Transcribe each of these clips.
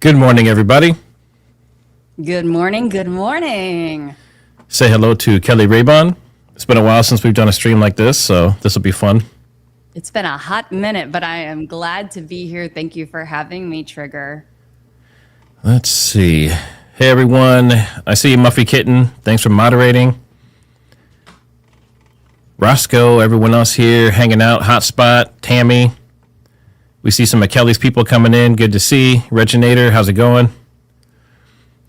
Good morning, everybody. Good morning. Good morning. Say hello to Kelly Raybon. It's been a while since we've done a stream like this, so this will be fun. It's been a hot minute, but I am glad to be here. Thank you for having me, Trigger. Let's see. Hey, everyone. I see you, Muffy Kitten. Thanks for moderating. Roscoe, everyone else here hanging out. Hotspot, Tammy. We see some of Kelly's people coming in. Good to see. Reginator, how's it going?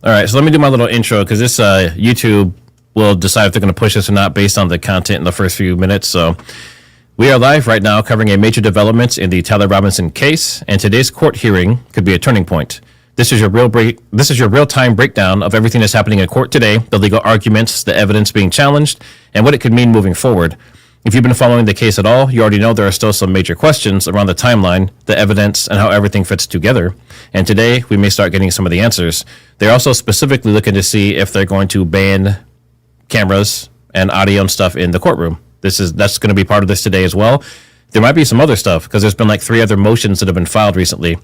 All right, so let me do my little intro because this YouTube will decide if they're going to push this or not based on the content in the first few minutes. So we are live right now covering a major development in the Tyler Robinson case, and today's court hearing could be a turning point. This is your real-time breakdown of everything that's happening in court today, the legal arguments, the evidence being challenged, and what it could mean moving forward. If you've been following the case at all, you already know there are still some major questions around the timeline, the evidence, and how everything fits together. And today, we may start getting some of the answers. They're also specifically looking to see if they're going to ban cameras and audio and stuff in the courtroom. That's going to be part of this today as well. There might be some other stuff because there's been like 3 other motions that have been filed recently.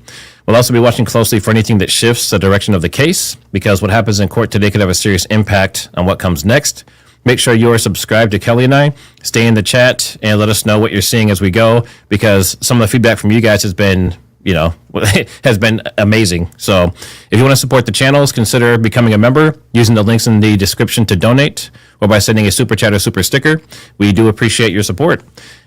We'll also be watching closely for anything that shifts the direction of the case because what happens in court today could have a serious impact on what comes next. Make sure you are subscribed to Kelly and I. Stay in the chat and let us know what you're seeing as we go because some of the feedback from you guys has been, has been amazing. So if you want to support the channels, consider becoming a member using the links in the description to donate or by sending a super chat or super sticker. We do appreciate your support.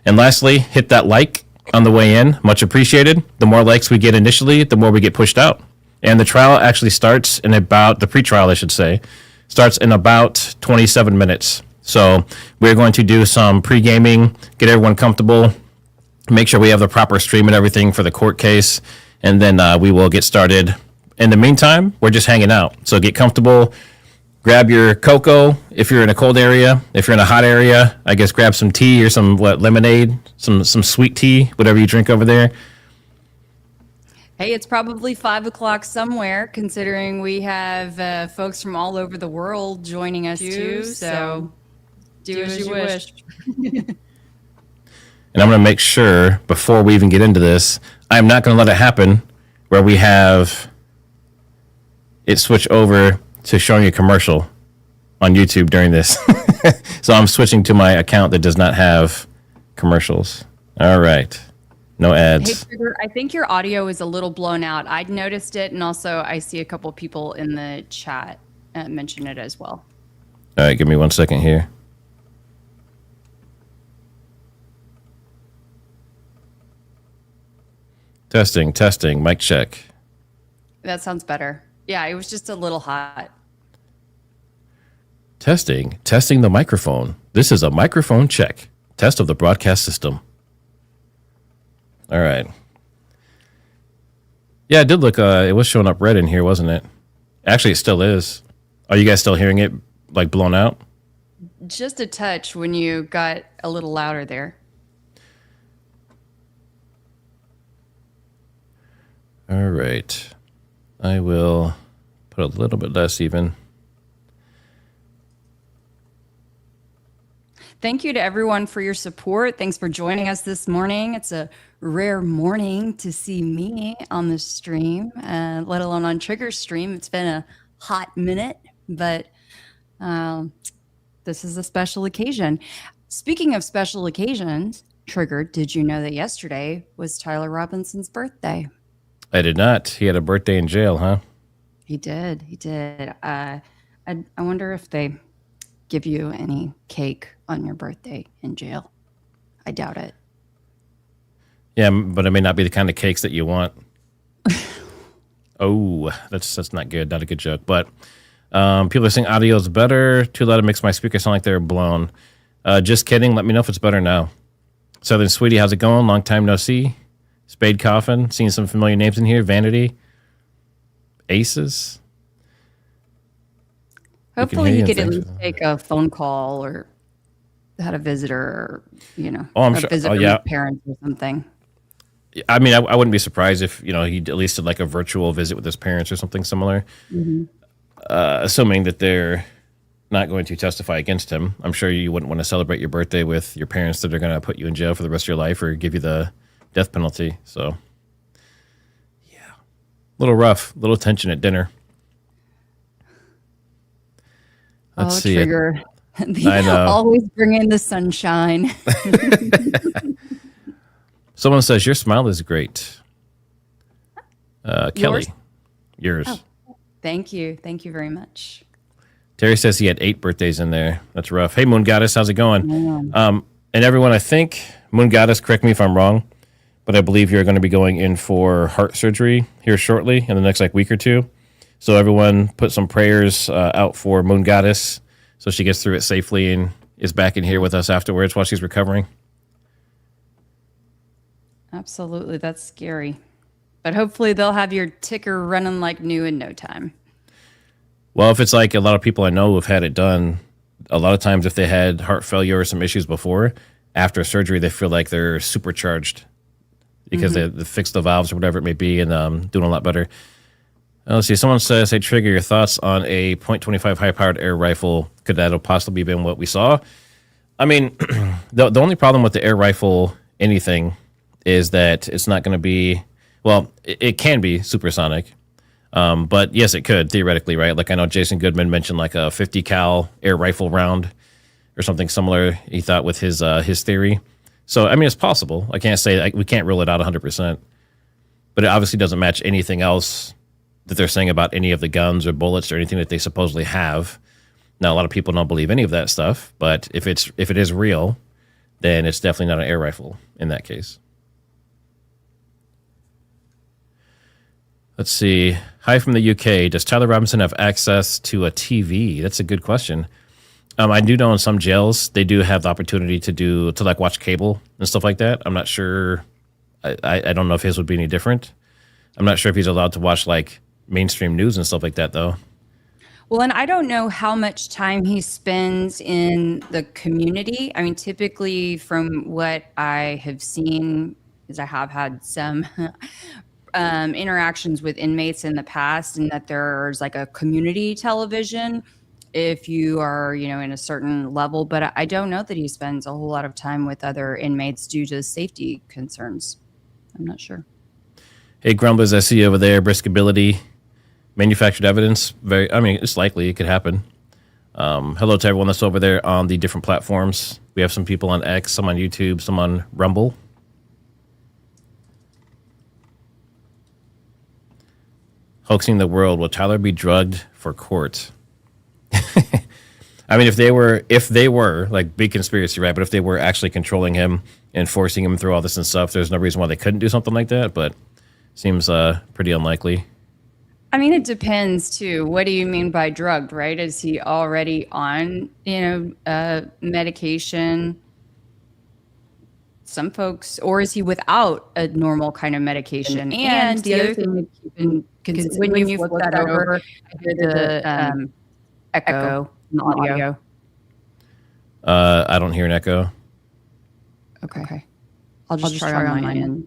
And lastly, hit that like on the way in. Much appreciated. The more likes we get initially, the more we get pushed out. And the trial actually starts in about, the pre-trial I should say, starts in about 27 minutes. So we're going to do some pre-gaming, get everyone comfortable, make sure we have the proper stream and everything for the court case, and then we will get started. In the meantime, we're just hanging out. So get comfortable, grab your cocoa if you're in a cold area. If you're in a hot area, I guess grab some tea or some lemonade, some sweet tea, whatever you drink over there. Hey, it's probably 5 o'clock somewhere, considering we have folks from all over the world joining us too. So do as you wish. And I'm going to make sure before we even get into this, I'm not going to let it happen where we have it switch over to showing a commercial on YouTube during this. So I'm switching to my account that does not have commercials. All right. No ads. Hey, Trigger, I think your audio is a little blown out. I'd noticed it, and also I see a couple people in the chat mention it as well. All right, give me 1 second here. Testing, mic check. That sounds better. Yeah, it was just a little hot. Testing the microphone. This is a microphone check. Test of the broadcast system. All right. Yeah, it did look, it was showing up red in here, wasn't it? Actually, it still is. Are you guys still hearing it, like, blown out? Just a touch when you got a little louder there. All right. I will put a little bit less even. Thank you to everyone for your support. Thanks for joining us this morning. It's a rare morning to see me on the stream, let alone on Trigger's stream. It's been a hot minute, but this is a special occasion. Speaking of special occasions, Trigger, did you know that yesterday was Tyler Robinson's birthday? I did not. He had a birthday in jail, huh? He did. I wonder if they give you any cake on your birthday in jail. I doubt it. Yeah, but it may not be the kind of cakes that you want. Oh, that's not good. Not a good joke. But people are saying audio is better. Too loud, it makes my speakers sound like they're blown. Just kidding. Let me know if it's better now. Southern Sweetie, how's it going? Long time no see. Spade Coffin. Seeing some familiar names in here. Vanity. Aces. Hopefully you could at least take a phone call or had a visitor or, I'm sure. Visitor with parents or something. I mean, I wouldn't be surprised if, he at least did like a virtual visit with his parents or something similar. Mm-hmm. Assuming that they're not going to testify against him. I'm sure you wouldn't want to celebrate your birthday with your parents that are going to put you in jail for the rest of your life or give you the death penalty. So, yeah. little rough, little tension at dinner. Let's see Trigger. I know. Always bring in the sunshine. Someone says, your smile is great. Kelly, yours. Oh, thank you. Thank you very much. Terry says he had 8 birthdays in there. That's rough. Hey, Moon Goddess, how's it going? And everyone, I think, Moon Goddess, correct me if I'm wrong, but I believe you're going to be going in for heart surgery here shortly in the next week or two. So everyone put some prayers out for Moon Goddess so she gets through it safely and is back in here with us afterwards while she's recovering. Absolutely. That's scary. But hopefully they'll have your ticker running like new in no time. Well, if it's like a lot of people I know who've had it done, a lot of times if they had heart failure or some issues before, after surgery, they feel like they're supercharged because they fixed the valves or whatever it may be and doing a lot better. Let's see. Someone says, hey, Trigger, your thoughts on a .25 high-powered air rifle. Could that have possibly been what we saw? I mean, the only problem with the air rifle anything is that it's not going to be, well, it can be supersonic. But yes, it could theoretically, right? Like I know Jason Goodman mentioned like a 50 cal air rifle round or something similar. He thought with his theory. So, I mean, it's possible. I can't say we can't rule it out 100%, but it obviously doesn't match anything else that they're saying about any of the guns or bullets or anything that they supposedly have. Now, a lot of people don't believe any of that stuff, but if it is real, then it's definitely not an air rifle in that case. Let's see. Hi from the UK. Does Tyler Robinson have access to a TV? That's a good question. I do know in some jails they do have the opportunity to watch cable and stuff like that. I'm not sure. I don't know if his would be any different. I'm not sure if he's allowed to watch like mainstream news and stuff like that though. Well, and I don't know how much time he spends in the community. I mean, typically from what I have seen, is I have had some interactions with inmates in the past, and that there's like a community television if you are, in a certain level. But I don't know that he spends a whole lot of time with other inmates due to safety concerns. I'm not sure. Hey, Grumblers, I see you over there. Briskability, manufactured evidence. It's likely it could happen. Hello to everyone that's over there on the different platforms. We have some people on X, some on YouTube, some on Rumble. Hoaxing the world. Will Tyler be drugged for court? I mean, if they were like big conspiracy, right? But if they were actually controlling him and forcing him through all this and stuff, there's no reason why they couldn't do something like that. But seems pretty unlikely. I mean, it depends too. What do you mean by drugged, right? Is he already on, medication? Some folks, or is he without a normal kind of medication? And the other thing to keep in, because when you flip that over, I hear the echo in the audio. I don't hear an echo. Okay. I'll just try on my end.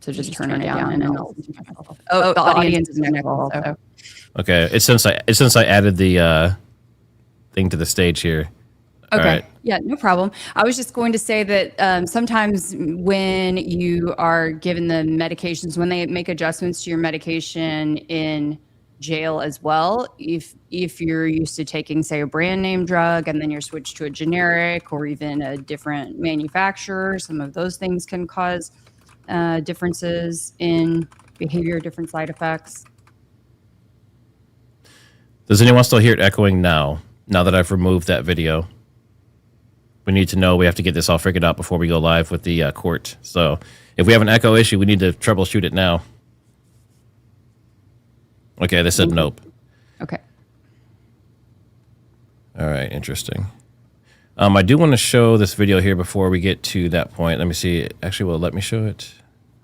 So just turn it down and I'll listen to myself. Oh, the audience is an echo also. Okay. It's since I added the thing to the stage here. Okay. Right. Yeah, no problem. I was just going to say that sometimes when you are given the medications, when they make adjustments to your medication in jail as well, if you're used to taking, say, a brand name drug and then you're switched to a generic or even a different manufacturer, some of those things can cause differences in behavior, different side effects. Does anyone still hear it echoing now that I've removed that video? We need to know. We have to get this all figured out before we go live with the court. So if we have an echo issue, we need to troubleshoot it now. Okay, they said nope. Okay. All right, interesting. I do want to show this video here before we get to that point. Let me see. Actually, will it let me show it?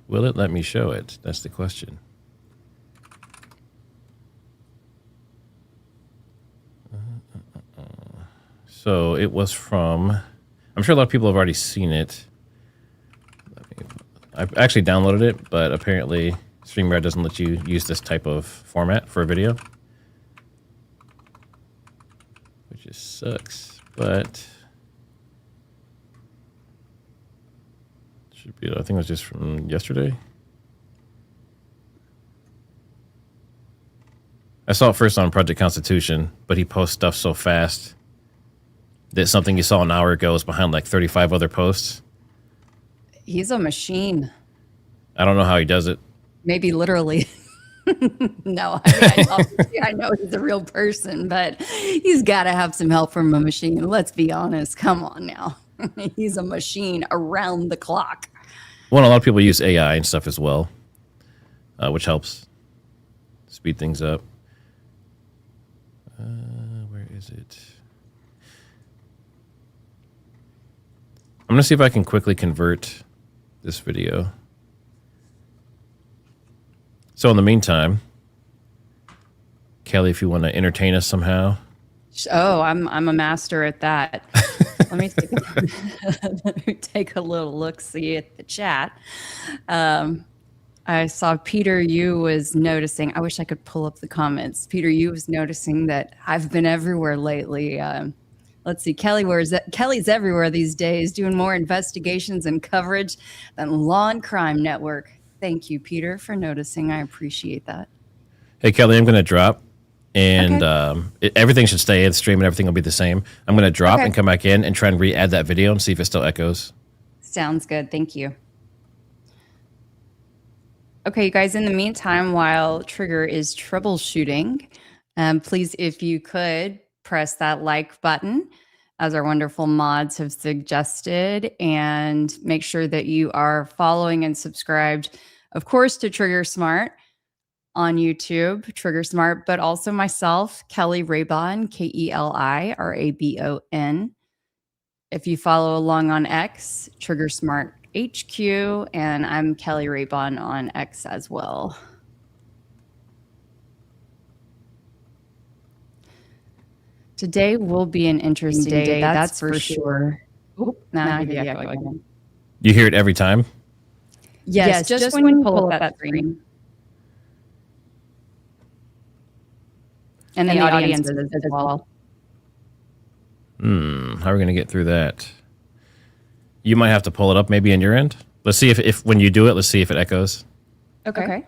Will it let me show it? That's the question. So it was from, I'm sure a lot of people have already seen it. I've actually downloaded it, but apparently StreamYard doesn't let you use this type of format for a video, which just sucks, but should be, I think it was just from yesterday. I saw it first on Project Constitution, but he posts stuff so fast that something you saw an hour ago is behind like 35 other posts. He's a machine. I don't know how he does it. Maybe literally. No, I mean, I know he's a real person, but he's got to have some help from a machine. Let's be honest. Come on now. He's a machine around the clock. Well, a lot of people use AI and stuff as well, which helps speed things up. Where is it? I'm going to see if I can quickly convert this video. So in the meantime, Kelly, if you want to entertain us somehow. Oh, I'm a master at that. Let me take a little look-see at the chat. I saw Peter Yu was noticing. I wish I could pull up the comments. Peter Yu was noticing that I've been everywhere lately. Let's see, Kelly's everywhere these days, doing more investigations and coverage than Law and Crime Network. Thank you, Peter, for noticing. I appreciate that. Hey, Kelly, I'm going to drop, and everything should stay in the stream, and everything will be the same. I'm going to drop and come back in and try and re-add that video and see if it still echoes. Sounds good. Thank you. Okay, you guys, in the meantime, while Trigger is troubleshooting, please, if you could, press that like button, as our wonderful mods have suggested, and make sure that you are following and subscribed, of course, to Trigger Smart on YouTube, Trigger Smart, but also myself, Kelly Rabon, KELIRABON. If you follow along on X, Trigger Smart HQ, and I'm Kelly Rabon on X as well. Today will be an interesting day, that's for sure. Oop, now I hear the echo again. You hear it every time? Yes, just when you pull up that screen. And the audience as well. How are we going to get through that? You might have to pull it up maybe on your end. Let's see if when you do it, let's see if it echoes. Okay.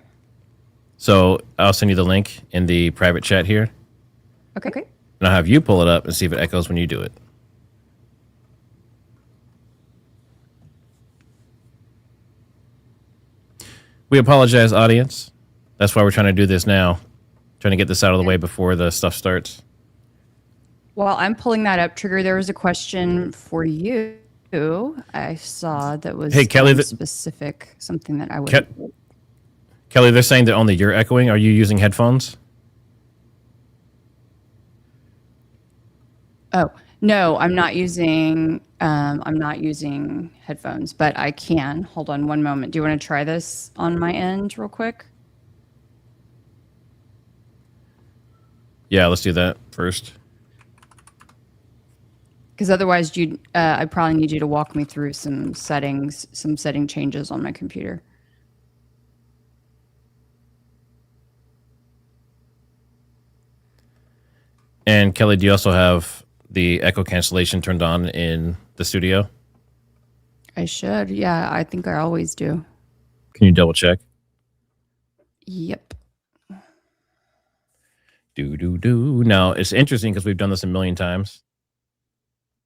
So I'll send you the link in the private chat here. Okay. And I'll have you pull it up and see if it echoes when you do it. We apologize, audience. That's why we're trying to do this now. Trying to get this out of the way before the stuff starts. While I'm pulling that up, Trigger, there was a question for you. I saw that was Kelly, specific, something that I would. Kelly, they're saying that only you're echoing. Are you using headphones? Oh, no, I'm not using headphones, but I can. Hold on one moment. Do you want to try this on my end real quick? Yeah, let's do that first. Because otherwise, I probably need you to walk me through some setting changes on my computer. And Kelly, do you also have the echo cancellation turned on in the studio? I should. Yeah, I think I always do. Can you double check? Yep. Now, it's interesting because we've done this a million times.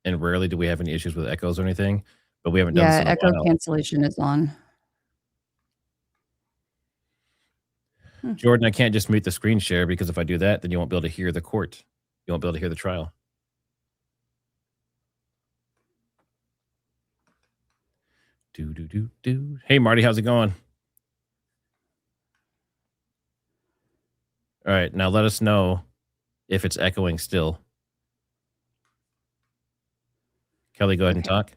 And rarely do we have any issues with echoes or anything. But we haven't done this in a echo while. Cancellation is on. Jordan, I can't just mute the screen share because if I do that, then you won't be able to hear the court. You won't be able to hear the trial. Hey, Marty, how's it going? All right, now let us know if it's echoing still. Kelly, go ahead and talk.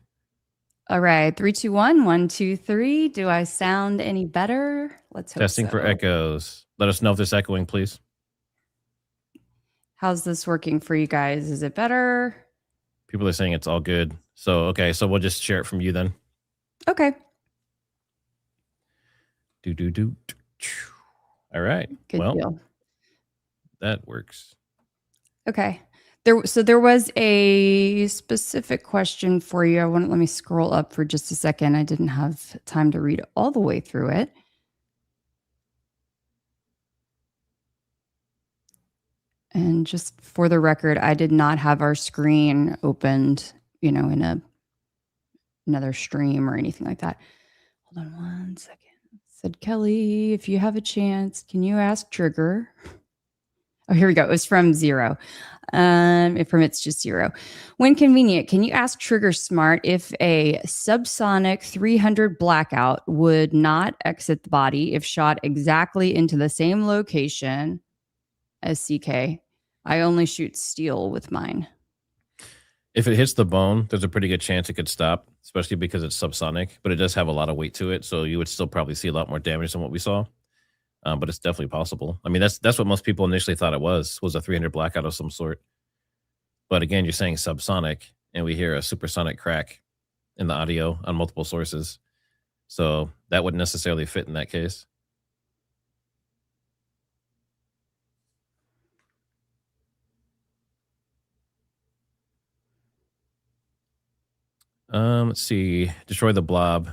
All right, 3, 2, 1, 1, 2, 3. Do I sound any better? Let's hope Testing for echoes. Let us know if it's echoing, please. How's this working for you guys? Is it better? People are saying it's all good. So, okay, so we'll just share it from you then. Okay. All right. Good deal. That works. Okay. There was a specific question for you. Let me scroll up for just a second. I didn't have time to read all the way through it. And just for the record, I did not have our screen opened, in another stream or anything like that. Hold on one second. Said, Kelly, if you have a chance, can you ask Trigger? Oh, here we go. It was from Zero. It permits just Zero. When convenient, can you ask Trigger Smart if a subsonic 300 blackout would not exit the body if shot exactly into the same location as CK? I only shoot steel with mine. If it hits the bone, there's a pretty good chance it could stop, especially because it's subsonic, but it does have a lot of weight to it. So you would still probably see a lot more damage than what we saw. But it's definitely possible. I mean, that's what most people initially thought it was a 300 blackout of some sort. But again, you're saying subsonic, and we hear a supersonic crack in the audio on multiple sources. So that wouldn't necessarily fit in that case. Let's see. Destroy the blob.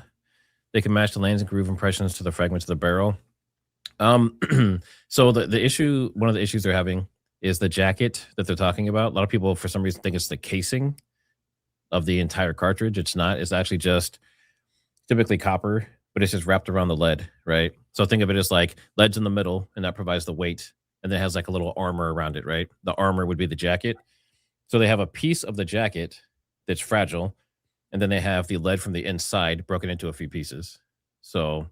They can match the lanes and groove impressions to the fragments of the barrel. So the issue, one of the issues they're having is the jacket that they're talking about. A lot of people, for some reason, think it's the casing of the entire cartridge. It's not. It's actually just typically copper, but it's just wrapped around the lead, right? So think of it as like lead's in the middle, and that provides the weight, and then it has like a little armor around it, right? The armor would be the jacket. So they have a piece of the jacket that's fragile, and then they have the lead from the inside broken into a few pieces. So,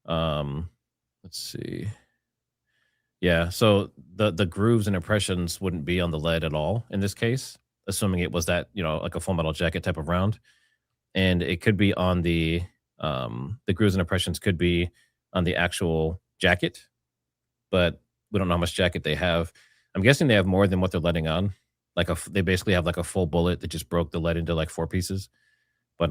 let's see. Yeah, so the grooves and impressions wouldn't be on the lead at all in this case, assuming it was that, like a full metal jacket type of round. And it could be on the grooves and impressions could be on the actual jacket, but we don't know how much jacket they have. I'm guessing they have more than what they're letting on. They basically have like a full bullet that just broke the lead into like 4 pieces. But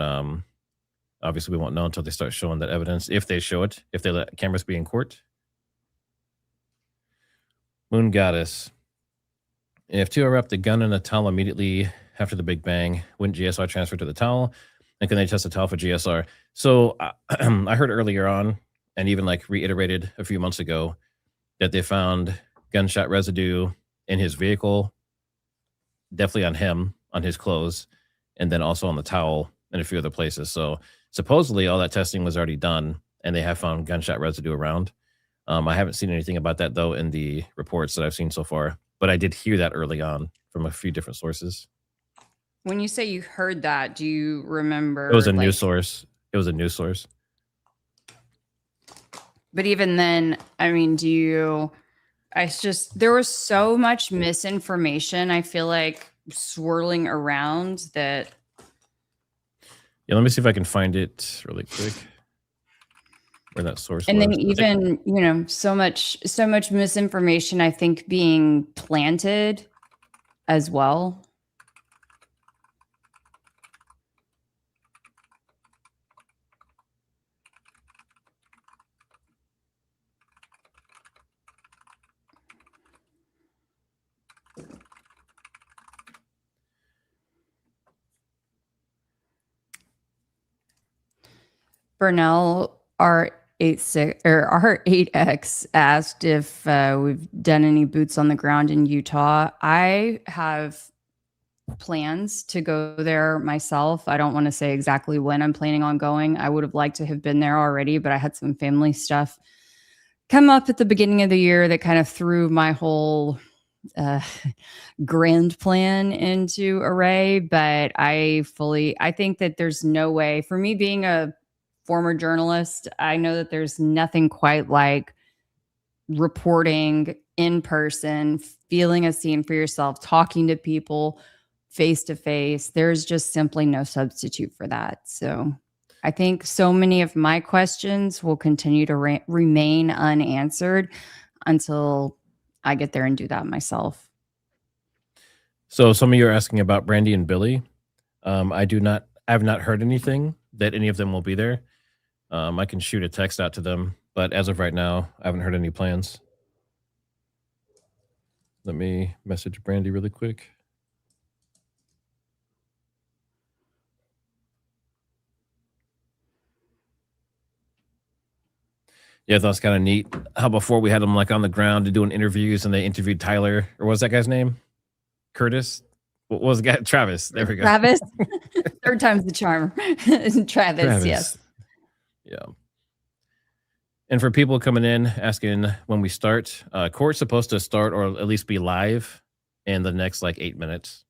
obviously we won't know until they start showing that evidence, if they show it, if they let cameras be in court. Moon Goddess. If 2 wrapped the gun in a towel immediately after the Big Bang, wouldn't GSR transfer to the towel? And can they test the towel for GSR? So I heard earlier on, and even like reiterated a few months ago, that they found gunshot residue in his vehicle, definitely on him, on his clothes, and then also on the towel and a few other places. So supposedly all that testing was already done, and they have found gunshot residue around. I haven't seen anything about that, though, in the reports that I've seen so far, but I did hear that early on from a few different sources. When you say you heard that, do you remember? It was a news source. It was a news source. But even then, I mean, there was so much misinformation, I feel like, swirling around that. Yeah, let me see if I can find it really quick. Where that source and was. Then even, so much misinformation, I think, being planted as well. Burnell R8X asked if we've done any boots on the ground in Utah. I have plans to go there myself. I don't want to say exactly when I'm planning on going. I would have liked to have been there already, but I had some family stuff come up at the beginning of the year that kind of threw my whole grand plan into array. But I think that there's no way, for me being a former journalist, I know that there's nothing quite like reporting in person, feeling a scene for yourself, talking to people face to face. There's just simply no substitute for that. So I think so many of my questions will continue to remain unanswered until I get there and do that myself. So some of you are asking about Brandy and Billy. I have not heard anything that any of them will be there. I can shoot a text out to them, but as of right now, I haven't heard any plans. Let me message Brandy really quick. Yeah, I thought it was kind of neat how before we had them like on the ground to doing interviews and they interviewed Tyler, or what was that guy's name? Curtis? What was the guy? Travis. There we go. Travis, third time's the charm. Travis, yes. Yeah. And for people coming in asking when we start, court's supposed to start or at least be live in the next like 8 minutes.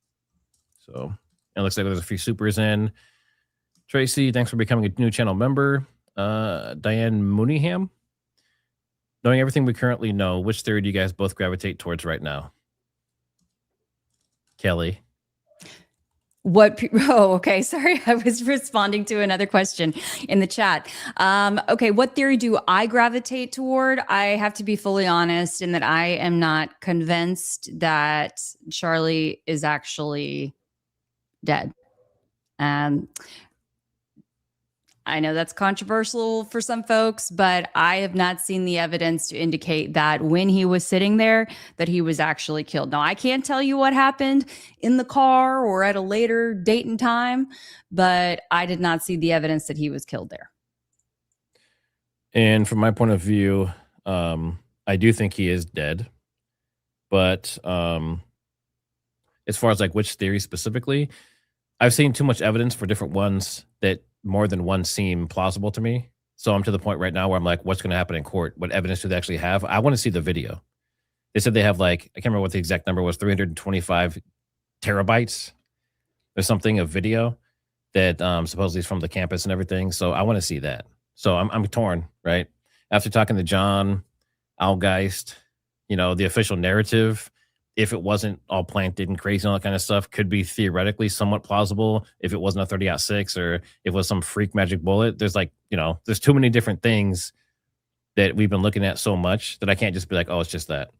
So it looks like there's a few supers in. Tracy, thanks for becoming a new channel member. Diane Mooneyham. Knowing everything we currently know, which theory do you guys both gravitate towards right now? Kelly. Okay. Sorry. I was responding to another question in the chat. Okay. What theory do I gravitate toward? I have to be fully honest in that I am not convinced that Charlie is actually dead. I know that's controversial for some folks, but I have not seen the evidence to indicate that when he was sitting there, that he was actually killed. Now, I can't tell you what happened in the car or at a later date and time, but I did not see the evidence that he was killed there. And from my point of view, I do think he is dead. But as far as like which theory specifically, I've seen too much evidence for different ones that more than one seem plausible to me. So I'm to the point right now where I'm like, what's going to happen in court? What evidence do they actually have? I want to see the video. They said they have like, I can't remember what the exact number was, 325 terabytes or something of video that supposedly is from the campus and everything. So I want to see that. So I'm torn, right? After talking to John Algeist, the official narrative, if it wasn't all planted and crazy and all that kind of stuff, could be theoretically somewhat plausible if it wasn't a 30-06 or if it was some freak magic bullet. There's like, there's too many different things that we've been looking at so much that I can't just be like, oh, it's just that.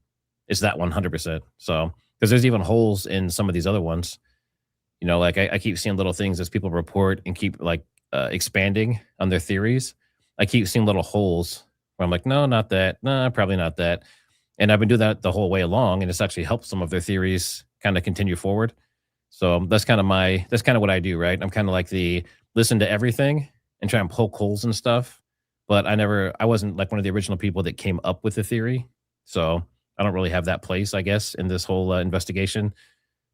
It's that 100%. So, because there's even holes in some of these other ones. Like I keep seeing little things as people report and keep like expanding on their theories. I keep seeing little holes where I'm like, no, not that. No, probably not that. And I've been doing that the whole way along, and it's actually helped some of their theories kind of continue forward. So that's kind of what I do, right? I'm kind of like the listen to everything and try and poke holes and stuff. But I wasn't like one of the original people that came up with the theory. So I don't really have that place, I guess, in this whole investigation.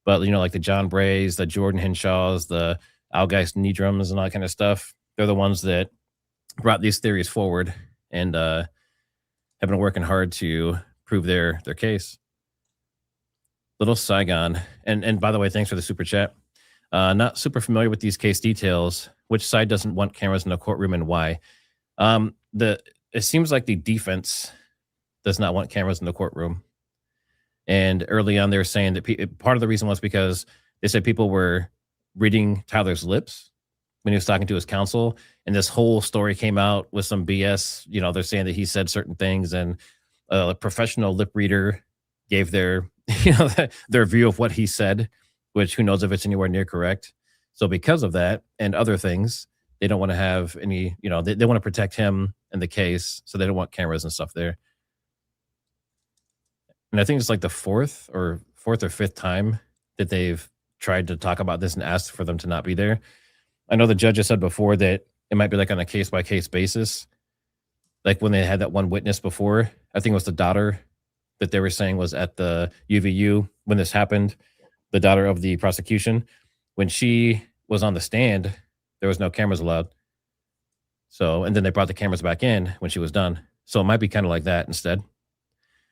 But, like the John Brays, the Jordan Henshaws, the Algeist Needrums and all that kind of stuff, they're the ones that brought these theories forward and have been working hard to prove their case. Little Saigon. And by the way, thanks for the super chat. Not super familiar with these case details. Which side doesn't want cameras in the courtroom and why? It seems like the defense does not want cameras in the courtroom. And early on, they were saying that part of the reason was because they said people were reading Tyler's lips when he was talking to his counsel. And this whole story came out with some BS. They're saying that he said certain things, and a professional lip reader gave their their view of what he said, which who knows if it's anywhere near correct. So because of that and other things, they don't want to have any, they want to protect him in the case. So they don't want cameras and stuff there. And I think it's like the fourth or fifth time that they've tried to talk about this and asked for them to not be there. I know the judge has said before that it might be like on a case by case basis. Like when they had that one witness before, I think it was the daughter that they were saying was at the UVU when this happened, the daughter of the prosecution. When she was on the stand, there was no cameras allowed. So, and then they brought the cameras back in when she was done. So it might be kind of like that instead.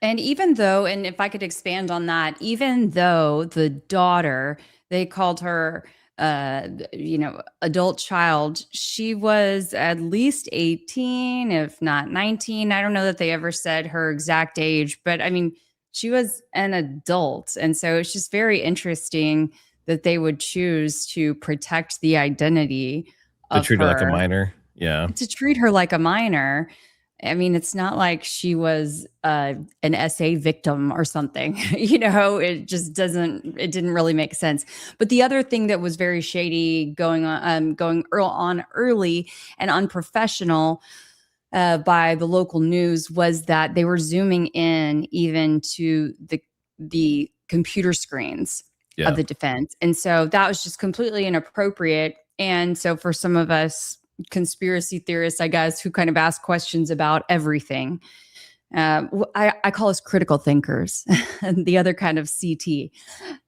And even though, and if I could expand on that, even though the daughter, they called her adult child, she was at least 18, if not 19. I don't know that they ever said her exact age, but I mean, she was an adult. And so it's just very interesting that they would choose to protect the identity of treat her like a minor. Yeah. To treat her like a minor. I mean, it's not like she was an SA victim or something, it just it didn't really make sense. But the other thing that was very shady going on early and unprofessional by the local news was that they were zooming in even to the computer screens of the defense. And so that was just completely inappropriate. And so for some of us conspiracy theorists, I guess, who kind of ask questions about everything. I call us critical thinkers, and the other kind of CT.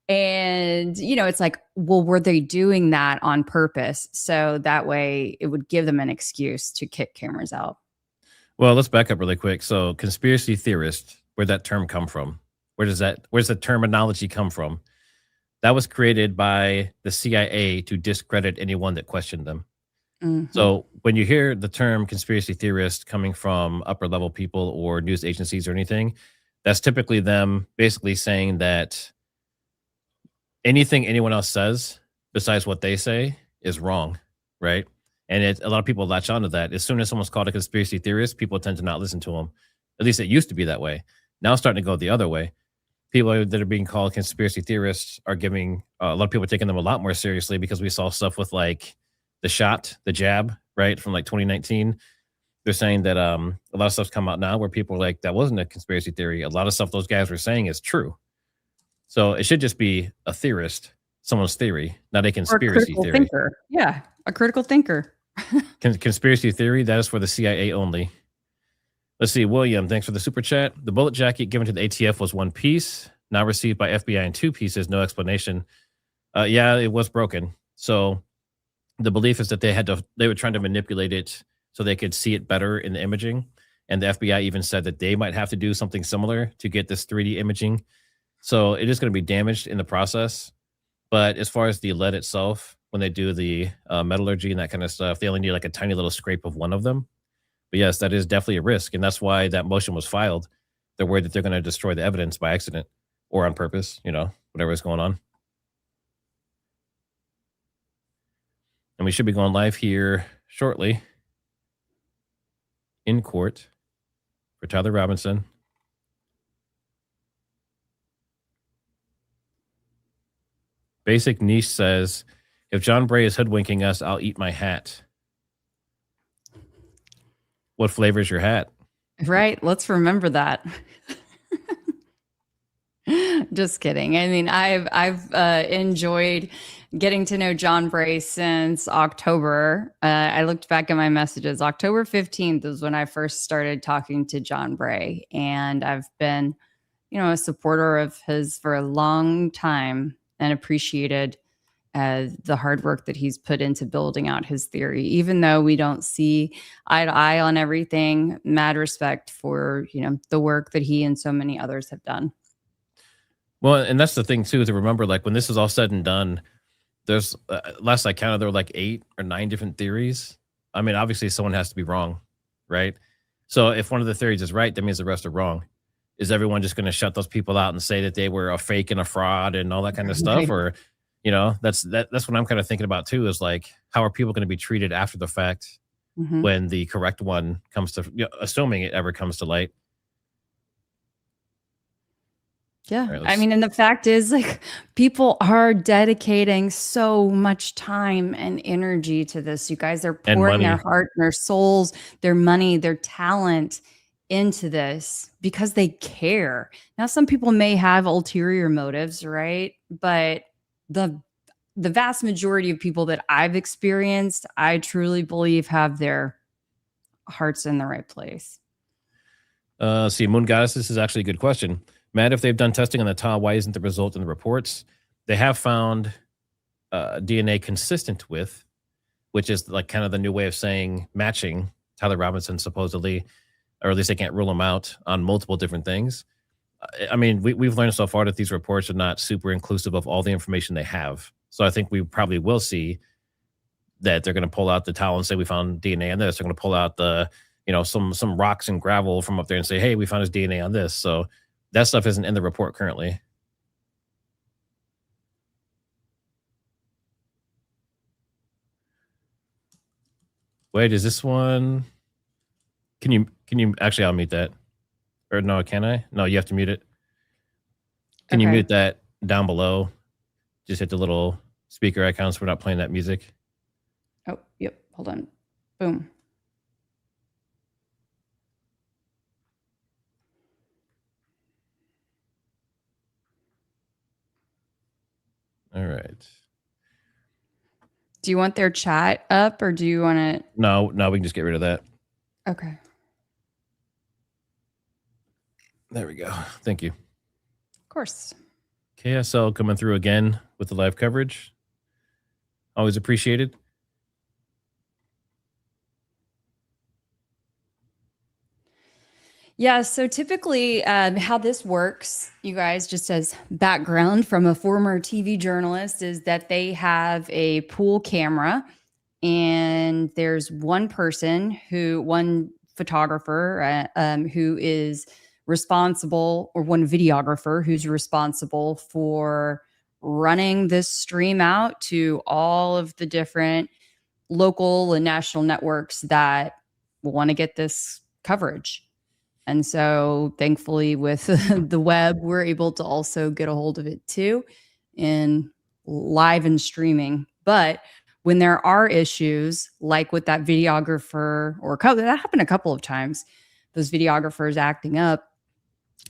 And, it's like, well, were they doing that on purpose? So that way it would give them an excuse to kick cameras out. Well, let's back up really quick. So, conspiracy theorist, where'd that term come from? Where's the terminology come from? That was created by the CIA to discredit anyone that questioned them. Mhm. So when you hear the term conspiracy theorist coming from upper level people or news agencies or anything, that's typically them basically saying that anything anyone else says besides what they say is wrong, right? And a lot of people latch onto that. As soon as someone's called a conspiracy theorist, people tend to not listen to them. At least it used to be that way. Now it's starting to go the other way. People that are being called conspiracy theorists are giving a lot of people are taking them a lot more seriously because we saw stuff with like the jab, right, from like 2019. They're saying that a lot of stuff's come out now where people are like, that wasn't a conspiracy theory. A lot of stuff those guys were saying is true. So it should just be a theorist, someone's theory, not a Or a conspiracy critical theory. thinker. Yeah, a critical thinker. Conspiracy theory, that is for the CIA only. Let's see, William, thanks for the super chat. The bullet jacket given to the ATF was one piece, now received by FBI in two pieces, no explanation. Yeah, it was broken. So the belief is that they were trying to manipulate it so they could see it better in the imaging. And the FBI even said that they might have to do something similar to get this 3D imaging. So it is going to be damaged in the process. But as far as the lead itself, when they do the metallurgy and that kind of stuff, they only need like a tiny little scrape of one of them. But yes, that is definitely a risk. And that's why that motion was filed. They're worried that they're going to destroy the evidence by accident or on purpose, whatever is going on. And we should be going live here shortly in court for Tyler Robinson. Basic Niche says, if John Bray is hoodwinking us, I'll eat my hat. What flavor is your hat? Right. Let's remember that. Just kidding. I mean, I've enjoyed getting to know John Bray since October. I looked back at my messages. October 15th is when I first started talking to John Bray, and I've been, a supporter of his for a long time and appreciated the hard work that he's put into building out his theory. Even though we don't see eye to eye on everything, mad respect for, the work that he and so many others have done. Well, and that's the thing too, to remember, like when this is all said and done, there's last I counted, there were like 8 or 9 different theories. I mean, obviously someone has to be wrong, right? So if one of the theories is right, that means the rest are wrong. Is everyone just going to shut those people out and say that they were a fake and a fraud and all that kind of stuff? Right. Or, that's what I'm kind of thinking about too, is like, how are people going to be treated after the fact Mm-hmm. when the correct one comes to, assuming it ever comes to light? Yeah. Right, I mean, and the fact is, like, people are dedicating so much time and energy to this. You guys are and pouring their money. heart, their souls, their money, their talent into this because they care. Now, some people may have ulterior motives, right? But the vast majority of people that I've experienced, I truly believe have their hearts in the right place. See, Moon Goddess, this is actually a good question. Matt, if they've done testing on the TA, why isn't the result in the reports? They have found DNA consistent with, which is like kind of the new way of saying matching Tyler Robinson, supposedly, or at least they can't rule him out on multiple different things. I mean, we've learned so far that these reports are not super inclusive of all the information they have. So I think we probably will see that they're going to pull out the towel and say we found DNA on this. They're going to pull out the, some rocks and gravel from up there and say, hey, we found his DNA on this. So that stuff isn't in the report currently. Wait, is this one? Can you actually, I'll mute that. Or no, can I? No, you have to mute it. Can you Okay. mute that down below? Just hit the little speaker icon so we're not playing that music. Oh, yep. Hold on. Boom. All right. Do you want their chat up or do you want to? No, we can just get rid of that. Okay. There we go. Thank you. Of course. KSL coming through again with the live coverage. Always appreciated. Yeah, so typically how this works, you guys, just as background from a former TV journalist, is that they have a pool camera and there's one photographer who is responsible, or one videographer who's responsible for running this stream out to all of the different local and national networks that want to get this coverage. And so thankfully with the web, we're able to also get a hold of it too in live and streaming. But when there are issues like with that videographer, that happened a couple of times, those videographers acting up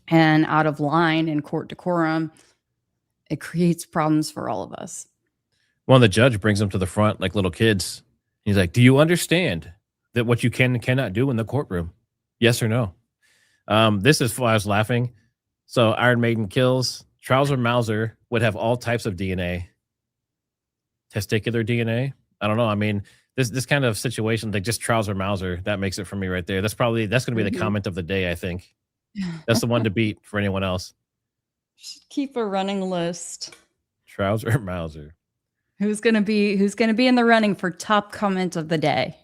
and out of line in court decorum, it creates problems for all of us. Well, the judge brings them to the front like little kids. He's like, do you understand that what you can and cannot do in the courtroom? Yes or no? This is why I was laughing. So Iron Maiden kills. Trouser Mauser would have all types of DNA. Testicular DNA? I don't know. I mean, this kind of situation, like just Trouser Mauser, that makes it for me right there. That's going to be the comment of the day, I think. That's the one to beat for anyone else. Should keep a running list. Trouser Mauser. Who's gonna be in the running for top comment of the day?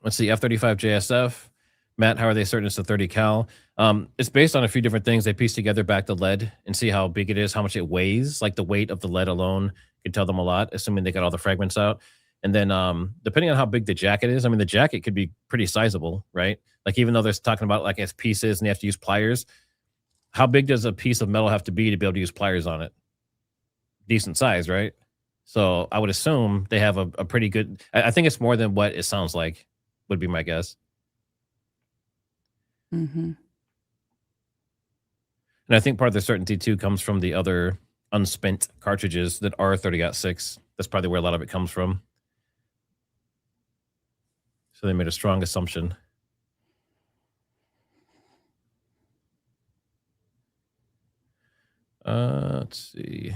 Let's see, F-35 JSF. Matt, how are they certain it's a 30 cal? It's based on a few different things. They piece together back the lead and see how big it is, how much it weighs. Like the weight of the lead alone could tell them a lot, assuming they got all the fragments out. And then depending on how big the jacket is, I mean, the jacket could be pretty sizable, right? Like even though they're talking about like as pieces and you have to use pliers, how big does a piece of metal have to be able to use pliers on it? Decent size, right? So I would assume they have a pretty good, I think it's more than what it sounds like, would be my guess. Mm-hmm. And I think part of the certainty too comes from the other unspent cartridges that are 30-6. That's probably where a lot of it comes from. So they made a strong assumption. Let's see.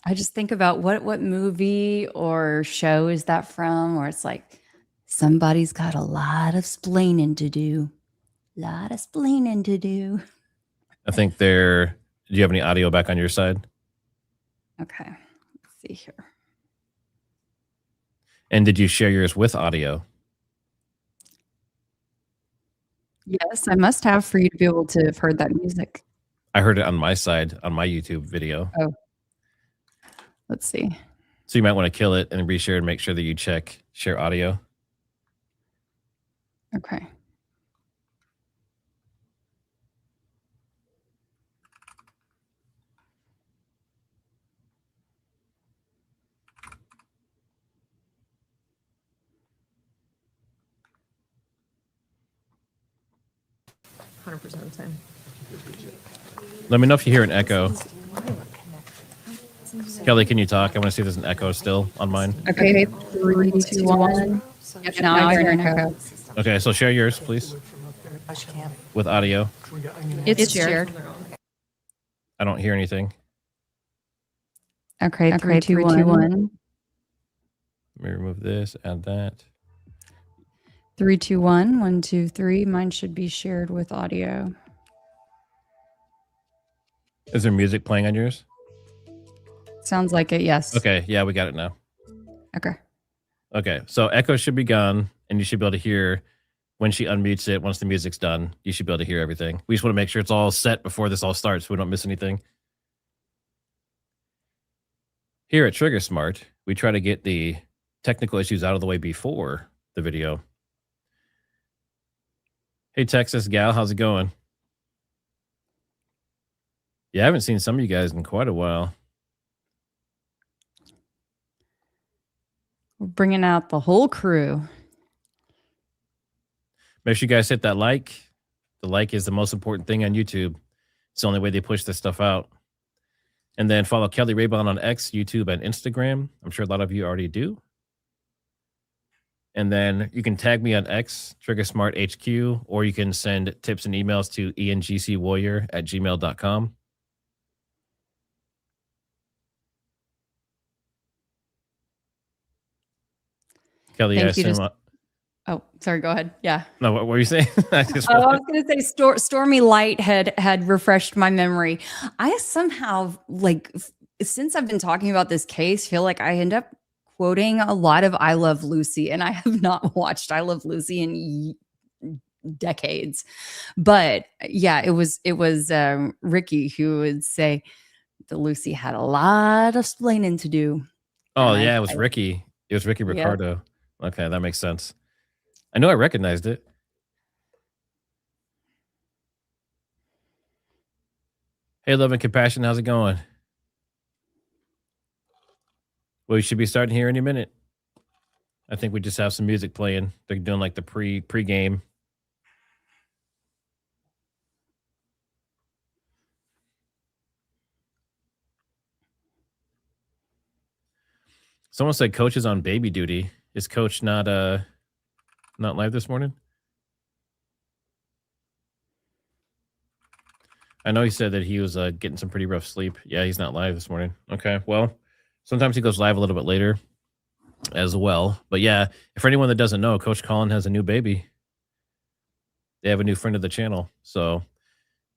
I just think about what movie or show is that from, where it's like somebody's got a lot of splaining to do. I think do you have any audio back on your side? Okay, let's see here. And did you share yours with audio? Yes, I must have, for you to be able to have heard that music. I heard it on my side, on my YouTube video. Oh, let's see. So you might want to kill it and reshare and make sure that you share audio. Okay. Of the time. Let me know if you hear an echo. Kelly, can you talk? I want to see if there's an echo still on mine. Okay, 3, 2, 1. Yep, now I hear an echo. Okay, so share yours, please, with audio. It's shared. I don't hear anything. Okay, 3, 2, 1. Let me remove this, add that. 3, 2, 1. 1, 2, 3. Mine should be shared with audio. Is there music playing on yours? Sounds like it, yes. Okay, yeah, we got it now. Okay. Okay, so echo should be gone, and you should be able to hear when she unmutes it. Once the music's done, you should be able to hear everything. We just want to make sure it's all set before this all starts so we don't miss anything. Here at Trigger Smart, we try to get the technical issues out of the way before the video. Hey, Texas gal, how's it going? Yeah, I haven't seen some of you guys in quite a while. We're bringing out the whole crew. Make sure you guys hit that like. The like is the most important thing on YouTube. It's the only way they push this stuff out. And then follow Kelly Raybon on X, YouTube, and Instagram. I'm sure a lot of you already do. And then you can tag me on X, TriggerSmartHQ, or you can send tips and emails to engcwarrior@gmail.com. Kelly, I Thank you. assume. Oh, sorry. Go ahead. Yeah. No, what were you saying? I just Oh, I was going to say Stormy Light had refreshed my memory. I somehow, since I've been talking about this case, feel like I end up quoting a lot of I Love Lucy, and I have not watched I Love Lucy in decades. But yeah, it was Ricky who would say that Lucy had a lot of explaining to do. Oh, And yeah, it was Ricky. It was Ricky Yep. Ricardo. Okay, that makes sense. I know I recognized it. Hey, Love and Compassion, how's it going? Well, we should be starting here any minute. I think we just have some music playing. They're doing like the pre-game. Someone said Coach is on baby duty. Is Coach not live this morning? I know he said that he was getting some pretty rough sleep. Yeah, he's not live this morning. Okay, well, sometimes he goes live a little bit later as well. But yeah, for anyone that doesn't know, Coach Colin has a new baby. They have a new friend of the channel. So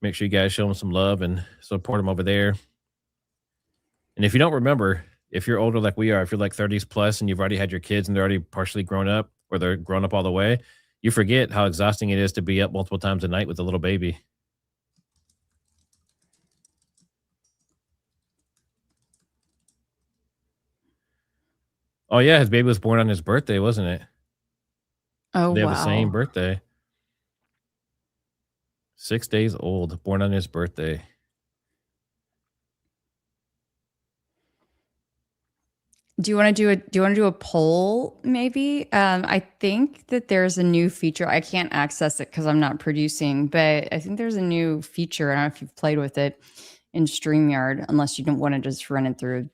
make sure you guys show him some love and support him over there. And if you don't remember, if you're older like we are, if you're like 30s plus and you've already had your kids and they're already partially grown up or they're grown up all the way, you forget how exhausting it is to be up multiple times a night with a little baby. Oh, yeah, his baby was born on his birthday, wasn't it? Oh, They have wow. the same birthday. 6 days old, born on his birthday. Do you want to do a poll maybe? I think that there's a new feature. I can't access it because I'm not producing, but I think there's a new feature. I don't know if you've played with it in StreamYard, unless you don't want to just run it through.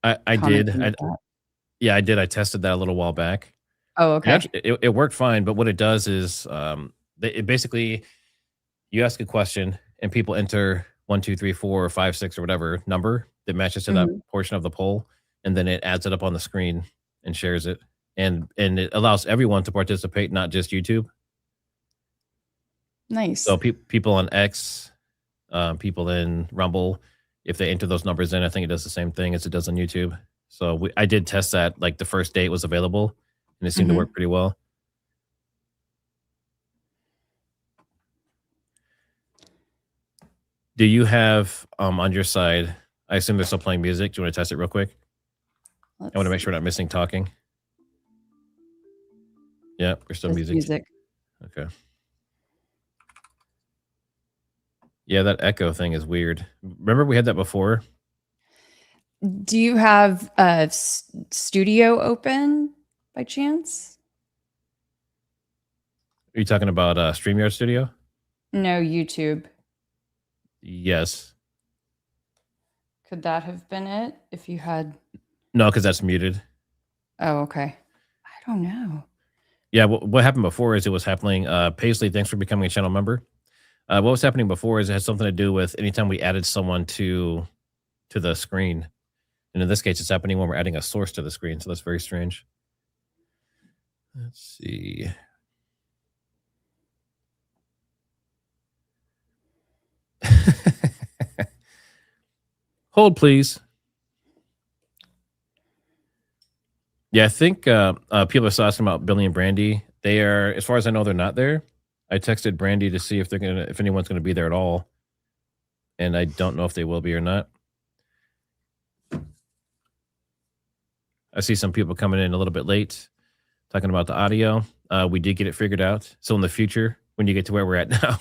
I did. commenting with that. Yeah, I did. I tested that a little while back. Oh, okay. Actually, it worked fine, but what it does is it basically, you ask a question and people enter 1, 2, 3, 4, or 5, 6, or whatever number that matches to that portion of the poll, and then it adds it up on the screen and shares it, and it allows everyone to participate, not just YouTube. Nice. So people on X, people in Rumble, if they enter those numbers in, I think it does the same thing as it does on YouTube. So I did test that like the first day it was available, and it seemed to work pretty well. Do you have on your side, I assume they're still playing music. Do you want to test it real quick? I want to make sure we're not missing talking. Yeah, we're still music. Okay. Yeah, that echo thing is weird. Remember we had that before? Do you have a studio open by chance? Are you talking about StreamYard Studio? No, YouTube. Yes. Could that have been it if you had? No, because that's muted. Oh, okay. I don't know. Yeah, what happened before is it was happening. Paisley, thanks for becoming a channel member. What was happening before is it had something to do with anytime we added someone to the screen. And in this case, it's happening when we're adding a source to the screen. So that's very strange. Let's see. Hold, please. Yeah, I think people are asking about Billy and Brandy. They are, as far as I know, they're not there. I texted Brandy to see if if anyone's gonna be there at all, and I don't know if they will be or not. I see some people coming in a little bit late, talking about the audio. We did get it figured out. So in the future, when you get to where we're at now,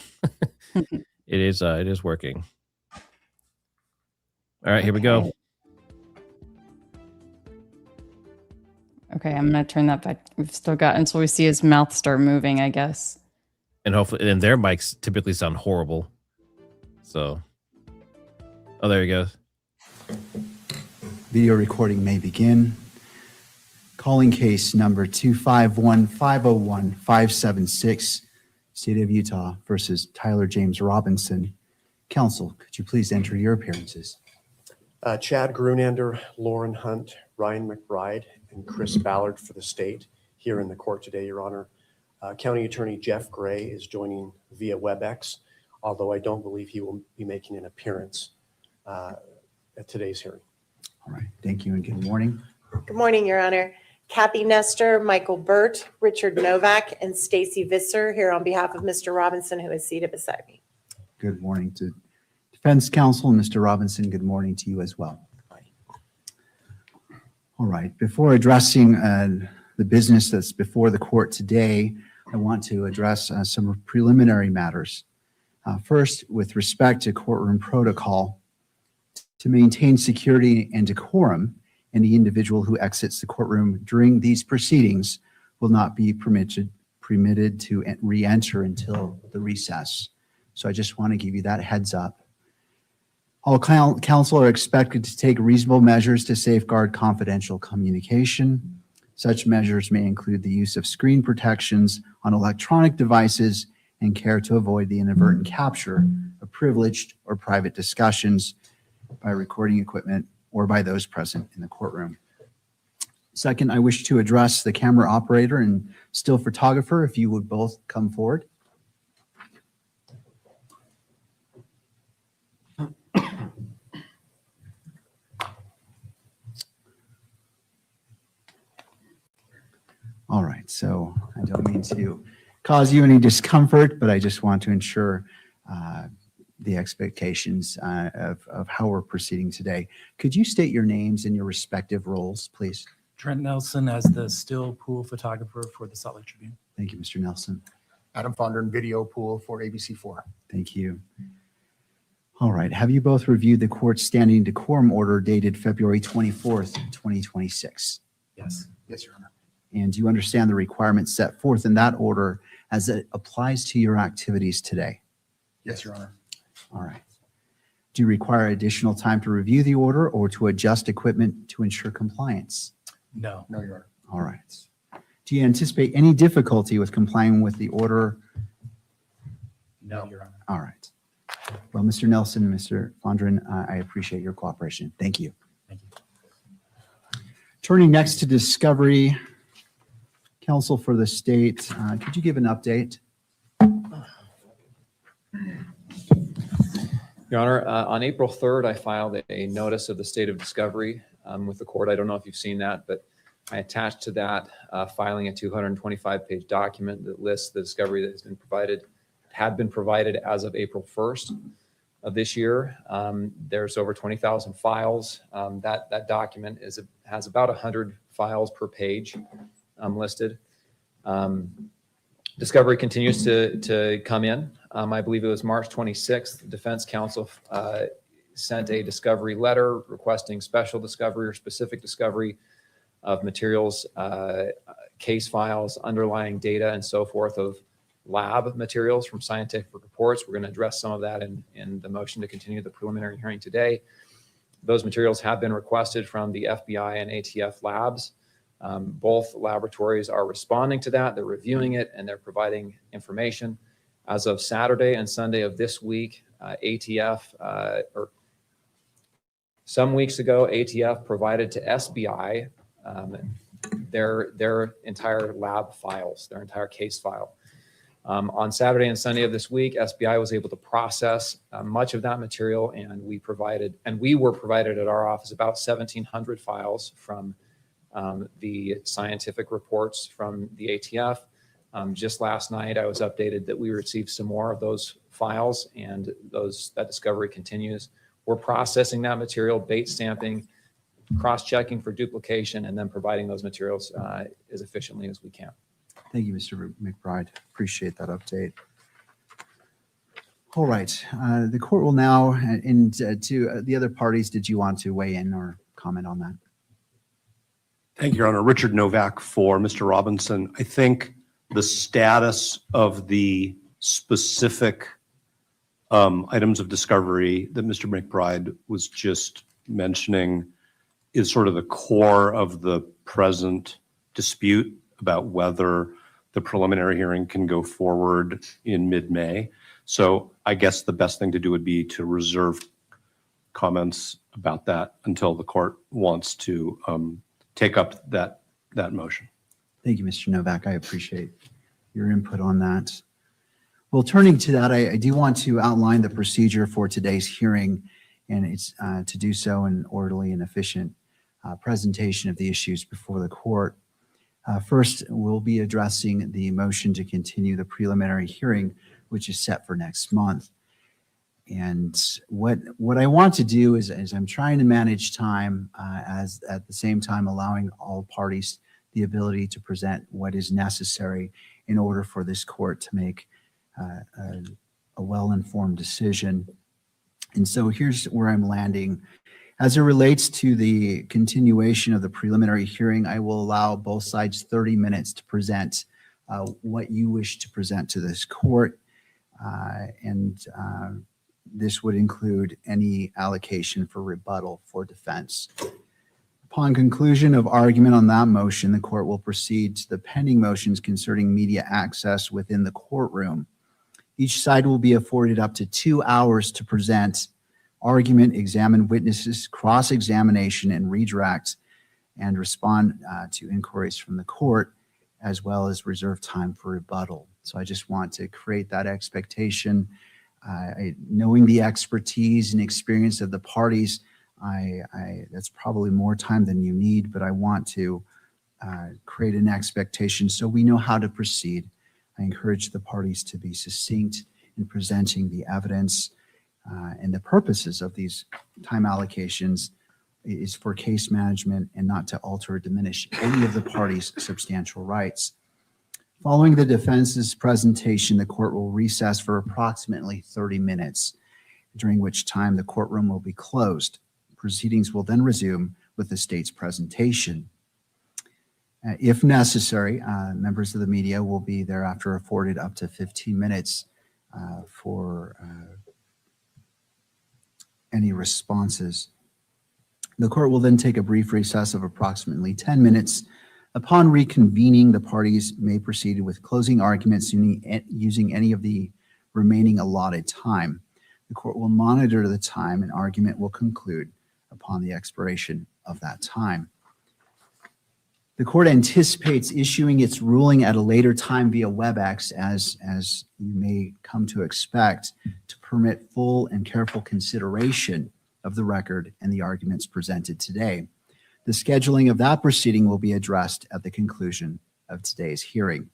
it is working. All right, here we go. Okay, I'm gonna turn that back. We've still got until we see his mouth start moving, I guess. And hopefully, and their mics typically sound horrible. So, oh, there he goes. Video recording may begin. Calling case number 251-501-576, State of Utah versus Tyler James Robinson. Counsel, could you please enter your appearances? Chad Grunander, Lauren Hunt, Ryan McBride, and Chris Ballard for the state here in the court today, Your Honor. County Attorney Jeff Gray is joining via WebEx, although I don't believe he will be making an appearance at today's hearing. All right, thank you and good morning. Good morning, Your Honor. Kathy Nestor, Michael Burt, Richard Novak, and Stacy Visser here on behalf of Mr. Robinson, who is seated beside me. Good morning to Defense Counsel and Mr. Robinson. Good morning to you as well. All right, before addressing the business that's before the court today, I want to address some preliminary matters. First, with respect to courtroom protocol, to maintain security and decorum, any individual who exits the courtroom during these proceedings will not be permitted to re-enter until the recess. So I just want to give you that heads up. All counsel are expected to take reasonable measures to safeguard confidential communication. Such measures may include the use of screen protections on electronic devices and care to avoid the inadvertent capture of privileged or private discussions by recording equipment or by those present in the courtroom. Second, I wish to address the camera operator and still photographer, if you would both come forward. All right, so I don't mean to cause you any discomfort, but I just want to ensure the expectations of how we're proceeding today. Could you state your names and your respective roles, please? Trent Nelson as the still pool photographer for the Salt Lake Tribune. Thank you, Mr. Nelson. Adam Fondren, video pool for ABC4. Thank you. All right, have you both reviewed the court's standing decorum order dated February 24th, 2026? Yes. Yes, Your Honor. And do you understand the requirements set forth in that order as it applies to your activities today? Yes, Your Honor. All right. Do you require additional time to review the order or to adjust equipment to ensure compliance? No. No, Your Honor. All right. Do you anticipate any difficulty with complying with the order? No, Your Honor. All right. Well, Mr. Nelson, Mr. Fondren, I appreciate your cooperation. Thank you. Thank you. Turning next to discovery, counsel for the state, could you give an update? Your Honor, on April 3rd, I filed a notice of the state of discovery with the court. I don't know if you've seen that, but I attached to that filing a 225-page document that lists the discovery that had been provided as of April 1st of this year. There's over 20,000 files. That document has about 100 files per page listed. Discovery continues to come in. I believe it was March 26th, the defense counsel sent a discovery letter requesting special discovery or specific discovery of materials, case files, underlying data, and so forth of lab materials from scientific reports. We're going to address some of that in the motion to continue the preliminary hearing today. Those materials have been requested from the FBI and ATF labs. Both laboratories are responding to that. They're reviewing it and they're providing information. As of Saturday and Sunday of this week, ATF, or some weeks ago, ATF provided to SBI their entire lab files, their entire case file. On Saturday and Sunday of this week, SBI was able to process much of that material, and we were provided at our office about 1,700 files from the scientific reports from the ATF. Just last night, I was updated that we received some more of those files, and that discovery continues. We're processing that material, bait stamping, cross-checking for duplication, and then providing those materials as efficiently as we can. Thank you, Mr. McBride. Appreciate that update. All right, the court will now, and to the other parties, did you want to weigh in or comment on that? Thank you, Your Honor. Richard Novak for Mr. Robinson. I think the status of the specific items of discovery that Mr. McBride was just mentioning is sort of the core of the present dispute about whether the preliminary hearing can go forward in mid-May. So I guess the best thing to do would be to reserve comments about that until the court wants to take up that motion. Thank you, Mr. Novak. I appreciate your input on that. Well, turning to that, I do want to outline the procedure for today's hearing, and it's to do so in an orderly and efficient presentation of the issues before the court. First, we'll be addressing the motion to continue the preliminary hearing, which is set for next month. And what I want to do is I'm trying to manage time as at the same time allowing all parties the ability to present what is necessary in order for this court to make a well-informed decision. And so here's where I'm landing. As it relates to the continuation of the preliminary hearing, I will allow both sides 30 minutes to present what you wish to present to this court. This would include any allocation for rebuttal for defense. Upon conclusion of argument on that motion, the court will proceed to the pending motions concerning media access within the courtroom. Each side will be afforded up to 2 hours to present argument, examine witnesses, cross-examination, and redirect, and respond to inquiries from the court, as well as reserve time for rebuttal. So I just want to create that expectation. Knowing the expertise and experience of the parties, that's probably more time than you need, but I want to create an expectation so we know how to proceed. I encourage the parties to be succinct in presenting the evidence, and the purposes of these time allocations is for case management and not to alter or diminish any of the parties' substantial rights. Following the defense's presentation, the court will recess for approximately 30 minutes, during which time the courtroom will be closed. Proceedings will then resume with the state's presentation. If necessary, members of the media will be thereafter afforded up to 15 minutes for any responses. The court will then take a brief recess of approximately 10 minutes. Upon reconvening, the parties may proceed with closing arguments using any of the remaining allotted time. The court will monitor the time and argument will conclude upon the expiration of that time. The court anticipates issuing its ruling at a later time via WebEx, as you may come to expect, to permit full and careful consideration of the record and the arguments presented today. The scheduling of that proceeding will be addressed at the conclusion of today's hearing.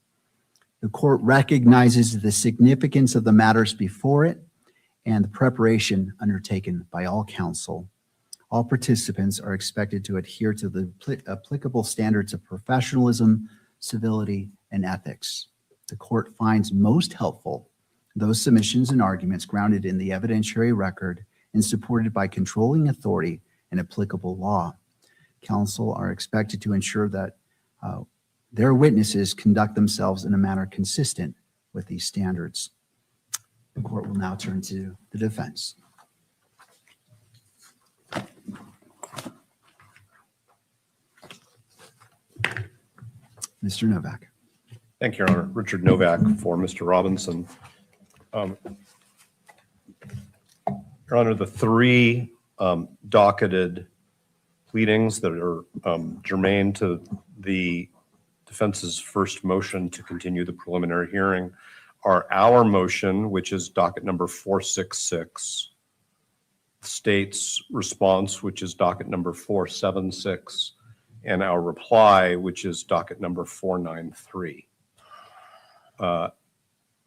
The court recognizes the significance of the matters before it and the preparation undertaken by all counsel. All participants are expected to adhere to the applicable standards of professionalism, civility, and ethics. The court finds most helpful those submissions and arguments grounded in the evidentiary record and supported by controlling authority and applicable law. Counsel are expected to ensure that their witnesses conduct themselves in a manner consistent with these standards. The court will now turn to the defense. Mr. Novak. Thank you, Your Honor. Richard Novak for Mr. Robinson. Your Honor, the three docketed pleadings that are germane to the defense's first motion to continue the preliminary hearing are our motion, which is docket number 466, the state's response, which is docket number 476, and our reply, which is docket number 493.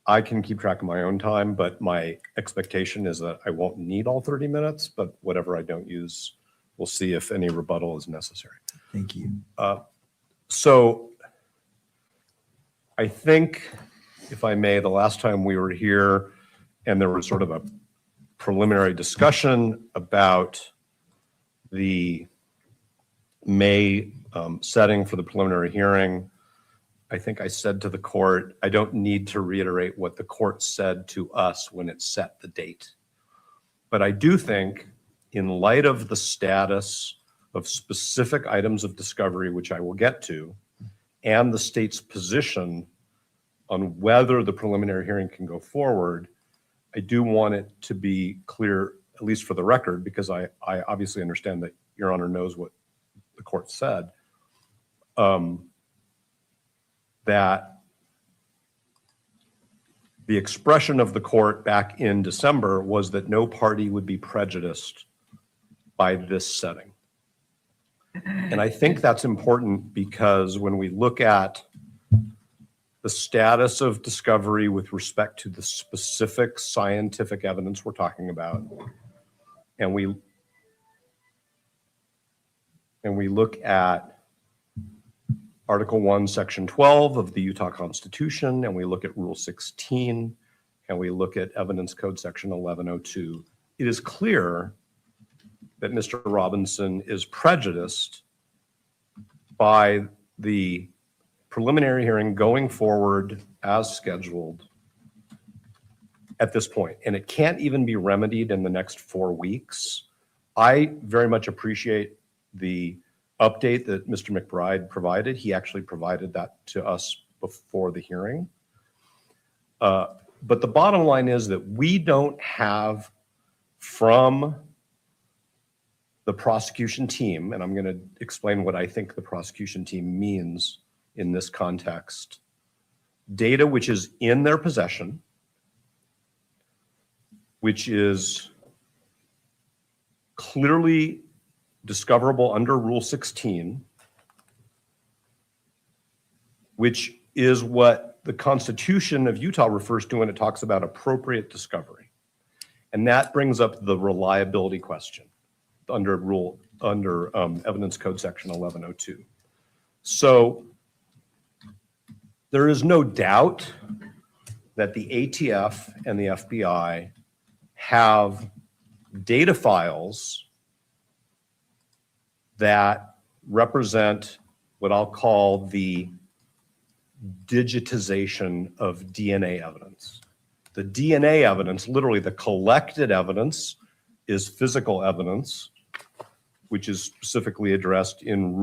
I can keep track of my own time, but my expectation is that I won't need all 30 minutes, but whatever I don't use, we'll see if any rebuttal is necessary. Thank you. So I think, if I may, the last time we were here and there was sort of a preliminary discussion about the May setting for the preliminary hearing, I think I said to the court, I don't need to reiterate what the court said to us when it set the date. But I do think, in light of the status of specific items of discovery, which I will get to, and the state's position on whether the preliminary hearing can go forward, I do want it to be clear, at least for the record, because I obviously understand that Your Honor knows what the court said, that the expression of the court back in December was that no party would be prejudiced by this setting. And I think that's important because when we look at the status of discovery with respect to the specific scientific evidence we're talking about, and we look at Article 1, Section 12 of the Utah Constitution, and we look at Rule 16, and we look at Evidence Code Section 1102, it is clear that Mr. Robinson is prejudiced by the preliminary hearing going forward as scheduled at this point. And it can't even be remedied in the next 4 weeks. I very much appreciate the update that Mr. McBride provided. He actually provided that to us before the hearing. But the bottom line is that we don't have from the prosecution team, and I'm going to explain what I think the prosecution team means in this context, data which is in their possession, which is clearly discoverable under Rule 16, which is what the Constitution of Utah refers to when it talks about appropriate discovery. And that brings up the reliability question under Evidence Code Section 1102. So there is no doubt that the ATF and the FBI have data files that represent what I'll call the digitization of DNA evidence. The DNA evidence, literally the collected evidence, is physical evidence, which is specifically addressed in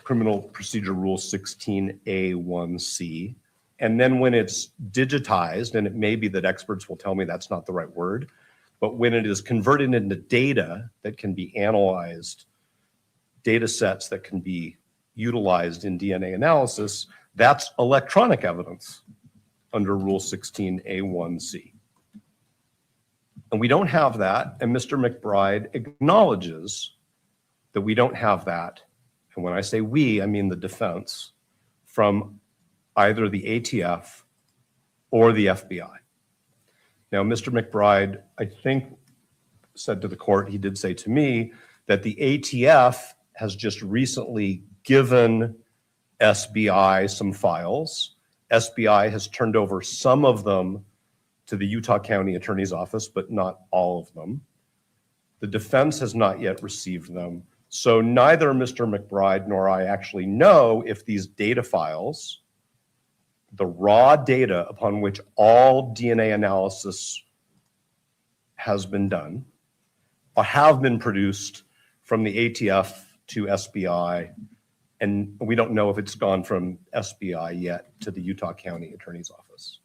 Criminal Procedure Rule 16A1C. And then when it's digitized, and it may be that experts will tell me that's not the right word, but when it is converted into data that can be analyzed, data sets that can be utilized in DNA analysis, that's electronic evidence under Rule 16A1C. And we don't have that, and Mr. McBride acknowledges that we don't have that. And when I say we, I mean the defense from either the ATF or the FBI. Now, Mr. McBride, I think, said to the court, he did say to me, that the ATF has just recently given SBI some files. SBI has turned over some of them to the Utah County Attorney's Office, but not all of them. The defense has not yet received them. So neither Mr. McBride nor I actually know if these data files, the raw data upon which all DNA analysis has been done, or have been produced from the ATF to SBI, and we don't know if it's gone from SBI yet to the Utah County Attorney's Office.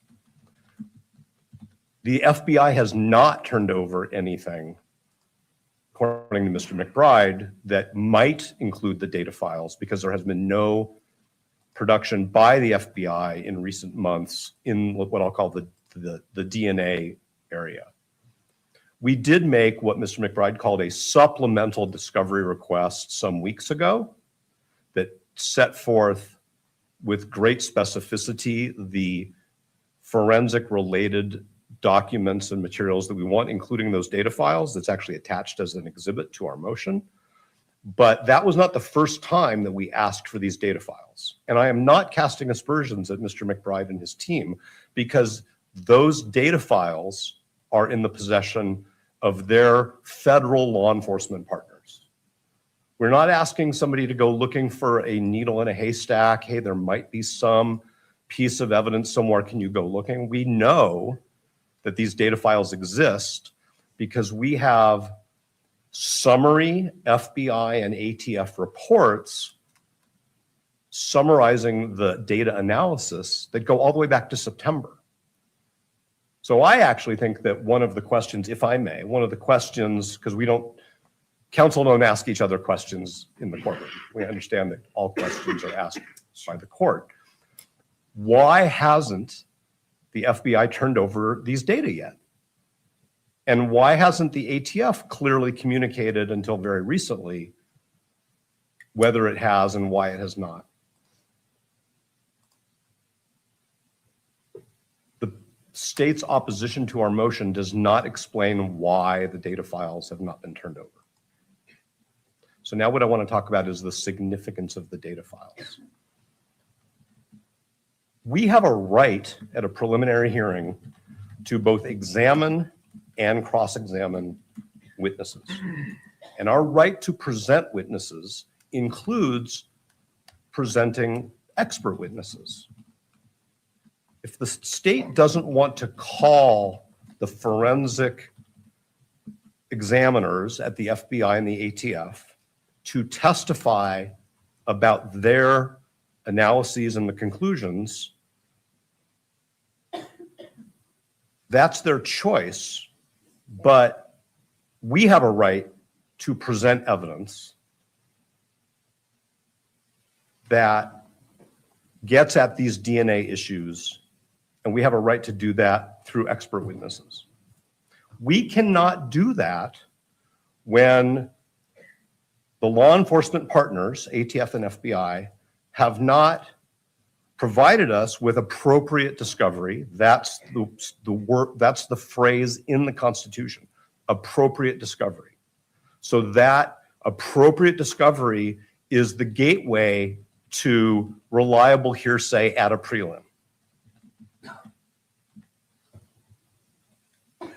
The FBI has not turned over anything, according to Mr. McBride, that might include the data files because there has been no production by the FBI in recent months in what I'll call the DNA area. We did make what Mr. McBride called a supplemental discovery request some weeks ago that set forth with great specificity the forensic related documents and materials that we want, including those data files. That's actually attached as an exhibit to our motion. But that was not the first time that we asked for these data files. And I am not casting aspersions at Mr. McBride and his team, because those data files are in the possession of their federal law enforcement partners. We're not asking somebody to go looking for a needle in a haystack. Hey, there might be some piece of evidence somewhere. Can you go looking? We know that these data files exist because we have summary FBI and ATF reports summarizing the data analysis that go all the way back to September. So I actually think that one of the questions, if I may, one of the questions, because counsel don't ask each other questions in the courtroom. We understand that all questions are asked by the court. Why hasn't the FBI turned over these data yet? And why hasn't the ATF clearly communicated until very recently whether it has and why it has not? The state's opposition to our motion does not explain why the data files have not been turned over. So now what I want to talk about is the significance of the data files. We have a right at a preliminary hearing to both examine and cross-examine witnesses. And our right to present witnesses includes presenting expert witnesses. If the state doesn't want to call the forensic examiners at the FBI and the ATF to testify about their analyses and the conclusions, that's their choice. But we have a right to present evidence that gets at these DNA issues, and we have a right to do that through expert witnesses. We cannot do that when the law enforcement partners, ATF and FBI, have not provided us with appropriate discovery. That's the word, that's the phrase in the Constitution, appropriate discovery. So that appropriate discovery is the gateway to reliable hearsay at a prelim.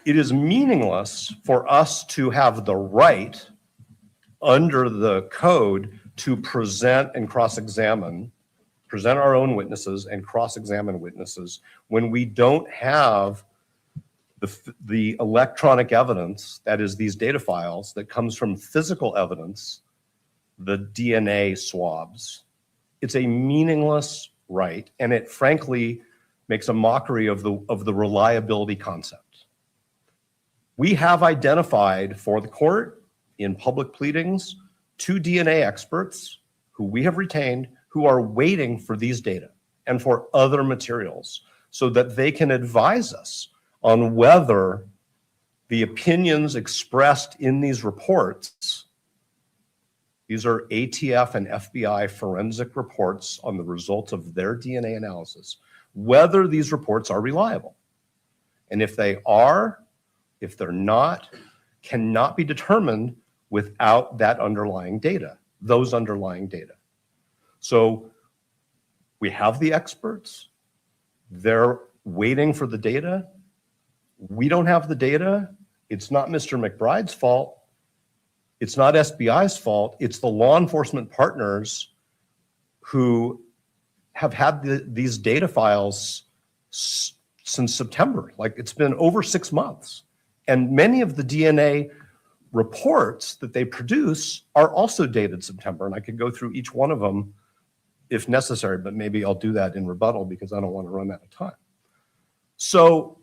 It is meaningless for us to have the right under the code to present and cross-examine, present our own witnesses and cross-examine witnesses when we don't have the electronic evidence, that is these data files, that comes from physical evidence, the DNA swabs. It's a meaningless right, and it frankly makes a mockery of the reliability concept. We have identified for the court in public pleadings 2 DNA experts who we have retained who are waiting for these data and for other materials so that they can advise us on whether the opinions expressed in these reports, these are ATF and FBI forensic reports on the results of their DNA analysis, whether these reports are reliable. And if they are, if they're not, cannot be determined without that underlying data, those underlying data. So we have the experts, they're waiting for the data. We don't have the data. It's not Mr. McBride's fault. It's not SBI's fault. It's the law enforcement partners who have had these data files since September. Like, it's been over 6 months. And many of the DNA reports that they produce are also dated September. And I could go through each one of them if necessary, but maybe I'll do that in rebuttal because I don't want to run out of time. So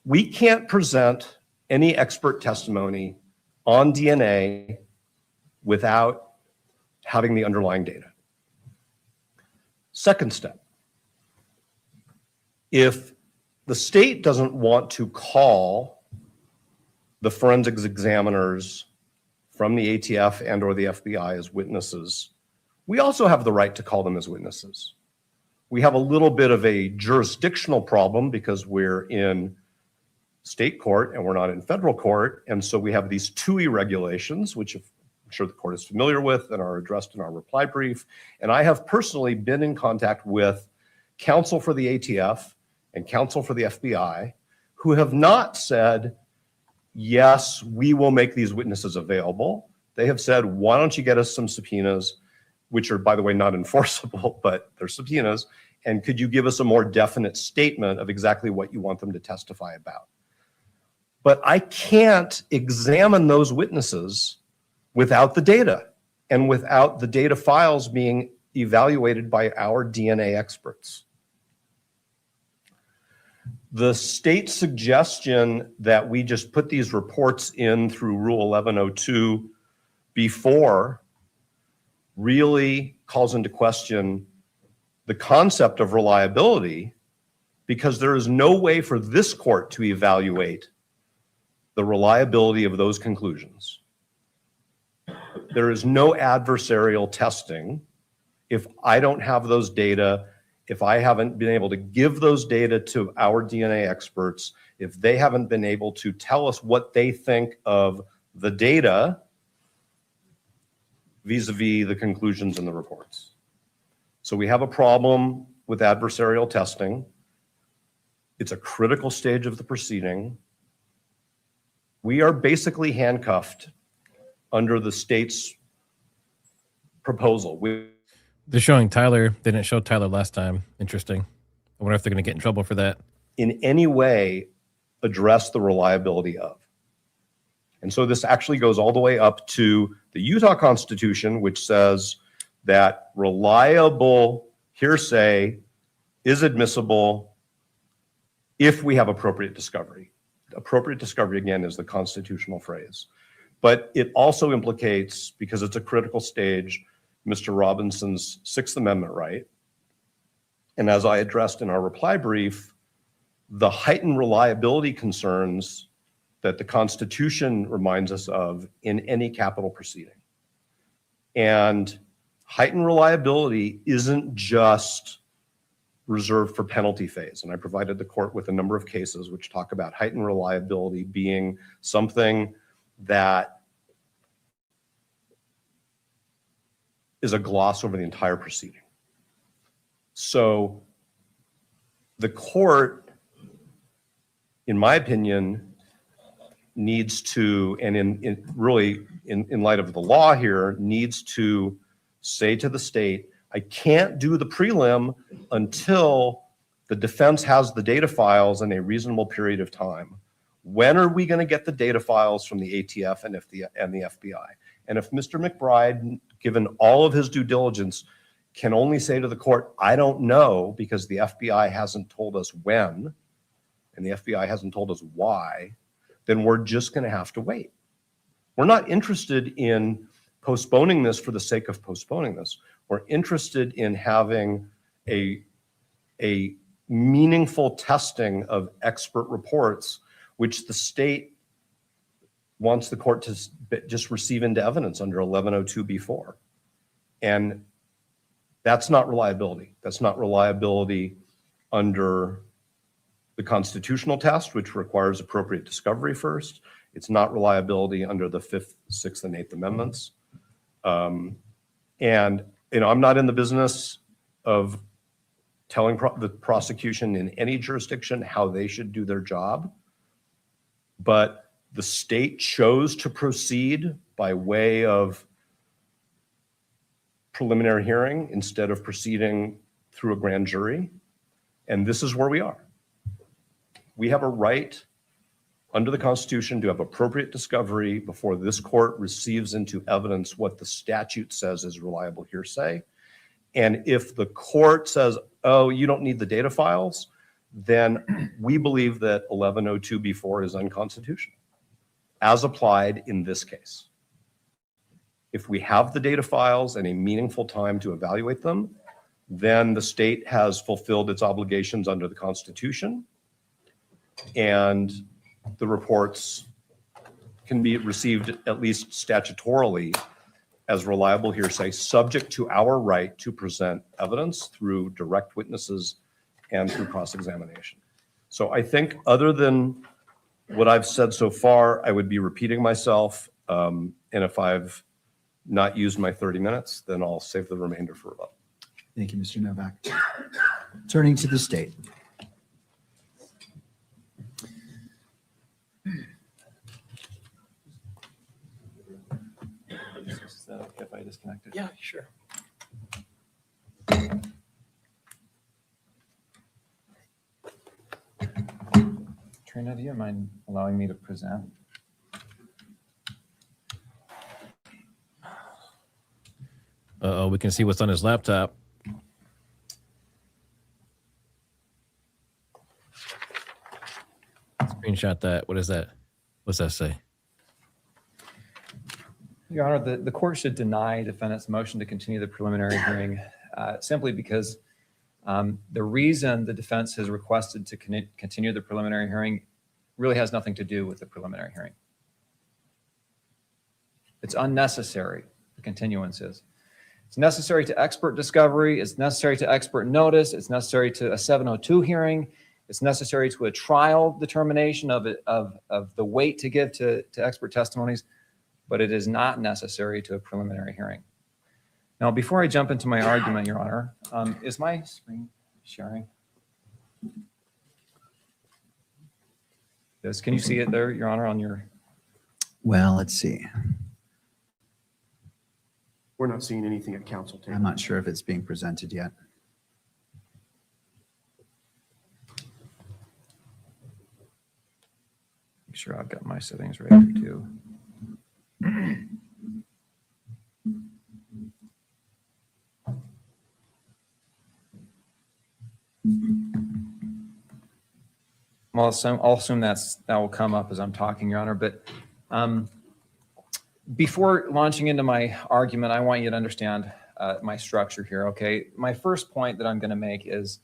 we can't present any expert testimony on DNA without having the underlying data. Second step, if the state doesn't want to call the forensics examiners from the ATF and or the FBI as witnesses, we also have the right to call them as witnesses. We have a little bit of a jurisdictional problem because we're in state court and we're not in federal court. And so we have these TUI regulations, which I'm sure the court is familiar with and are addressed in our reply brief. And I have personally been in contact with counsel for the ATF and counsel for the FBI who have not said, yes, we will make these witnesses available. They have said, why don't you get us some subpoenas, which are, by the way, not enforceable, but they're subpoenas. And could you give us a more definite statement of exactly what you want them to testify about? But I can't examine those witnesses without the data and without the data files being evaluated by our DNA experts. The state suggestion that we just put these reports in through Rule 1102 before really calls into question the concept of reliability, because there is no way for this court to evaluate the reliability of those conclusions. There is no adversarial testing if I don't have those data, if I haven't been able to give those data to our DNA experts, if they haven't been able to tell us what they think of the data vis-a-vis the conclusions in the reports. So we have a problem with adversarial testing. It's a critical stage of the proceeding. We are basically handcuffed under the state's proposal. They're showing Tyler. They didn't show Tyler last time. Interesting. I wonder if they're going to get in trouble for that. In any way address the reliability of. And so this actually goes all the way up to the Utah Constitution, which says that reliable hearsay is admissible if we have appropriate discovery. Appropriate discovery, again, is the constitutional phrase. But it also implicates, because it's a critical stage, Mr. Robinson's Sixth Amendment right. And as I addressed in our reply brief, the heightened reliability concerns that the Constitution reminds us of in any capital proceeding. And heightened reliability isn't just reserved for penalty phase. And I provided the court with a number of cases which talk about heightened reliability being something that is a gloss over the entire proceeding. So the court, in my opinion, needs to, and in light of the law here, needs to say to the state, I can't do the prelim until the defense has the data files in a reasonable period of time. When are we going to get the data files from the ATF and the FBI? And if Mr. McBride, given all of his due diligence, can only say to the court, I don't know, because the FBI hasn't told us when, and the FBI hasn't told us why, then we're just going to have to wait. We're not interested in postponing this for the sake of postponing this. We're interested in having a meaningful testing of expert reports, which the state wants the court to just receive into evidence under 1102b4. And that's not reliability. That's not reliability under the constitutional test, which requires appropriate discovery first. It's not reliability under the 5th, 6th, and 8th Amendments. And I'm not in the business of telling the prosecution in any jurisdiction how they should do their job. But the state chose to proceed by way of preliminary hearing instead of proceeding through a grand jury. And this is where we are. We have a right under the Constitution to have appropriate discovery before this court receives into evidence what the statute says is reliable hearsay. And if the court says, oh, you don't need the data files, then we believe that 1102b4 is unconstitutional, as applied in this case. If we have the data files and a meaningful time to evaluate them, then the state has fulfilled its obligations under the Constitution, and the reports can be received at least statutorily as reliable hearsay, subject to our right to present evidence through direct witnesses and through cross-examination. So I think other than what I've said so far, I would be repeating myself. And if I've not used my 30 minutes, then I'll save the remainder for rebuttal. Thank you, Mr. Novak. Turning to the state. Is that okay if I disconnect it? Yeah, sure. Trina, do you mind allowing me to present? Uh-oh, we can see what's on his laptop. Screenshot that. What is that? What's that say? Your Honor, the court should deny defendant's motion to continue the preliminary hearing simply because the reason the defense has requested to continue the preliminary hearing really has nothing to do with the preliminary hearing. It's unnecessary, the continuance is. It's necessary to expert discovery, it's necessary to expert notice, it's necessary to a 702 hearing, it's necessary to a trial determination of the weight to give to expert testimonies, but it is not necessary to a preliminary hearing. Now, before I jump into my argument, Your Honor, is my screen sharing? Yes, can you see it there, Your Honor, on your? Well, let's see. We're not seeing anything at council table. I'm not sure if it's being presented yet. Make sure I've got my settings right here too. Well, I'll assume that will come up as I'm talking, Your Honor. But before launching into my argument, I want you to understand my structure here, okay? My first point that I'm going to make is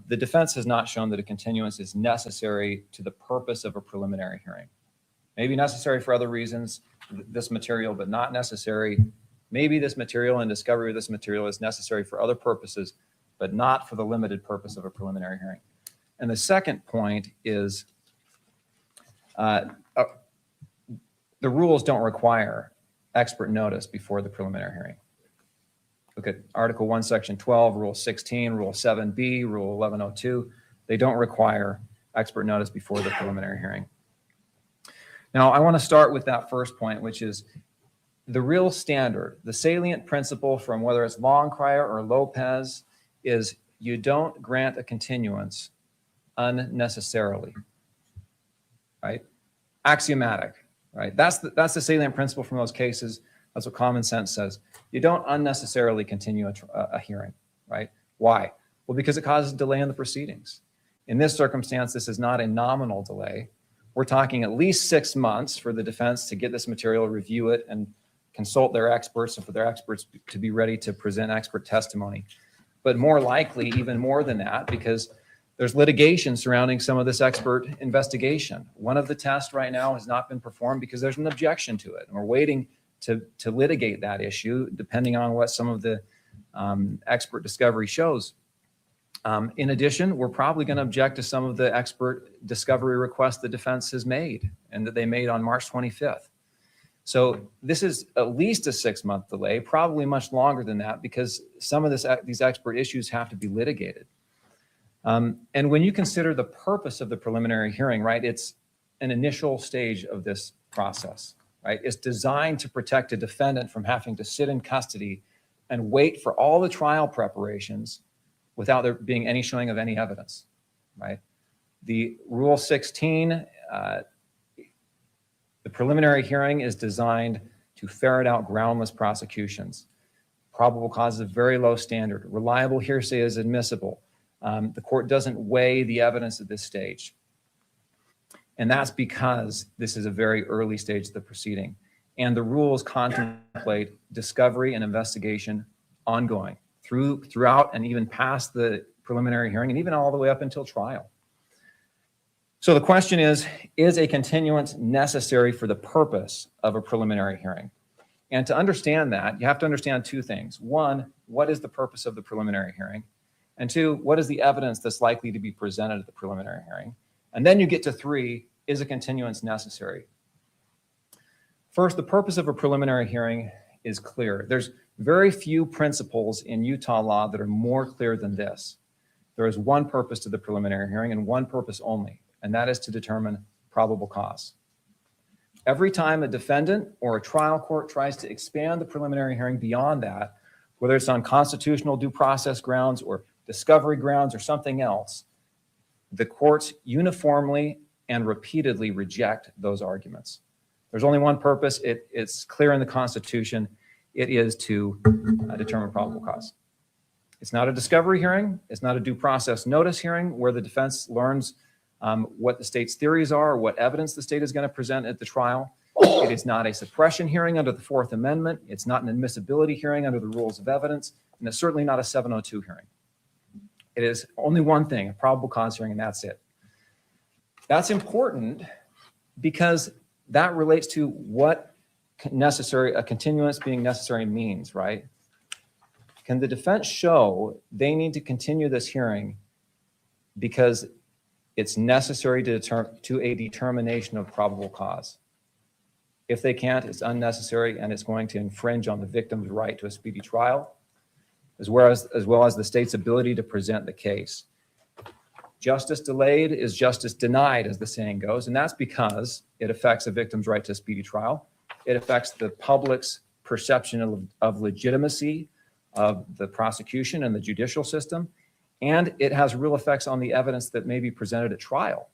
the defense has not shown that a continuance is necessary to the purpose of a preliminary hearing. Maybe necessary for other reasons, this material, but not necessary. Maybe this material and discovery of this material is necessary for other purposes, but not for the limited purpose of a preliminary hearing. And the second point is the rules don't require expert notice before the preliminary hearing. Look at Article 1, Section 12, Rule 16, Rule 7B, Rule 1102. They don't require expert notice before the preliminary hearing. Now, I want to start with that first point, which is the real standard, the salient principle from whether it's Longcrier or Lopez is you don't grant a continuance unnecessarily, right? Axiomatic, right? That's the salient principle from those cases. That's what common sense says. You don't unnecessarily continue a hearing, right? Why? Well, because it causes delay in the proceedings. In this circumstance, this is not a nominal delay. We're talking at least 6 months for the defense to get this material, review it, and consult their experts, and for their experts to be ready to present expert testimony. But more likely, even more than that, because there's litigation surrounding some of this expert investigation. One of the tests right now has not been performed because there's an objection to it. And we're waiting to litigate that issue, depending on what some of the expert discovery shows. In addition, we're probably going to object to some of the expert discovery requests the defense has made and that they made on March 25th. So this is at least a 6-month delay, probably much longer than that, because some of these expert issues have to be litigated. And when you consider the purpose of the preliminary hearing, right, it's an initial stage of this process, right? It's designed to protect a defendant from having to sit in custody and wait for all the trial preparations without there being any showing of any evidence, right? The Rule 16, the preliminary hearing is designed to ferret out groundless prosecutions. Probable cause is a very low standard. Reliable hearsay is admissible. The court doesn't weigh the evidence at this stage. And that's because this is a very early stage of the proceeding. And the rules contemplate discovery and investigation ongoing throughout and even past the preliminary hearing and even all the way up until trial. So the question is a continuance necessary for the purpose of a preliminary hearing? And to understand that, you have to understand two things. One, what is the purpose of the preliminary hearing? And two, what is the evidence that's likely to be presented at the preliminary hearing? And then you get to three, is a continuance necessary? First, the purpose of a preliminary hearing is clear. There's very few principles in Utah law that are more clear than this. There is one purpose to the preliminary hearing and one purpose only, and that is to determine probable cause. Every time a defendant or a trial court tries to expand the preliminary hearing beyond that, whether it's on constitutional due process grounds or discovery grounds or something else, the courts uniformly and repeatedly reject those arguments. There's only one purpose. It's clear in the Constitution. It is to determine probable cause. It's not a discovery hearing. It's not a due process notice hearing where the defense learns what the state's theories are, what evidence the state is going to present at the trial. It is not a suppression hearing under the Fourth Amendment. It's not an admissibility hearing under the rules of evidence. And it's certainly not a 702 hearing. It is only one thing, a probable cause hearing, and that's it. That's important because that relates to what a continuance being necessary means, right? Can the defense show they need to continue this hearing because it's necessary to a determination of probable cause? If they can't, it's unnecessary and it's going to infringe on the victim's right to a speedy trial, as well as the state's ability to present the case. Justice delayed is justice denied, as the saying goes, and that's because it affects a victim's right to a speedy trial. It affects the public's perception of legitimacy of the prosecution and the judicial system, and it has real effects on the evidence that may be presented at trial.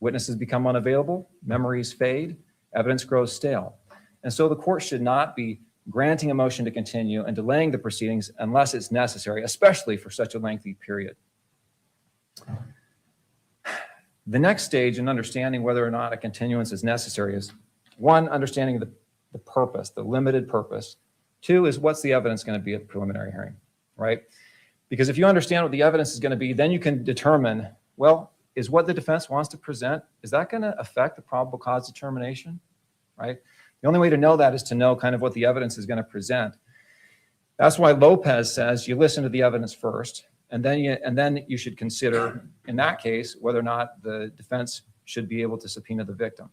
Witnesses become unavailable, memories fade, evidence grows stale. And so the court should not be granting a motion to continue and delaying the proceedings unless it's necessary, especially for such a lengthy period. The next stage in understanding whether or not a continuance is necessary is, one, understanding the purpose, the limited purpose. Two is, what's the evidence going to be at the preliminary hearing, right? Because if you understand what the evidence is going to be, then you can determine, well, is what the defense wants to present, is that going to affect the probable cause determination, right? The only way to know that is to know kind of what the evidence is going to present. That's why Lopez says you listen to the evidence first, and then you should consider, in that case, whether or not the defense should be able to subpoena the victim.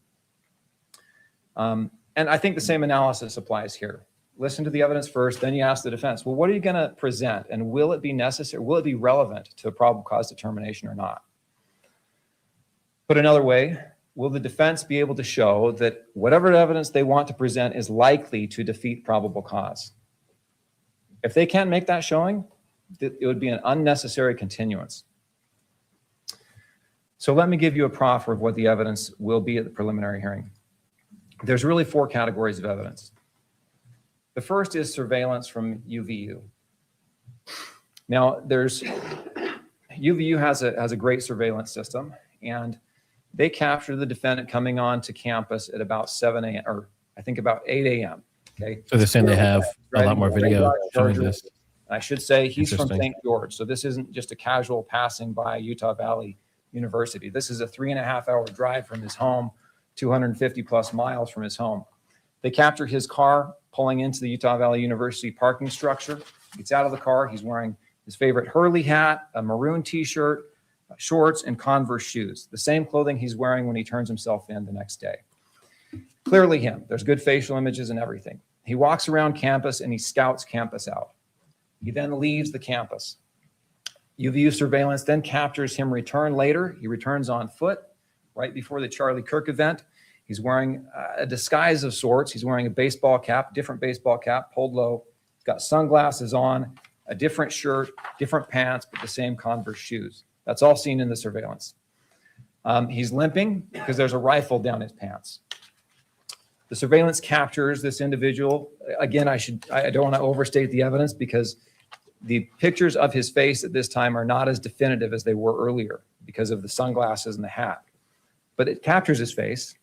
And I think the same analysis applies here. Listen to the evidence first, then you ask the defense, well, what are you going to present, and will it be necessary, will it be relevant to a probable cause determination or not? Put another way, will the defense be able to show that whatever evidence they want to present is likely to defeat probable cause? If they can't make that showing, it would be an unnecessary continuance. So let me give you a proffer of what the evidence will be at the preliminary hearing. There's really four categories of evidence. The first is surveillance from UVU. Now, UVU has a great surveillance system, and they captured the defendant coming on to campus at about 7 a.m. or I think about 8 a.m. Okay. So they're saying they have a lot more video showing this. I should say he's from Interesting. St. George, so this isn't just a casual passing by Utah Valley University. This is a 3.5-hour drive from his home, 250 plus miles from his home. They capture his car pulling into the Utah Valley University parking structure. He gets out of the car. He's wearing his favorite Hurley hat, a maroon t-shirt, shorts, and Converse shoes, the same clothing he's wearing when he turns himself in the next day. Clearly him. There's good facial images and everything. He walks around campus and he scouts campus out. He then leaves the campus. UVU surveillance then captures him return later. He returns on foot right before the Charlie Kirk event. He's wearing a disguise of sorts. He's wearing a baseball cap, different baseball cap, pulled low. He's got sunglasses on, a different shirt, different pants, but the same Converse shoes. That's all seen in the surveillance. He's limping because there's a rifle down his pants. The surveillance captures this individual. Again, I don't want to overstate the evidence because the pictures of his face at this time are not as definitive as they were earlier because of the sunglasses and the hat. But it captures his face,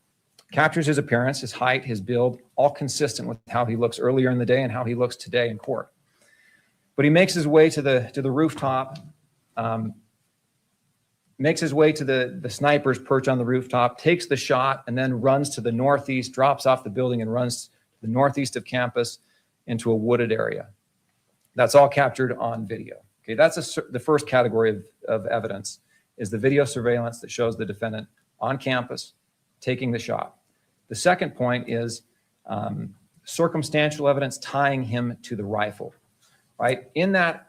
captures his appearance, his height, his build, all consistent with how he looks earlier in the day and how he looks today in court. But he makes his way to the rooftop, makes his way to the sniper's perch on the rooftop, takes the shot, and then runs to the northeast, drops off the building and runs to the northeast of campus into a wooded area. That's all captured on video. Okay, that's the first category of evidence, is the video surveillance that shows the defendant on campus taking the shot. The second point is circumstantial evidence tying him to the rifle. Right in that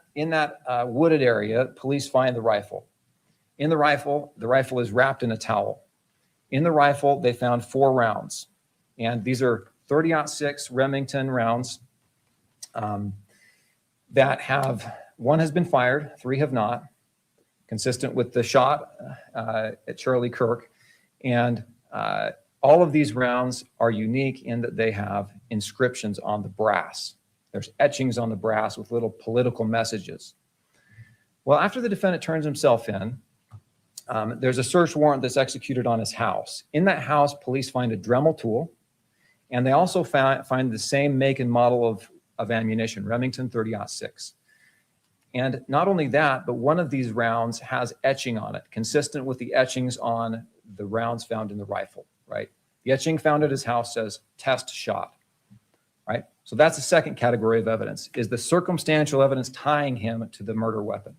wooded area, police find the rifle. In the rifle is wrapped in a towel. In the rifle, they found 4 rounds, and these are 30-06 Remington rounds that one has been fired, 3 have not. consistent with the shot at Charlie Kirk. And all of these rounds are unique in that they have inscriptions on the brass. There's etchings on the brass with little political messages. Well, after the defendant turns himself in, there's a search warrant that's executed on his house. In that house, police find a Dremel tool, and they also find the same make and model of ammunition, Remington 30-06. And not only that, but one of these rounds has etching on it, consistent with the etchings on the rounds found in the rifle, right? The etching found at his house says test shot, right? So that's the second category of evidence, is the circumstantial evidence tying him to the murder weapon.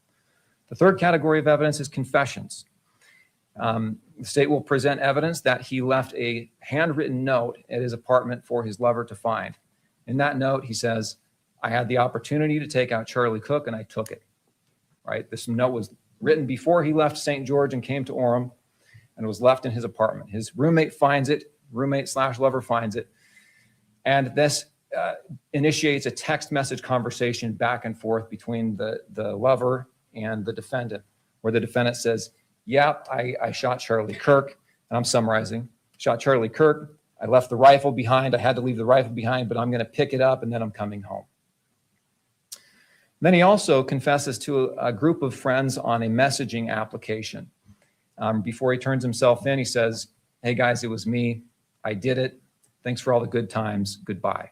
The third category of evidence is confessions. The state will present evidence that he left a handwritten note at his apartment for his lover to find. In that note, he says, I had the opportunity to take out Charlie Kirk and I took it, right? This note was written before he left St. George and came to Orem, and it was left in his apartment. His roommate finds it, roommate/lover finds it, and this initiates a text message conversation back and forth between the lover and the defendant, where the defendant says, yeah, I shot Charlie Kirk, and I'm summarizing, shot Charlie Kirk, I left the rifle behind, I had to leave the rifle behind, but I'm gonna pick it up and then I'm coming home. Then he also confesses to a group of friends on a messaging application. Before he turns himself in, he says, hey guys, it was me, I did it, thanks for all the good times, goodbye.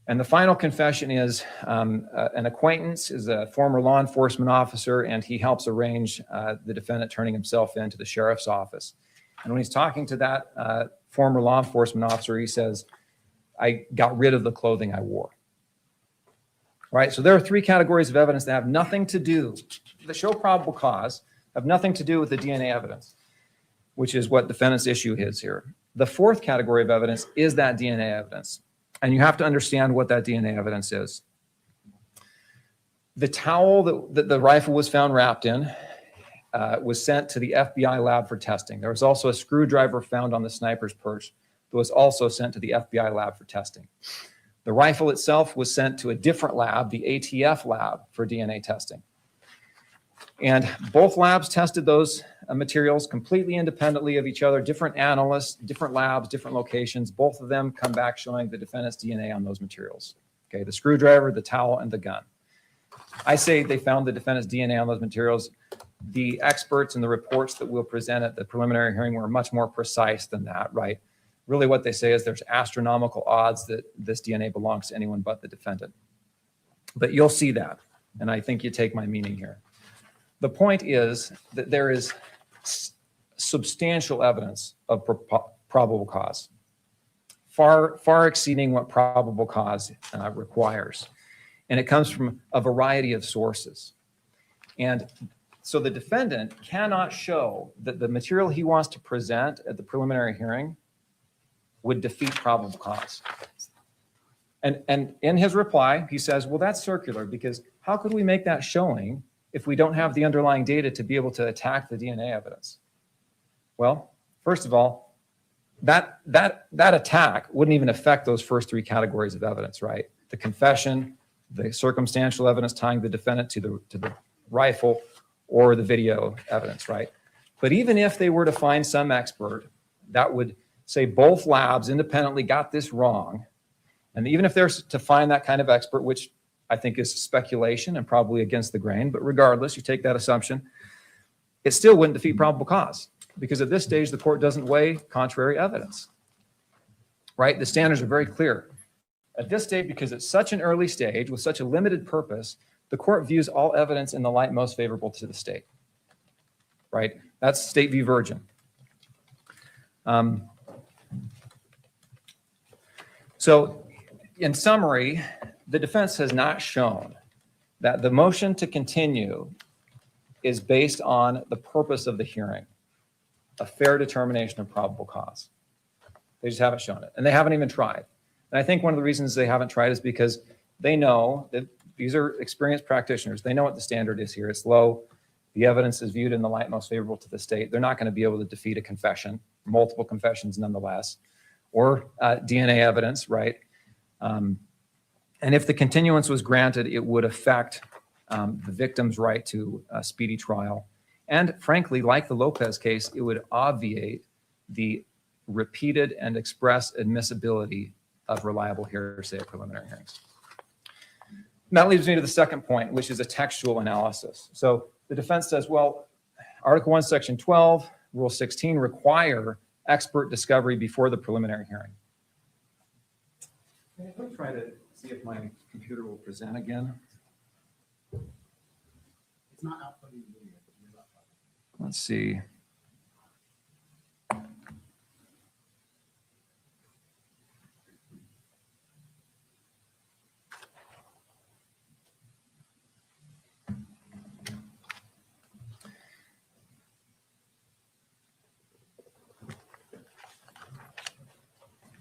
And the final confession is an acquaintance, is a former law enforcement officer, and he helps arrange the defendant turning himself in to the sheriff's office. And when he's talking to that former law enforcement officer, he says, I got rid of the clothing I wore. Right, so there are three categories of evidence that have nothing to do, that show probable cause, have nothing to do with the DNA evidence, which is what defendant's issue is here. The fourth category of evidence is that DNA evidence. And you have to understand what that DNA evidence is. The towel that the rifle was found wrapped in was sent to the FBI lab for testing. There was also a screwdriver found on the sniper's perch that was also sent to the FBI lab for testing. The rifle itself was sent to a different lab, the ATF lab, for DNA testing. And both labs tested those materials completely independently of each other, different analysts, different labs, different locations. Both of them come back showing the defendant's DNA on those materials. Okay, the screwdriver, the towel, and the gun. I say they found the defendant's DNA on those materials. The experts and the reports that we'll present at the preliminary hearing were much more precise than that, right? Really what they say is there's astronomical odds that this DNA belongs to anyone but the defendant. But you'll see that, and I think you take my meaning here. The point is that there is substantial evidence of probable cause, far exceeding what probable cause requires. And it comes from a variety of sources. And so the defendant cannot show that the material he wants to present at the preliminary hearing would defeat probable cause. And in his reply, he says, well, that's circular, because how could we make that showing if we don't have the underlying data to be able to attack the DNA evidence? Well, first of all, that attack wouldn't even affect those first three categories of evidence, right? The confession, the circumstantial evidence tying the defendant to the rifle, or the video evidence, right? But even if they were to find some expert that would say both labs independently got this wrong, and even if they're to find that kind of expert, which I think is speculation and probably against the grain, but regardless, you take that assumption, it still wouldn't defeat probable cause, because at this stage, the court doesn't weigh contrary evidence, right? The standards are very clear. At this stage, because it's such an early stage with such a limited purpose, the court views all evidence in the light most favorable to the state, right? That's State v. Virgin. So in summary, the defense has not shown that the motion to continue is based on the purpose of the hearing, a fair determination of probable cause. They just haven't shown it, and they haven't even tried. And I think one of the reasons they haven't tried is because they know that these are experienced practitioners. They know what the standard is here. It's low. The evidence is viewed in the light most favorable to the state. They're not going to be able to defeat a confession, multiple confessions nonetheless, or DNA evidence, right? And if the continuance was granted, it would affect the victim's right to a speedy trial. And frankly, like the Lopez case, it would obviate the repeated and express admissibility of reliable hearsay at preliminary hearings. And that leads me to the second point, which is a textual analysis. So the defense says, well, Article 1, Section 12, Rule 16 require expert discovery before the preliminary hearing. Let me try to see if my computer will present again. It's not outputting video. Let's see.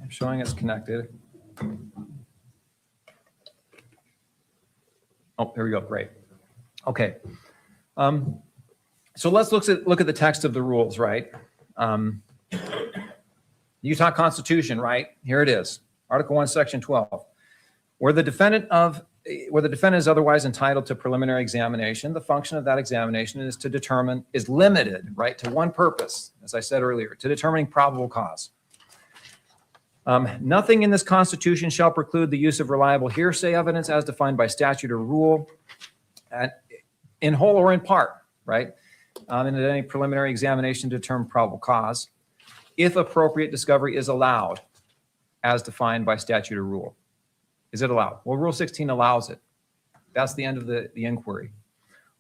I'm showing it's connected. Oh, there we go. Great. Okay. So let's look at the text of the rules, right? Utah Constitution, right? Here it is. Article 1, Section 12. Where the defendant is otherwise entitled to preliminary examination, the function of that examination is limited, right, to one purpose, as I said earlier, to determining probable cause. Nothing in this Constitution shall preclude the use of reliable hearsay evidence as defined by statute or rule, in whole or in part, right? In any preliminary examination to determine probable cause, if appropriate discovery is allowed as defined by statute or rule. Is it allowed? Well, Rule 16 allows it. That's the end of the inquiry.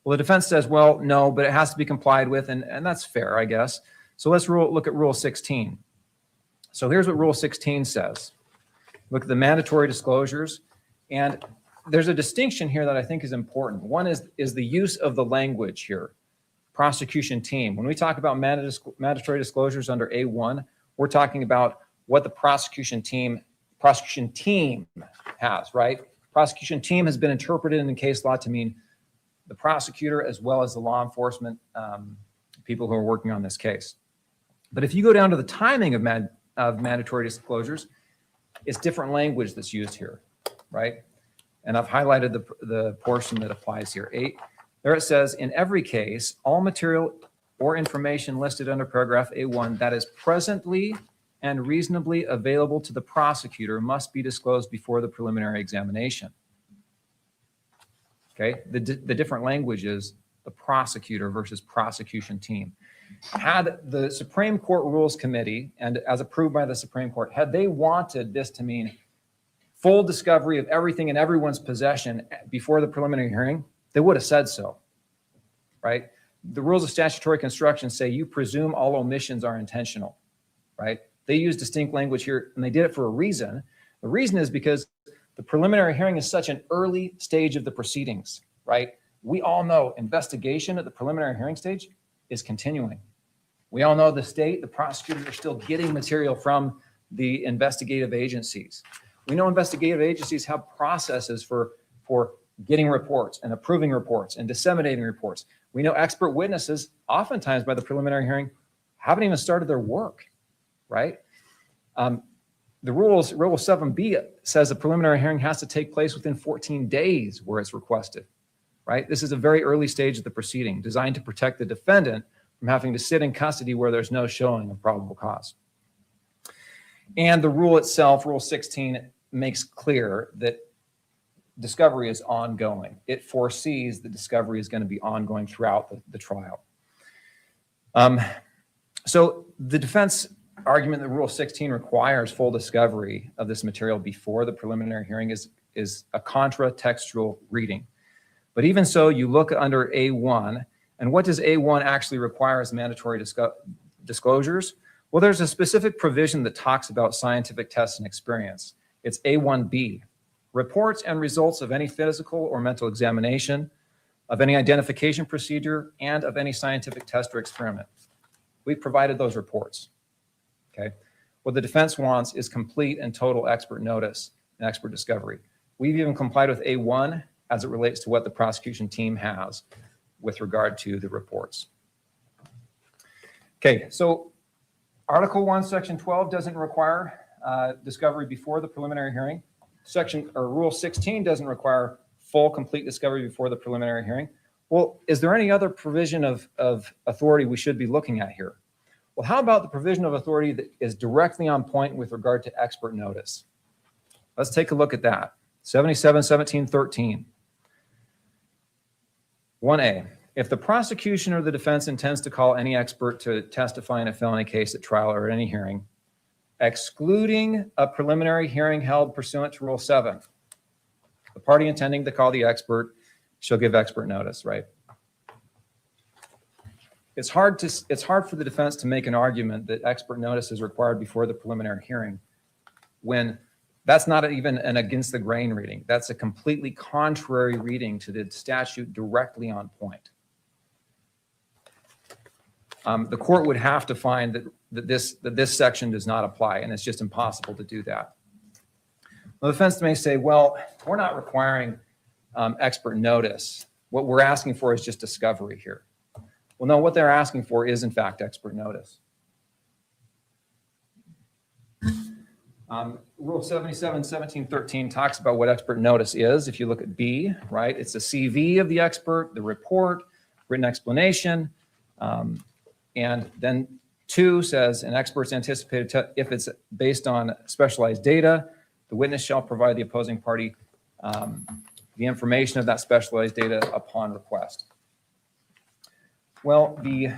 Well, the defense says, well, no, but it has to be complied with, and that's fair, I guess. So let's look at Rule 16. So here's what Rule 16 says. Look at the mandatory disclosures, and there's a distinction here that I think is important. One is the use of the language here. Prosecution team. When we talk about mandatory disclosures under A1, we're talking about what the prosecution team has, right? Prosecution team has been interpreted in the case law to mean the prosecutor as well as the law enforcement people who are working on this case. But if you go down to the timing of mandatory disclosures, it's different language that's used here, right? And I've highlighted the portion that applies here. There it says, in every case, all material or information listed under paragraph A1 that is presently and reasonably available to the prosecutor must be disclosed before the preliminary examination. Okay, the different language is the prosecutor versus prosecution team. Had the Supreme Court Rules Committee, and as approved by the Supreme Court, had they wanted this to mean full discovery of everything in everyone's possession before the preliminary hearing, they would have said so, right? The rules of statutory construction say you presume all omissions are intentional, right? They use distinct language here, and they did it for a reason. The reason is because the preliminary hearing is such an early stage of the proceedings, right? We all know investigation at the preliminary hearing stage is continuing. We all know the prosecutors are still getting material from the investigative agencies. We know investigative agencies have processes for getting reports and approving reports and disseminating reports. We know expert witnesses, oftentimes by the preliminary hearing, haven't even started their work, right? The Rule 7B says a preliminary hearing has to take place within 14 days where it's requested, right? This is a very early stage of the proceeding designed to protect the defendant from having to sit in custody where there's no showing of probable cause. And the rule itself, Rule 16, makes clear that discovery is ongoing. It foresees that discovery is going to be ongoing throughout the trial. So the defense argument that Rule 16 requires full discovery of this material before the preliminary hearing is a contra-textual reading. But even so, you look under A1, and what does A1 actually require as mandatory disclosures? Well, there's a specific provision that talks about scientific tests and experience. It's A1B, reports and results of any physical or mental examination, of any identification procedure, and of any scientific test or experiment. We've provided those reports, okay? What the defense wants is complete and total expert notice and expert discovery. We've even complied with A1 as it relates to what the prosecution team has with regard to the reports. Okay, so Article 1, Section 12 doesn't require discovery before the preliminary hearing. Rule 16 doesn't require full, complete discovery before the preliminary hearing. Well, is there any other provision of authority we should be looking at here? Well, how about the provision of authority that is directly on point with regard to expert notice? Let's take a look at that. 77-17-13. 1A, if the prosecution or the defense intends to call any expert to testify in a felony case at trial or at any hearing, excluding a preliminary hearing held pursuant to Rule 7, the party intending to call the expert shall give expert notice, right? It's hard for the defense to make an argument that expert notice is required before the preliminary hearing when that's not even an against the grain reading. That's a completely contrary reading to the statute directly on point. The court would have to find that this section does not apply, and it's just impossible to do that. The defense may say, well, we're not requiring expert notice. What we're asking for is just discovery here. Well, no, what they're asking for is, in fact, expert notice. Rule 77-17-13 talks about what expert notice is. If you look at B, right, it's a CV of the expert, the report, written explanation, and then 2 says an expert's anticipated, if it's based on specialized data, the witness shall provide the opposing party the information of that specialized data upon request. Well, the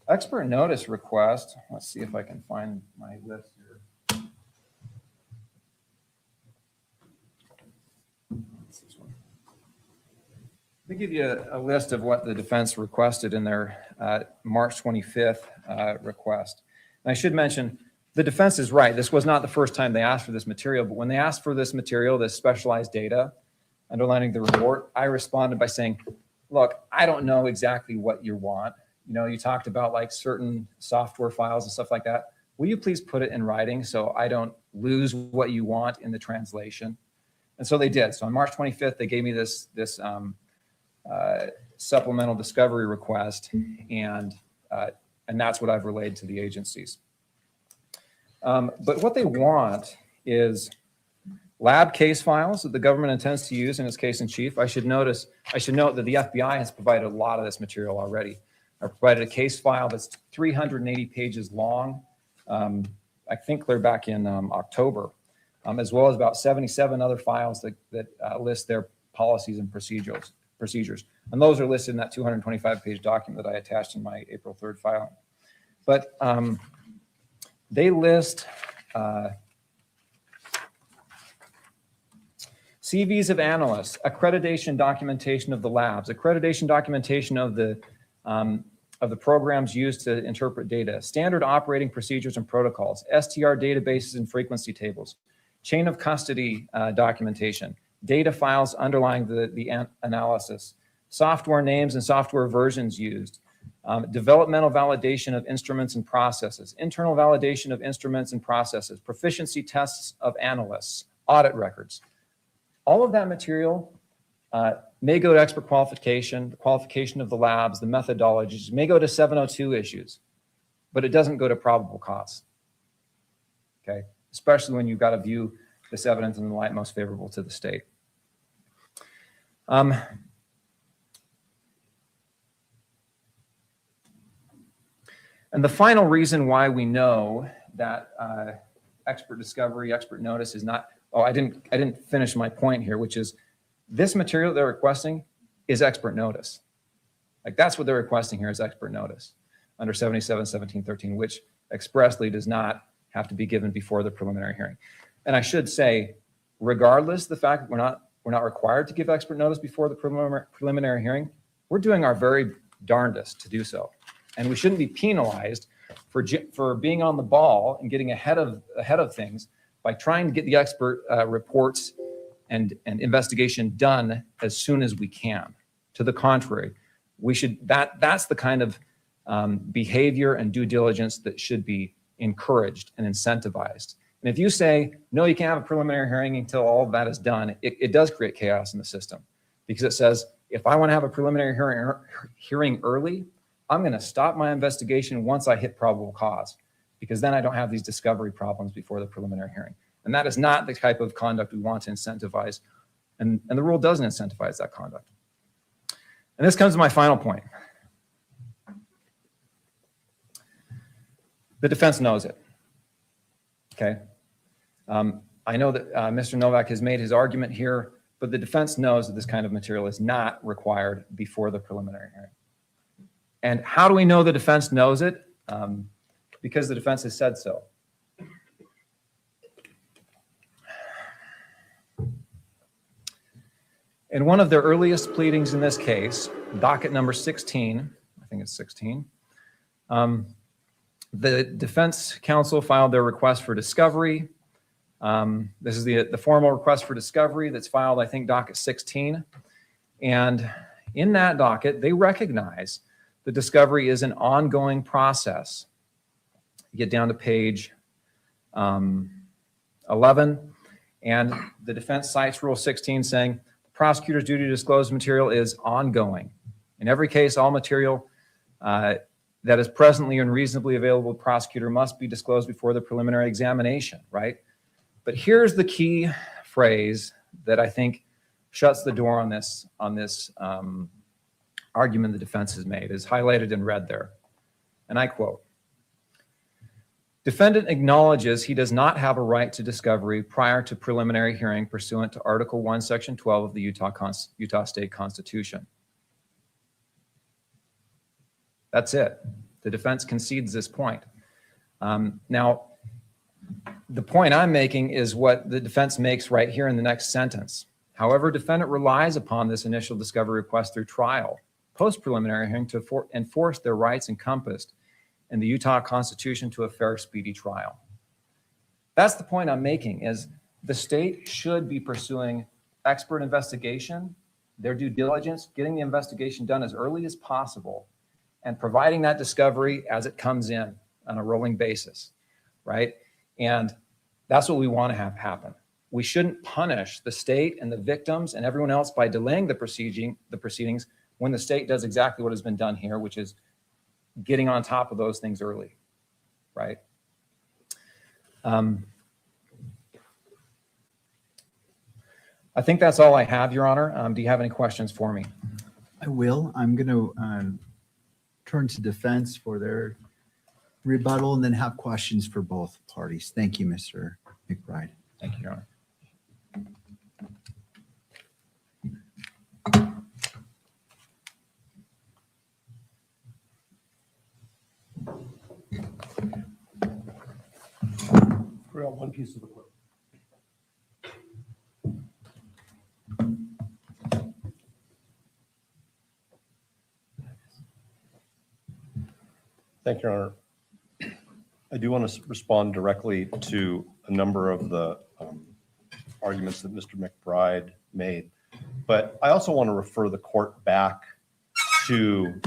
expert notice request, let's see if I can find my list here. Let me give you a list of what the defense requested in their March 25th request. And I should mention, the defense is right. This was not the first time they asked for this material, but when they asked for this material, this specialized data underlining the report, I responded by saying, look, I don't know exactly what you want. You know, you talked about like certain software files and stuff like that. Will you please put it in writing so I don't lose what you want in the translation? And so they did. So on March 25th, they gave me this supplemental discovery request, and that's what I've relayed to the agencies. But what they want is lab case files that the government intends to use in its case in chief. I should note that the FBI has provided a lot of this material already. I provided a case file that's 380 pages long. I think clear back in October, as well as about 77 other files that list their policies and procedures. And those are listed in that 225-page document that I attached in my April 3rd filing. But they list CVs of analysts, accreditation documentation of the labs, accreditation documentation of the programs used to interpret data, standard operating procedures and protocols, STR databases and frequency tables, chain of custody documentation, data files underlying the analysis, software names and software versions used, developmental validation of instruments and processes, internal validation of instruments and processes, proficiency tests of analysts, audit records. All of that material may go to expert qualification, the qualification of the labs, the methodologies, may go to 702 issues, but it doesn't go to probable cause, okay? Especially when you've got to view this evidence in the light most favorable to the state. And the final reason why we know that expert discovery, expert notice is not, I didn't finish my point here, which is this material they're requesting is expert notice. Like that's what they're requesting here is expert notice under 77-17-13, which expressly does not have to be given before the preliminary hearing. And I should say, regardless of the fact that we're not required to give expert notice before the preliminary hearing, we're doing our very darndest to do so. And we shouldn't be penalized for being on the ball and getting ahead of things by trying to get the expert reports and investigation done as soon as we can. To the contrary, that's the kind of behavior and due diligence that should be encouraged and incentivized. And if you say, no, you can't have a preliminary hearing until all of that is done, it does create chaos in the system, because it says, if I want to have a preliminary hearing early, I'm going to stop my investigation once I hit probable cause, because then I don't have these discovery problems before the preliminary hearing. And that is not the type of conduct we want to incentivize. And the rule doesn't incentivize that conduct. And this comes to my final point. The defense knows it. Okay. I know that Mr. Novak has made his argument here, but the defense knows that this kind of material is not required before the preliminary hearing. And how do we know the defense knows it? Because the defense has said so. In one of their earliest pleadings in this case, docket number 16, I think it's 16, the defense counsel filed their request for discovery. This is the formal request for discovery that's filed, I think, docket 16. And in that docket, they recognize the discovery is an ongoing process. You get down to page 11, and the defense cites Rule 16 saying, the prosecutor's duty to disclose material is ongoing. In every case, all material that is presently and reasonably available to the prosecutor must be disclosed before the preliminary examination, right? But here's the key phrase that I think shuts the door on this argument the defense has made, is highlighted in red there. And I quote, defendant acknowledges he does not have a right to discovery prior to preliminary hearing pursuant to Article 1, Section 12 of the Utah State Constitution. That's it. The defense concedes this point. Now, the point I'm making is what the defense makes right here in the next sentence. However, defendant relies upon this initial discovery request through trial, post-preliminary hearing, to enforce their rights encompassed in the Utah Constitution to a fair, speedy trial. That's the point I'm making, is the state should be pursuing expert investigation, their due diligence, getting the investigation done as early as possible, and providing that discovery as it comes in on a rolling basis, right? And that's what we want to have happen. We shouldn't punish the state and the victims and everyone else by delaying the proceedings when the state does exactly what has been done here, which is getting on top of those things early, right? I think that's all I have, Your Honor. Do you have any questions for me? I will. I'm going to turn to defense for their rebuttal and then have questions for both parties. Thank you, Mr. McBride. Thank you, Your Honor. We're on one piece of equipment. Thank you, Your Honor. I do want to respond directly to a number of the arguments that Mr. McBride made, but I also want to refer the court back to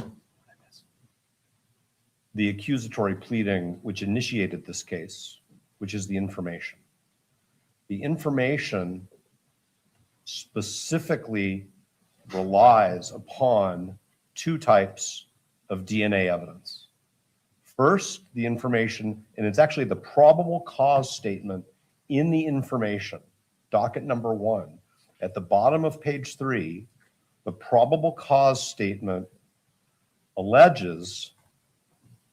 the accusatory pleading which initiated this case, which is the information. The information specifically relies upon two types of DNA evidence. First, the information, and it's actually the probable cause statement in the information, docket number 1. At the bottom of page 3, the probable cause statement alleges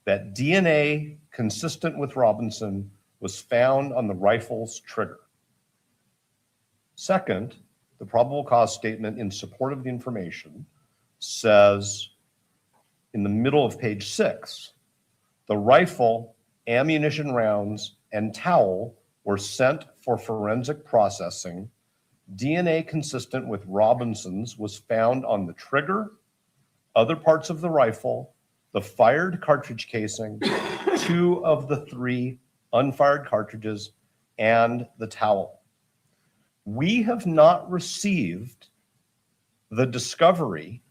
that DNA consistent with Robinson was found on the rifle's trigger. Second, the probable cause statement in support of the information says in the middle of page 6, the rifle, ammunition rounds, and towel were sent for forensic processing. DNA consistent with Robinson's was found on the trigger, other parts of the rifle, the fired cartridge casing, 2 of the 3 unfired cartridges, and the towel. We have not received the discovery,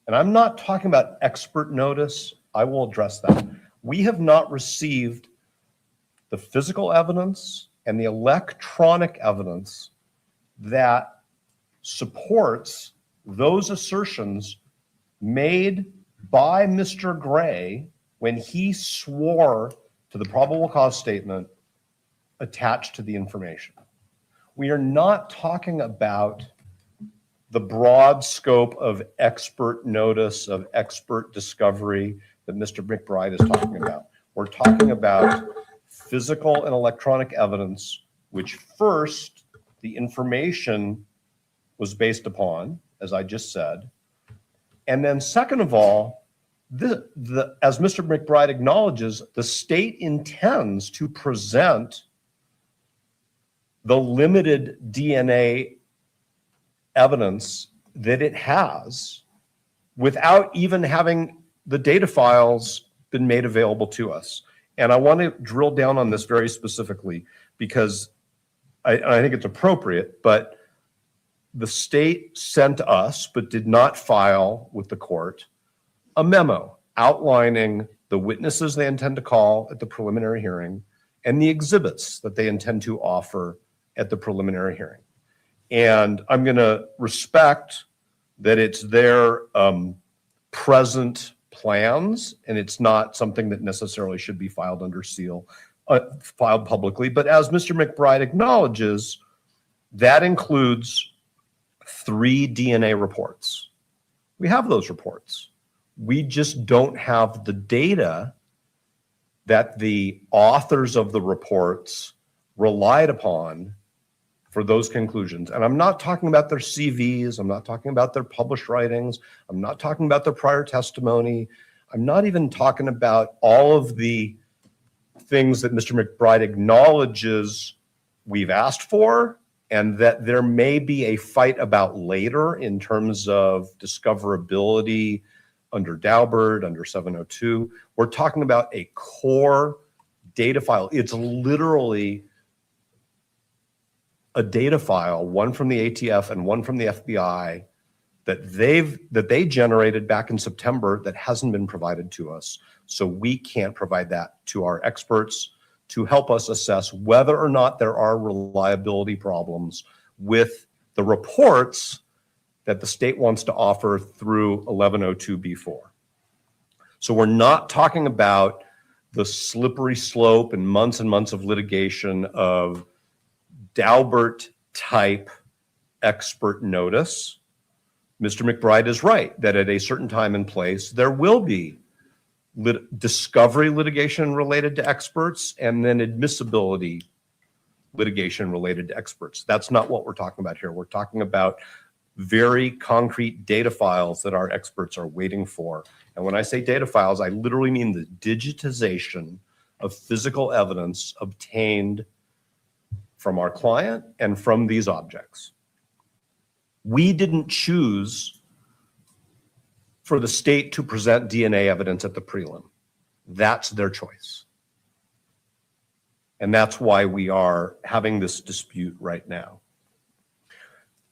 and I'm not talking about expert notice. I will address that. We have not received the physical evidence and the electronic evidence that supports those assertions made by Mr. Gray when he swore to the probable cause statement attached to the information. We are not talking about the broad scope of expert notice, of expert discovery that Mr. McBride is talking about. We're talking about physical and electronic evidence, which first, the information was based upon, as I just said. And then second of all, as Mr. McBride acknowledges, the state intends to present the limited DNA evidence that it has without even having the data files been made available to us. And I want to drill down on this very specifically because I think it's appropriate, but the state sent us, but did not file with the court, a memo outlining the witnesses they intend to call at the preliminary hearing and the exhibits that they intend to offer at the preliminary hearing. And I'm going to respect that it's their present plans, and it's not something that necessarily should be filed under seal, filed publicly. But as Mr. McBride acknowledges, that includes 3 DNA reports. We have those reports. We just don't have the data that the authors of the reports relied upon for those conclusions. And I'm not talking about their CVs. I'm not talking about their published writings. I'm not talking about their prior testimony. I'm not even talking about all of the things that Mr. McBride acknowledges we've asked for and that there may be a fight about later in terms of discoverability under Daubert, under 702. We're talking about a core data file. It's literally a data file, one from the ATF and one from the FBI that they generated back in September that hasn't been provided to us. So we can't provide that to our experts to help us assess whether or not there are reliability problems with the reports that the state wants to offer through 1102B4. So we're not talking about the slippery slope and months of litigation of Daubert type expert notice. Mr. McBride is right that at a certain time and place, there will be discovery litigation related to experts and then admissibility litigation related to experts. That's not what we're talking about here. We're talking about very concrete data files that our experts are waiting for. And when I say data files, I literally mean the digitization of physical evidence obtained from our client and from these objects. We didn't choose for the state to present DNA evidence at the prelim. That's their choice. And that's why we are having this dispute right now.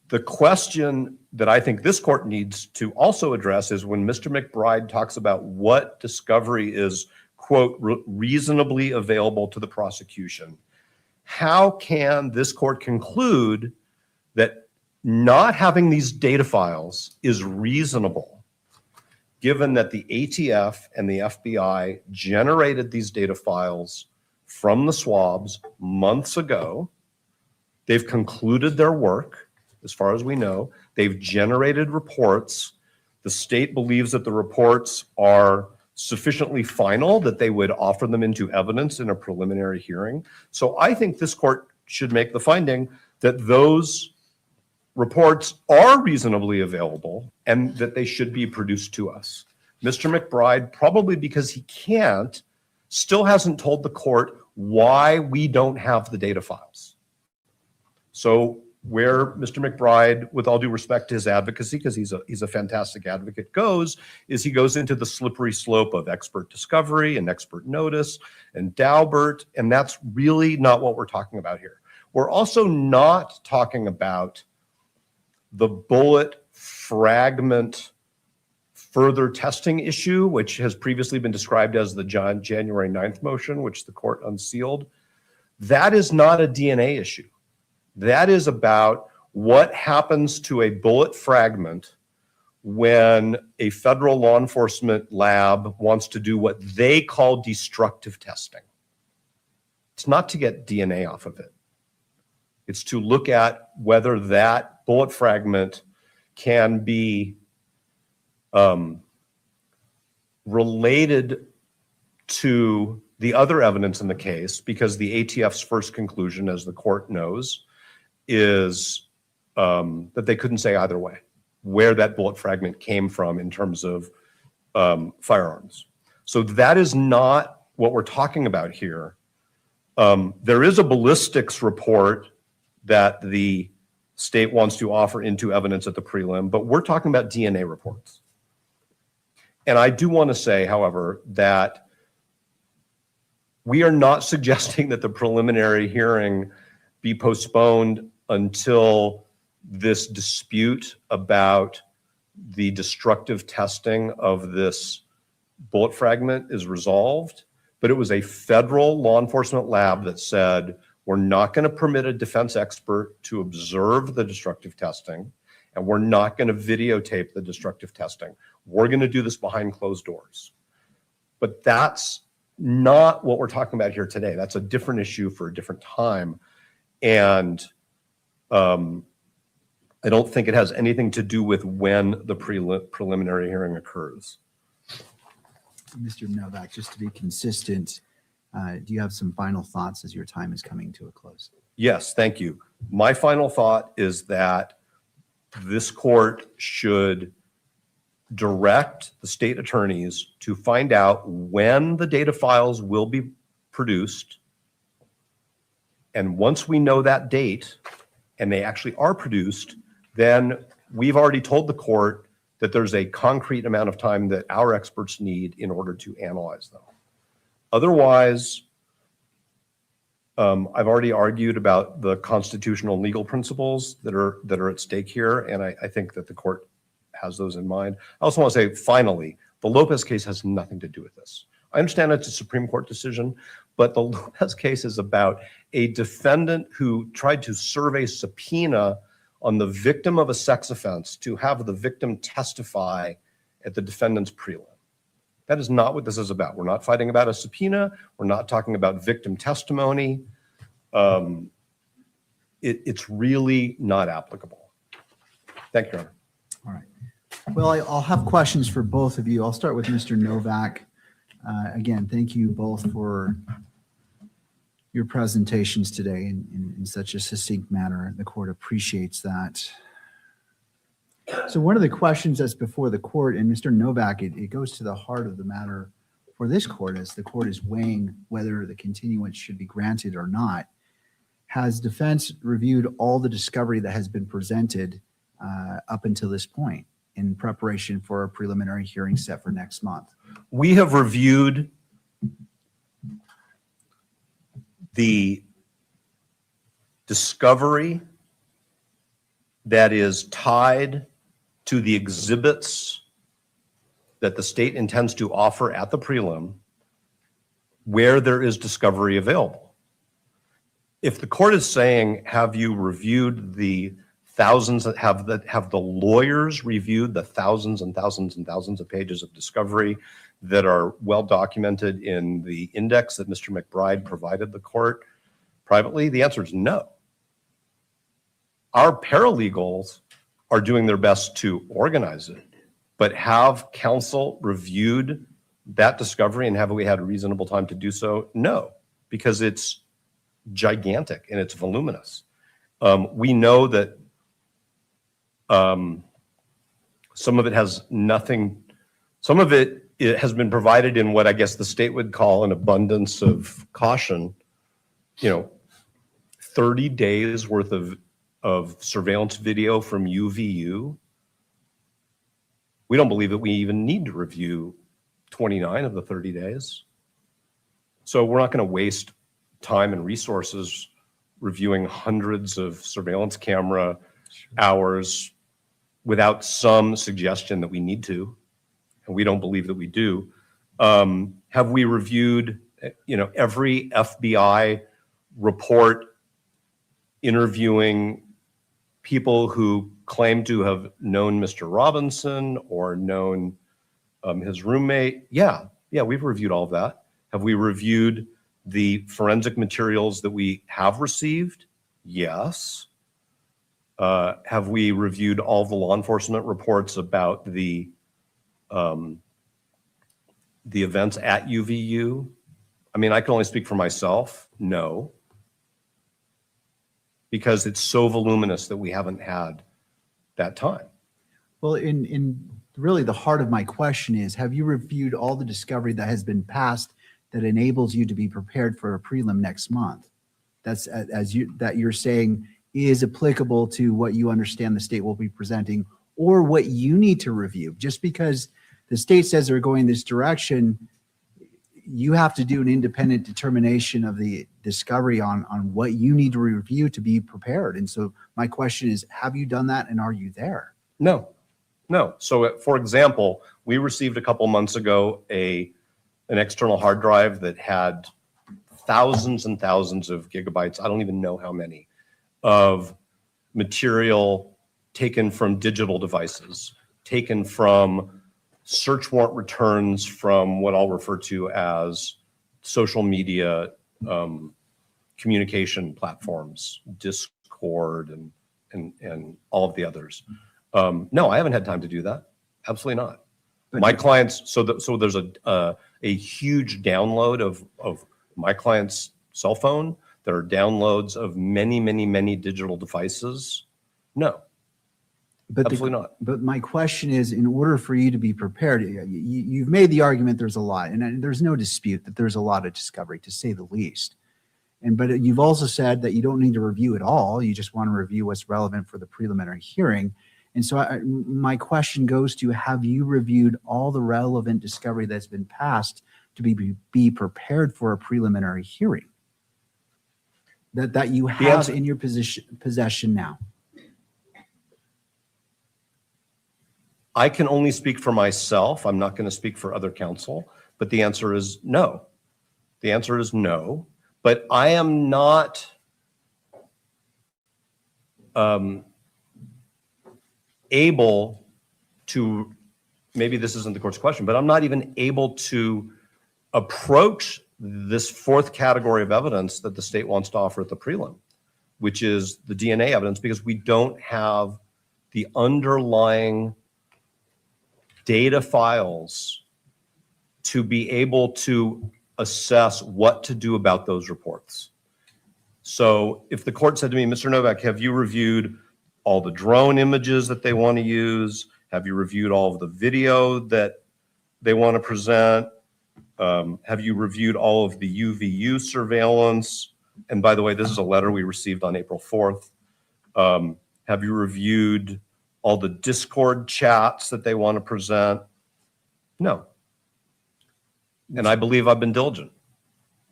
The question that I think this court needs to also address is when Mr. McBride talks about what discovery is, quote, reasonably available to the prosecution. How can this court conclude that not having these data files is reasonable, given that the ATF and the FBI generated these data files from the swabs months ago? They've concluded their work, as far as we know. They've generated reports. The state believes that the reports are sufficiently final that they would offer them into evidence in a preliminary hearing. So I think this court should make the finding that those reports are reasonably available and that they should be produced to us. Mr. McBride, probably because he can't, still hasn't told the court why we don't have the data files. So where Mr. McBride, with all due respect to his advocacy, because he's a fantastic advocate, goes, is he goes into the slippery slope of expert discovery and expert notice and Daubert, and that's really not what we're talking about here. We're also not talking about the bullet fragment further testing issue, which has previously been described as the January 9th motion, which the court unsealed. That is not a DNA issue. That is about what happens to a bullet fragment when a federal law enforcement lab wants to do what they call destructive testing. It's not to get DNA off of it. It's to look at whether that bullet fragment can be related to the other evidence in the case, because the ATF's first conclusion, as the court knows, is that they couldn't say either way where that bullet fragment came from in terms of firearms. So that is not what we're talking about here. There is a ballistics report that the state wants to offer into evidence at the prelim, but we're talking about DNA reports. And I do want to say, however, that we are not suggesting that the preliminary hearing be postponed until this dispute about the destructive testing of this bullet fragment is resolved. But it was a federal law enforcement lab that said, we're not going to permit a defense expert to observe the destructive testing, and we're not going to videotape the destructive testing. We're going to do this behind closed doors. But that's not what we're talking about here today. That's a different issue for a different time. And I don't think it has anything to do with when the preliminary hearing occurs. Mr. Novak, just to be consistent, do you have some final thoughts as your time is coming to a close? Yes, thank you. My final thought is that this court should direct the state attorneys to find out when the data files will be produced. And once we know that date and they actually are produced, then we've already told the court that there's a concrete amount of time that our experts need in order to analyze them. Otherwise, I've already argued about the constitutional and legal principles that are at stake here, and I think that the court has those in mind. I also want to say, finally, the Lopez case has nothing to do with this. I understand it's a Supreme Court decision, but the Lopez case is about a defendant who tried to serve a subpoena on the victim of a sex offense to have the victim testify at the defendant's prelim. That is not what this is about. We're not fighting about a subpoena. We're not talking about victim testimony. It's really not applicable. Thank you, Your Honor. All right. Well, I'll have questions for both of you. I'll start with Mr. Novak. Again, thank you both for your presentations today in such a succinct manner. The court appreciates that. So one of the questions that's before the court, and Mr. Novak, it goes to the heart of the matter for this court as the court is weighing whether the continuance should be granted or not. Has defense reviewed all the discovery that has been presented up until this point in preparation for a preliminary hearing set for next month? We have reviewed the discovery that is tied to the exhibits that the state intends to offer at the prelim where there is discovery available. If the court is saying, have you reviewed the thousands that have the lawyers reviewed the thousands and thousands and thousands of pages of discovery that are well documented in the index that Mr. McBride provided the court privately? The answer is no. Our paralegals are doing their best to organize it, but have counsel reviewed that discovery and have we had a reasonable time to do so? No, because it's gigantic and it's voluminous. We know that some of it has nothing, some of it has been provided in what I guess the state would call an abundance of caution. 30 days worth of surveillance video from UVU. We don't believe that we even need to review 29 of the 30 days. So we're not going to waste time and resources reviewing hundreds of surveillance camera hours without some suggestion that we need to, and we don't believe that we do. Have we reviewed, every FBI report interviewing people who claim to have known Mr. Robinson or known his roommate? Yeah, we've reviewed all of that. Have we reviewed The forensic materials that we have received, yes. Have we reviewed all the law enforcement reports about the events at UVU? I mean, I can only speak for myself. No. Because it's so voluminous that we haven't had that time. Well, in really the heart of my question is, have you reviewed all the discovery that has been passed that enables you to be prepared for a prelim next month? That's that you're saying is applicable to what you understand the state will be presenting, or what you need to review. Just because the state says they're going this direction, you have to do an independent determination of the discovery on what you need to review to be prepared. And so my question is, have you done that, and are you there? No. So for example, we received a couple months ago an external hard drive that had thousands and thousands of gigabytes, I don't even know how many, of material taken from digital devices, taken from search warrant returns from what I'll refer to as social media communication platforms, Discord and all of the others. No, I haven't had time to do that. Absolutely not. But my clients, so there's a huge download of my client's cell phone. There are downloads of many, many, many digital devices. No, absolutely not. But my question is, in order for you to be prepared, you've made the argument there's a lot, and there's no dispute that there's a lot of discovery, to say the least. But you've also said that you don't need to review it all. You just want to review what's relevant for the preliminary hearing. And so my question goes to, have you reviewed all the relevant discovery that's been passed to be prepared for a preliminary hearing that you have in your possession now? I can only speak for myself. I'm not going to speak for other counsel, but the answer is no. The answer is no, but I am not able to, maybe this isn't the court's question, but I'm not even able to approach this fourth category of evidence that the state wants to offer at the prelim, which is the DNA evidence, because we don't have the underlying data files to be able to assess what to do about those reports. So if the court said to me, Mr. Novak, have you reviewed all the drone images that they want to use? Have you reviewed all of the video that they want to present? Have you reviewed all of the UVU surveillance? And by the way, this is a letter we received on April 4th. Have you reviewed all the Discord chats that they want to present? No. And I believe I've been diligent.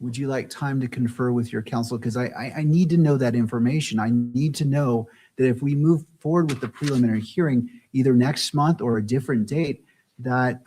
Would you like time to confer with your counsel? Because I need to know that information. I need to know that if we move forward with the preliminary hearing, either next month or a different date, that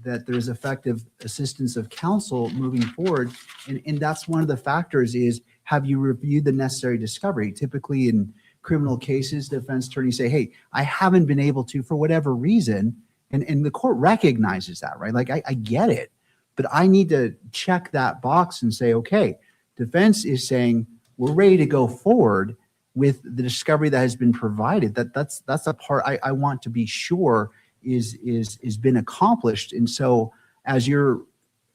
there's effective assistance of counsel moving forward. And that's one of the factors is, have you reviewed the necessary discovery? Typically in criminal cases, defense attorneys say, hey, I haven't been able to for whatever reason. And the court recognizes that, right? Like, I get it. But I need to check that box and say, okay, defense is saying we're ready to go forward with the discovery that has been provided. That's a part I want to be sure is been accomplished. And so as you're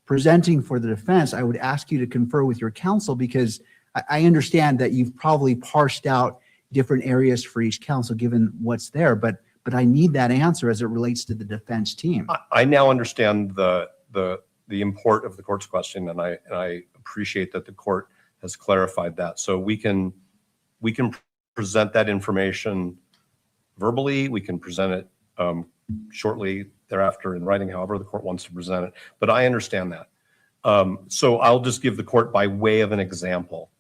presenting for the defense, I would ask you to confer with your counsel, because I understand that you've probably parsed out different areas for each counsel given what's there, but I need that answer as it relates to the defense team. I now understand the import of the court's question, and I appreciate that the court has clarified that. So we can present that information verbally. We can present it shortly thereafter in writing, however the court wants to present it. But I understand that. So I'll just give the court by way of an example.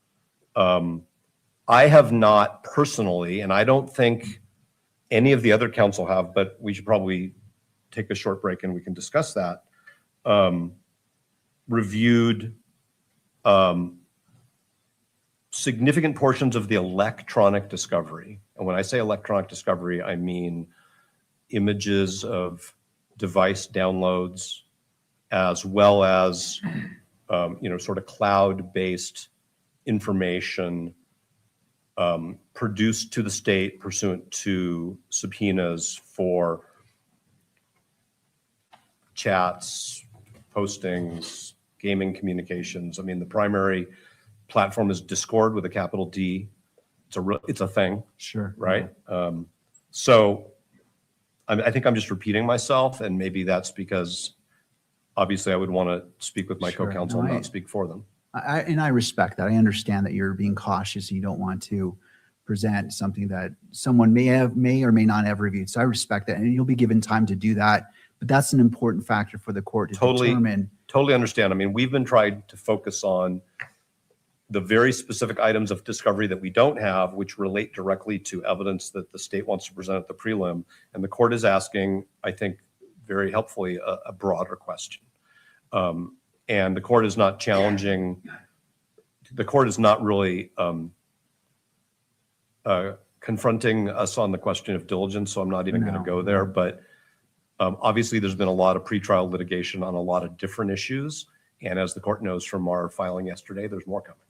I have not personally, and I don't think any of the other counsel have, but we should probably take a short break and we can discuss that. Reviewed significant portions of the electronic discovery. And when I say electronic discovery, I mean images of device downloads, as well as sort of cloud-based information produced to the state pursuant to subpoenas for chats, postings, gaming communications. I mean, the primary platform is Discord with a capital D. It's a thing. Sure. Right? So I think I'm just repeating myself, and maybe that's because obviously I would want to speak with my Sure. co-counsel No, and not speak for them. I respect that. I understand that you're being cautious and you don't want to present something that someone may or may not have reviewed. So I respect that, and you'll be given time to do that. But that's an important factor for the court to determine. Totally understand. I mean, we've been trying to focus on the very specific items of discovery that we don't have, which relate directly to evidence that the state wants to present at the prelim. And the court is asking, I think, very helpfully, a broader question. And the court is not challenging, the court is not really confronting us on the question of diligence, so I'm not even going to go there. But obviously, there's been a lot of pretrial litigation on a lot of different issues. And as the court knows from our filing yesterday, there's more coming.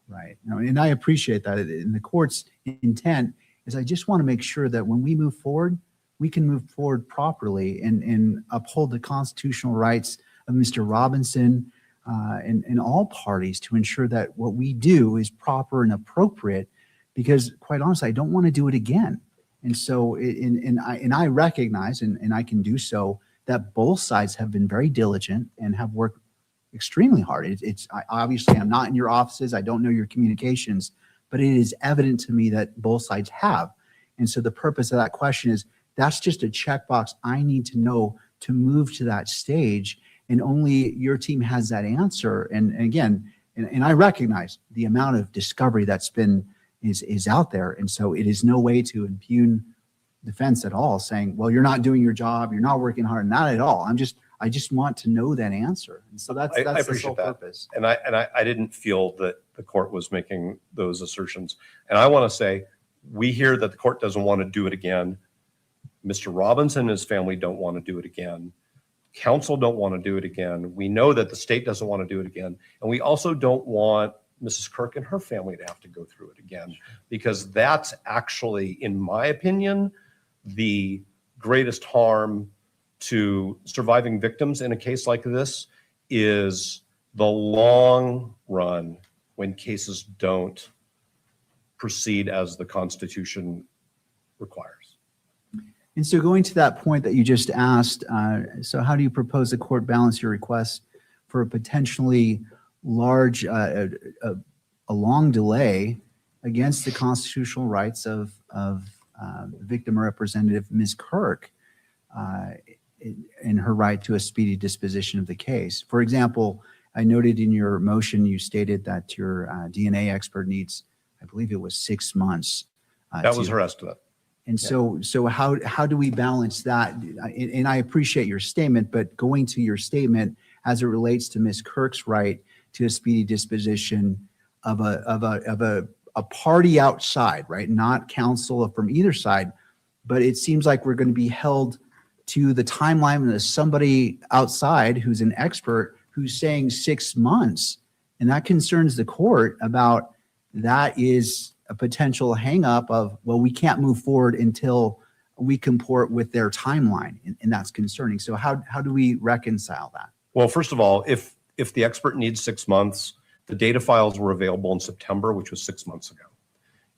Right. No, and I appreciate that. And the court's intent is I just want to make sure that when we move forward, we can move forward properly and uphold the constitutional rights of Mr. Robinson and all parties to ensure that what we do is proper and appropriate, because quite honestly, I don't want to do it again. And so, I recognize, and I can do so, that both sides have been very diligent and have worked extremely hard. Obviously, I'm not in your offices. I don't know your communications, but it is evident to me that both sides have. And so the purpose of that question is, that's just a checkbox I need to know to move to that stage. And only your team has that answer. And again, and I recognize the amount of discovery that's is out there. And so it is no way to impugn defense at all, saying, well, you're not doing your job, you're not working hard. Not at all. I just want to know that answer. And so that's the sole purpose. And I didn't feel that the court was making those assertions. And I want to say, we hear that the court doesn't want to do it again. Mr. Robinson and his family don't want to do it again. Counsel don't want to do it again. We know that the state doesn't want to do it again. And we also don't want Mrs. Kirk and her family to have to go through it again, because that's actually, in my opinion, the greatest harm to surviving victims in a case like this is the long run when cases don't proceed as the Constitution requires. And so going to that point that you just asked, so how do you propose the court balance your request for a potentially large, a long delay against the constitutional rights of victim representative Ms. Kirk in her right to a speedy disposition of the case? For example, I noted in your motion, you stated that your DNA expert needs, I believe it was 6 months. That was her estimate. And so how do we balance that? And I appreciate your statement, but going to your statement as it relates to Ms. Kirk's right to a speedy disposition of a party outside, right? Not counsel from either side, but it seems like we're going to be held to the timeline of somebody outside who's an expert who's saying 6 months. And that concerns the court about that is a potential hang up of, well, we can't move forward until we comport with their timeline. And that's concerning. So how do we reconcile that? Well, first of all, if the expert needs 6 months, the data files were available in September, which was 6 months ago.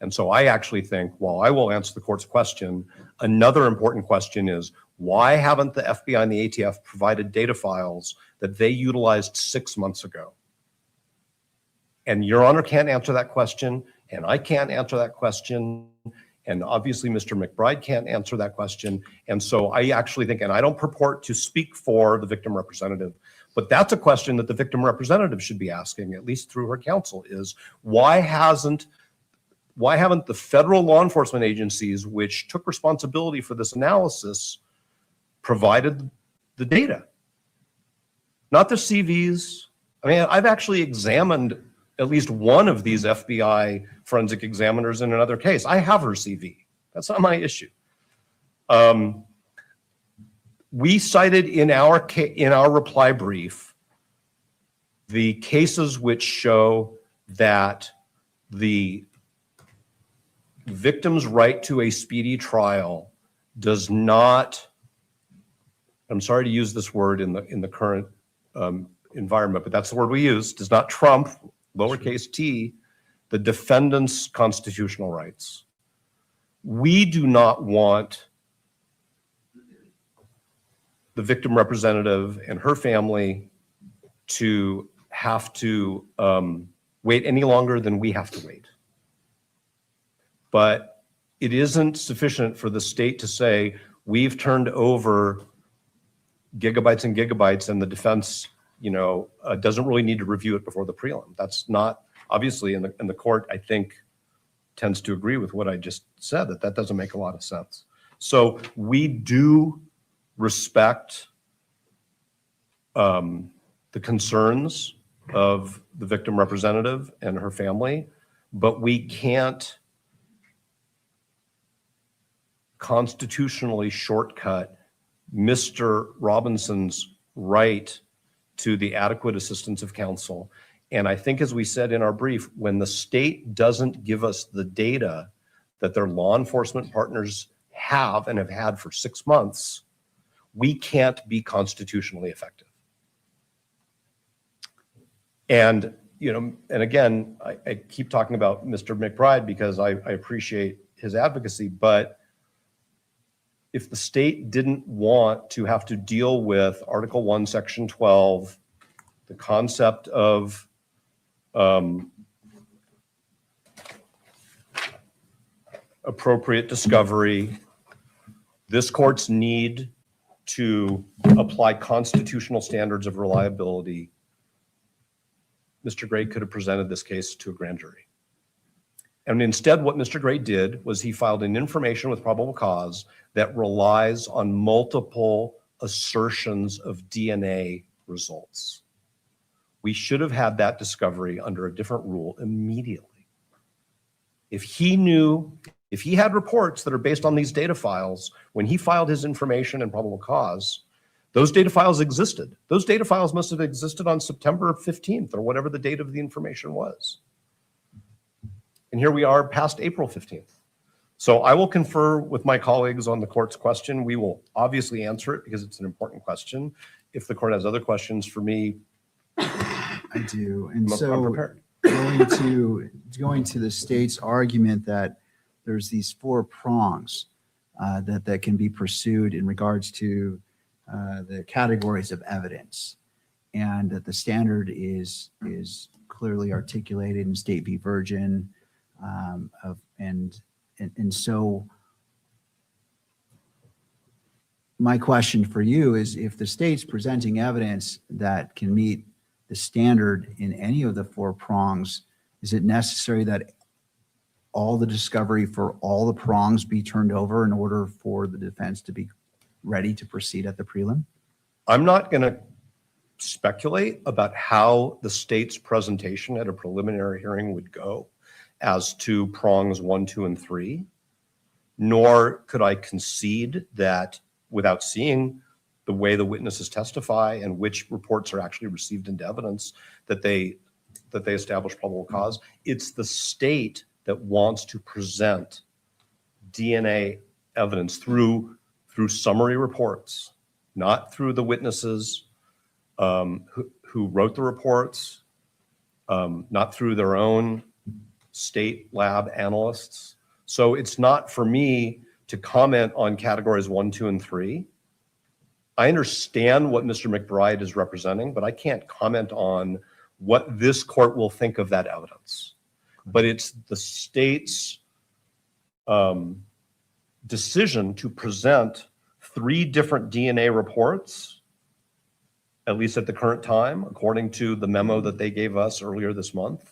And so I actually think, while I will answer the court's question, another important question is, why haven't the FBI and the ATF provided data files that they utilized 6 months ago? And Your Honor can't answer that question, and I can't answer that question, and obviously Mr. McBride can't answer that question. And so I actually think, and I don't purport to speak for the victim representative, but that's a question that the victim representative should be asking, at least through her counsel, is why haven't the federal law enforcement agencies, which took responsibility for this analysis, provided the data? Not the CVs. I mean, I've actually examined at least one of these FBI forensic examiners in another case. I have her CV. That's not my issue. We cited in our reply brief The cases which show that the victim's right to a speedy trial does not, I'm sorry to use this word in the current environment, but that's the word we use, does not trump, lowercase t, the defendant's constitutional rights. We do not want the victim representative and her family to have to wait any longer than we have to wait. But it isn't sufficient for the state to say, we've turned over gigabytes and gigabytes and the defense, doesn't really need to review it before the prelim. That's not, obviously, in the court, I think, tends to agree with what I just said, that doesn't make a lot of sense. So we do respect the concerns of the victim representative and her family, but we can't constitutionally shortcut Mr. Robinson's right to the adequate assistance of counsel. And I think, as we said in our brief, when the state doesn't give us the data that their law enforcement partners have and have had for 6 months, we can't be constitutionally effective. And, and again, I keep talking about Mr. McBride because I appreciate his advocacy, but if the state didn't want to have to deal with Article 1, Section 12, the concept of appropriate discovery, this court's need to apply constitutional standards of reliability, Mr. Gray could have presented this case to a grand jury. And instead, what Mr. Gray did was he filed an information with probable cause that relies on multiple assertions of DNA results. We should have had that discovery under a different rule immediately. If he had reports that are based on these data files, when he filed his information and probable cause, those data files existed. Those data files must have existed on September 15th or whatever the date of the information was. And here we are past April 15th. So I will confer with my colleagues on the court's question. We will obviously answer it because it's an important question. If the court has other questions for me, I do. And I'm so prepared. going to the state's argument that there's these 4 prongs that can be pursued in regards to the categories of evidence, and that the standard is clearly articulated in State v. Virgin, and so my question for you is, if the state's presenting evidence that can meet the standard in any of the 4 prongs, is it necessary that all the discovery for all the prongs be turned over in order for the defense to be ready to proceed at the prelim? I'm not going to speculate about how the state's presentation at a preliminary hearing would go as to prongs 1, 2, and 3, nor could I concede that without seeing the way the witnesses testify and which reports are actually received into evidence that they establish probable cause. It's the state that wants to present DNA evidence through summary reports, not through the witnesses who wrote the reports, not through their own state lab analysts. So it's not for me to comment on categories 1, 2, and 3. I understand what Mr. McBride is representing, but I can't comment on what this court will think of that evidence. But it's the state's decision to present 3 different DNA reports, at least at the current time, according to the memo that they gave us earlier this month.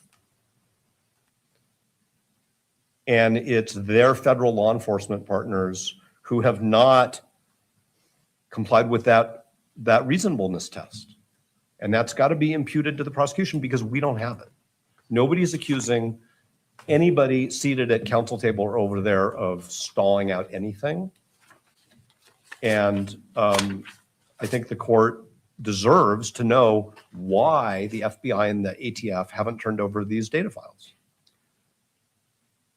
And it's their federal law enforcement partners who have not complied with that reasonableness test. And that's got to be imputed to the prosecution because we don't have it. Nobody's accusing anybody seated at counsel table or over there of stalling out anything. And I think the court deserves to know why the FBI and the ATF haven't turned over these data files.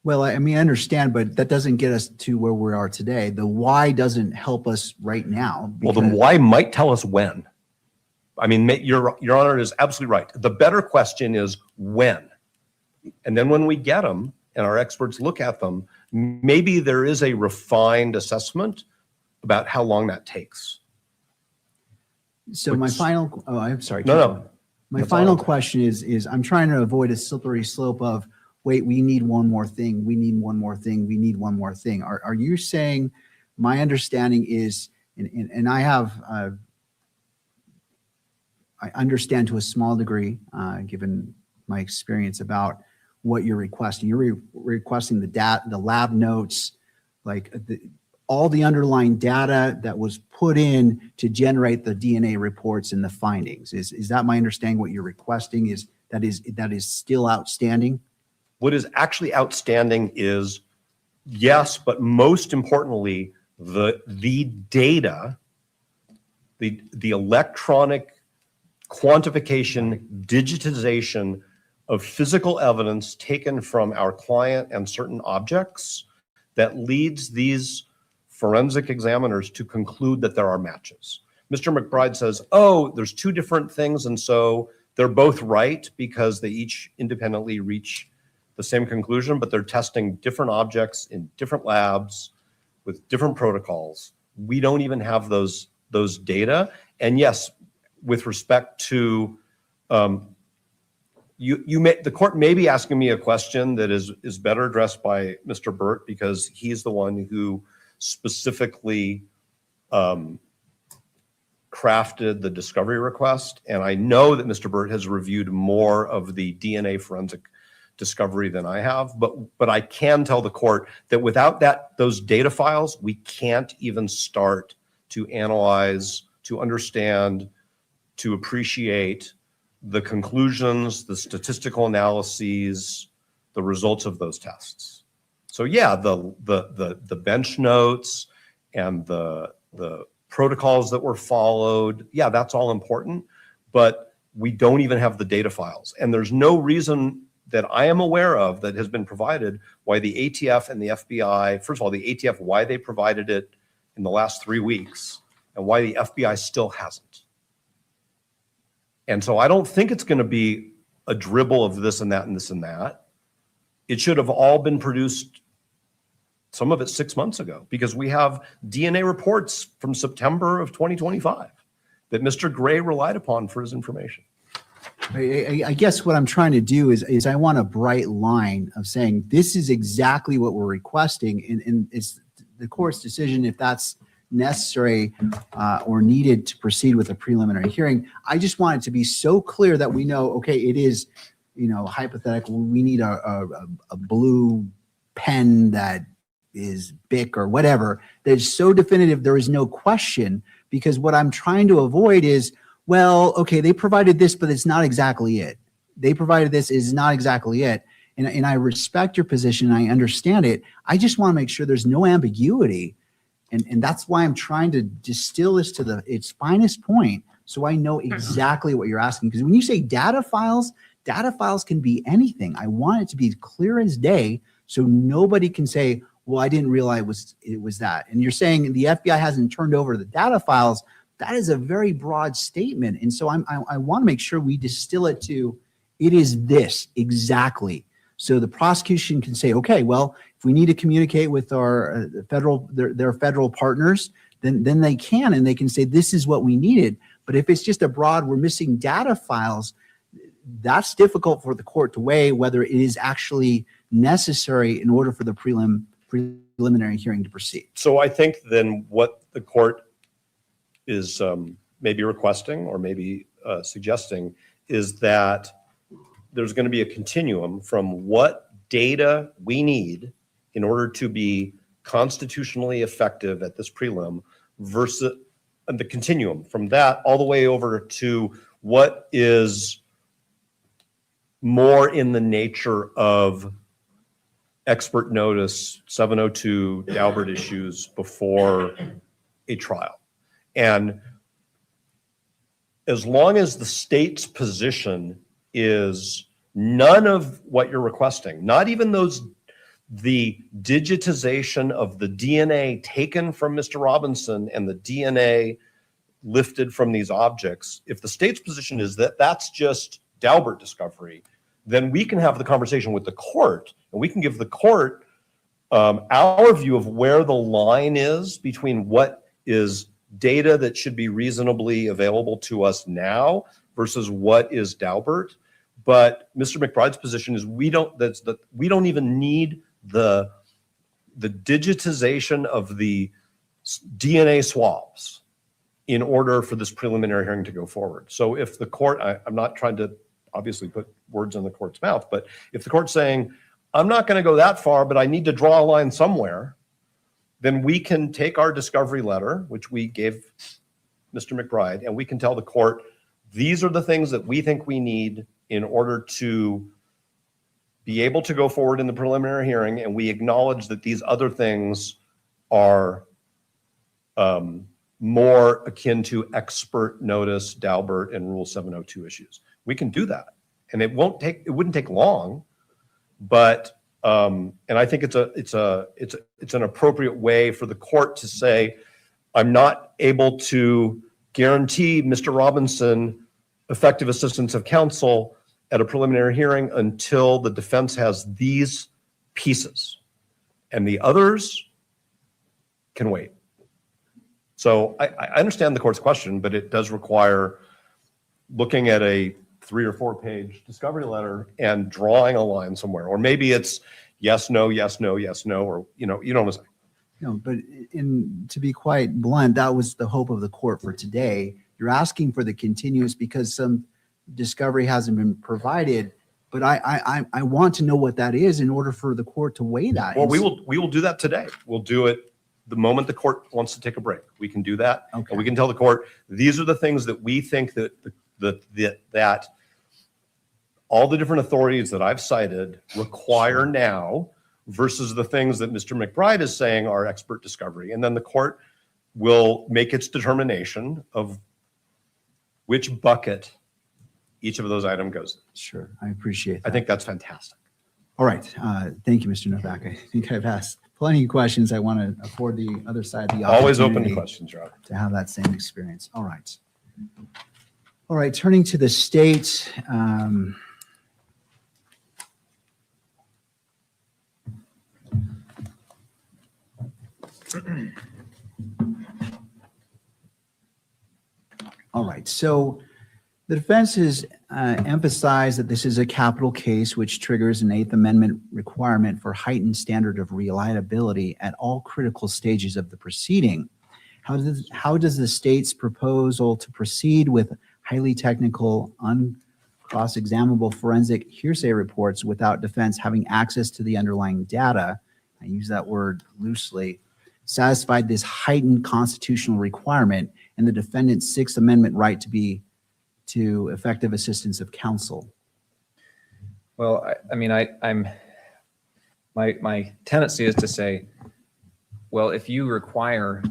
Well, I mean, I understand, but that doesn't get us to where we are today. The why doesn't help us right now. Well, then because- why might tell us when. I mean, Your Honor is absolutely right. The better question is when. And then when we get them and our experts look at them, maybe there is a refined assessment about how long that takes. So my final, I'm sorry. No, keep no. going. My That's all final I'm- question is I'm trying to avoid a slippery slope of, wait, we need one more thing. We need one more thing. We need one more thing. Are you saying, my understanding is, and I have, I understand to a small degree, given my experience about what you're requesting. You're requesting the lab notes, like all the underlying data that was put in to generate the DNA reports and the findings. Is that my understanding? What you're requesting is that is still outstanding? What is actually outstanding is, yes, but most importantly, the data, the electronic quantification, digitization of physical evidence taken from our client and certain objects that leads these forensic examiners to conclude that there are matches. Mr. McBride says, oh, there's two different things, and so they're both right because they each independently reach the same conclusion, but they're testing different objects in different labs with different protocols. We don't even have those data. And yes, with respect to the court may be asking me a question that is better addressed by Mr. Burt, because he's the one who specifically crafted the discovery request. And I know that Mr. Burt has reviewed more of the DNA forensic discovery than I have, but I can tell the court that without those data files, we can't even start to analyze, to understand, to appreciate the conclusions, the statistical analyses, the results of those tests. So yeah, the bench notes and the protocols that were followed, yeah, that's all important, but we don't even have the data files. And there's no reason that I am aware of that has been provided why the ATF and the FBI, first of all, the ATF, why they provided it in the last 3 weeks, and why the FBI still hasn't. And so I don't think it's going to be a dribble of this and that and this and that. It should have all been produced, some of it 6 months ago, because we have DNA reports from September of 2025 that Mr. Gray relied upon for his information. I guess what I'm trying to do is I want a bright line of saying this is exactly what we're requesting, and it's the court's decision if that's necessary or needed to proceed with a preliminary hearing. I just want it to be so clear that we know, okay, it is, hypothetical. We need a blue pen that is BIC or whatever. That's so definitive there is no question, because what I'm trying to avoid is, well, okay, they provided this, but it's not exactly it. They provided this is not exactly it. And I respect your position. I understand it. I just want to make sure there's no ambiguity. And that's why I'm trying to distill this to its finest point, so I know exactly what you're asking. Because when you say data files can be anything. I want it to be clear as day, so nobody can say, well, I didn't realize it was that. And you're saying the FBI hasn't turned over the data files. That is a very broad statement. And so I want to make sure we distill it to, it is this exactly. So the prosecution can say, okay, well, if we need to communicate with our their federal partners, then they can, and they can say, this is what we needed. But if it's just a broad, we're missing data files, that's difficult for the court to weigh whether it is actually necessary in order for the preliminary hearing to proceed. So I think then what the court is maybe requesting or maybe suggesting is that there's going to be a continuum from what data we need in order to be constitutionally effective at this prelim versus the continuum from that all the way over to what is more in the nature of expert notice, 702 Daubert issues before a trial. And as long as the state's position is none of what you're requesting, not even the digitization of the DNA taken from Mr. Robinson and the DNA lifted from these objects, if the state's position is that that's just Daubert discovery, then we can have the conversation with the court, and we can give the court our view of where the line is between what is data that should be reasonably available to us now versus what is Daubert. But Mr. McBride's position is we don't even need the digitization of the DNA swabs in order for this preliminary hearing to go forward. So if the court, I'm not trying to obviously put words in the court's mouth, but if the court's saying, I'm not going to go that far, but I need to draw a line somewhere, then we can take our discovery letter, which we gave Mr. McBride, and we can tell the court, these are the things that we think we need in order to be able to go forward in the preliminary hearing, and we acknowledge that these other things are more akin to expert notice, Daubert, and Rule 702 issues. We can do that, and it wouldn't take long, but and I think it's an appropriate way for the court to say, I'm not able to guarantee Mr. Robinson effective assistance of counsel at a preliminary hearing until the defense has these pieces, and the others can wait. So I understand the court's question, but it does require looking at a 3 or 4 page discovery letter and drawing a line somewhere, or maybe it's yes, no, yes, no, yes, no, or you know what I'm saying. No, but to be quite blunt, that was the hope of the court for today. You're asking for the continuous because some discovery hasn't been provided, but I want to know what that is in order for the court to weigh that. Well, we will do that today. We'll do it the moment the court wants to take a break. We can do that, Okay. and we can tell the court these are the things that we think that that all the different authorities that I've cited require now versus the things that Mr. McBride is saying are expert discovery, and then the court will make its determination of which bucket each of those items goes in. Sure, I appreciate that. I think that's fantastic. All right. Thank you, Mr. Novak. I think I've asked plenty of questions. I want to afford the other side the Always open to opportunity questions, Rob. to have that same experience. All right. All right. Turning to the state. All right. So the defense has emphasized that this is a capital case, which triggers an Eighth Amendment requirement for heightened standard of reliability at all critical stages of the proceeding. How does the state's proposal to proceed with highly technical, uncross-examinable forensic hearsay reports without defense having access to the underlying data, I use that word loosely, satisfied this heightened constitutional requirement and the defendant's Sixth Amendment right to effective assistance of counsel? Well, my tendency is to say, well, if you require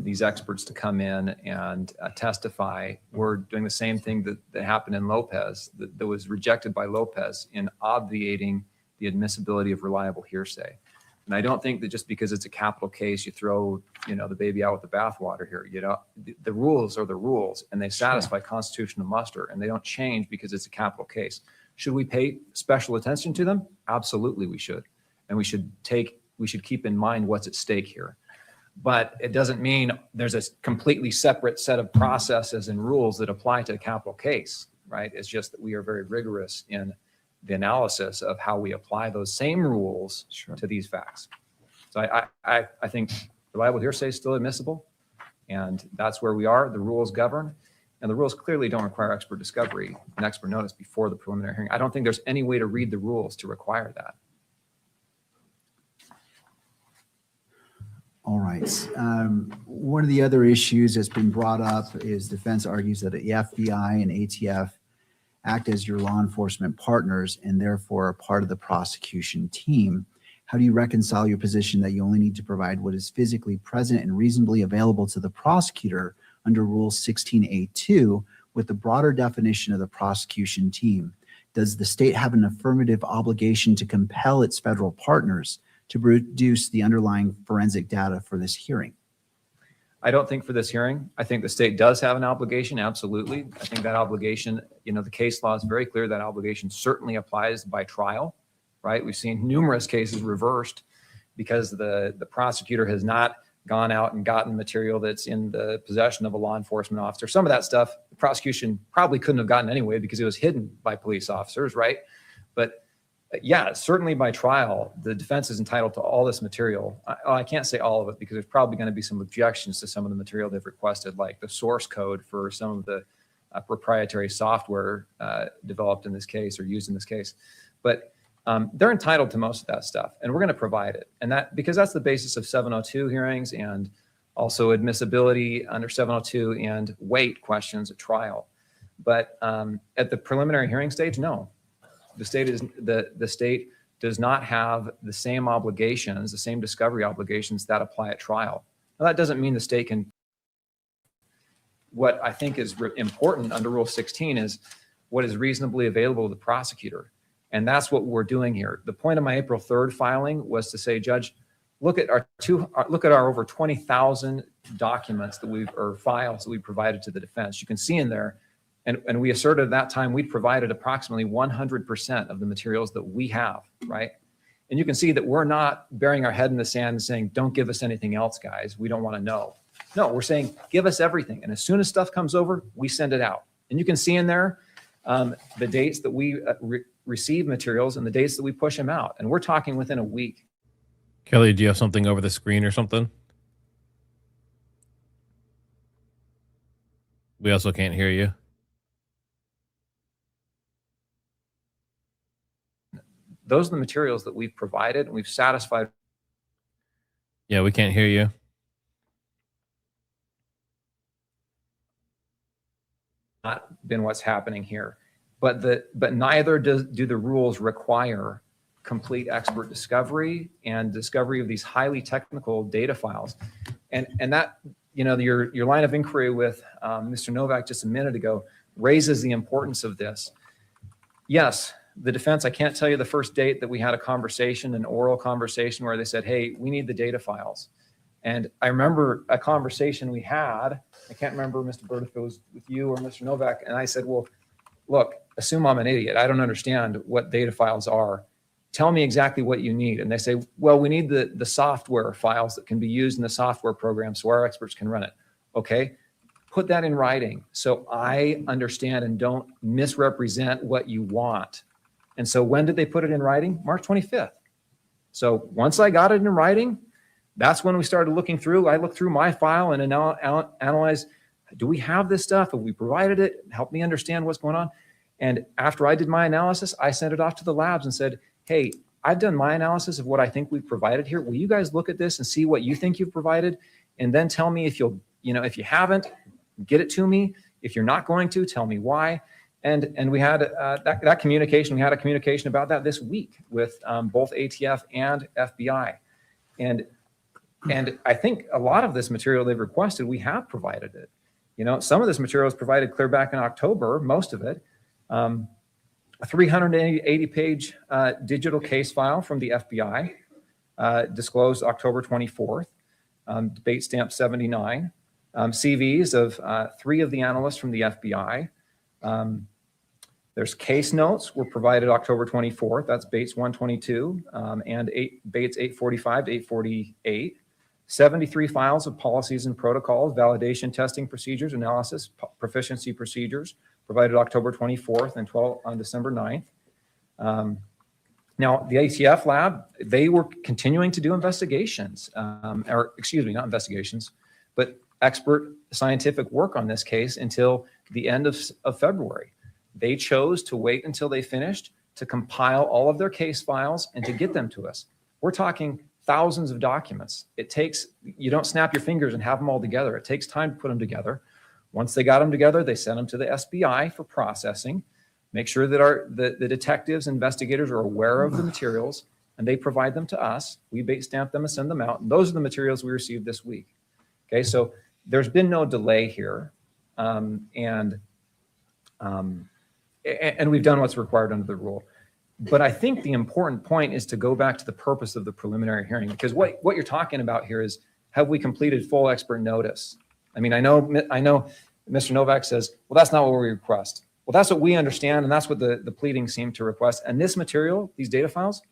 these experts to come in and testify, we're doing the same thing that happened in Lopez, that was rejected by Lopez in obviating the admissibility of reliable hearsay. And I don't think that just because it's a capital case, you throw, the baby out with the bathwater here. The rules are the rules, and they satisfy constitutional muster, and they don't change because it's a capital case. Should we pay special attention to them? Absolutely, we should, and we should keep in mind what's at stake here. But it doesn't mean there's a completely separate set of processes and rules that apply to a capital case, right? It's just that we are very rigorous in the analysis of how we apply those same rules to these facts. So I think reliable hearsay is still admissible, and that's where we are. The rules govern, and the rules clearly don't require expert discovery and expert notice before the preliminary hearing. I don't think there's any way to read the rules to require that. All right. One of the other issues that's been brought up is defense argues that the FBI and ATF act as your law enforcement partners and therefore are part of the prosecution team. How do you reconcile your position that you only need to provide what is physically present and reasonably available to the prosecutor under Rule 16A2 with the broader definition of the prosecution team, does the state have an affirmative obligation to compel its federal partners to produce the underlying forensic data for this hearing? I don't think for this hearing. I think the state does have an obligation, absolutely. I think that obligation, the case law is very clear that obligation certainly applies by trial, right? We've seen numerous cases reversed because the prosecutor has not gone out and gotten material that's in the possession of a law enforcement officer. Some of that stuff, the prosecution probably couldn't have gotten anyway because it was hidden by police officers, right? But yeah, certainly by trial, the defense is entitled to all this material. I can't say all of it because there's probably going to be some objections to some of the material they've requested, like the source code for some of the proprietary software developed in this case or used in this case. But they're entitled to most of that stuff, and we're going to provide it. And that because that's the basis of 702 hearings and also admissibility under 702 and weight questions at trial. But at the preliminary hearing stage, no. The state does not have the same obligations, the same discovery obligations that apply at trial. Now, that doesn't mean the state can. What I think is important under Rule 16 is what is reasonably available to the prosecutor. And that's what we're doing here. The point of my April 3rd filing was to say, Judge, look at our over 20,000 documents or files that we provided to the defense. You can see in there. And we asserted at that time we'd provided approximately 100% of the materials that we have, right? And you can see that we're not burying our head in the sand and saying, don't give us anything else, guys. We don't want to know. No, we're saying, give us everything. And as soon as stuff comes over, we send it out. And you can see in there the dates that we receive materials and the dates that we push them out. And we're talking within a week. Kelly, do you have something over the screen or something? We also can't hear you. Those are the materials that we've provided and we've satisfied. Yeah, we can't hear you. Not been what's happening here, but neither do the rules require complete expert discovery and discovery of these highly technical data files. And that, your line of inquiry with Mr. Novak just a minute ago raises the importance of this. Yes, the defense, I can't tell you the first date that we had a conversation, an oral conversation where they said, hey, we need the data files. And I remember a conversation we had, I can't remember, Mr. Bird, if it was with you or Mr. Novak. And I said, well, look, assume I'm an idiot. I don't understand what data files are. Tell me exactly what you need. And they say, well, we need the software files that can be used in the software program so our experts can run it. Okay, put that in writing so I understand and don't misrepresent what you want. And so when did they put it in writing? March 25th. So once I got it in writing, that's when we started looking through. I looked through my file and analyzed, do we have this stuff? Have we provided it? Help me understand what's going on. And after I did my analysis, I sent it off to the labs and said, hey, I've done my analysis of what I think we've provided here. Will you guys look at this and see what you think you've provided? And then tell me if if you haven't, get it to me. If you're not going to, tell me why. And we had that communication. We had a communication about that this week with both ATF and FBI. And I think a lot of this material they've requested, we have provided it. Some of this material was provided clear back in October, most of it. A 380-page digital case file from the FBI, disclosed October 24th, debate stamp 79, CVs of 3 of the analysts from the FBI. There's case notes were provided October 24th. That's Bates 122 and Bates 845 to 848. 73 files of policies and protocols, validation, testing procedures, analysis, proficiency procedures provided October 24th and 12 on December 9th. Now, the ATF lab, they were continuing to do investigations, not investigations, but expert scientific work on this case until the end of February. They chose to wait until they finished to compile all of their case files and to get them to us. We're talking thousands of documents. You don't snap your fingers and have them all together. It takes time to put them together. Once they got them together, they sent them to the SBI for processing, make sure that the detectives, investigators are aware of the materials, and they provide them to us. We bait stamp them and send them out. And those are the materials we received this week. Okay, so there's been no delay here. And And we've done what's required under the rule. But I think the important point is to go back to the purpose of the preliminary hearing, because what you're talking about here is, have we completed full expert notice? I mean, I know Mr. Novak says, well, that's not what we request. Well, that's what we understand, and that's what the pleadings seem to request. And this material, these data files,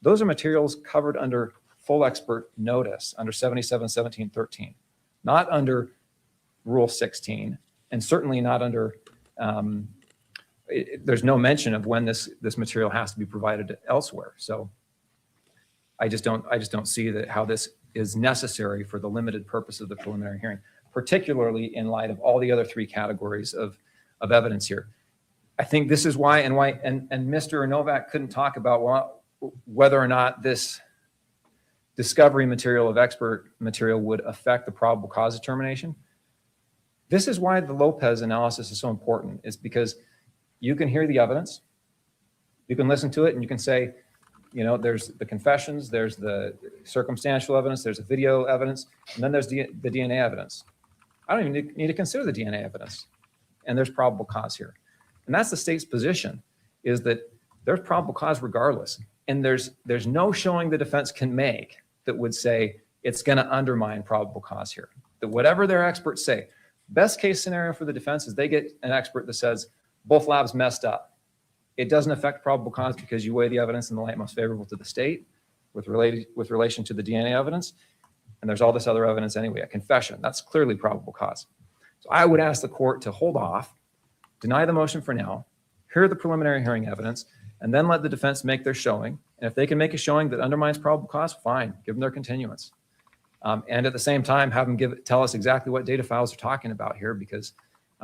those are materials covered under full expert notice under 77-17-13, not under Rule 16, and certainly not under, there's no mention of when this material has to be provided elsewhere. So I just don't see that how this is necessary for the limited purpose of the preliminary hearing, particularly in light of all the other three categories of evidence here. I think this is why Mr. Novak couldn't talk about whether or not this discovery material of expert material would affect the probable cause determination. This is why the Lopez analysis is so important, is because you can hear the evidence, you can listen to it, and you can say, you know, there's the confessions, there's the circumstantial evidence, there's the video evidence, and then there's the DNA evidence. I don't even need to consider the DNA evidence. And there's probable cause here. And that's the state's position, is that there's probable cause regardless. And there's no showing the defense can make that would say it's going to undermine probable cause here. That whatever their experts say, best case scenario for the defense is they get an expert that says both labs messed up. It doesn't affect probable cause because you weigh the evidence in the light most favorable to the state with relation to the DNA evidence. And there's all this other evidence anyway, a confession. That's clearly probable cause. So I would ask the court to hold off, deny the motion for now, hear the preliminary hearing evidence, and then let the defense make their showing. And if they can make a showing that undermines probable cause, fine, give them their continuance. And at the same time, have them tell us exactly what data files they're talking about here, because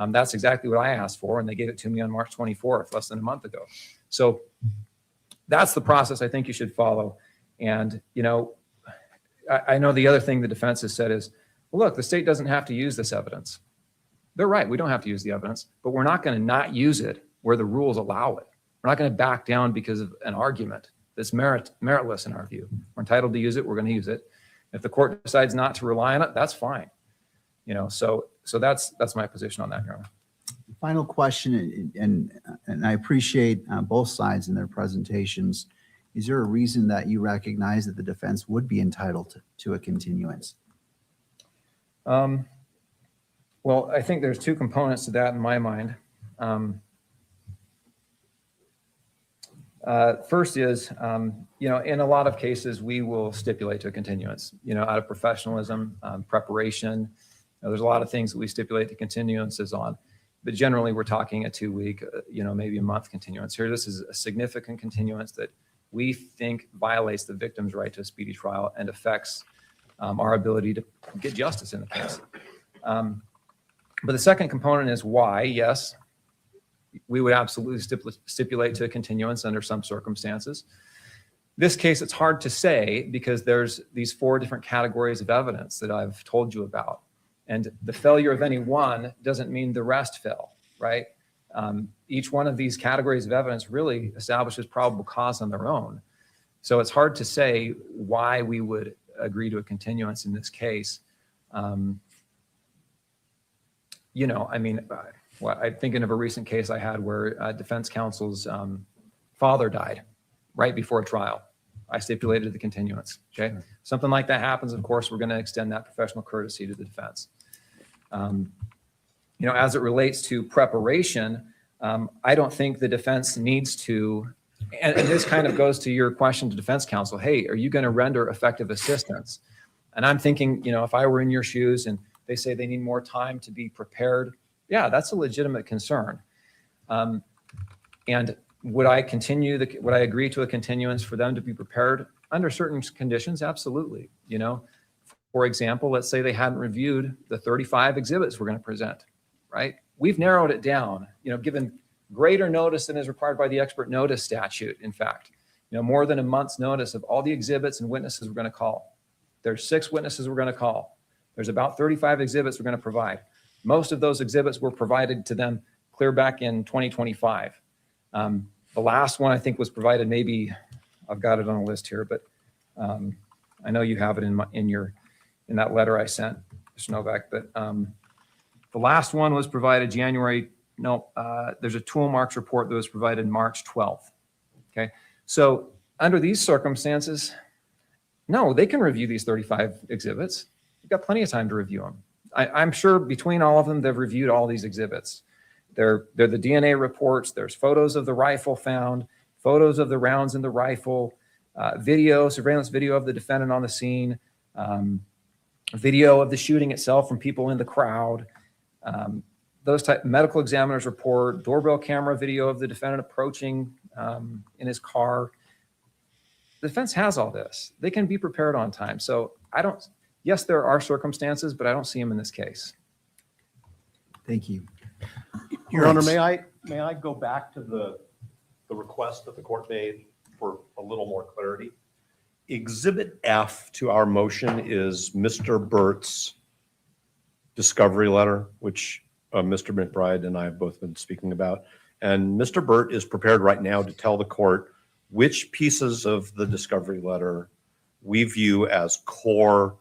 that's exactly what I asked for, and they gave it to me on March 24th, less than a month ago. So that's the process I think you should follow. And, you know, I know the other thing the defense has said is, well, look, the state doesn't have to use this evidence. They're right, we don't have to use the evidence, but we're not going to not use it where the rules allow it. We're not going to back down because of an argument that's meritless in our view. We're entitled to use it, we're going to use it. If the court decides not to rely on it, that's fine. You know, so that's my position on that, Your Honor. Final question, and I appreciate both sides in their presentations. Is there a reason that you recognize that the defense would be entitled to a continuance? Well, I think there's two components to that in my mind. First is, you know, in a lot of cases, we will stipulate to a continuance, you know, out of professionalism, preparation. You know, there's a lot of things that we stipulate the continuances on, but generally we're talking a 2-week, you know, maybe a month continuance. Here, this is a significant continuance that we think violates the victim's right to a speedy trial and affects our ability to get justice in the case. But the second component is why, yes, we would absolutely stipulate to a continuance under some circumstances. This case, it's hard to say because there's these 4 different categories of evidence that I've told you about. And the failure of any one doesn't mean the rest fail, right? Each one of these categories of evidence really establishes probable cause on their own. So it's hard to say why we would agree to a continuance in this case. You know, I mean, I'm thinking of a recent case I had where defense counsel's father died right before trial. I stipulated the continuance, okay? Something like that happens, of course, we're going to extend that professional courtesy to the defense. You know, as it relates to preparation, I don't think the defense needs to, and this kind of goes to your question to defense counsel, hey, are you going to render effective assistance? And I'm thinking, you know, if I were in your shoes and they say they need more time to be prepared, yeah, that's a legitimate concern. And would I agree to a continuance for them to be prepared under certain conditions? Absolutely. You know, for example, let's say they hadn't reviewed the 35 exhibits we're going to present, right? We've narrowed it down, you know, given greater notice than is required by the expert notice statute. In fact, you know, more than a month's notice of all the exhibits and witnesses we're going to call. There's 6 witnesses we're going to call. There's about 35 exhibits we're going to provide. Most of those exhibits were provided to them clear back in 2025. The last one I think was provided, maybe I've got it on a list here, but I know you have it in that letter I sent, Mr. Novak. But the last one was provided January No, there's a tool marks report that was provided March 12th. Okay, so under these circumstances, no, they can review these 35 exhibits. You've got plenty of time to review them. I'm sure between all of them, they've reviewed all these exhibits. They're the DNA reports. There's photos of the rifle found, photos of the rounds in the rifle, surveillance video of the defendant on the scene, video of the shooting itself from people in the crowd, those type medical examiner's report, doorbell camera video of the defendant approaching in his car. The defense has all this. They can be prepared on time. So yes, there are circumstances, but I don't see them in this case. Thank you. Your All Honor, right. may I go back to the request that the court made for a little more clarity? Exhibit F to our motion is Mr. Burt's discovery letter, which Mr. McBride and I have both been speaking about. And Mr. Burt is prepared right now to tell the court which pieces of the discovery letter we view as core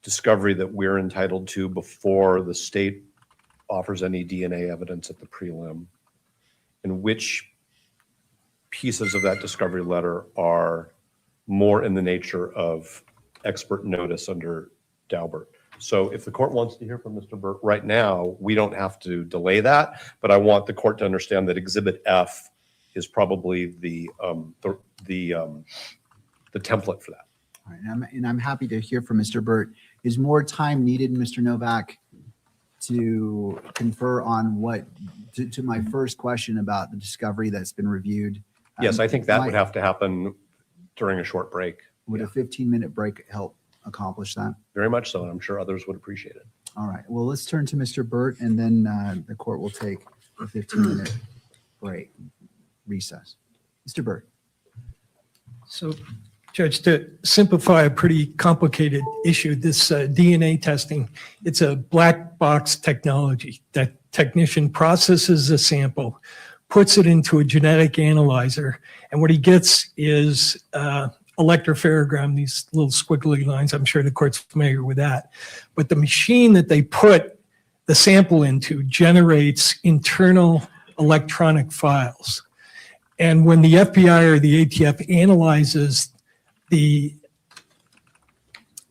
discovery that we're entitled to before the state offers any DNA evidence at the prelim, and which pieces of that discovery letter are more in the nature of expert notice under Daubert. So if the court wants to hear from Mr. Burt right now, we don't have to delay that, but I want the court to understand that Exhibit F is probably the template for that. All right, and I'm happy to hear from Mr. Burt. Is more time needed, Mr. Novak, to confer on to my first question about the discovery that's been reviewed? Yes, I think that would have to happen during a short break. Would a 15-minute break help accomplish that? Very much so, and I'm sure others would appreciate it. All right, well, let's turn to Mr. Burt, and then the court will take a 15-minute break, recess. Mr. Burt. So, Judge, to simplify a pretty complicated issue, this DNA testing, it's a black box technology. That technician processes a sample, puts it into a genetic analyzer, and what he gets is electropherogram, these little squiggly lines. I'm sure the court's familiar with that. But the machine that they put the sample into generates internal electronic files. And when the FBI or the ATF analyzes the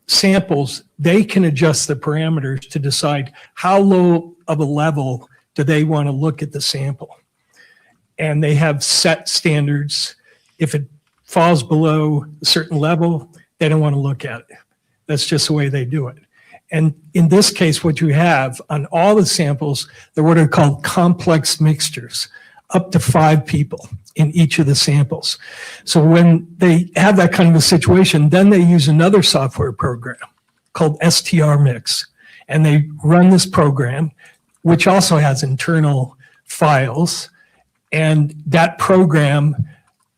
samples, they can adjust the parameters to decide how low of a level do they want to look at the sample. And they have set standards. If it falls below a certain level, they don't want to look at it. That's just the way they do it. And in this case, what you have on all the samples, they're what are called complex mixtures, up to 5 people in each of the samples. So when they have that kind of a situation, then they use another software program called STR Mix. And they run this program, which also has internal files. And that program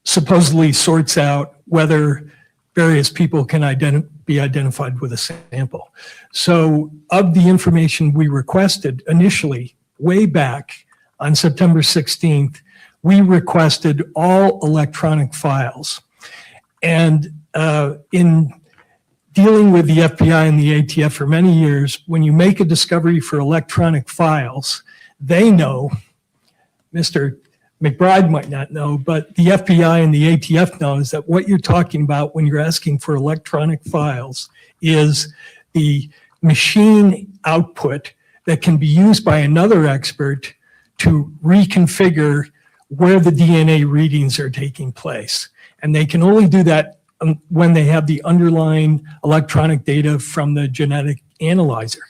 supposedly sorts out whether various people can be identified with a sample. So of the information we requested initially, way back on September 16th, we requested all electronic files. And in dealing with the FBI and the ATF for many years, when you make a discovery for electronic files, they know, Mr. McBride might not know, but the FBI and the ATF knows that what you're talking about when you're asking for electronic files is the machine output that can be used by another expert to reconfigure where the DNA readings are taking place. And they can only do that when they have the underlying electronic data from the genetic analyzer.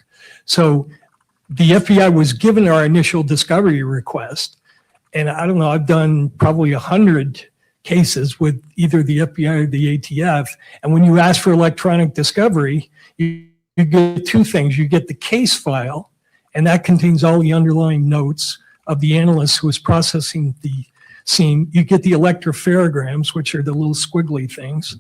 So the FBI was given our initial discovery request. And I don't know, I've done probably 100 cases with either the FBI or the ATF. And when you ask for electronic discovery, you get 2 things. You get the case file, and that contains all the underlying notes of the analyst who is processing the scene. You get the electropherograms, which are the little squiggly things.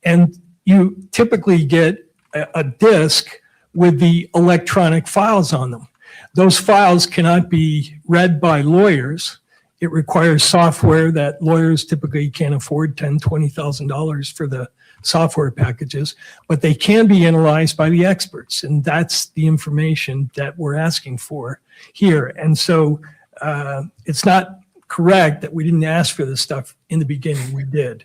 And you typically get a disk with the electronic files on them. Those files cannot be read by lawyers. It requires software that lawyers typically can't afford, $10,000, $20,000 for the software packages, but they can be analyzed by the experts. And that's the information that we're asking for here. And so It's not correct that we didn't ask for this stuff in the beginning. We did.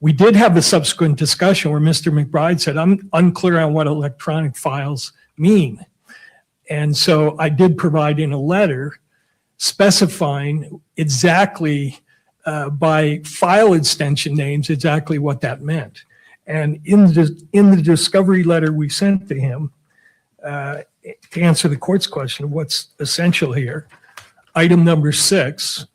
We did have a subsequent discussion where Mr. McBride said, I'm unclear on what electronic files mean. And so I did provide in a letter specifying exactly by file extension names exactly what that meant. And in the discovery letter we sent to him, to answer the court's question of what's essential here, item number 6,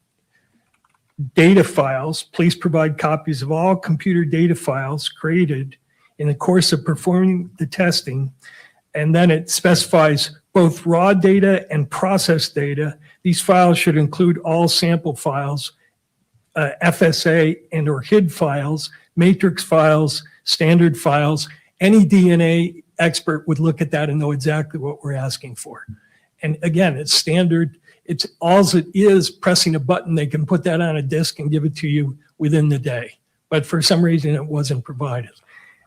data files, please provide copies of all computer data files created in the course of performing the testing. And then it specifies both raw data and processed data. These files should include all sample files, FSA and or HID files, matrix files, standard files. Any DNA expert would look at that and know exactly what we're asking for. And again, it's standard. It's all it is pressing a button. They can put that on a disk and give it to you within the day. But for some reason, it wasn't provided.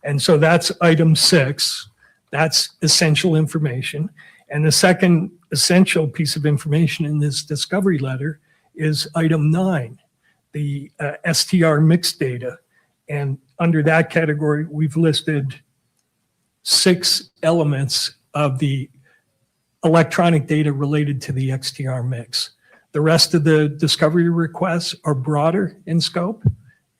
And so that's item 6. That's essential information. And the second essential piece of information in this discovery letter is item 9, the STR mixed data. And under that category, we've listed 6 elements of the electronic data related to the XTR mix. The rest of the discovery requests are broader in scope.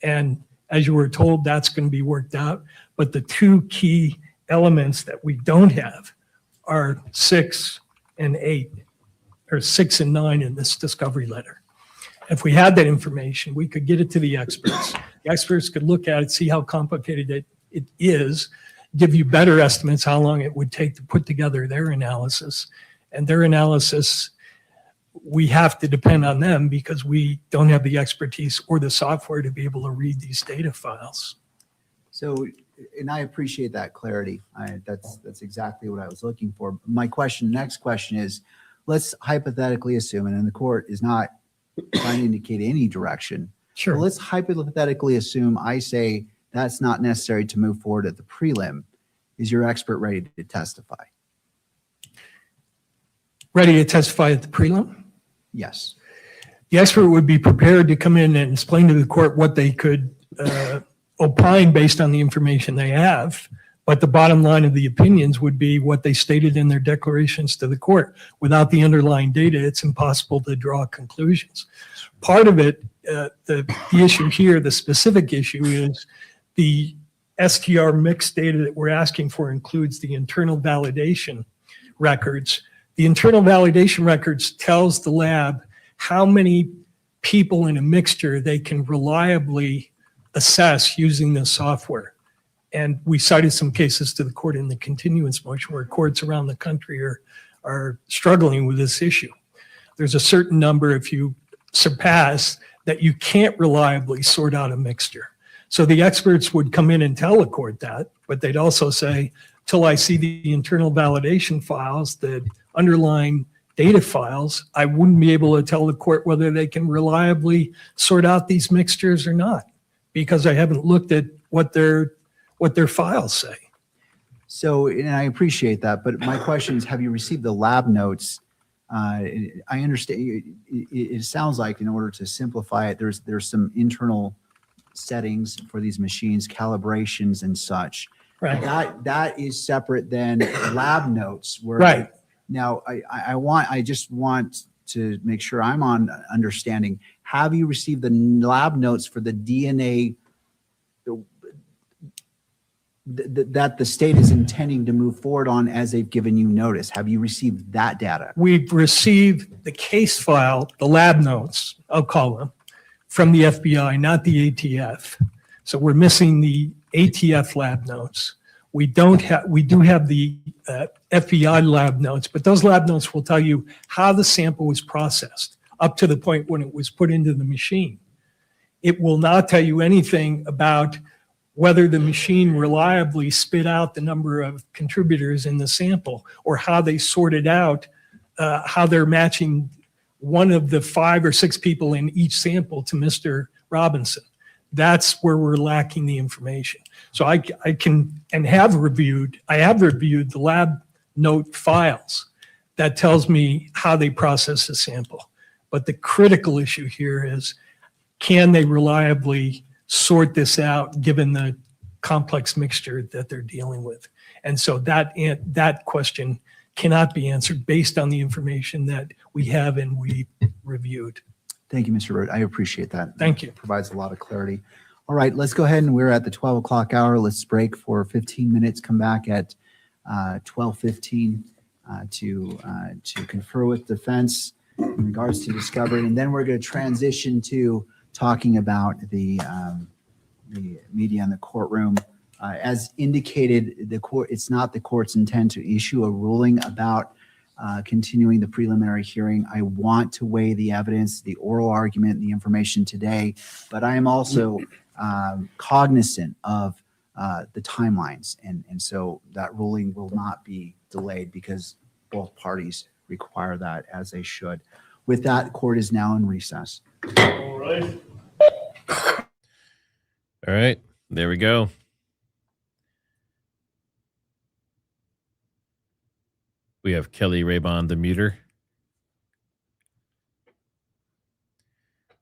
And as you were told, that's going to be worked out. But the 2 key elements that we don't have are 6 and 8, or 6 and 9 in this discovery letter. If we had that information, we could get it to the experts. The experts could look at it, see how complicated it is, give you better estimates how long it would take to put together their analysis. And their analysis, we have to depend on them because we don't have the expertise or the software to be able to read these data files. So, and I appreciate that clarity. That's exactly what I was looking for. My next question is, let's hypothetically assume, and the court is not trying to indicate any direction. Sure. But let's hypothetically assume I say that's not necessary to move forward at the prelim. Is your expert ready to testify? Ready to testify at the prelim? Yes. The expert would be prepared to come in and explain to the court what they could opine based on the information they have. But the bottom line of the opinions would be what they stated in their declarations to the court. Without the underlying data, it's impossible to draw conclusions. Part of it, the issue here, the specific issue is the STR mixed data that we're asking for includes the internal validation records. The internal validation records tells the lab how many people in a mixture they can reliably assess using the software. And we cited some cases to the court in the continuance motion where courts around the country are struggling with this issue. There's a certain number, if you surpass, that you can't reliably sort out a mixture. So the experts would come in and tell the court that, but they'd also say, till I see the internal validation files, the underlying data files, I wouldn't be able to tell the court whether they can reliably sort out these mixtures or not, because I haven't looked at what their files say. So, and I appreciate that, but my question is, have you received the lab notes? I understand, it sounds like in order to simplify it, there's some internal settings for these machines, calibrations and such. Right. That is separate than lab notes. Where Right. Now, I just want to make sure I'm on understanding. Have you received the lab notes for the DNA that the state is intending to move forward on as they've given you notice? Have you received that data? We've received the case file, the lab notes, I'll call them, from the FBI, not the ATF. So we're missing the ATF lab notes. We do have the FBI lab notes, but those lab notes will tell you how the sample was processed up to the point when it was put into the machine. It will not tell you anything about whether the machine reliably spit out the number of contributors in the sample or how they sorted out how they're matching one of the 5 or 6 people in each sample to Mr. Robinson. That's where we're lacking the information. So I have reviewed the lab note files that tells me how they process the sample. But the critical issue here is, can they reliably sort this out given the complex mixture that they're dealing with? And so that question cannot be answered based on the information that we have and we reviewed. Thank you, Mr. Root. I appreciate that. Thank you. It provides a lot of clarity. All right, let's go ahead, and we're at the 12 o'clock hour. Let's break for 15 minutes, come back at 12:15 to confer with defense in regards to discovery. And then we're going to transition to talking about the media in the courtroom. As indicated, it's not the court's intent to issue a ruling about continuing the preliminary hearing. I want to weigh the evidence, the oral argument, the information today, but I am also cognizant of the timelines. And so that ruling will not be delayed because both parties require that, as they should. With that, court is now in recess. All right. All right, there we go. We have Kelly Raybon, the muter.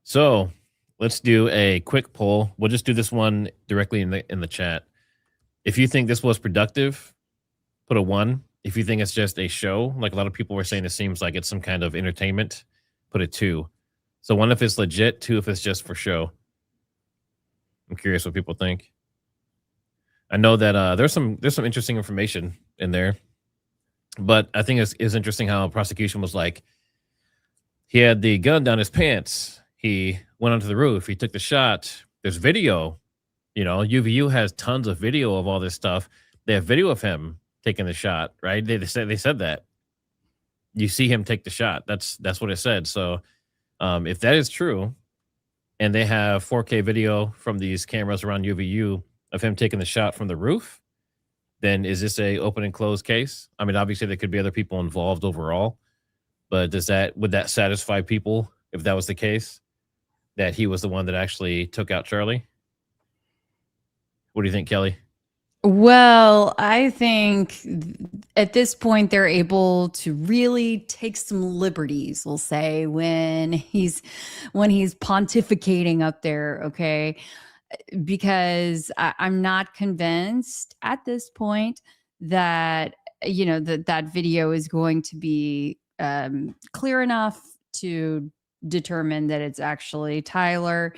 So let's do a quick poll. We'll just do this one directly in the chat. If you think this was productive, put a 1. If you think it's just a show, like a lot of people were saying, it seems like it's some kind of entertainment, put a 2. So 1 if it's legit, 2 if it's just for show. I'm curious what people think. I know that there's some interesting information in there, but I think it's interesting how prosecution was like, he had the gun down his pants. He went onto the roof. He took the shot. There's video. You know, UVU has tons of video of all this stuff. They have video of him taking the shot, right? They said that. You see him take the shot. That's what it said. So if that is true, and they have 4K video from these cameras around UVU of him taking the shot from the roof, then is this a open and closed case? I mean, obviously there could be other people involved overall, but would that satisfy people if that was the case, that he was the one that actually took out Charlie? What do you think, Kelly? Well, I think at this point they're able to really take some liberties, we'll say, when he's pontificating up there, okay? Because I'm not convinced at this point that, you know, that video is going to be clear enough to determine that it's actually Tyler.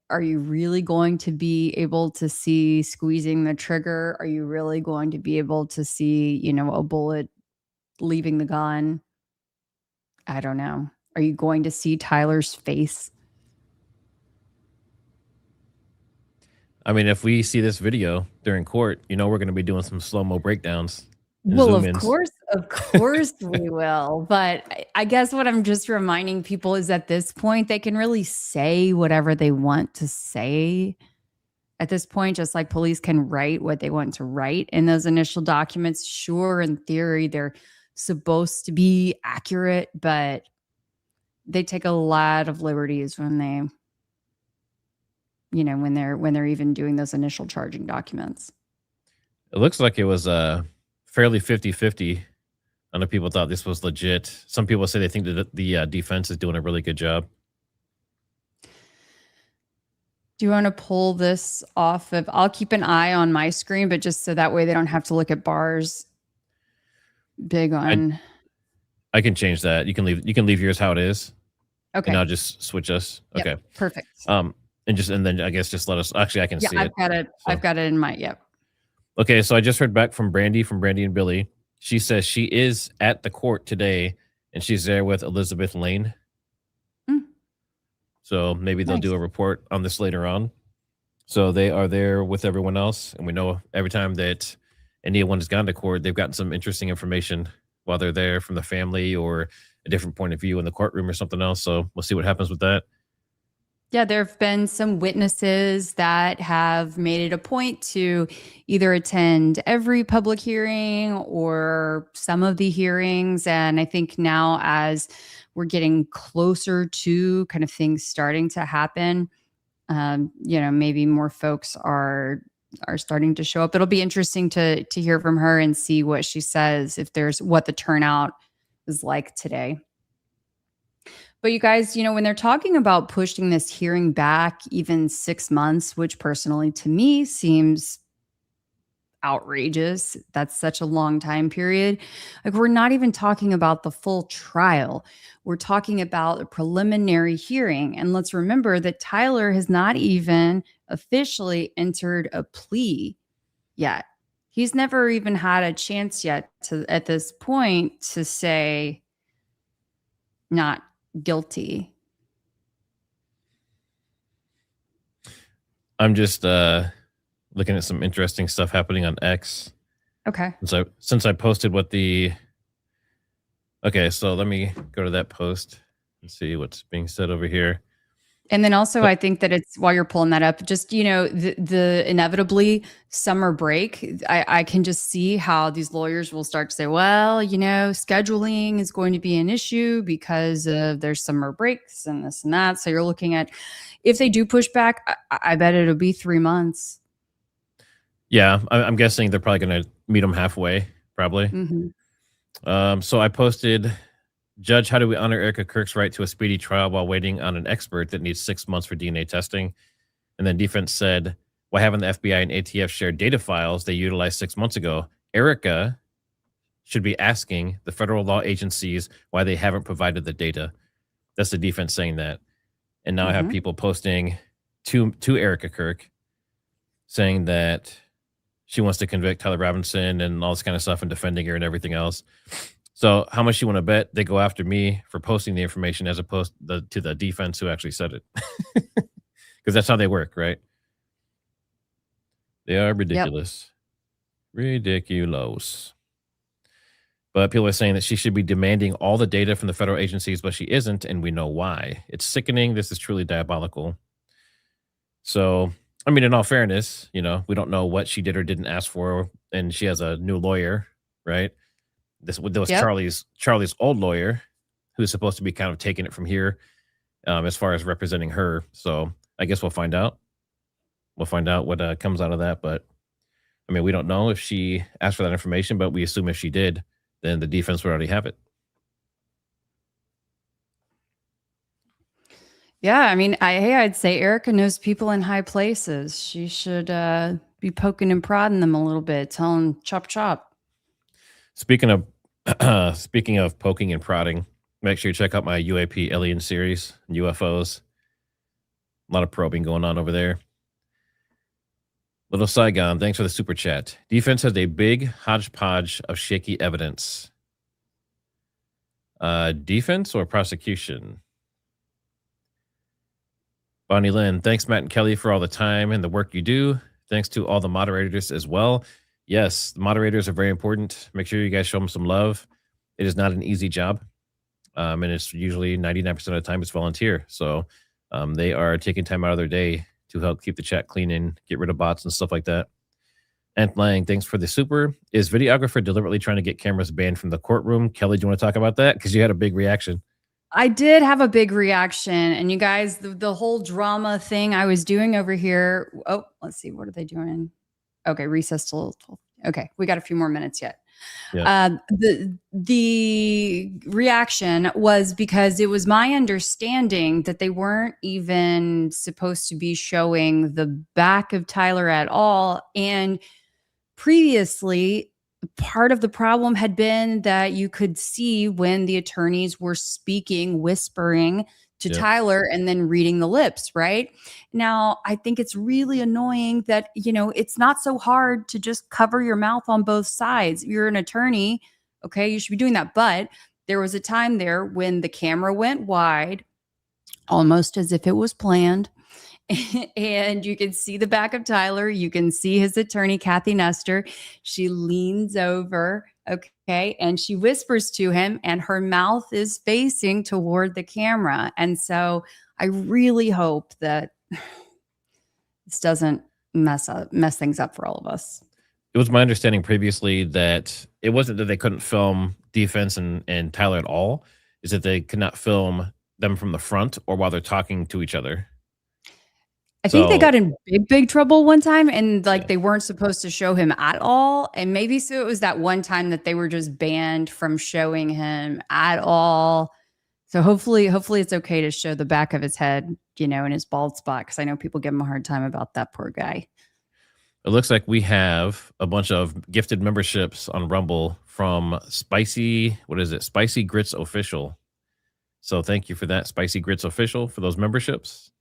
Are you really going to be able to see squeezing the trigger? Are you really going to be able to see, you know, a bullet leaving the gun? I don't know. Are you going to see Tyler's face? I mean, if we see this video during court, you know, we're going to be doing some slow-mo breakdowns. Well, of zoom-ins. course we will. But I guess what I'm just reminding people is at this point, they can really say whatever they want to say at this point, just like police can write what they want to write in those initial documents. Sure, in theory, they're supposed to be accurate, but they take a lot of liberties when they, you know, when they're even doing those initial charging documents. It looks like it was fairly 50-50. I know people thought this was legit. Some people say they think that the defense is doing a really good job. Do you want to pull this off of? I'll keep an eye on my screen, but just so that way they don't have to look at bars big on. I can change that. You can leave yours how it is. Okay. And I'll just switch us. Yep, Okay. perfect. And then I guess just let us. Actually, I can see I've it. got it. So. I've got it in my. Yep. Okay, so I just heard back from Brandy and Billy. She says she is at the court today, and she's there with Elizabeth Lane. So maybe they'll do a report on this later on. So they are there with everyone else, and we know every time that anyone has gone to court, they've gotten some interesting information while they're there from the family or a different point of view in the courtroom or something else. So we'll see what happens with that. Yeah, there have been some witnesses that have made it a point to either attend every public hearing or some of the hearings. And I think now as we're getting closer to kind of things starting to happen, you know, maybe more folks are starting to show up. It'll be interesting to hear from her and see what she says, if there's what the turnout is like today. But you guys, when they're talking about pushing this hearing back even 6 months, which personally to me seems outrageous. That's such a long time period. Like, we're not even talking about the full trial. We're talking about a preliminary hearing. And let's remember that Tyler has not even officially entered a plea yet. He's never even had a chance yet at this point to say not guilty. I'm just looking at some interesting stuff happening on X. Okay. Since I posted what the... Okay, so let me go to that post and see what's being said over here. And then also, I think that it's, while you're pulling that up, just, the inevitably summer break, I can just see how these lawyers will start to say, well, scheduling is going to be an issue because of there's summer breaks and this and that. So you're looking at, if they do push back, I bet it'll be 3 months. Yeah, I'm guessing they're probably going to meet them halfway, probably. Mm-hmm. So I posted, Judge, how do we honor Erica Kirk's right to a speedy trial while waiting on an expert that needs 6 months for DNA testing? And then defense said, why haven't the FBI and ATF shared data files they utilized 6 months ago? Erica should be asking the federal law agencies why they haven't provided the data. That's the defense saying that. And now I have people posting to Erica Kirk saying that she wants to convict Tyler Robinson and all this kind of stuff and defending her and everything else. So how much you want to bet they go after me for posting the information as opposed to the defense who actually said it? Because that's how they work, right? They are ridiculous. Yep. Ridiculous. But people are saying that she should be demanding all the data from the federal agencies, but she isn't, and we know why. It's sickening. This is truly diabolical. So, I mean, in all fairness, we don't know what she did or didn't ask for, and she has a new lawyer, right? This was Charlie's old lawyer, who's supposed to be kind of taking it from here, as far as representing her. So I guess we'll find out. We'll find out what comes out of that. But I mean, we don't know if she asked for that information, but we assume if she did, then the defense would already have it. Yeah, I mean, I'd say Erica knows people in high places. She should be poking and prodding them a little bit, telling them chop chop. Speaking of poking and prodding, make sure you check out my UAP alien series, UFOs. A lot of probing going on over there. Little Saigon, thanks for the super chat. Defense has a big hodgepodge of shaky evidence. Defense or prosecution? Bonnie Lynn, thanks Matt and Kelly for all the time and the work you do. Thanks to all the moderators as well. Yes, the moderators are very important. Make sure you guys show them some love. It is not an easy job. And it's usually 99% of the time it's volunteer. So they are taking time out of their day to help keep the chat clean and get rid of bots and stuff like that. Ant Lang, thanks for the super. Is videographer deliberately trying to get cameras banned from the courtroom? Kelly, do you want to talk about that? Because you had a big reaction. I did have a big reaction. And you guys, the whole drama thing I was doing over here. Oh, let's see. What are they doing? Okay, recess till 12. Okay, we got a few more minutes yet. Yeah. The reaction was because it was my understanding that they weren't even supposed to be showing the back of Tyler at all. And previously, part of the problem had been that you could see when the attorneys were speaking, whispering to Tyler and then reading the lips, right? Now, I think it's really annoying that, it's not so hard to just cover your mouth on both sides. You're an attorney, okay? You should be doing that. But there was a time there when the camera went wide, almost as if it was planned. And you can see the back of Tyler. You can see his attorney, Kathy Nestor. She leans over, okay, and she whispers to him, and her mouth is facing toward the camera. And so I really hope that this doesn't mess things up for all of us. It was my understanding previously that it wasn't that they couldn't film defense and Tyler at all. Is that they could not film them from the front or while they're talking to each other. I think they got in big trouble one time, and they weren't supposed to show him at all. And maybe so it was that one time that they were just banned from showing him at all. So hopefully it's okay to show the back of his head, and his bald spot, because I know people give him a hard time about that poor guy. It looks like we have a bunch of gifted memberships on Rumble from Spicy Grits Official. So thank you for that, Spicy Grits Official, for those memberships.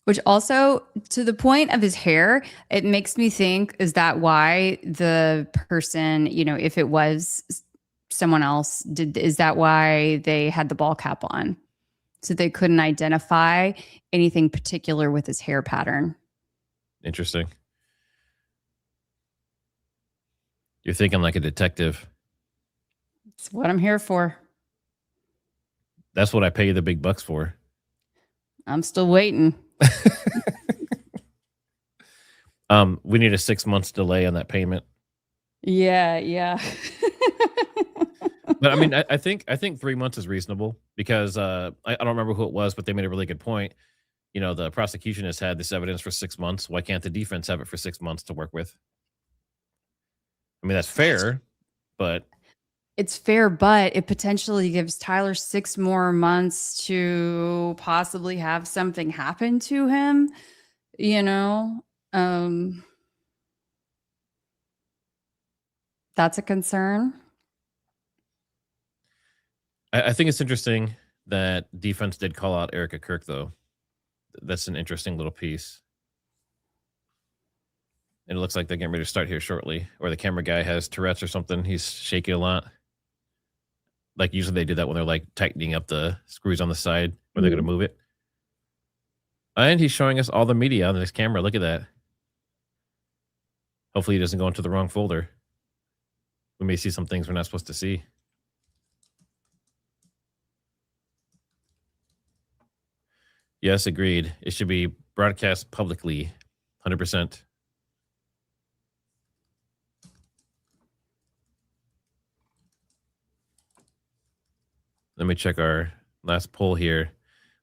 Which also, to the point of his hair, it makes me think, is that why the person, if it was someone else, is that why they had the ball cap on? So they couldn't identify anything particular with his hair pattern. Interesting. You're thinking like a detective. It's what I'm here for. That's what I pay you the big bucks for. I'm still waiting. We need a 6 months delay on that payment. Yeah. But I mean, I think 3 months is reasonable, because I don't remember who it was, but they made a really good point. The prosecution has had this evidence for 6 months. Why can't the defense have it for 6 months to work with? I mean, that's fair, but It's fair, but it potentially gives Tyler 6 more months to possibly have something happen to him, that's a concern. I think it's interesting that defense did call out Erica Kirk, though. That's an interesting little piece. And it looks like they're getting ready to start here shortly, or the camera guy has Tourette's or something. He's shaking a lot. Like usually they do that when they're like tightening up the screws on the side where they're going to move it. And he's showing us all the media on this camera. Look at that. Hopefully he doesn't go into the wrong folder. We may see some things we're not supposed to see. Yes, agreed. It should be broadcast publicly, 100%. Let me check our last poll here.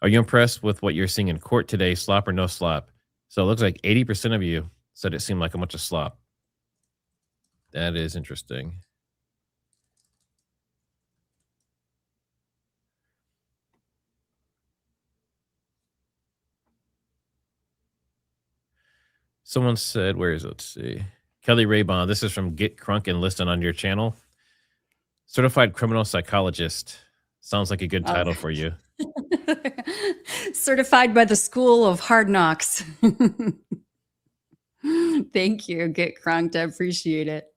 Are you impressed with what you're seeing in court today, slop or no slop? So it looks like 80% of you said it seemed like a bunch of slop. That is interesting. Someone said, where is it? Let's see. Kelly Raybon, this is from Get Crunk and Listed on your channel. Certified criminal psychologist. Sounds like a good title for you. Certified by the School of Hard Knocks. Thank you. Get crunked. I appreciate it.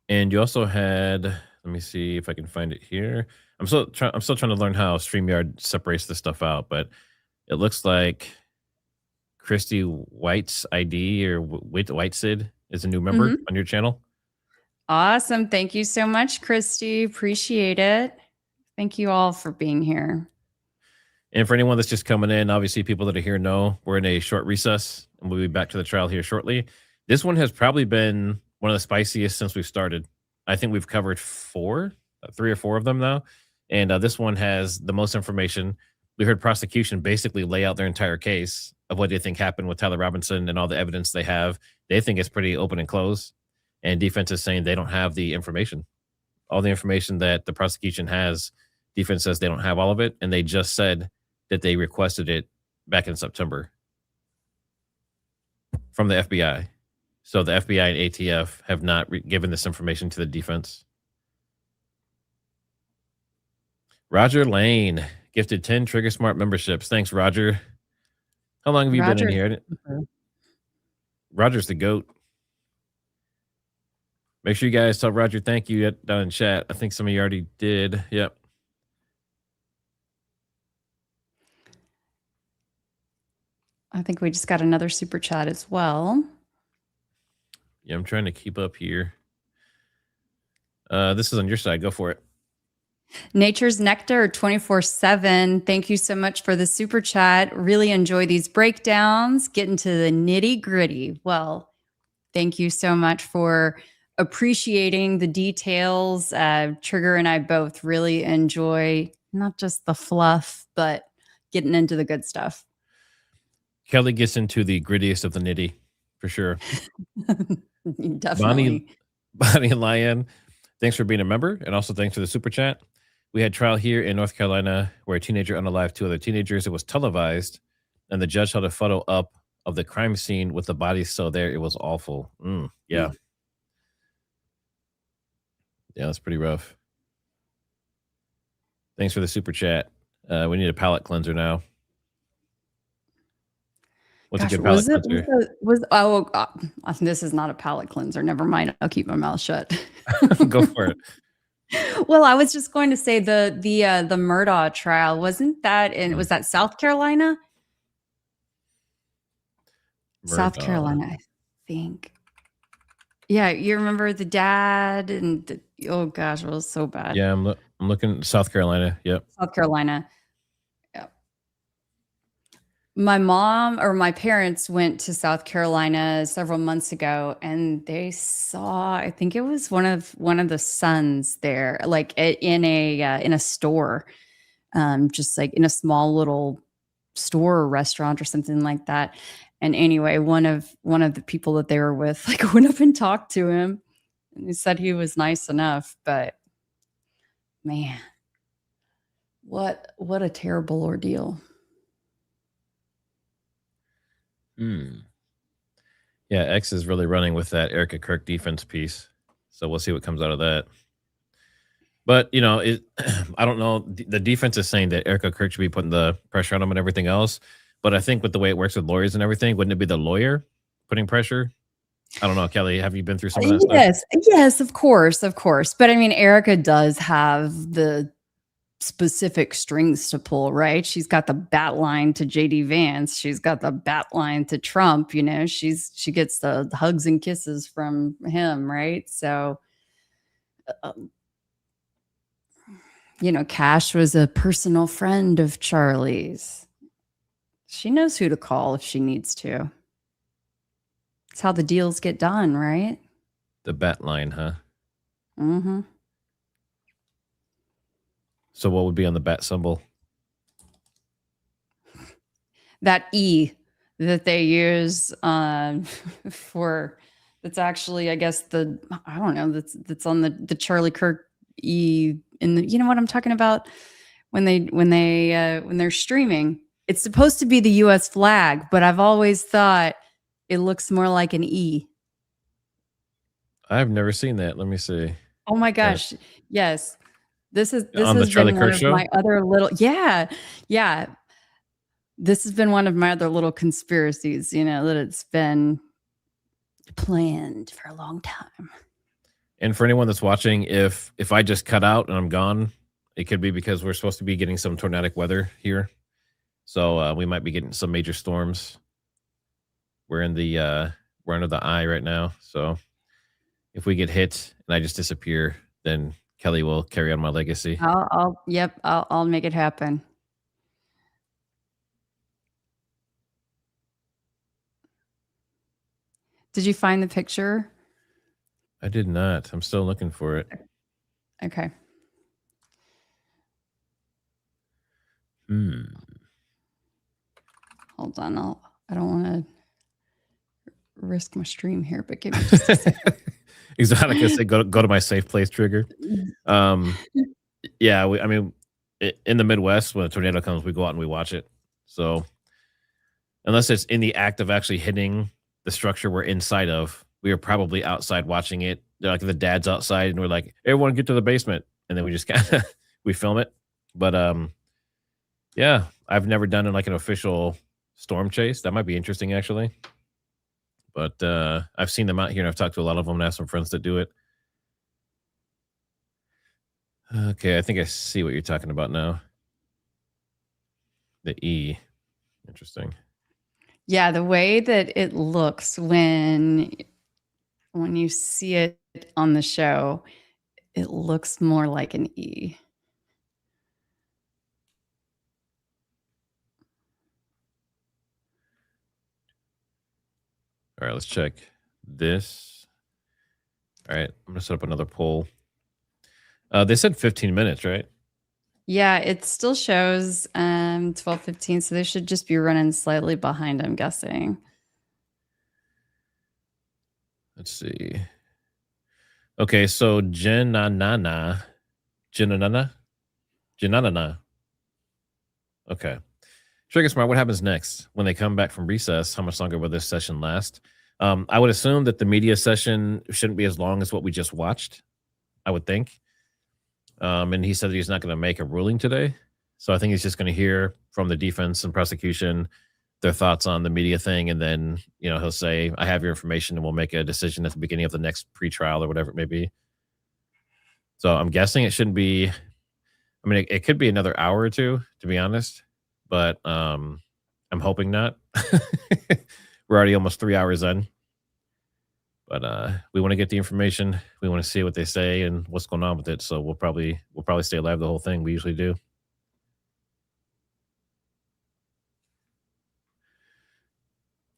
And you also had, let me see if I can find it here. I'm still trying to learn how StreamYard separates this stuff out, but it looks like Christy White's ID or White Sid is a new member on your channel. Awesome. Thank you so much, Christy. Appreciate it. Thank you all for being here. And for anyone that's just coming in, obviously people that are here know we're in a short recess and we'll be back to the trial here shortly. This one has probably been one of the spiciest since we've started. I think we've covered 3 or 4 of them now. And this one has the most information. We heard prosecution basically lay out their entire case of what they think happened with Tyler Robinson and all the evidence they have. They think it's pretty open and closed. And defense is saying they don't have the information. All the information that the prosecution has, defense says they don't have all of it. And they just said that they requested it back in September from the FBI. So the FBI and ATF have not given this information to the defense. Roger Lane gifted 10 Trigger Smart memberships. Thanks, Roger. How long have you been in here? Roger's the GOAT. Make sure you guys tell Roger thank you down in chat. I think some of you already did. Yep. I think we just got another super chat as well. Yeah, I'm trying to keep up here. This is on your side. Go for it. Nature's Nectar 24/7. Thank you so much for the super chat. Really enjoy these breakdowns. Get into the nitty gritty. Well, thank you so much for appreciating the details. Trigger and I both really enjoy not just the fluff, but getting into the good stuff. Kelly gets into the grittiest of the nitty, for sure. Definitely. Bonnie and Lion, Thanks for being a member, and also thanks for the super chat. We had trial here in North Carolina where a teenager unalived 2 other teenagers. It was televised, and the judge held a photo up of the crime scene with the bodies still there. It was awful. Yeah. Yeah, that's pretty rough. Thanks for the super chat. We need a palate cleanser now. What's a good palate cleanser? This is not a palate cleanser. Never mind. I'll keep my mouth shut. Go for it. Well, I was just going to say the Murdaugh trial, wasn't that was that South Carolina? South Carolina, I think. Yeah, you remember the dad and oh gosh, it was so bad. Yeah, I'm looking South Carolina. Yep. South Carolina. Yep. My mom or my parents went to South Carolina several months ago, and they saw, I think it was one of the sons there, like in a store, just like in a small little store or restaurant or something like that. And anyway, one of the people that they were with, like, went up and talked to him, and he said he was nice enough, but man, what a terrible ordeal. Yeah, X is really running with that Erica Kirk defense piece. So we'll see what comes out of that. But, you know, I don't know. The defense is saying that Erica Kirk should be putting the pressure on him and everything else. But I think with the way it works with lawyers and everything, wouldn't it be the lawyer putting pressure? I don't know, Kelly, have you been through some of that stuff? Yes, of course. But I mean, Erica does have the specific strings to pull, right? She's got the bat line to JD Vance. She's got the bat line to Trump. You know, she gets the hugs and kisses from him, right? So, you know, Cash was a personal friend of Charlie's. She knows who to call if she needs to. It's how the deals get done, right? The bat line, huh? Mm-hmm. So what would be on the bat symbol? That E that they use for, that's actually, I guess, I don't know, that's on the Charlie Kirk E in the, you know what I'm talking about? When they're streaming. It's supposed to be the US flag, but I've always thought it looks more like an E. I've never seen that. Let me see. Oh my gosh. Yes. This has on the Charlie been one Kirk of show? my other little, yeah. This has been one of my other little conspiracies, you know, that it's been planned for a long time. And for anyone that's watching, if I just cut out and I'm gone, it could be because we're supposed to be getting some tornadic weather here. So we might be getting some major storms. We're in we're under the eye right now. So if we get hit and I just disappear, then Kelly will carry on my legacy. I'll make it happen. Did you find the picture? I did not. I'm still looking for it. Okay. Hold on. I don't want to risk my stream here, but give me just a second. Exotica said, go to my safe place trigger. Yeah, I mean, in the Midwest, when a tornado comes, we go out and we watch it. So unless it's in the act of actually hitting the structure we're inside of, we are probably outside watching it. They're like the dad's outside and we're like, everyone get to the basement. And then we just kind of, we film it. But yeah, I've never done like an official storm chase. That might be interesting actually. But I've seen them out here and I've talked to a lot of them and I have some friends that do it. Okay, I think I see what you're talking about now. The E. Interesting. Yeah, the way that it looks when you see it on the show, it looks more like an E. All right, let's check this. All right, I'm going to set up another poll. They said 15 minutes, right? Yeah, it still shows 12:15, so they should just be running slightly behind, I'm guessing. Let's see. Okay, so Jananana. Okay. Trigger Smart, what happens next when they come back from recess? How much longer will this session last? I would assume that the media session shouldn't be as long as what we just watched, I would think. And he said that he's not going to make a ruling today. So I think he's just going to hear from the defense and prosecution their thoughts on the media thing. And then, he'll say, I have your information, and we'll make a decision at the beginning of the next pretrial or whatever it may be. So I'm guessing it shouldn't be, it could be another hour or two, to be honest. But I'm hoping not. We're already almost 3 hours in. But we want to get the information. We want to see what they say and what's going on with it. So we'll probably stay alive the whole thing. We usually do.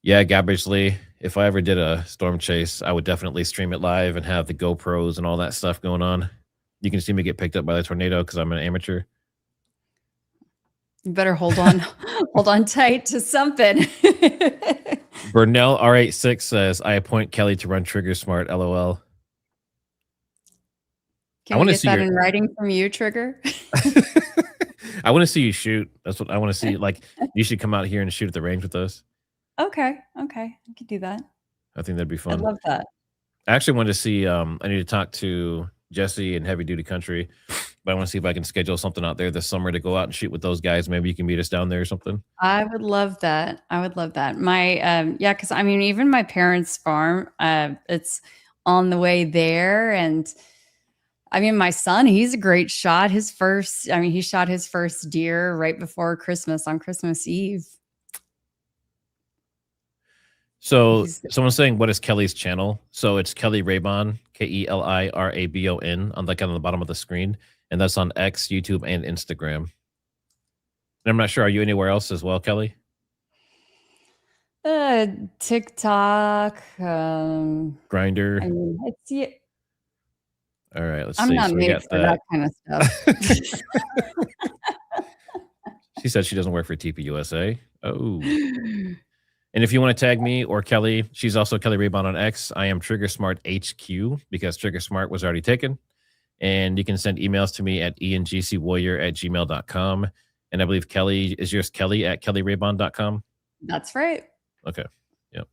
Yeah, Gabbage Lee. If I ever did a storm chase, I would definitely stream it live and have the GoPros and all that stuff going on. You can see me get picked up by the tornado because I'm an amateur. You better hold on tight to something. Burnell R86 says, I appoint Kelly to run Trigger Smart, LOL. Can we get that in writing from you, Trigger? I want to see you shoot. That's what I want to see. Like, you should come out here and shoot at the range with us. Okay. I could do that. I think that'd be fun. I love that. I actually wanted to see, I need to talk to Jesse and Heavy Duty Country, but I want to see if I can schedule something out there this summer to go out and shoot with those guys. Maybe you can meet us down there or something. I would love that. My, because even my parents' farm, it's on the way there. And my son, he's a great shot. He shot his first deer right before Christmas, on Christmas Eve. So someone's saying, what is Kelly's channel? So it's Kelly Raybon, KELIRABON on the bottom of the screen. And that's on X, YouTube, and Instagram. And I'm not sure. Are you anywhere else as well, Kelly? TikTok. Grinder. All right, let's see. I'm not made for that kind of stuff. She said she doesn't work for TPUSA. Oh. And if you want to tag me or Kelly, she's also Kelly Raybon on X. I am Trigger Smart HQ because Trigger Smart was already taken. And you can send emails to me at engcwarrior@gmail.com. And I believe Kelly is yours, Kelly at kellyraybon.com. That's right. Okay. Yep.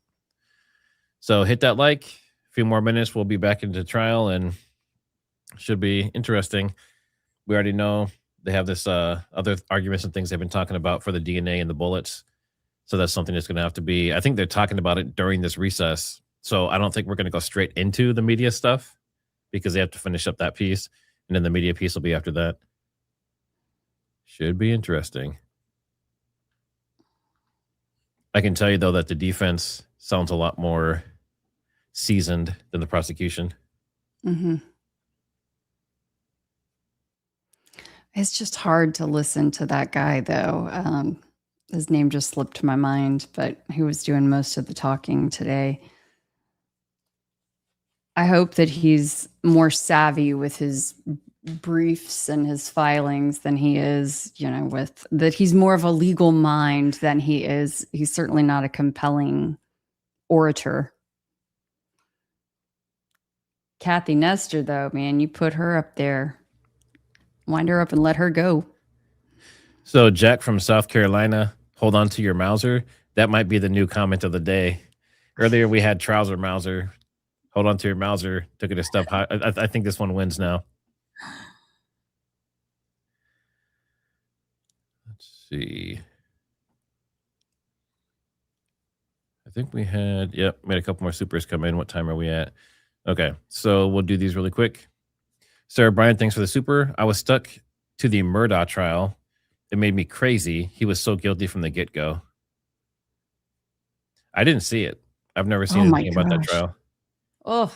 So hit that like. A few more minutes, we'll be back into trial and should be interesting. We already know they have this other arguments and things they've been talking about for the DNA and the bullets. So that's something that's going to have to be, I think they're talking about it during this recess. So I don't think we're going to go straight into the media stuff because they have to finish up that piece. And then the media piece will be after that. Should be interesting. I can tell you, though, that the defense sounds a lot more seasoned than the prosecution. Mm-hmm. It's just hard to listen to that guy, though. His name just slipped my mind, but he was doing most of the talking today. I hope that he's more savvy with his briefs and his filings than he is, with that he's more of a legal mind than he is. He's certainly not a compelling orator. Kathy Nestor, though, man, you put her up there. Wind her up and let her go. So Jack from South Carolina, hold on to your Mauser. That might be the new comment of the day. Earlier we had Trouser Mauser. Hold on to your Mauser. Took it a step high. I think this one wins now. Let's see. I think we had, we had a couple more supers come in. What time are we at? Okay, so we'll do these really quick. Sarah Bryan, thanks for the super. I was stuck to the Murdaugh trial. It made me crazy. He was so guilty from the get-go. I didn't see it. I've never seen anything about that trial. Oh,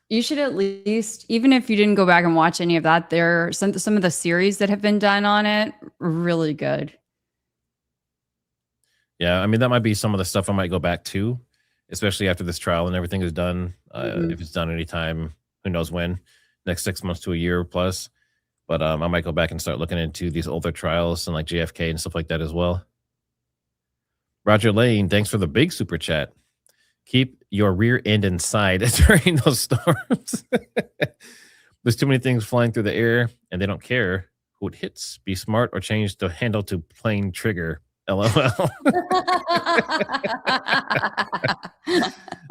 you should at least, even if you didn't go back and watch any of that, there are some of the series that have been done on it, really good. Yeah, that might be some of the stuff I might go back to, especially after this trial and everything is done. If it's done anytime, who knows when, next 6 months to a year plus. But I might go back and start looking into these older trials and like JFK and stuff like that as well. Roger Lane, thanks for the big super chat. Keep your rear end inside during those storms. There's too many things flying through the air, and they don't care who it hits. Be smart or change the handle to plain trigger. LOL.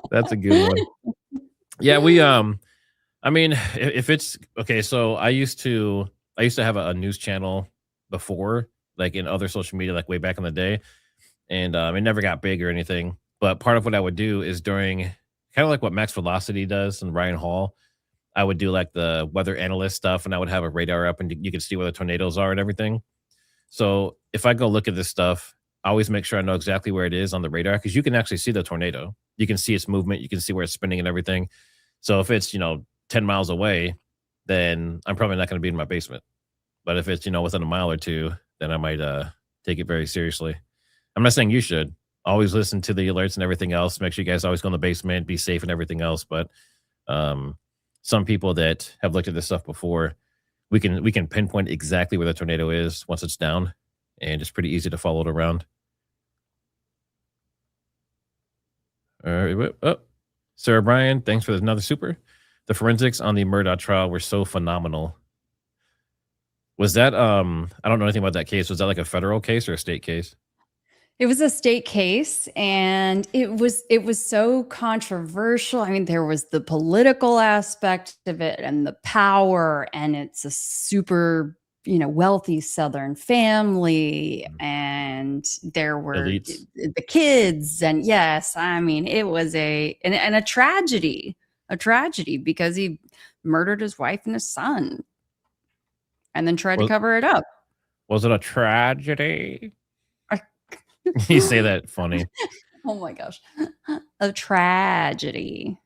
That's a good one. Yeah, I mean, if it's okay, so I used to have a news channel before, like in other social media, like way back in the day, and it never got big or anything. But part of what I would do is during kind of like what Max Velocity does and Ryan Hall, I would do like the weather analyst stuff, and I would have a radar up, and you could see where the tornadoes are and everything. So if I go look at this stuff, I always make sure I know exactly where it is on the radar, because you can actually see the tornado. You can see its movement. You can see where it's spinning and everything. So if it's 10 miles away, then I'm probably not going to be in my basement. But if it's within a mile or two, then I might take it very seriously. I'm not saying you should. Always listen to the alerts and everything else. Make sure you guys always go in the basement, be safe and everything else. But some people that have looked at this stuff before, we can pinpoint exactly where the tornado is once it's down, and it's pretty easy to follow it around. All right. Oh, Sarah Bryan, thanks for another super. The forensics on the Murdaugh trial were so phenomenal. Was that I don't know anything about that case. Was that like a federal case or a state case? It was a state case, and it was so controversial. I mean, there was the political aspect of it and the power, and it's a super, wealthy Southern family, and there were the kids, and yes, I mean, it was a tragedy because he murdered his wife and his son and then tried to cover it up. Was it a tragedy? You say that funny. Oh my gosh. A tragedy.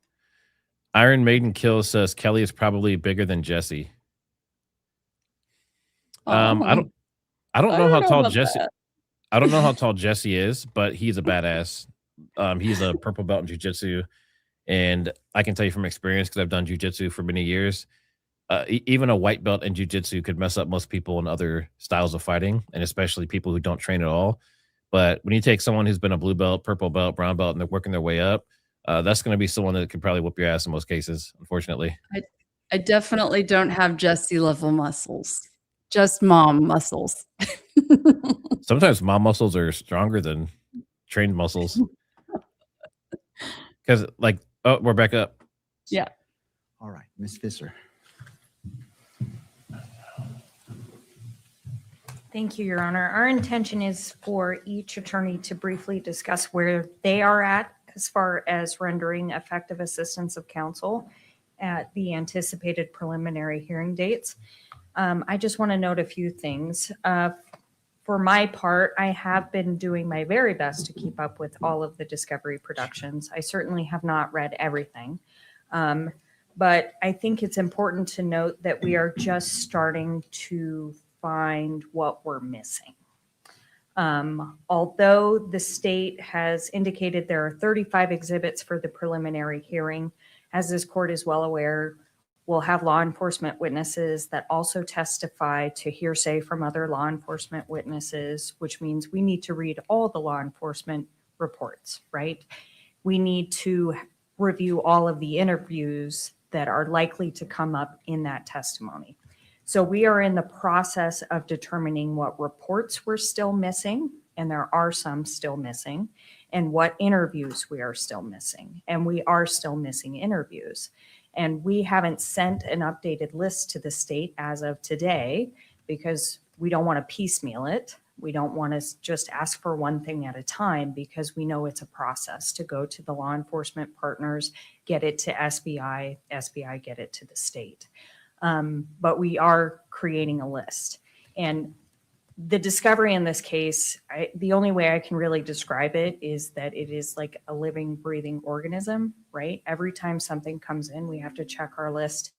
Iron Maiden Kill says Kelly is probably bigger than Jesse. I don't know how tall Jesse. I don't know how tall Jesse is, but he's a badass. He's a purple belt in jiu-jitsu, and I can tell you from experience, because I've done jiu-jitsu for many years, even a white belt in jiu-jitsu could mess up most people in other styles of fighting, and especially people who don't train at all. But when you take someone who's been a blue belt, purple belt, brown belt, and they're working their way up, that's going to be someone that could probably whoop your ass in most cases, unfortunately. I definitely don't have Jesse level muscles, just mom muscles. Sometimes mom muscles are stronger than trained muscles. Because we're back up. Yeah. All right, Ms. Visser. Thank you, Your Honor. Our intention is for each attorney to briefly discuss where they are at as far as rendering effective assistance of counsel at the anticipated preliminary hearing dates. I just want to note a few things. For my part, I have been doing my very best to keep up with all of the discovery productions. I certainly have not read everything. But I think it's important to note that we are just starting to find what we're missing. Although the state has indicated there are 35 exhibits for the preliminary hearing, as this court is well aware, we'll have law enforcement witnesses that also testify to hearsay from other law enforcement witnesses, which means we need to read all the law enforcement reports, right? We need to review all of the interviews that are likely to come up in that testimony. So we are in the process of determining what reports we're still missing, and there are some still missing, and what interviews we are still missing. And we are still missing interviews. And we haven't sent an updated list to the state as of today because we don't want to piecemeal it. We don't want to just ask for one thing at a time, because we know it's a process to go to the law enforcement partners, get it to SBI, SBI get it to the state. But we are creating a list. And the discovery in this case, the only way I can really describe it is that it is like a living, breathing organism, right? Every time something comes in, we have to check our list,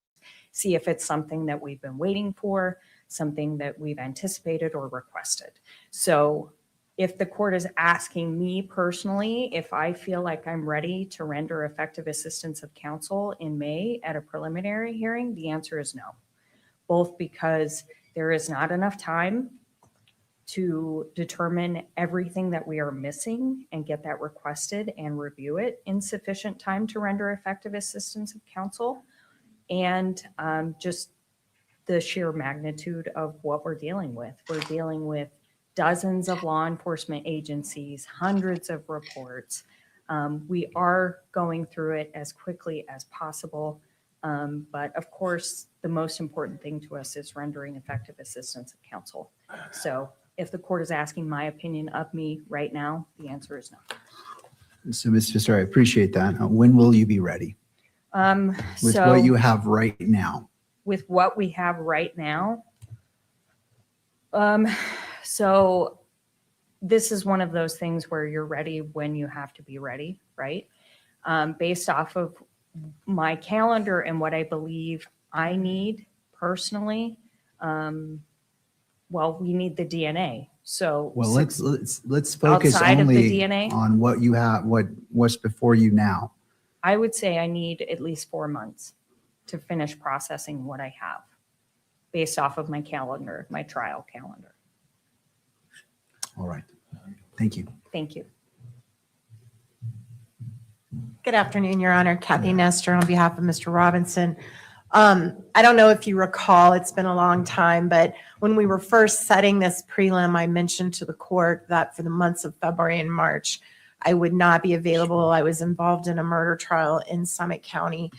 see if it's something that we've been waiting for, something that we've anticipated or requested. So if the court is asking me personally if I feel like I'm ready to render effective assistance of counsel in May at a preliminary hearing, the answer is no. Both because there is not enough time to determine everything that we are missing and get that requested and review it in sufficient time to render effective assistance of counsel. And just the sheer magnitude of what we're dealing with. We're dealing with dozens of law enforcement agencies, hundreds of reports. We are going through it as quickly as possible. But of course, the most important thing to us is rendering effective assistance of counsel. So if the court is asking my opinion of me right now, the answer is no. So, Ms. Visser, I appreciate that. When will you be ready with So what you have right now? with what we have right now, so this is one of those things where you're ready when you have to be ready, right? Based off of my calendar and what I believe I need personally, well, we need the DNA. So Well, let's focus outside of the only DNA? on what you have, what's before you now. I would say I need at least 4 months to finish processing what I have based off of my calendar, my trial calendar. All right. Thank you. Thank you. Good afternoon, Your Honor. Kathy Nestor on behalf of Mr. Robinson. I don't know if you recall, it's been a long time, but when we were first setting this prelim, I mentioned to the court that for the months of February and March, I would not be available. I was involved in a murder trial in Summit County.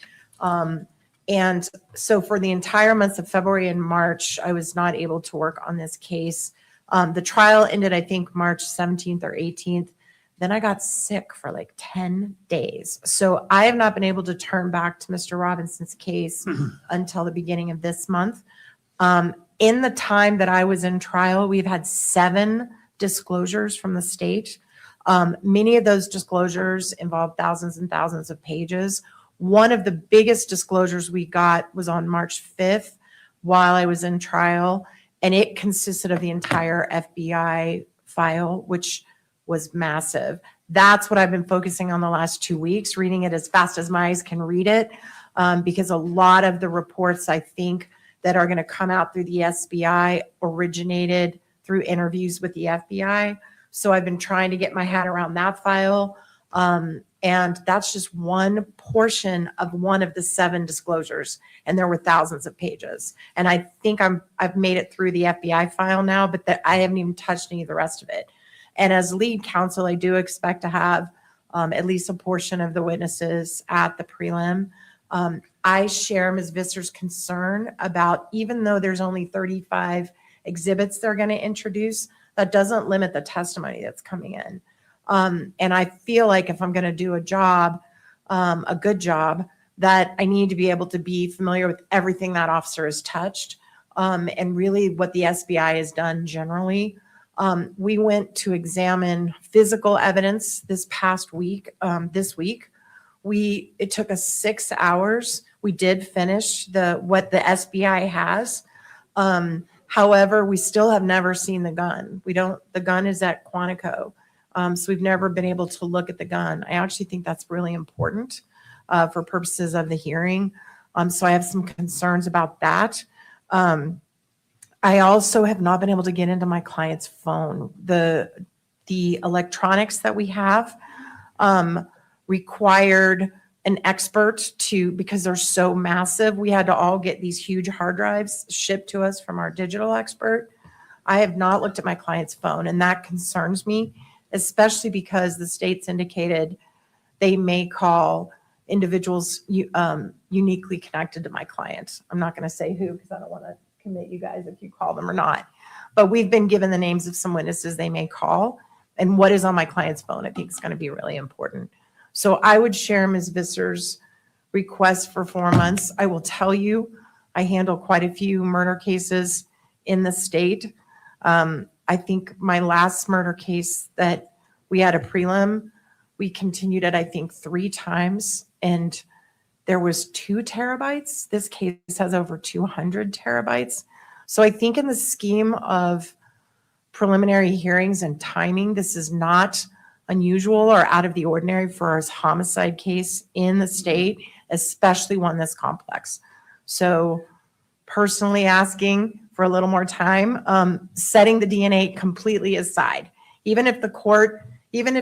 And so for the entire months of February and March, I was not able to work on this case. The trial ended, I think, March 17th or 18th. Then I got sick for like 10 days. So I have not been able to turn back to Mr. Robinson's case until the beginning of this month. In the time that I was in trial, we've had 7 disclosures from the state. Many of those disclosures involve thousands and thousands of pages. One of the biggest disclosures we got was on March 5th while I was in trial, and it consisted of the entire FBI file, which was massive. That's what I've been focusing on the last 2 weeks, reading it as fast as my eyes can read it, because a lot of the reports I think that are going to come out through the SBI originated through interviews with the FBI. So I've been trying to get my head around that file. And that's just one portion of one of the 7 disclosures. And there were thousands of pages. And I think I've made it through the FBI file now, but that I haven't even touched any of the rest of it. And as lead counsel, I do expect to have at least a portion of the witnesses at the prelim. I share Ms. Visser's concern about, even though there's only 35 exhibits they're going to introduce, that doesn't limit the testimony that's coming in. And I feel like if I'm going to do a job, a good job, that I need to be able to be familiar with everything that officer has touched, and really what the SBI has done generally. We went to examine physical evidence this past week, this week. It took us 6 hours. We did finish what the SBI has. However, we still have never seen the gun. The gun is at Quantico. So we've never been able to look at the gun. I actually think that's really important for purposes of the hearing. So I have some concerns about that. I also have not been able to get into my client's phone. The electronics that we have required an expert because they're so massive. We had to all get these huge hard drives shipped to us from our digital expert. I have not looked at my client's phone, and that concerns me, especially because the state's indicated they may call individuals uniquely connected to my client. I'm not going to say who because I don't want to commit you guys if you call them or not. But we've been given the names of some witnesses they may call, and what is on my client's phone I think is going to be really important. So I would share Ms. Visser's request for 4 months. I will tell you, I handle quite a few murder cases in the state. I think my last murder case that we had a prelim, we continued it, I think, 3 times, and there was 2 terabytes. This case has over 200 terabytes. So I think in the scheme of preliminary hearings and timing, this is not unusual or out of the ordinary for a homicide case in the state, especially one this complex. So personally asking for a little more time, setting the DNA completely aside. Even if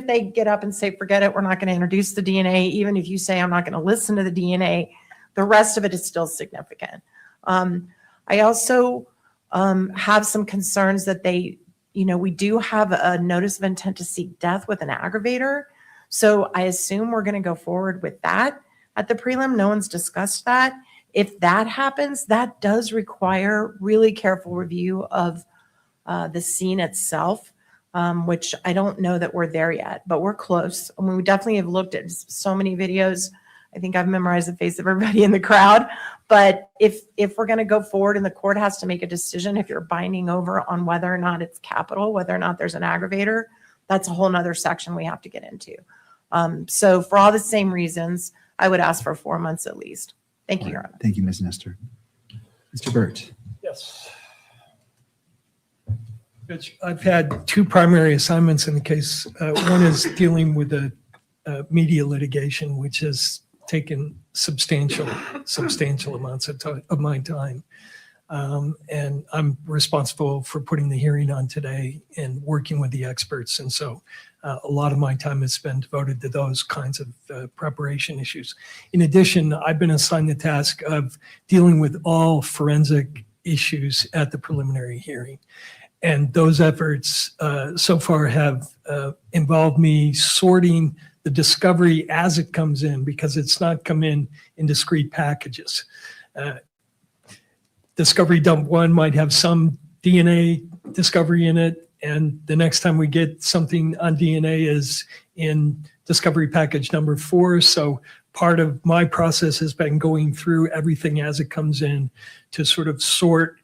they get up and say, forget it, we're not going to introduce the DNA, even if you say, I'm not going to listen to the DNA, the rest of it is still significant. I also have some concerns that we do have a notice of intent to seek death with an aggravator. So I assume we're going to go forward with that at the prelim. No one's discussed that. If that happens, that does require really careful review of the scene itself, which I don't know that we're there yet, but we're close. I mean, we definitely have looked at so many videos. I think I've memorized the face of everybody in the crowd. But if we're going to go forward and the court has to make a decision, if you're binding over on whether or not it's capital, whether or not there's an aggravator, that's a whole nother section we have to get into. So for all the same reasons, I would ask for 4 months at least. Thank you, Your Honor. Thank you, Ms. Nestor. Mr. Burt. Yes. I've had two primary assignments in the case. One is dealing with the media litigation, which has taken substantial amounts of my time. And I'm responsible for putting the hearing on today and working with the experts. And so a lot of my time has been devoted to those kinds of preparation issues. In addition, I've been assigned the task of dealing with all forensic issues at the preliminary hearing. And those efforts so far have involved me sorting the discovery as it comes in, because it's not come in discrete packages. Discovery dump 1 might have some DNA discovery in it, and the next time we get something on DNA is in discovery package number 4. So part of my process has been going through everything as it comes in to sort of sort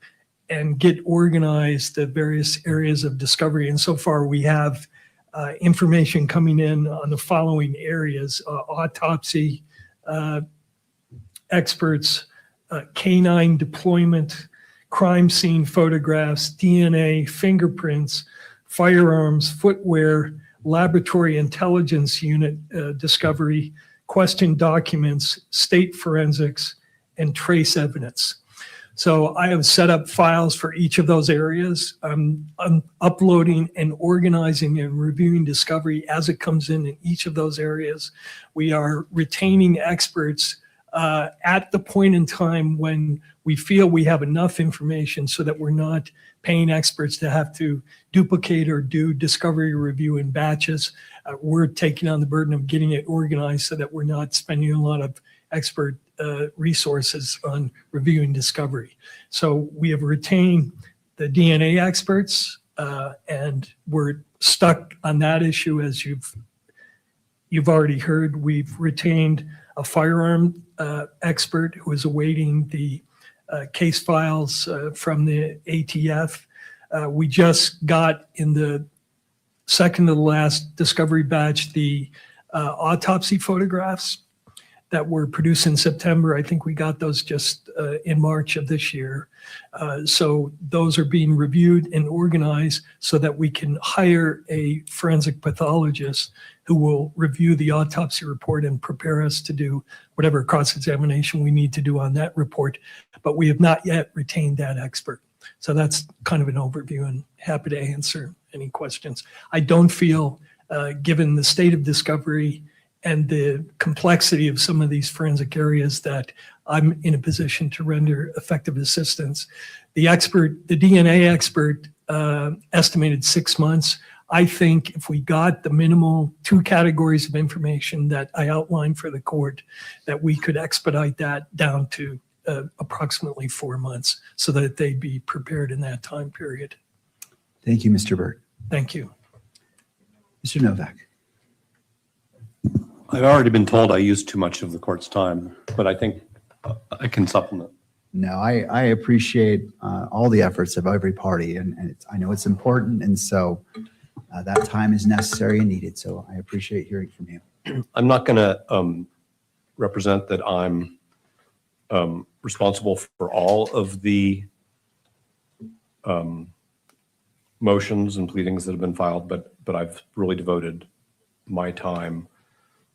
and get organized the various areas of discovery. And so far we have information coming in on the following areas: autopsy experts, canine deployment, crime scene photographs, DNA, fingerprints, firearms, footwear, laboratory intelligence unit discovery, question documents, state forensics, and trace evidence. So I have set up files for each of those areas. I'm uploading and organizing and reviewing discovery as it comes in each of those areas. We are retaining experts at the point in time when we feel we have enough information so that we're not paying experts to have to duplicate or do discovery review in batches. We're taking on the burden of getting it organized so that we're not spending a lot of expert resources on reviewing discovery. So we have retained the DNA experts, and we're stuck on that issue. As you've already heard, we've retained a firearm expert who is awaiting the case files from the ATF. We just got in the second to the last discovery batch the autopsy photographs that were produced in September. I think we got those just in March of this year. So those are being reviewed and organized so that we can hire a forensic pathologist who will review the autopsy report and prepare us to do whatever cross-examination we need to do on that report. But we have not yet retained that expert. So that's kind of an overview, and happy to answer any questions. I don't feel, given the state of discovery and the complexity of some of these forensic areas, that I'm in a position to render effective assistance. The DNA expert estimated 6 months. I think if we got the minimal 2 categories of information that I outlined for the court, that we could expedite that down to approximately 4 months so that they'd be prepared in that time period. Thank you, Mr. Burt. Thank you. Mr. Novak. I've already been told I used too much of the court's time, but I think I can supplement. No, I appreciate all the efforts of every party, and I know it's important, and so that time is necessary and needed. So I appreciate hearing from you. I'm not going to represent that I'm responsible for all of the motions and pleadings that have been filed, but I've really devoted my time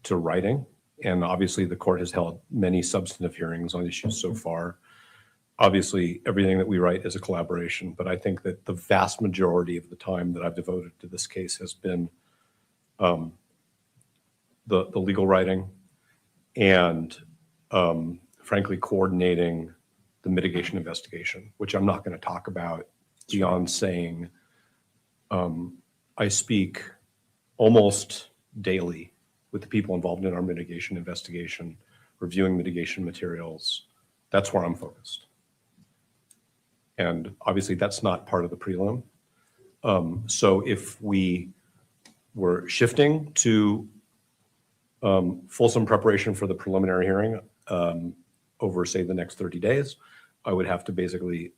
to writing. And obviously the court has held many substantive hearings on issues so far. obviously everything that we write is a collaboration, but I think that the vast majority of the time that I've devoted to this case has been the legal writing and frankly coordinating the mitigation investigation, which I'm not going to talk about beyond saying I speak almost daily with the people involved in our mitigation investigation, reviewing mitigation materials. That's where I'm focused. And obviously that's not part of the prelim. So if we were shifting to fulsome preparation for the preliminary hearing over, say, the next 30 days, I would have to basically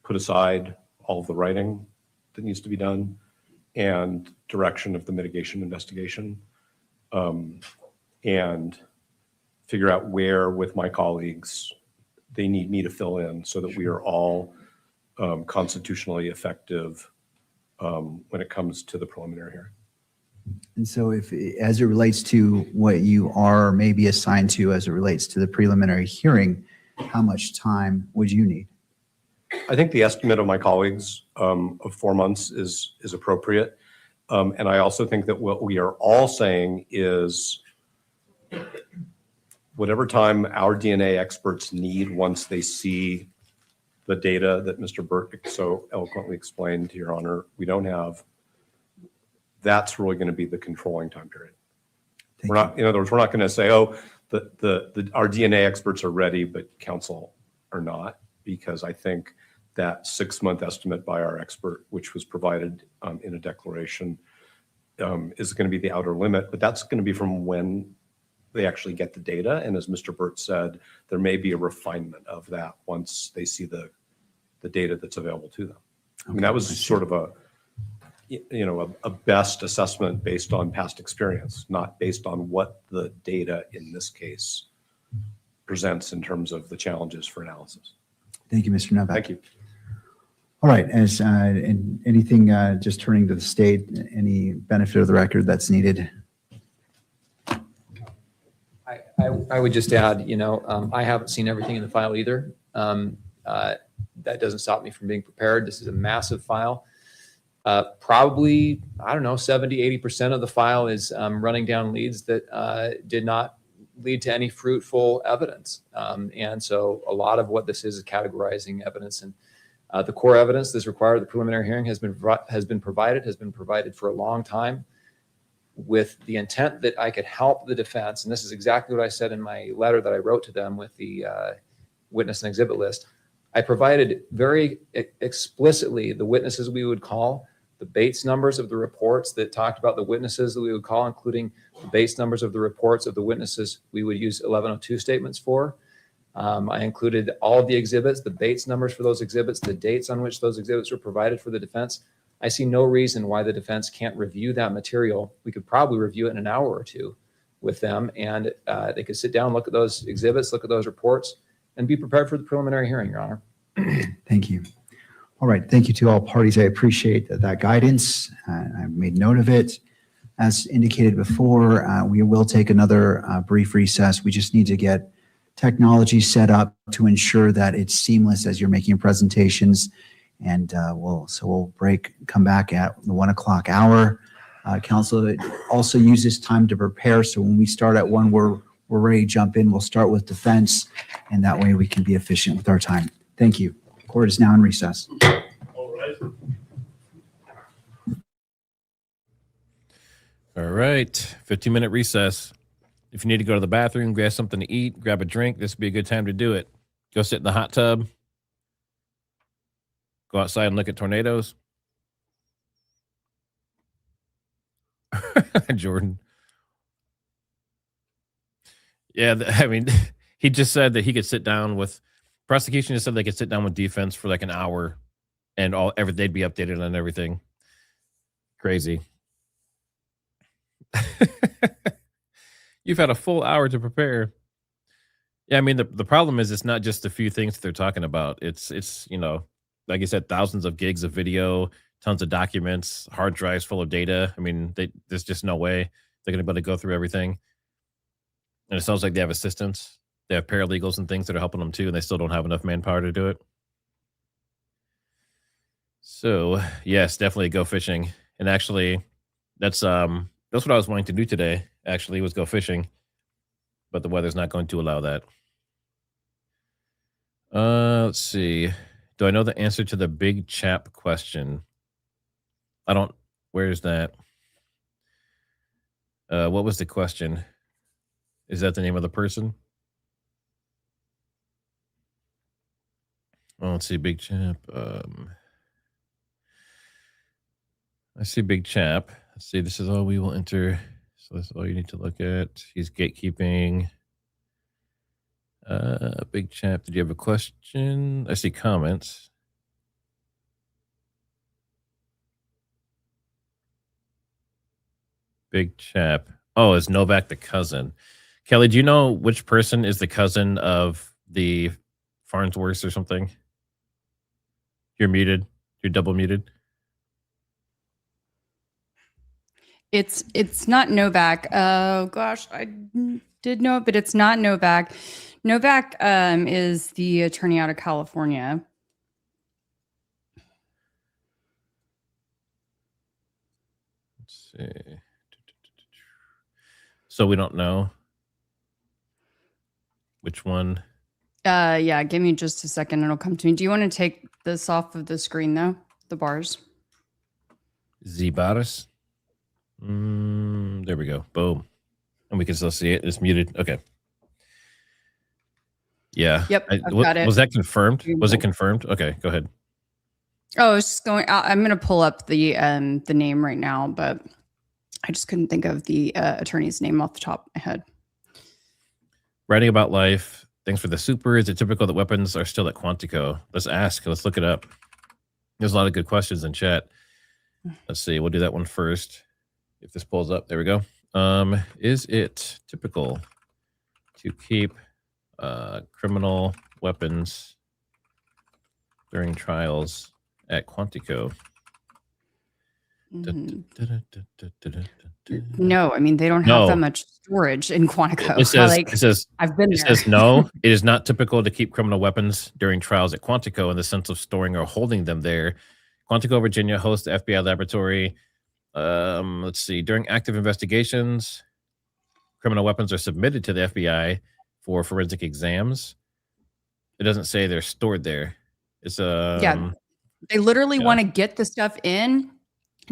put aside all of the writing that needs to be done and direction of the mitigation investigation and figure out where with my colleagues they need me to fill in so that we are all constitutionally effective when it comes to the preliminary hearing. And so if, as it relates to what you are maybe assigned to as it relates to the preliminary hearing, how much time would you need? I think the estimate of my colleagues of 4 months is appropriate. And I also think that what we are all saying is whatever time our DNA experts need once they see the data that Mr. Burt so eloquently explained, to your honor, we don't have, that's really going to be the controlling time period. We're not, in other words, we're not going to say, oh, our DNA experts are ready, but counsel are not, because I think that 6-month estimate by our expert, which was provided in a declaration, is going to be the outer limit, but that's going to be from when they actually get the data. And as Mr. Burt said, there may be a refinement of that once they see the data that's available to them. I mean, that was sort of a best assessment based on past experience, not based on what the data in this case presents in terms of the challenges for analysis. Thank you, Mr. Novak. Thank you. All right, as and anything, just turning to the state, any benefit of the record that's needed? I would just add, I haven't seen everything in the file either. That doesn't stop me from being prepared. This is a massive file. Probably, I don't know, 70, 80% of the file is running down leads that did not lead to any fruitful evidence. And so a lot of what this is categorizing evidence, and the core evidence that's required of the preliminary hearing has been provided for a long time, with the intent that I could help the defense. And this is exactly what I said in my letter that I wrote to them with the witness and exhibit list. I provided very explicitly the witnesses we would call, the Bates numbers of the reports that talked about the witnesses that we would call, including the Bates numbers of the reports of the witnesses we would use 1102 statements for. I included all of the exhibits, the Bates numbers for those exhibits, the dates on which those exhibits were provided for the defense. I see no reason why the defense can't review that material. We could probably review it in an hour or two with them, and they could sit down, look at those exhibits, look at those reports, and be prepared for the preliminary hearing, Your Honor. Thank you. All right, thank you to all parties. I appreciate that guidance. I've made note of it. As indicated before, we will take another brief recess. We just need to get technology set up to ensure that it's seamless as you're making presentations. And we'll break, come back at the 1 o'clock hour. Council also uses time to prepare. So when we start at 1, we're ready to jump in. We'll start with defense, and that way we can be efficient with our time. Thank you. Court is now in recess. All right, 15-minute recess. If you need to go to the bathroom, grab something to eat, grab a drink, this would be a good time to do it. Go sit in the hot tub. Go outside and look at tornadoes. Jordan. Yeah, I mean, he just said that he could sit down with, prosecution just said they could sit down with defense for like an hour and they'd be updated on everything. Crazy. You've had a full hour to prepare. Yeah, I mean, the problem is it's not just a few things that they're talking about. It's like I said, thousands of gigs of video, tons of documents, hard drives full of data. I mean, there's just no way they're going to be able to go through everything. And it sounds like they have assistants. They have paralegals and things that are helping them too, and they still don't have enough manpower to do it. So yes, definitely go fishing. And actually, that's what I was wanting to do today. Actually, was go fishing, but the weather's not going to allow that. Let's see. Do I know the answer to the big chap question? I don't. Where's that? What was the question? Is that the name of the person? Oh, let's see. Big chap. I see big chap. Let's see. This is all we will enter. So that's all you need to look at. He's gatekeeping. Big chap. Did you have a question? I see comments. Big chap. Oh, is Novak the cousin? Kelly, do you know which person is the cousin of the Farnsworth or something? You're muted. You're double muted. It's not Novak. Oh gosh, I did know it, but it's not Novak. Novak is the attorney out of California. Let's see. So we don't know which one. Yeah, give me just a second. It'll come to me. Do you want to take this off of the screen though? The bars. Zibaris. There we go. Boom. And we can still see it. It's muted. Okay. Yeah. Yep, I've got it. Was that confirmed? Was it confirmed? Okay, go ahead. Oh, I was just going. I'm going to pull up the name right now, but I just couldn't think of the attorney's name off the top of my head. Writing about life. Thanks for the super. Is it typical that weapons are still at Quantico? Let's ask. Let's look it up. There's a lot of good questions in chat. Let's see. We'll do that one first. If this pulls up, there we go. Is it typical to keep criminal weapons during trials at Quantico? No, I mean they don't have that much storage in Quantico. I've been there. It says no. It is not typical to keep criminal weapons during trials at Quantico in the sense of storing or holding them there. Quantico, Virginia hosts the FBI laboratory. Let's see. During active investigations, criminal weapons are submitted to the FBI for forensic exams. It doesn't say they're stored there. It's yeah. They literally want to get the stuff in,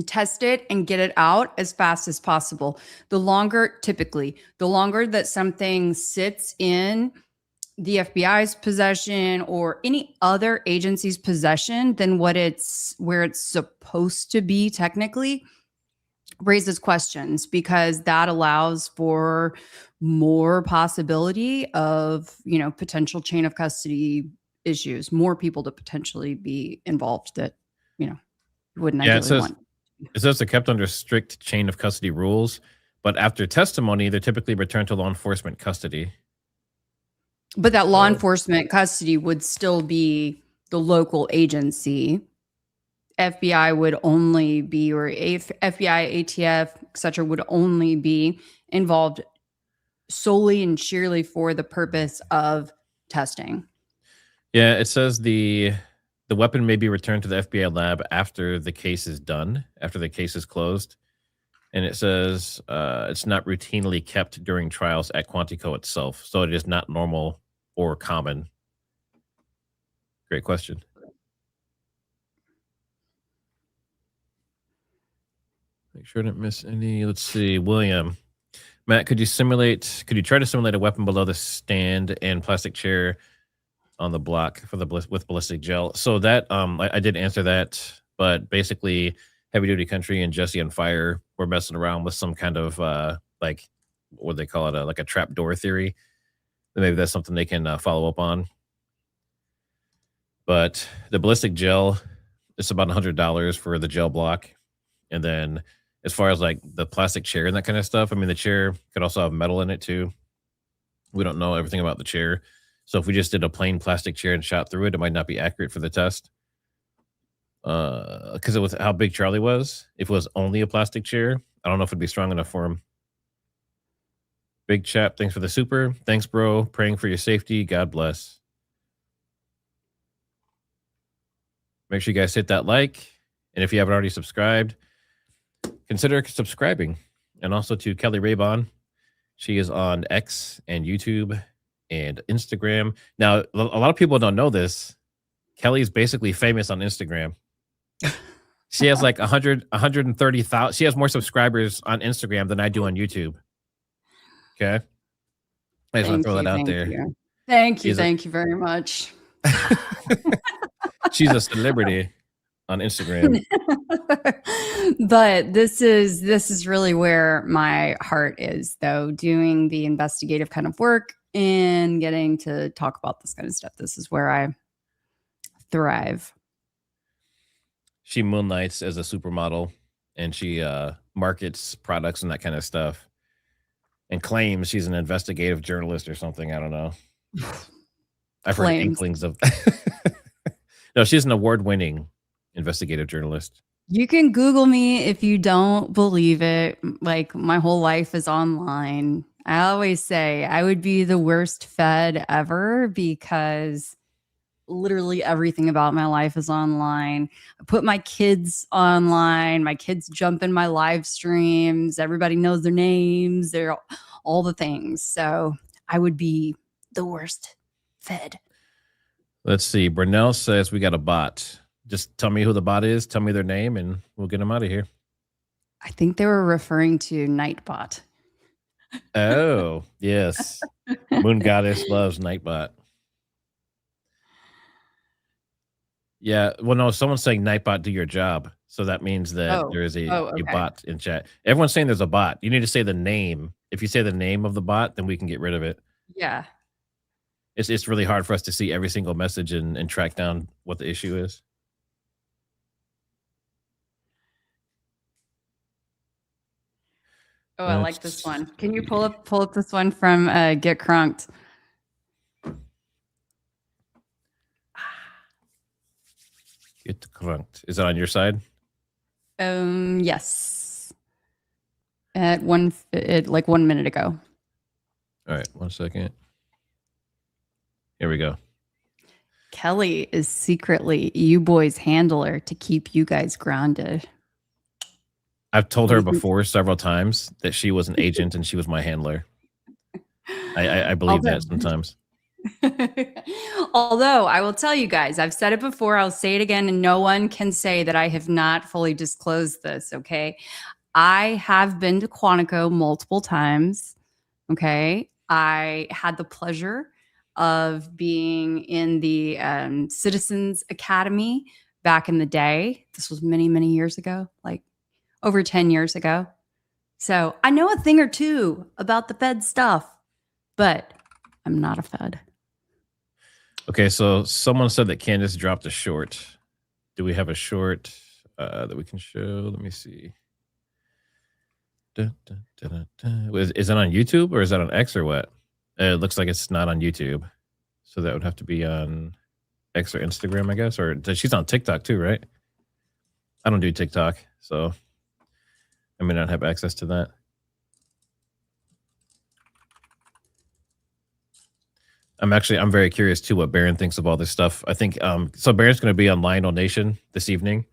test it, and get it out as fast as possible. The longer that something sits in the FBI's possession or any other agency's possession than where it's supposed to be technically, raises questions, because that allows for more possibility of, potential chain of custody issues, more people to potentially be involved that, wouldn't ideally want. It says they're kept under strict chain of custody rules, but after testimony, they're typically returned to law enforcement custody. But that law enforcement custody would still be the local agency. FBI would only be, or FBI, ATF, etc., would only be involved solely and sheerly for the purpose of testing. Yeah, it says the weapon may be returned to the FBI lab after the case is done, after the case is closed. And it says it's not routinely kept during trials at Quantico itself. So it is not normal or common. Great question. Make sure I didn't miss any. Let's see. William. Matt, could you try to simulate a weapon below the stand and plastic chair on the block with ballistic gel? So that I did answer that, but basically Heavy Duty Country and Jesse on Fire were messing around with some kind of what do they call it, like a trap door theory. Maybe that's something they can follow up on. But the ballistic gel, it's about $100 for the gel block. And then as far as like the plastic chair and that kind of stuff, I mean, the chair could also have metal in it too. We don't know everything about the chair. So if we just did a plain plastic chair and shot through it, it might not be accurate for the test. Because it was how big Charlie was. If it was only a plastic chair, I don't know if it'd be strong enough for him. Big Chap, thanks for the super. Thanks, bro. Praying for your safety. God bless. Make sure you guys hit that like. And if you haven't already subscribed, consider subscribing. And also to Kelly Raybon. She is on X and YouTube and Instagram. Now, a lot of people don't know this. Kelly's basically famous on Instagram. She has like 130,000. She has more subscribers on Instagram than I do on YouTube. Okay. I just want to throw that out there. Thank you very much. She's a celebrity on Instagram. But this is really where my heart is, though, doing the investigative kind of work and getting to talk about this kind of stuff. This is where I thrive. She moonlights as a supermodel, and she markets products and that kind of stuff, and claims she's an investigative journalist or something. I don't know. I've heard inklings of. No, she's an award-winning investigative journalist. You can Google me if you don't believe it. Like, my whole life is online. I always say I would be the worst fed ever because literally everything about my life is online. I put my kids online. My kids jump in my live streams. Everybody knows their names. They're all the things. So I would be the worst fed. Let's see. Brunel says we got a bot. Just tell me who the bot is. Tell me their name, and we'll get them out of here. I think they were referring to Nightbot. Oh, yes. Moon Goddess loves Nightbot. Yeah. Well, no, someone's saying Nightbot, do your job. So that means that there is a bot in chat. Everyone's saying there's a bot. You need to say the name. If you say the name of the bot, then we can get rid of it. Yeah. It's really hard for us to see every single message and track down what the issue is. Oh, I like this one. Can you pull up this one from Get Crunked? Get crunked. Is that on your side? Yes. Like 1 minute ago. All right, 1 second. Here we go. Kelly is secretly you boys' handler to keep you guys grounded. I've told her before several times that she was an agent and she was my handler. I believe that sometimes. Although I will tell you guys, I've said it before, I'll say it again, and no one can say that I have not fully disclosed this, okay? I have been to Quantico multiple times, okay? I had the pleasure of being in the Citizens Academy back in the day. This was many, many years ago, like over 10 years ago. So I know a thing or two about the Fed stuff, but I'm not a Fed. Okay, so someone said that Candace dropped a short. Do we have a short that we can show? Let me see. Is it on YouTube or is that on X or what? It looks like it's not on YouTube. So that would have to be on X or Instagram, I guess. Or she's on TikTok too, right? I don't do TikTok, so I may not have access to that. I'm very curious too what Barron thinks of all this stuff. I think so Barron's going to be on Lionel Nation this evening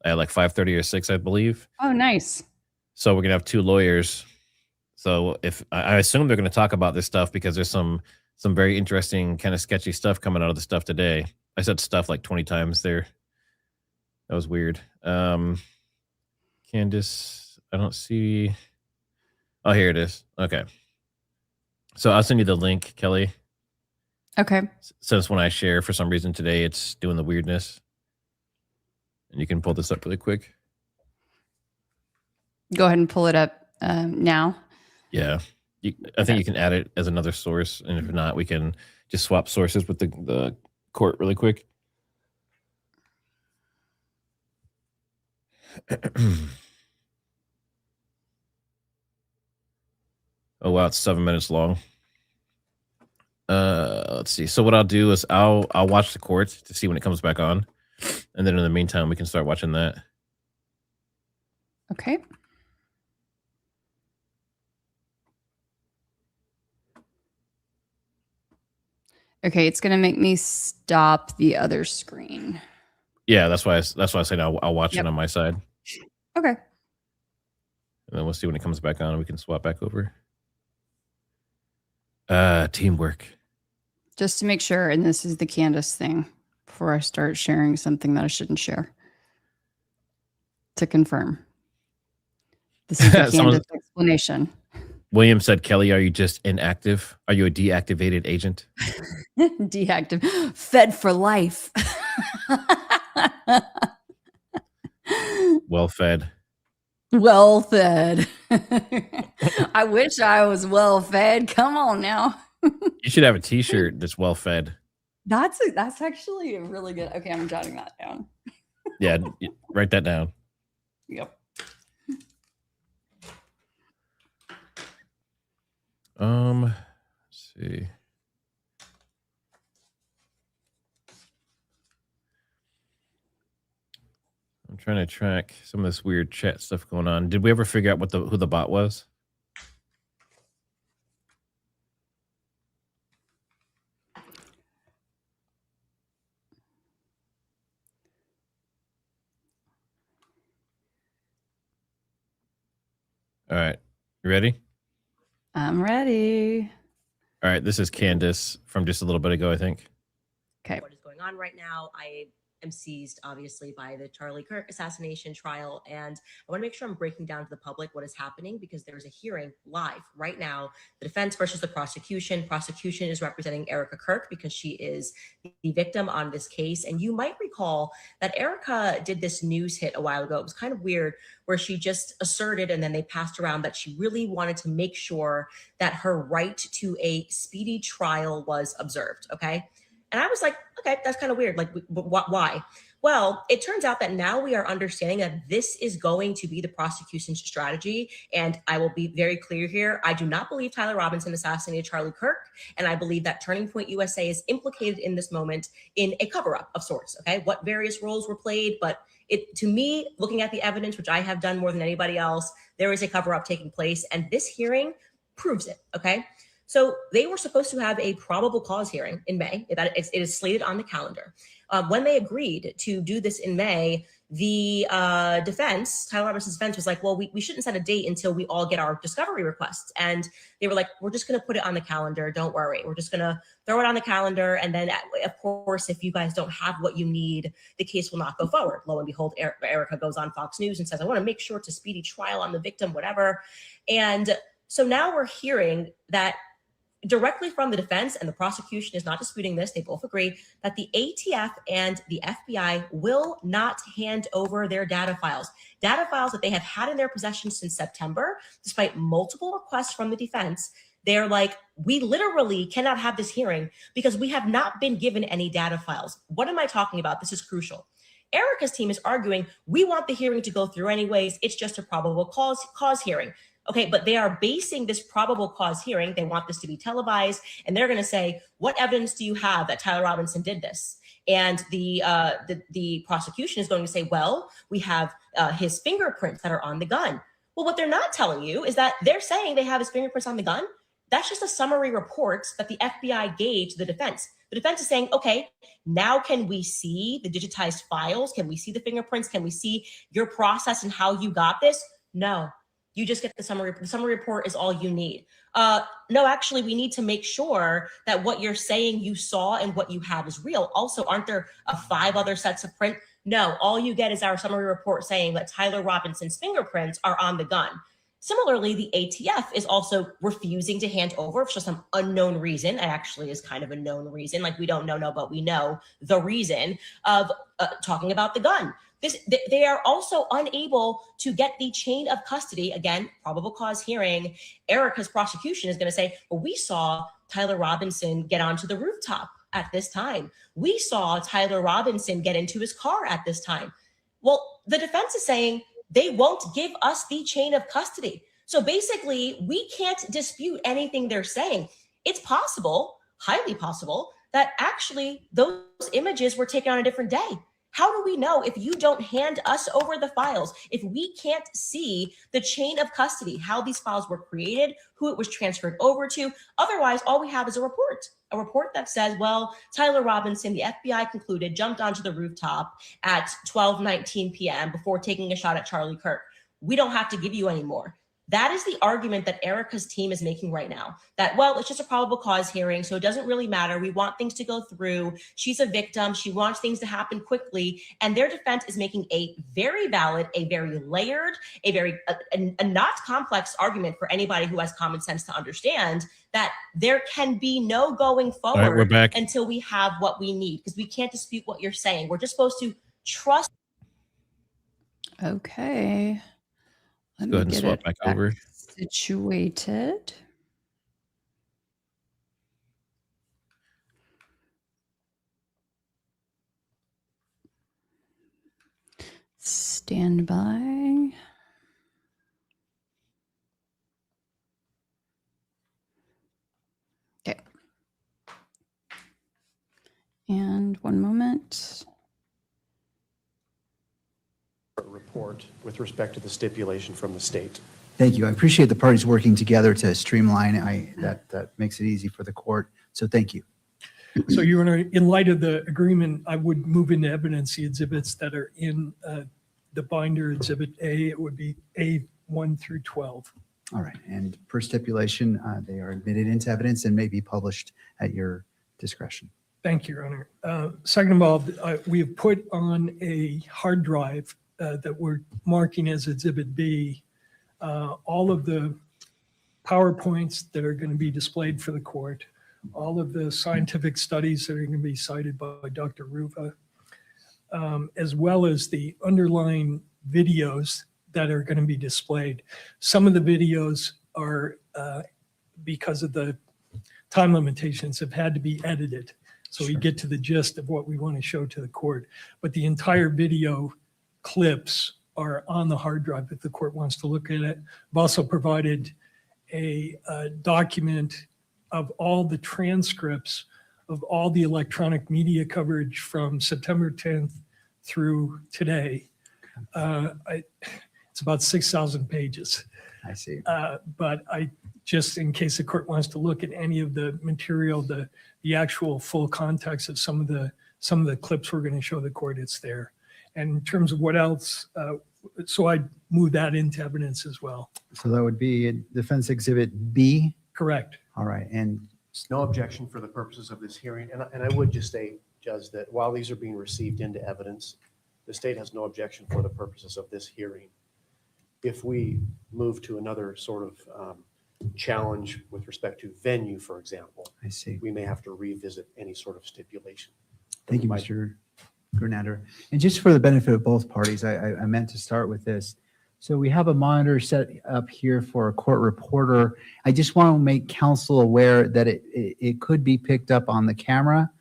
at like 5:30 or 6, I believe. Oh, nice. So we're going to have two lawyers. So if I assume they're going to talk about this stuff because there's some very interesting kind of sketchy stuff coming out of the stuff today. I said stuff like 20 times there. That was weird. Candace, I don't see. Oh, here it is. Okay. So I'll send you the link, Kelly. Okay. Since when I share, for some reason today, it's doing the weirdness. And you can pull this up really quick. Go ahead and pull it up now. Yeah. I think you can add it as another source. And if not, we can just swap sources with the court really quick. Oh, wow. It's 7 minutes long. Let's see. So what I'll do is I'll watch the court to see when it comes back on. And then in the meantime, we can start watching that. Okay. Okay, it's gonna make me stop the other screen. Yeah, that's why I said I'll watch Yep. it on my side, Okay. and then we'll see when it comes back on. We can swap back over. Teamwork. Just to make sure, and this is the Candace thing before I start sharing something that I shouldn't share. To confirm. This is the Someone- Candace explanation. William said, Kelly, are you just inactive? Are you a deactivated agent? Deactive. Fed for life. Well fed. Well fed. I wish I was well fed. Come on now. You should have a t-shirt that's well fed. That's actually a really good. Okay, I'm jotting that down. Yeah, write that down. Yep. Let's see. I'm trying to track some of this weird chat stuff going on. Did we ever figure out who the bot was? All right. You ready? I'm ready. All right. This is Candace from just a little bit ago, I think. Okay. What is going on right now? I am seized, obviously, by the Charlie Kirk assassination trial. And I want to make sure I'm breaking down to the public what is happening because there's a hearing live right now. The defense versus the prosecution. Prosecution is representing Erica Kirk because she is the victim on this case. And you might recall that Erica did this news hit a while ago. It was kind of weird where she just asserted and then they passed around that she really wanted to make sure that her right to a speedy trial was observed. Okay. And I was like, okay, that's kind of weird. Like, why? Well, it turns out that now we are understanding that this is going to be the prosecution's strategy. And I will be very clear here. I do not believe Tyler Robinson assassinated Charlie Kirk. And I believe that Turning Point USA is implicated in this moment in a cover-up of sorts. Okay, what various roles were played. But to me, looking at the evidence, which I have done more than anybody else, there is a cover-up taking place. And this hearing proves it. Okay. So they were supposed to have a probable cause hearing in May. It is slated on the calendar. When they agreed to do this in May, the defense, Tyler Robinson's defense, was like, well, we shouldn't set a date until we all get our discovery requests. And they were like, we're just going to put it on the calendar. Don't worry. We're just going to throw it on the calendar. And then, of course, if you guys don't have what you need, the case will not go forward. Lo and behold, Erica goes on Fox News and says, I want to make sure it's a speedy trial on the victim, whatever. And so now we're hearing that directly from the defense, and the prosecution is not disputing this, they both agree that the ATF and the FBI will not hand over their data files that they have had in their possession since September, despite multiple requests from the defense. They're like, we literally cannot have this hearing because we have not been given any data files. What am I talking about? This is crucial. Erica's team is arguing, we want the hearing to go through anyways. It's just a probable cause hearing. Okay, but they are basing this probable cause hearing. They want this to be televised, and they're going to say, what evidence do you have that Tyler Robinson did this? And the prosecution is going to say, well, we have his fingerprints that are on the gun. Well, what they're not telling you is that they're saying they have his fingerprints on the gun. That's just a summary report that the FBI gave to the defense. The defense is saying, okay, now can we see the digitized files? Can we see the fingerprints? Can we see your process and how you got this? No. You just get the summary. The summary report is all you need. No, actually, we need to make sure that what you're saying you saw and what you have is real. Also, aren't there 5 other sets of print? No, all you get is our summary report saying that Tyler Robinson's fingerprints are on the gun. Similarly, the ATF is also refusing to hand over for some unknown reason. It actually is kind of a known reason. Like, we don't know, but we know the reason of talking about the gun. They are also unable to get the chain of custody. Again, probable cause hearing. Erica's prosecution is going to say, well, we saw Tyler Robinson get onto the rooftop at this time. We saw Tyler Robinson get into his car at this time. Well, the defense is saying they won't give us the chain of custody. So basically, we can't dispute anything they're saying. It's possible, highly possible, that actually those images were taken on a different day. How do we know if you don't hand us over the files, if we can't see the chain of custody, how these files were created, who it was transferred over to? Otherwise, all we have is a report that says, well, Tyler Robinson, the FBI concluded, jumped onto the rooftop at 12:19 p.m. before taking a shot at Charlie Kirk. We don't have to give you any more. That is the argument that Erica's team is making right now, that, well, it's just a probable cause hearing, so it doesn't really matter. We want things to go through. She's a victim. She wants things to happen quickly. And their defense is making a very valid, a very layered, a not complex argument for anybody who has common sense to understand that there can be no going All right, we're forward back. until we have what we need, because we can't dispute what you're saying. We're just supposed to trust. Okay. Let Go ahead and me get swap it back over. situated. Stand by. Okay. And one moment. Report with respect to the stipulation from the state. Thank you. I appreciate the parties working together to streamline. That makes it easy for the court. So thank you. So, Your Honor, in light of the agreement, I would move into evidence the exhibits that are in the binder. Exhibit A, it would be A1 through 12. All right. And per stipulation, they are admitted into evidence and may be published at your discretion. Thank you, Your Honor. Second of all, we have put on a hard drive that we're marking as Exhibit B, all of the PowerPoints that are going to be displayed for the court, all of the scientific studies that are going to be cited by Dr. Ruva, as well as the underlying videos that are going to be displayed. Some of the videos are, because of the time limitations, have had to be edited. So we get to the gist of what we want to show to the court. But the entire video clips are on the hard drive if the court wants to look at it. I've also provided a document of all the transcripts of all the electronic media coverage from September 10th through today. It's about 6,000 pages. I see. But I just, in case the court wants to look at any of the material, the actual full context of some of the clips we're going to show the court, it's there. And in terms of what else, so I move that into evidence as well. So that would be Defense Exhibit B. Correct. All right. And There's no objection for the purposes of this hearing. And I would just say, Judge, that while these are being received into evidence, the state has no objection for the purposes of this hearing. If we move to another sort of challenge with respect to venue, for example, I see. we may have to revisit any sort of stipulation. Thank you, Mr. Grunander. And just for the benefit of both parties, I meant to start with this. So we have a monitor set up here for a court reporter. I just want to make counsel aware that it could be picked up on the camera,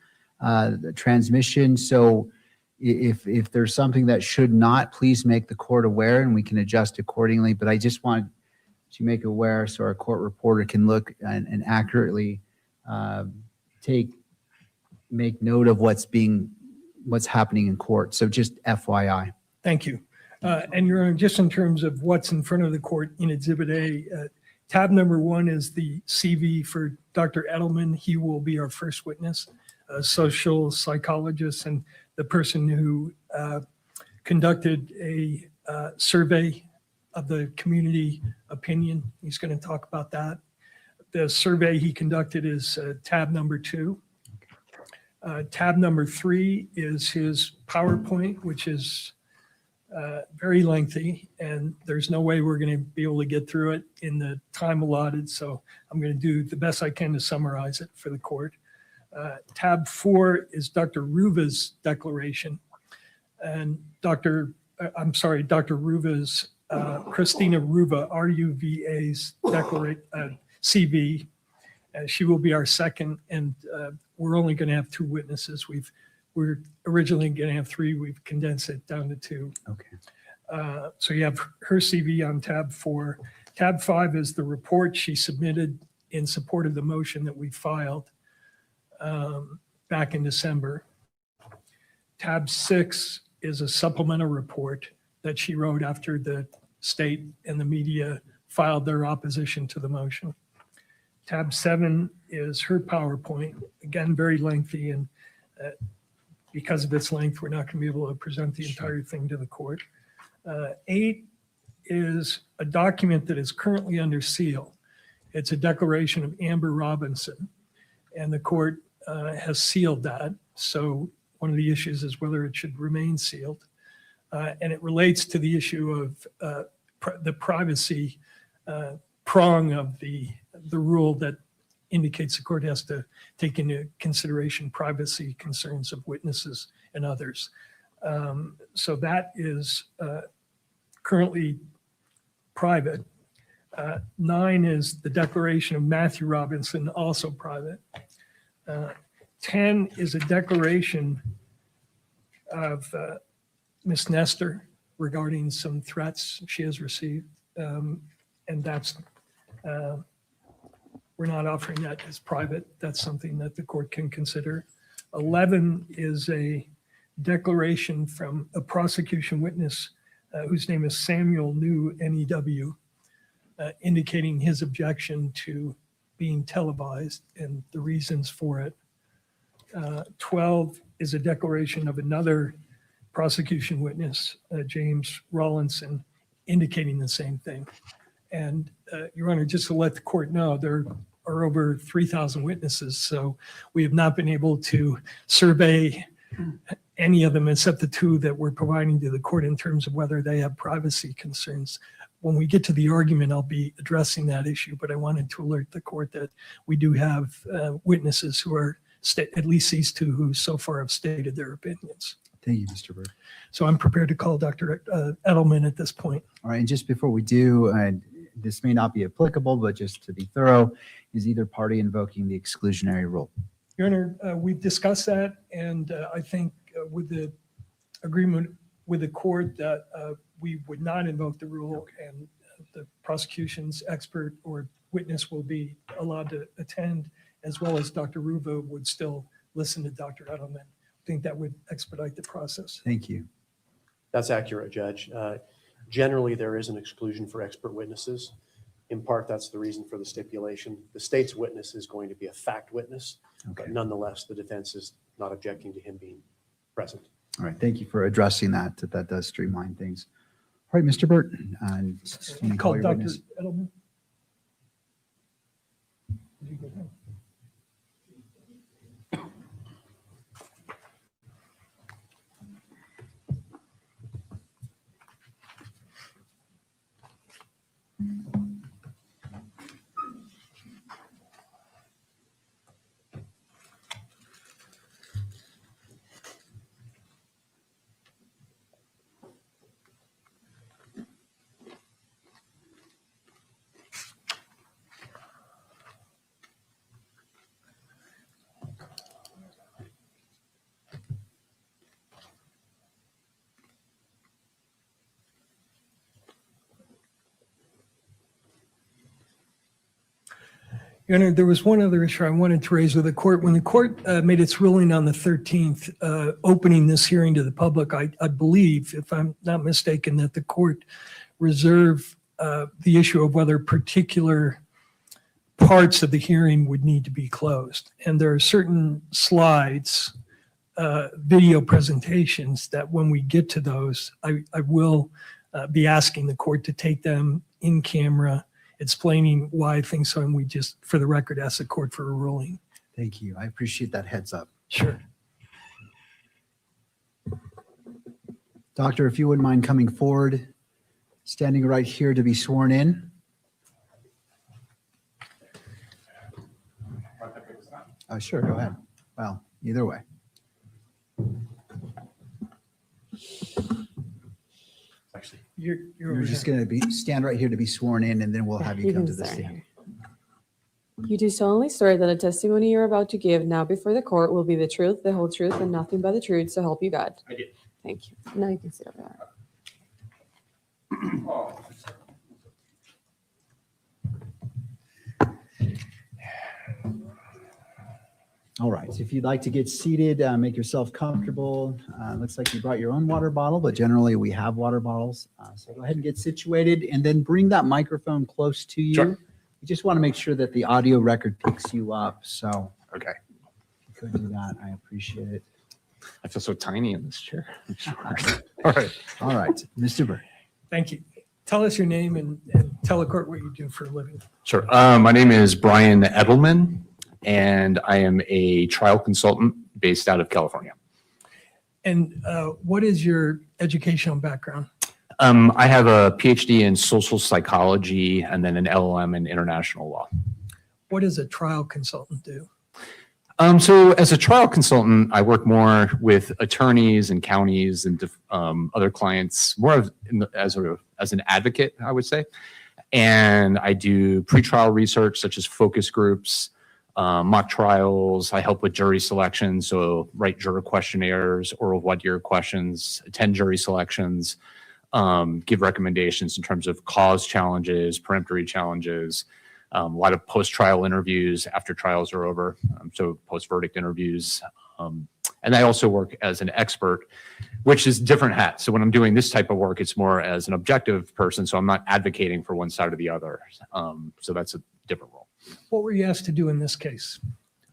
the transmission. So if there's something that should not, please make the court aware and we can adjust accordingly. But I just want to make aware so our court reporter can look and accurately make note of what's happening in court. So just FYI. Thank you. And Your Honor, just in terms of what's in front of the court in Exhibit A, tab number 1 is the CV for Dr. Edelman. He will be our first witness, a social psychologist and the person who conducted a survey of the community opinion. He's going to talk about that. The survey he conducted is tab number 2. Tab number 3 is his PowerPoint, which is very lengthy, and there's no way we're going to be able to get through it in the time allotted. So I'm going to do the best I can to summarize it for the court. Tab 4 is Dr. Ruva's declaration, and Dr. Ruva's, Christina Ruva, RUVA's CV. She will be our second, and we're only going to have 2 witnesses. We're originally going to have 3. We've condensed it down to 2. Okay. So you have her CV on tab 4. Tab 5 is the report she submitted in support of the motion that we filed back in December. Tab 6 is a supplemental report that she wrote after the state and the media filed their opposition to the motion. Tab 7 is her PowerPoint, again, very lengthy, and because of its length, we're not going to be able to present the entire thing to the court. 8 is a document that is currently under seal. It's a declaration of Amber Robinson, and the court has sealed that. So one of the issues is whether it should remain sealed. And it relates to the issue of the privacy prong of the rule that indicates the court has to take into consideration privacy concerns of witnesses and others. So that is currently private. 9 is the declaration of Matthew Robinson, also private. 10 is a declaration of Ms. Nestor regarding some threats she has received. And that's, we're not offering that as private. That's something that the court can consider. 11 is a declaration from a prosecution witness whose name is Samuel New, NEW, indicating his objection to being televised and the reasons for it. 12 is a declaration of another prosecution witness, James Rawlinson, indicating the same thing. And Your Honor, just to let the court know, there are over 3,000 witnesses, so we have not been able to survey any of them except the 2 that we're providing to the court in terms of whether they have privacy concerns. When we get to the argument, I'll be addressing that issue, but I wanted to alert the court that we do have witnesses who are, at least these 2 who so far have stated their opinions. Thank you, Mr. Bird. So I'm prepared to call Dr. Edelman at this point. All right, and just before we do, this may not be applicable, but just to be thorough, is either party invoking the exclusionary rule? Your Honor, we've discussed that, and I think with the agreement with the court that we would not invoke the rule, and the prosecution's expert or witness will be allowed to attend, as well as Dr. Ruva would still listen to Dr. Edelman. I think that would expedite the process. Thank you. That's accurate, Judge. Generally, there is an exclusion for expert witnesses. In part, that's the reason for the stipulation. The state's witness is going to be a fact witness, Okay. but nonetheless, the defense is not objecting to him being present. All right, thank you for addressing that. That does streamline things. All right, Mr. Burton. Can you call Call your Dr. witness? Edelman. Your Honor, there was one other issue I wanted to raise with the court. When the court made its ruling on the 13th, opening this hearing to the public, I believe, if I'm not mistaken, that the court reserved the issue of whether particular parts of the hearing would need to be closed. And there are certain slides, video presentations that when we get to those, I will be asking the court to take them in camera, explaining why I think so, and we just, for the record, ask the court for a ruling. Thank you. I appreciate that heads up. Sure. Doctor, if you wouldn't mind coming forward, standing right here to be sworn in. Sure, go ahead. Well, either way. Actually, You're You're just going to stand right here to be sworn in, and then we'll have you come to the stand. You do solemnly swear that a testimony you're about to give now before the court will be the truth, the whole truth, and nothing but the truth, so help you God. I do. Thank you. Now you can sit over there. All right, if you'd like to get seated, make yourself comfortable. Looks like you brought your own water bottle, but generally we have water bottles. So go ahead and get situated and then bring that microphone close to you. Sure. You just want to make sure that the audio record picks you up. So Okay. if you could do that, I appreciate it. I feel so tiny in this chair. All right. All right, Mr. Bird. Thank you. Tell us your name and tell the court what you do for a living. Sure. My name is Brian Edelman, and I am a trial consultant based out of California. And what is your educational background? I have a PhD in social psychology and then an LLM in international law. What does a trial consultant do? So as a trial consultant, I work more with attorneys and counties and other clients, more of as an advocate, I would say. And I do pretrial research such as focus groups, mock trials. I help with jury selection, so write juror questionnaires, oral voir dire questions, attend jury selections, give recommendations in terms of cause challenges, peremptory challenges, a lot of post-trial interviews after trials are over, so post-verdict interviews. And I also work as an expert, which is different hat. So when I'm doing this type of work, it's more as an objective person, so I'm not advocating for one side or the other. So that's a different role. What were you asked to do in this case?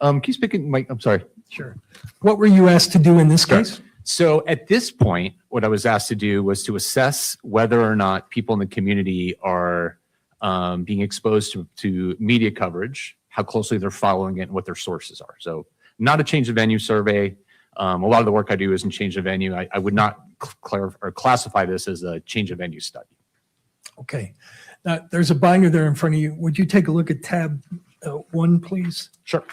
Can you speak in, Mike? I'm sorry. Sure. What were you asked to do in this case? So at this point, what I was asked to do was to assess whether or not people in the community are being exposed to media coverage, how closely they're following it, and what their sources are. So not a change of venue survey. A lot of the work I do isn't change of venue. I would not classify this as a change of venue study. Okay. Now, there's a binder there in front of you. Would you take a look at tab 1, please? Sure.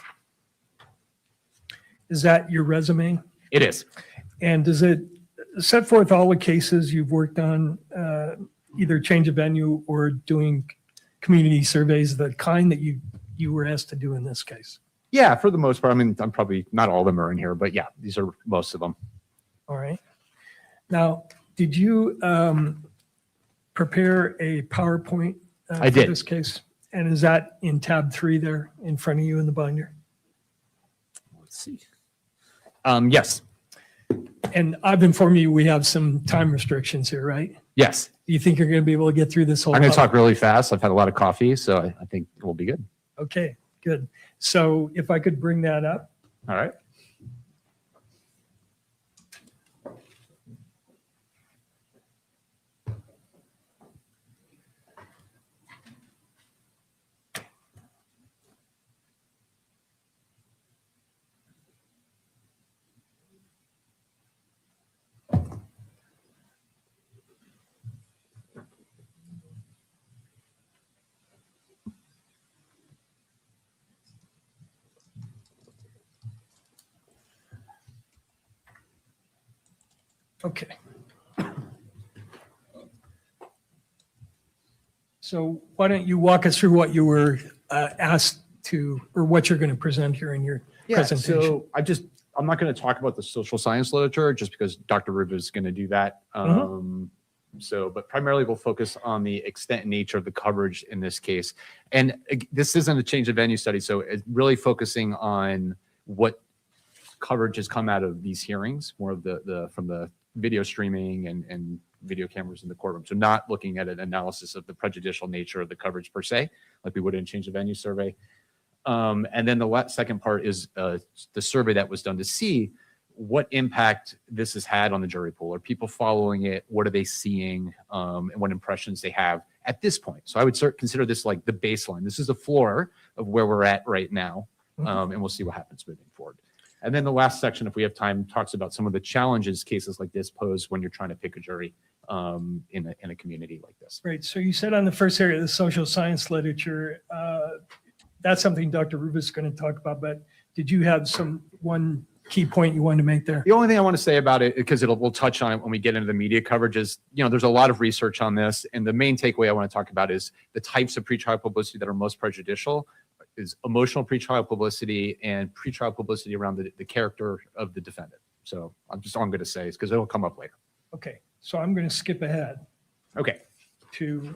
Is that your resume? It is. And does it set forth all the cases you've worked on, either change of venue or doing community surveys, the kind that you were asked to do in this case? Yeah, for the most part. I mean, I'm probably not all of them are in here, but yeah, these are most of them. All right. Now, did you prepare a PowerPoint I for did. this case? And is that in tab 3 there in front of you in the binder? Let's see. Yes. And I've informed you we have some time restrictions here, right? Yes. Do you think you're going to be able to get through this whole? I'm going to talk really fast. I've had a lot of coffee, so I think we'll be good. Okay, good. So if I could bring that up. All right. Okay. So why don't you walk us through what you were asked to, or what you're going to present here in your presentation? So I'm not going to talk about the social science literature just because Dr. Ruba is going to do that. But primarily we'll focus on the extent and nature of the coverage in this case. And this isn't a change of venue study, so it's really focusing on what coverage has come out of these hearings, more of from the video streaming and video cameras in the courtroom. So not looking at an analysis of the prejudicial nature of the coverage per se, like we would in change of venue survey. And then the second part is the survey that was done to see what impact this has had on the jury pool. Are people following it? What are they seeing? And what impressions they have at this point. So I would consider this like the baseline. This is the floor of where we're at right now. And we'll see what happens moving forward. And then the last section, if we have time, talks about some of the challenges cases like this pose when you're trying to pick a jury in a community like this. Right. So you said on the first area, the social science literature, that's something Dr. Ruba is going to talk about, but did you have one key point you wanted to make there? The only thing I want to say about it, because we'll touch on it when we get into the media coverage, is, there's a lot of research on this. And the main takeaway I want to talk about is the types of pretrial publicity that are most prejudicial is emotional pretrial publicity and pretrial publicity around the character of the defendant. So all I'm going to say is because it'll come up later. Okay. So I'm going to skip ahead. Okay. To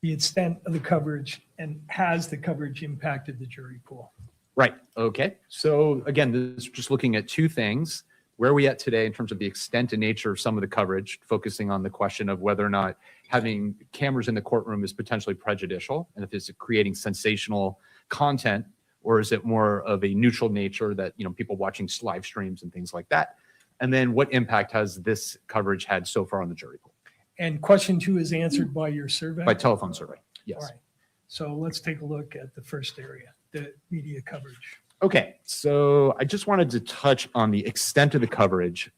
the extent of the coverage, and has the coverage impacted the jury pool? Right. Okay. So again, this is just looking at two things. Where are we at today in terms of the extent and nature of some of the coverage, focusing on the question of whether or not having cameras in the courtroom is potentially prejudicial, and if it's creating sensational content, or is it more of a neutral nature that, people watching live streams and things like that? And then what impact has this coverage had so far on the jury pool? And question 2 is answered by your survey? By telephone survey, yes. All right. So let's take a look at the first area, the media coverage. Okay, so I just wanted to touch on the extent of the coverage.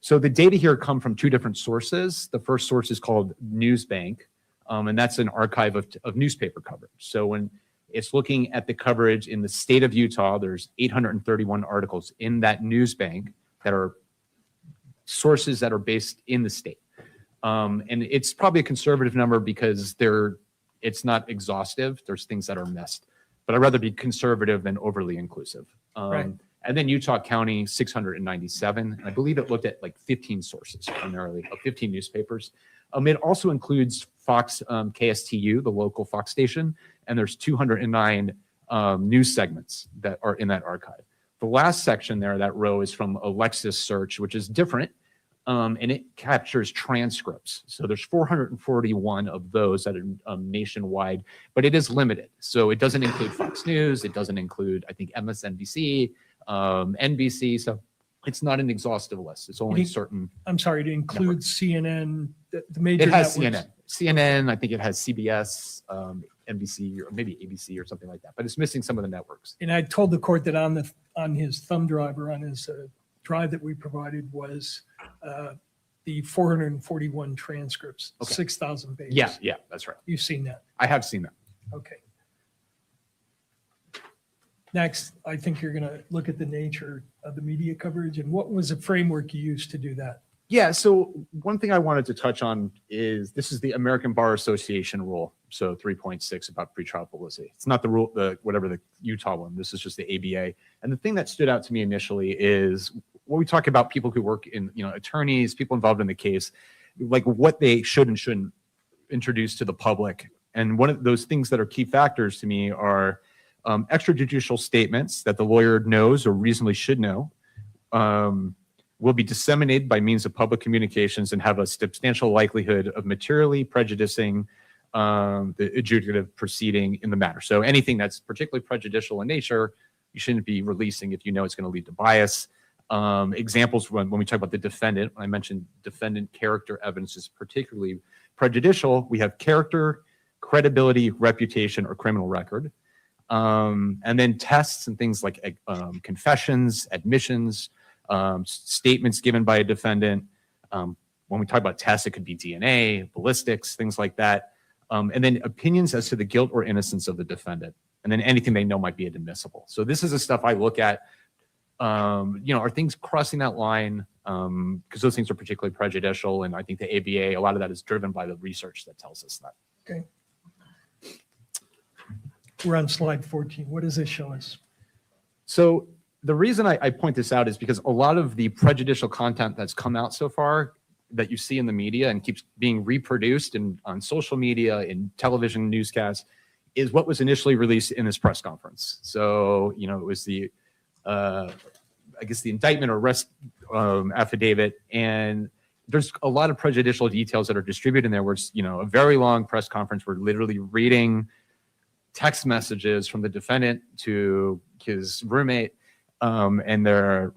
So the data here come from two different sources. The first source is called Newsbank, and that's an archive of newspaper coverage. So when it's looking at the coverage in the state of Utah, there's 831 articles in that Newsbank that are sources that are based in the state. And it's probably a conservative number because it's not exhaustive. There's things that are missed. But I'd rather be conservative than overly inclusive. Right. And then Utah County, 697. And I believe it looked at like 15 sources primarily, of 15 newspapers. It also includes Fox KSTU, the local Fox station, and there's 209 news segments that are in that archive. The last section there, that row, is from Alexis Search, which is different, and it captures transcripts. So there's 441 of those that are nationwide, but it is limited. So it doesn't include Fox News. It doesn't include, I think, MSNBC, NBC. So it's not an exhaustive list. It's only certain. I'm sorry, to include networks. CNN, the major It has networks. CNN, I think it has CBS, NBC, or maybe ABC or something like that, but it's missing some of the networks. And I told the court that on his thumb drive, or on his drive that we provided, was the 441 transcripts, Okay. 6,000 pages. Yeah, that's right. You've seen that. I have seen that. Okay. Next, I think you're going to look at the nature of the media coverage, and what was the framework you used to do that? Yeah, so one thing I wanted to touch on is this is the American Bar Association rule, so 3.6 about pretrial publicity. It's not the rule, whatever the Utah one. This is just the ABA. And the thing that stood out to me initially is when we talk about people who work in, attorneys, people involved in the case, like what they should and shouldn't introduce to the public. And one of those things that are key factors to me are extrajudicial statements that the lawyer knows or reasonably should know, will be disseminated by means of public communications and have a substantial likelihood of materially prejudicing the adjudicative proceeding in the matter. So anything that's particularly prejudicial in nature, you shouldn't be releasing if you know it's going to lead to bias. Examples when we talk about the defendant, I mentioned defendant character evidence is particularly prejudicial. We have character, credibility, reputation, or criminal record. And then tests and things like confessions, admissions, statements given by a defendant. When we talk about tests, it could be DNA, ballistics, things like that. And then opinions as to the guilt or innocence of the defendant. And then anything they know might be admissible. So this is the stuff I look at. Are things crossing that line? Because those things are particularly prejudicial. And I think the ABA, a lot of that is driven by the research that tells us that. Okay. We're on slide 14. What does this show us? So the reason I point this out is because a lot of the prejudicial content that's come out so far that you see in the media and keeps being reproduced on social media, in television newscasts, is what was initially released in this press conference. So, it was the, I guess the indictment or arrest affidavit, and there's a lot of prejudicial details that are distributed in there where it's, a very long press conference. We're literally reading text messages from the defendant to his roommate, and they're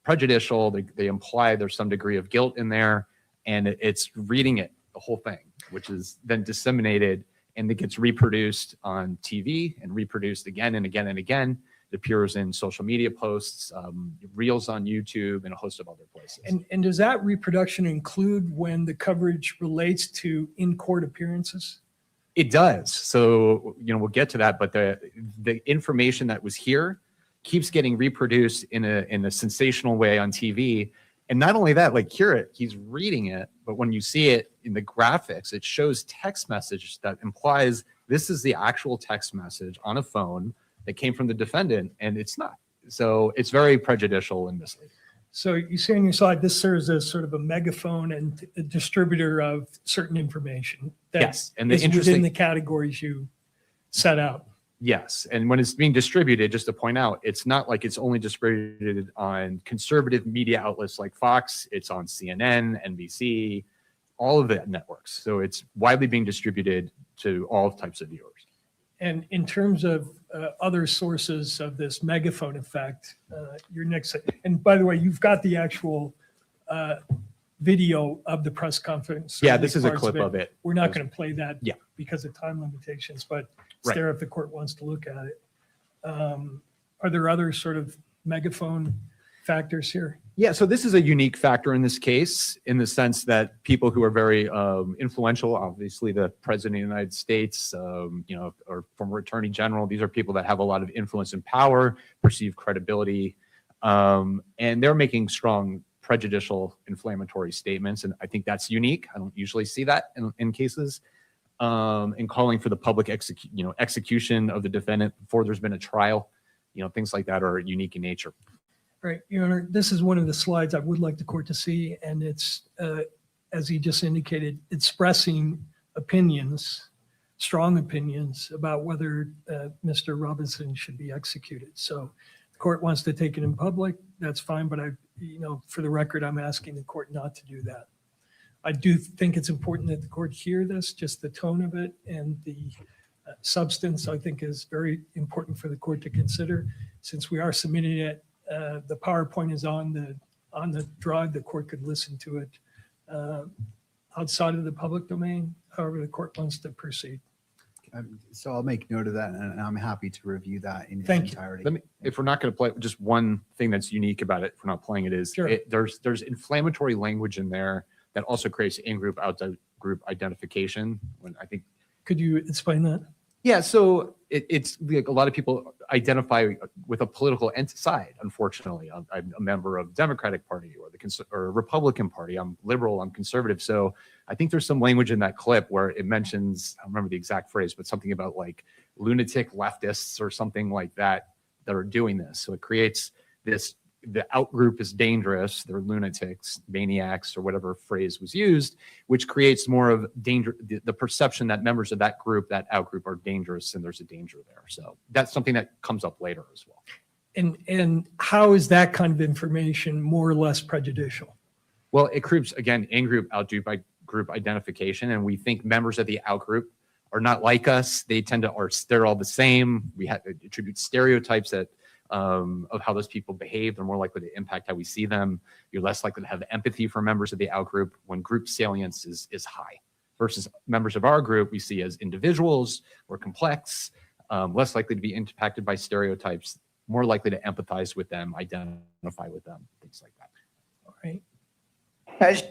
prejudicial. They imply there's some degree of guilt in there, and it's reading it, the whole thing, which is then disseminated, and it gets reproduced on TV and reproduced again and again and again. It appears in social media posts, reels on YouTube, and a host of other places. And does that reproduction include when the coverage relates to in-court appearances? It does. So, we'll get to that, but the information that was here keeps getting reproduced in a sensational way on TV. And not only that, like here, he's reading it, but when you see it in the graphics, it shows text message that implies this is the actual text message on a phone that came from the defendant, and it's not. So it's very prejudicial and misleading. So you see on your slide, this serves as sort of a megaphone and a distributor of certain information. That Yes, and the is within interesting- the categories you set out. Yes, and when it's being distributed, just to point out, it's not like it's only distributed on conservative media outlets like Fox. It's on CNN, NBC, all of the networks. So it's widely being distributed to all types of viewers. And in terms of other sources of this megaphone effect, your next, and by the way, you've got the actual video of the press conference. Yeah, this is a Parts clip of it. We're not going to play that Yeah. because of time limitations, but it's Right. there if the court wants to look at it. Are there other sort of megaphone factors here? Yeah, so this is a unique factor in this case in the sense that people who are very influential, obviously the president of the United States, or former attorney general, these are people that have a lot of influence and power, perceived credibility, and they're making strong prejudicial inflammatory statements. And I think that's unique. I don't usually see that in cases. And calling for the public execution of the defendant before there's been a trial, things like that are unique in nature. Right, Your Honor, this is one of the slides I would like the court to see, and it's, as he just indicated, expressing opinions, strong opinions about whether Mr. Robinson should be executed. So the court wants to take it in public, that's fine, but for the record, I'm asking the court not to do that. I do think it's important that the court hear this, just the tone of it and the substance, I think, is very important for the court to consider. Since we are submitting it, the PowerPoint is on the drive. The court could listen to it outside of the public domain, however the court wants to proceed. So I'll make note of that, and I'm happy to review that in its Thank you. entirety. If we're not going to play, just one thing that's unique about it, if we're not playing it, is Sure. there's inflammatory language in there that also creates in-group, out-group identification. When I think, Could you explain that? yeah, so it's like a lot of people identify with a political side. Unfortunately, I'm a member of the Democratic Party or Republican Party. I'm liberal. I'm conservative. So I think there's some language in that clip where it mentions, I don't remember the exact phrase, but something about like lunatic leftists or something like that are doing this. So it creates this. The outgroup is dangerous. They're lunatics, maniacs, or whatever phrase was used, which creates more of danger, the perception that members of that group, that outgroup, are dangerous, and there's a danger there. So that's something that comes up later as well. And how is that kind of information more or less prejudicial? Well, it creates, again, in-group, out-group identification, and we think members of the outgroup are not like us. They tend to, they're all the same. We attribute stereotypes that of how those people behave. They're more likely to impact how we see them. You're less likely to have empathy for members of the outgroup when group salience is high, versus members of our group we see as individuals or complex, less likely to be impacted by stereotypes, more likely to empathize with them, identify with them, things like that. All right.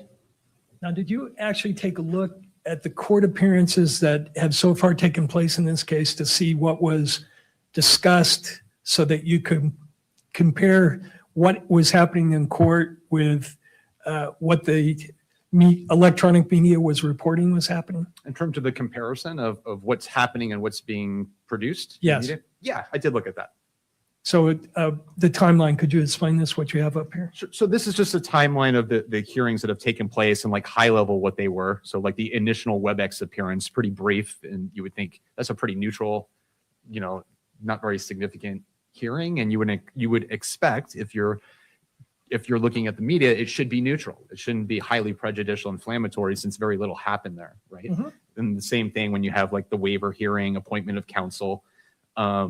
Now, did you actually take a look at the court appearances that have so far taken place in this case to see what was discussed, so that you could compare what was happening in court with what the electronic media was reporting was happening? In terms of the comparison of what's happening and what's being produced? Yes. Yeah, I did look at that. So the timeline, could you explain this, what you have up here? So this is just a timeline of the hearings that have taken place and like high level what they were. So like the initial WebEx appearance, pretty brief, and you would think that's a pretty neutral, not very significant hearing, and you would expect if you're looking at the media, it should be neutral. It shouldn't be highly prejudicial, inflammatory, since very little happened there, right? Mm-hmm. And the same thing when you have like the waiver hearing, appointment of counsel.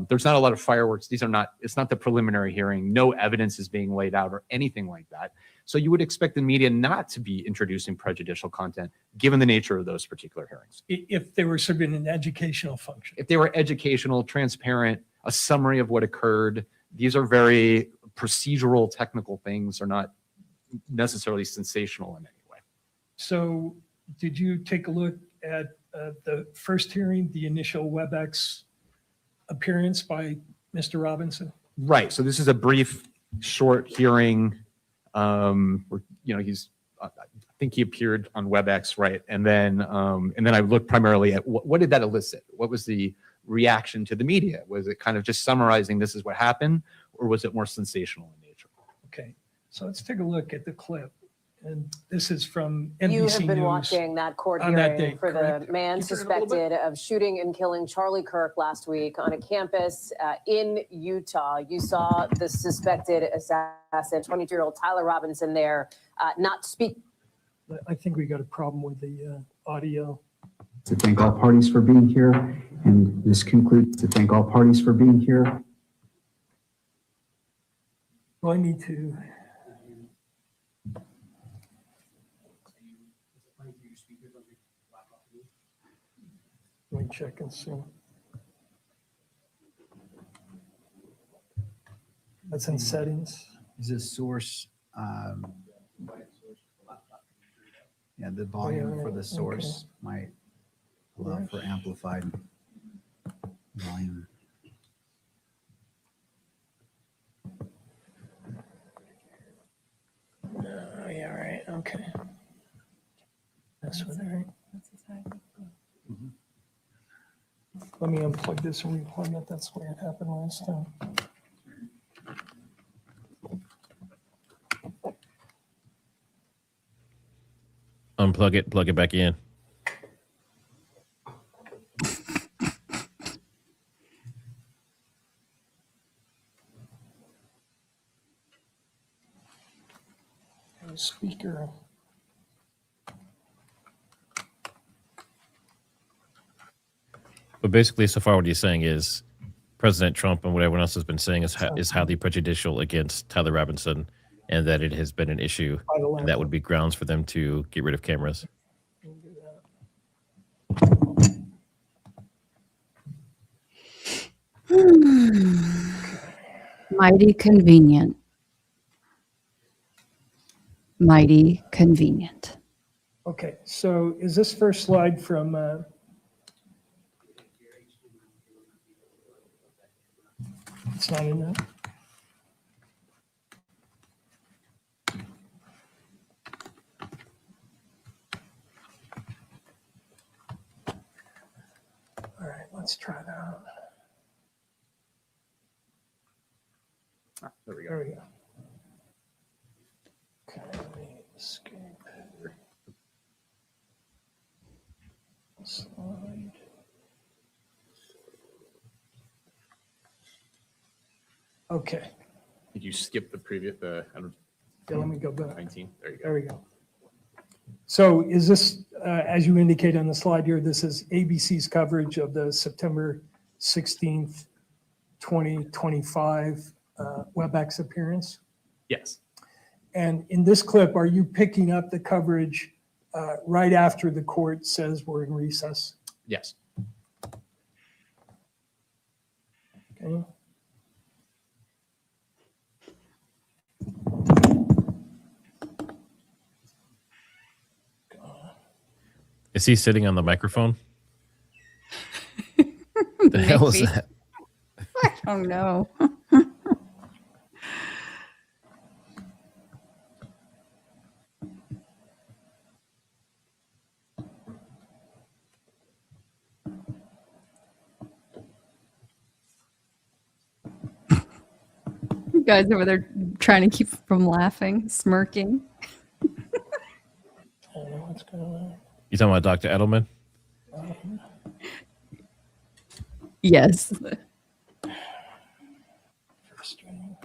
There's not a lot of fireworks. It's not the preliminary hearing. No evidence is being laid out or anything like that. So you would expect the media not to be introducing prejudicial content, given the nature of those particular hearings. If they were serving an educational function. If they were educational, transparent, a summary of what occurred, these are very procedural, technical things, are not necessarily sensational in any way. So did you take a look at the first hearing, the initial WebEx appearance by Mr. Robinson? Right. So this is a brief, short hearing. Where, I think he appeared on WebEx, right? And then I looked primarily at what did that elicit? What was the reaction to the media? Was it kind of just summarizing this is what happened, or was it more sensational in nature? Okay. So let's take a look at the clip. And this is from You NBC have been News watching that court on that hearing date, for correct? the man Can you turn it up a little bit? suspected of shooting and killing Charlie Kirk last week on a campus in Utah. You saw the suspected assassin, 22-year-old Tyler Robinson there, not speak. I think we got a problem with the audio. To thank all parties for being here, and this concludes to thank all parties for being here. Well, I need to. Let me check and see. That's in settings. Is this source, yeah, the volume for the source might allow for amplified volume. Oh, yeah, right. Okay. That's what I. Let me unplug this and replug it. That's the way it happened last time. Unplug it, plug it back in. Speaker. But basically, so far, what he's saying is President Trump and what everyone else has been saying is highly prejudicial against Tyler Robinson, and that it has been an issue, and that would be grounds for them to get rid of cameras. Mighty convenient. Mighty convenient. Okay, so is this first slide from it's not in there? All right, let's try that out. There we go. There we go. Okay, let me escape. Slide. Okay, Did you skip the previous, yeah, let me go back. 19? There you go. There we go. So is this, as you indicate on the slide here, this is ABC's coverage of the September 16th, 2025 WebEx appearance? Yes. And in this clip, are you picking up the coverage right after the court says we're in recess? Yes. Okay. Is he sitting on the microphone? The hell is Maybe. that? I don't know. You guys over there trying to keep from laughing, smirking. I don't know what's going on. You talking about Dr. Edelman? Yes. Frustrating.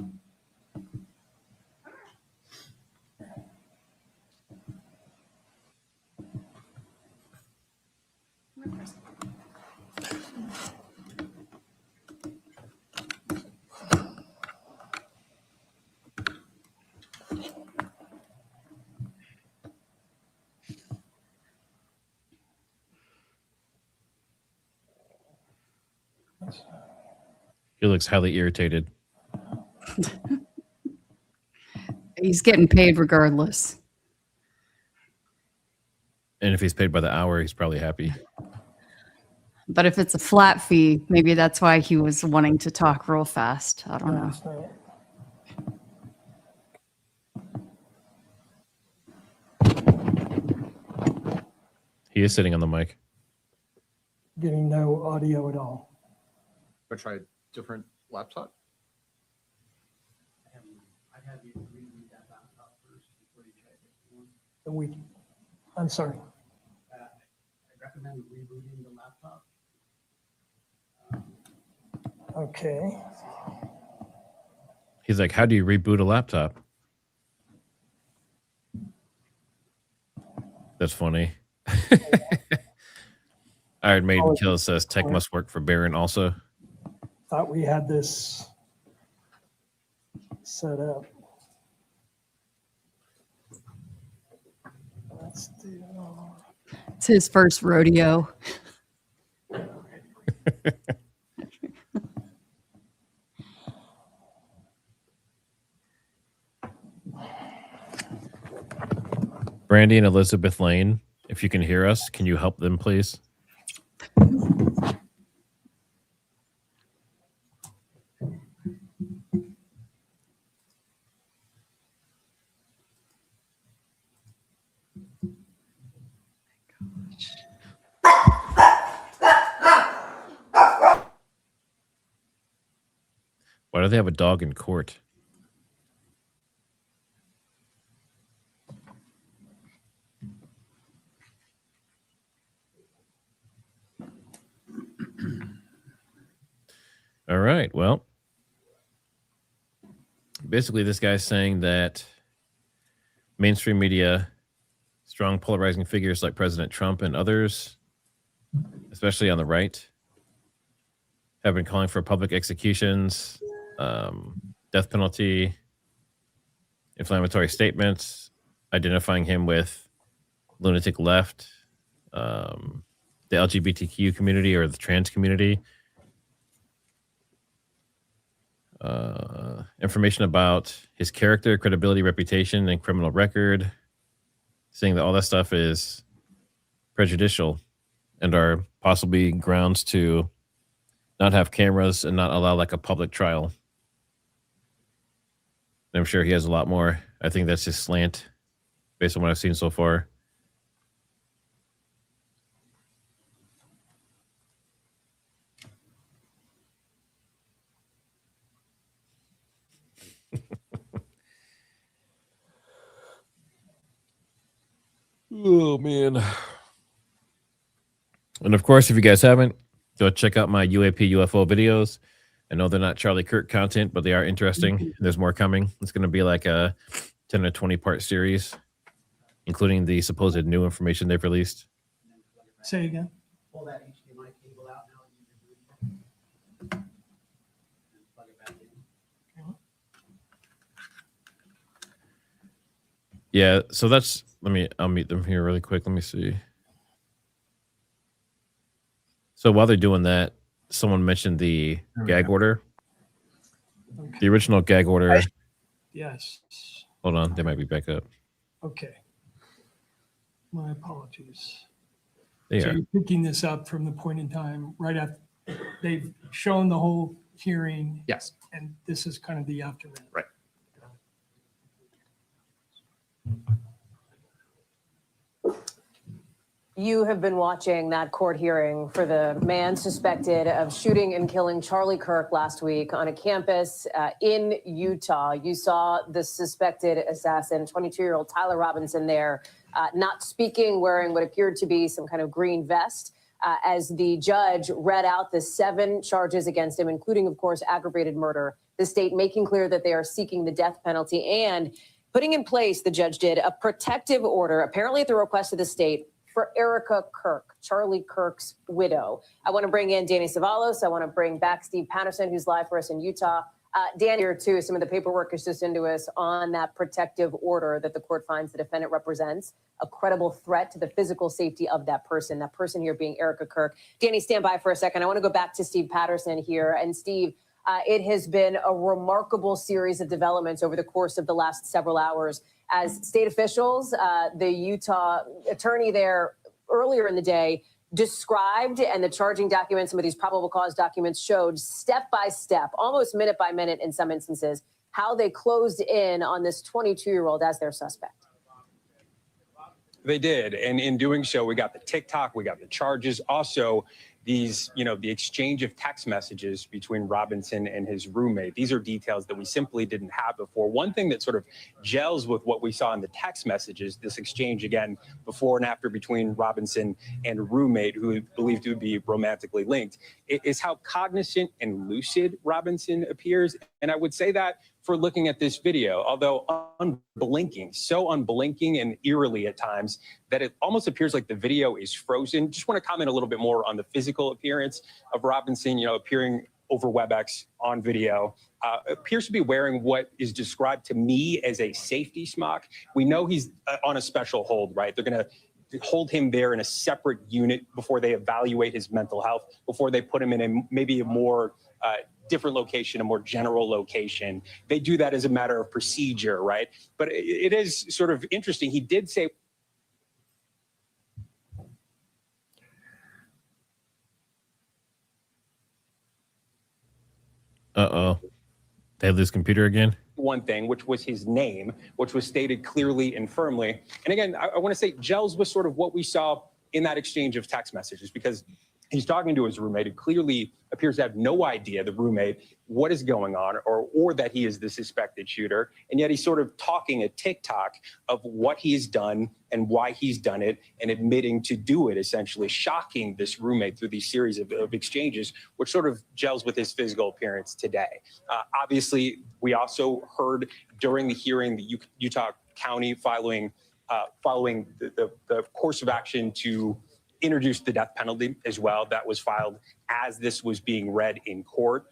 He looks highly irritated. He's getting paid regardless. And if he's paid by the hour, he's probably happy. But if it's a flat fee, maybe that's why he was wanting to talk real fast. I don't know. That's not- He is sitting on the mic. Getting no audio at all. But try a different laptop. I'd have you reread that back. I'm sorry. I recommend rebooting the laptop. Okay. He's like, how do you reboot a laptop? That's funny. Iron Maiden Kill says tech must work for Baron also. Thought we had this set up. Let's do. It's his first rodeo. Brandy and Elizabeth Lane, if you can hear us, can you help them, please? Why do they have a dog in court? All right. Well, basically, this guy's saying that mainstream media, strong polarizing figures like President Trump and others, especially on the right, have been calling for public executions, death penalty, inflammatory statements, identifying him with lunatic left, the LGBTQ community or the trans community. Information about his character, credibility, reputation, and criminal record, saying that all that stuff is prejudicial and are possibly grounds to not have cameras and not allow like a public trial. And I'm sure he has a lot more. I think that's his slant based on what I've seen so far. Oh, man. And of course, if you guys haven't, go check out my UAP UFO videos. I know they're not Charlie Kirk content, but they are interesting. There's more coming. It's going to be like a 10 or 20 part series, including the supposed new information they've released. Say again. Pull that HDMI cable out now and use your Bluetooth. And plug it back in. Yeah, so that's, I'll meet them here really quick. Let me see. So while they're doing that, someone mentioned the gag order. Okay. The original gag order. Yes. Hold on, they might be back up. Okay. My apologies. They So are. you're picking this up from the point in time right after they've shown the whole hearing. Yes. And this is kind of the aftermath. Right. You have been watching that court hearing for the man suspected of shooting and killing Charlie Kirk last week on a campus in Utah. You saw the suspected assassin, 22-year-old Tyler Robinson there, not speaking, wearing what appeared to be some kind of green vest, as the judge read out the 7 charges against him, including, of course, aggravated murder. The state making clear that they are seeking the death penalty and putting in place, the judge did, a protective order, apparently at the request of the state, for Erica Kirk, Charlie Kirk's widow. I want to bring in Danny Savalos. I want to bring back Steve Patterson, who's live for us in Utah. Danny, here too, some of the paperwork is just into us on that protective order that the court finds the defendant represents a credible threat to the physical safety of that person here being Erica Kirk. Danny, stand by for a second. I want to go back to Steve Patterson here. And Steve, it has been a remarkable series of developments over the course of the last several hours as state officials, the Utah attorney there earlier in the day described, and the charging documents, some of these probable cause documents showed step by step, almost minute by minute in some instances, how they closed in on this 22-year-old as their suspect. They did. And in doing so, we got the TikTok, we got the charges, also these, the exchange of text messages between Robinson and his roommate. These are details that we simply didn't have before. One thing that sort of gels with what we saw in the text messages, this exchange again before and after between Robinson and a roommate who believed to be romantically linked, is how cognizant and lucid Robinson appears. And I would say that for looking at this video, although unblinking, so unblinking and eerily at times that it almost appears like the video is frozen. Just want to comment a little bit more on the physical appearance of Robinson, appearing over WebEx on video. Appears to be wearing what is described to me as a safety smock. We know he's on a special hold, right? They're going to hold him there in a separate unit before they evaluate his mental health, before they put him in maybe a more different location, a more general location. They do that as a matter of procedure, right? But it is sort of interesting. He did say, uh-oh, they have this computer again. one thing, which was his name, which was stated clearly and firmly. And again, I want to say gels with sort of what we saw in that exchange of text messages, because he's talking to his roommate who clearly appears to have no idea, the roommate, what is going on or that he is the suspected shooter. And yet he's sort of talking a TikTok of what he's done and why he's done it and admitting to do it, essentially shocking this roommate through these series of exchanges, which sort of gels with his physical appearance today. Obviously, we also heard during the hearing the Utah County following the course of action to introduce the death penalty as well. That was filed as this was being read in court.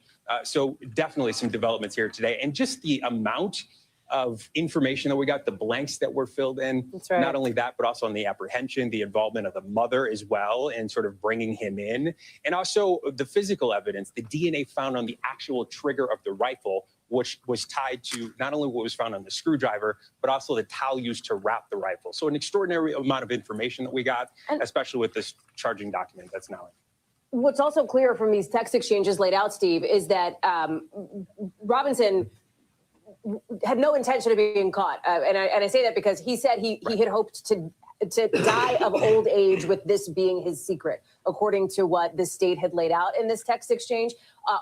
So definitely some developments here today. And just the amount of information that we got, the blanks that were filled in. That's right. Not only that, but also on the apprehension, the involvement of the mother as well, and sort of bringing him in. And also the physical evidence, the DNA found on the actual trigger of the rifle, which was tied to not only what was found on the screwdriver, but also the towel used to wrap the rifle. So an extraordinary amount of information that we got, especially with this charging document that's now in. What's also clear from these text exchanges laid out, Steve, is that Robinson had no intention of being caught. And I say that because he said he had hoped to die of old age with this being his secret, according to what the state had laid out in this text exchange.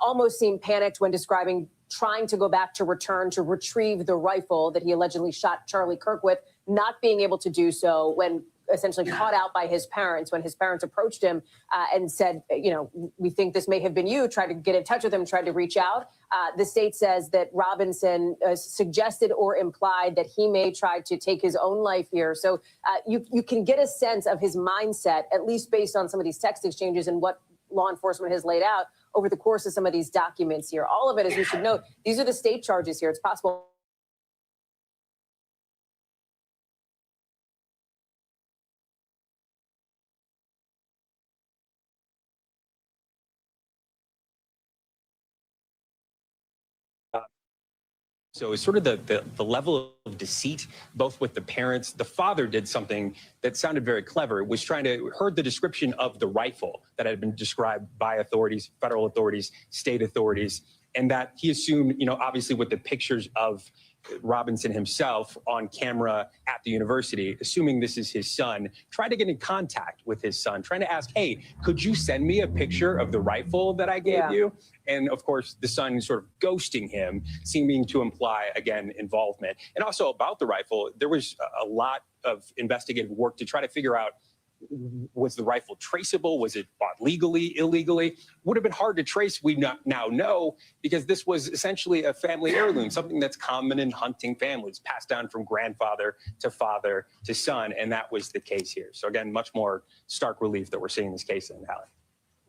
Almost seemed panicked when describing trying to go back to return to retrieve the rifle that he allegedly shot Charlie Kirk with, not being able to do so when essentially caught out by his parents, when his parents approached him and said, we think this may have been you, tried to get in touch with him, tried to reach out. The state says that Robinson suggested or implied that he may try to take his own life here. So you can get a sense of his mindset, at least based on some of these text exchanges and what law enforcement has laid out over the course of some of these documents here. All of it, as we should note, these are the state charges here. It's possible. So it's sort of the level of deceit, both with the parents. The father did something that sounded very clever. It was heard the description of the rifle that had been described by authorities, federal authorities, state authorities, and that he assumed, obviously with the pictures of Robinson himself on camera at the university, assuming this is his son, tried to get in contact with his son, trying to ask, hey, could you send me a picture of the rifle that I gave you? And of course, the son sort of ghosting him, seeming to imply, again, involvement. And also about the rifle, there was a lot of investigative work to try to figure out, was the rifle traceable? Was it bought legally, illegally? Would have been hard to trace, we now know, because this was essentially a family heirloom, something that's common in hunting families, passed down from grandfather to son, and that was the case here. So again, much more stark relief that we're seeing this case in, Hallie.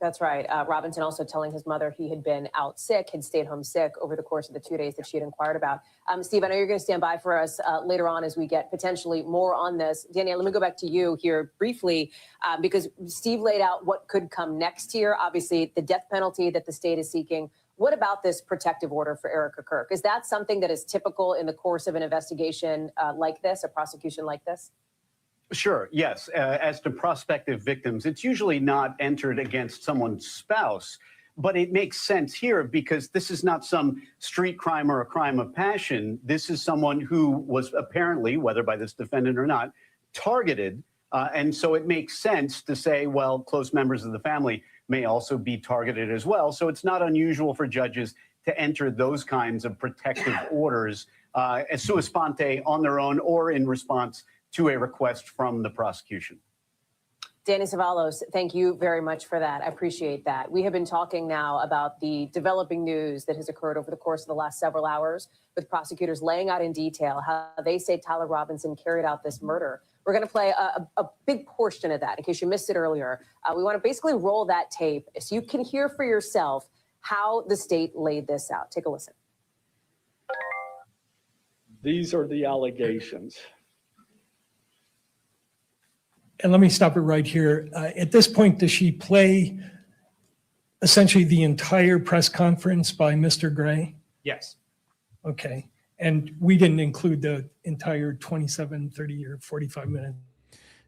That's right. Robinson also telling his mother he had been out sick, had stayed home sick over the course of the 2 days that she had inquired about. Steve, I know you're going to stand by for us later on as we get potentially more on this. Danielle, let me go back to you here briefly, because Steve laid out what could come next here. Obviously, the death penalty that the state is seeking. What about this protective order for Erica Kirk? Is that something that is typical in the course of an investigation like this, a prosecution like this? Sure, yes. As to prospective victims, it's usually not entered against someone's spouse, but it makes sense here because this is not some street crime or a crime of passion. This is someone who was apparently, whether by this defendant or not, targeted. And so it makes sense to say, well, close members of the family. may also be targeted as well. So it's not unusual for judges to enter those kinds of protective orders as sua sponte on their own or in response to a request from the prosecution. Danny Savalos, thank you very much for that. I appreciate that. We have been talking now about the developing news that has occurred over the course of the last several hours, with prosecutors laying out in detail how they say Tyler Robinson carried out this murder. We're going to play a big portion of that in case you missed it earlier. We want to basically roll that tape so you can hear for yourself how the state laid this out. Take a listen. These are the allegations. And let me stop it right here. At this point, does she play essentially the entire press conference by Mr. Gray? Yes. Okay. And we didn't include the entire 27, 30, or 45 minutes.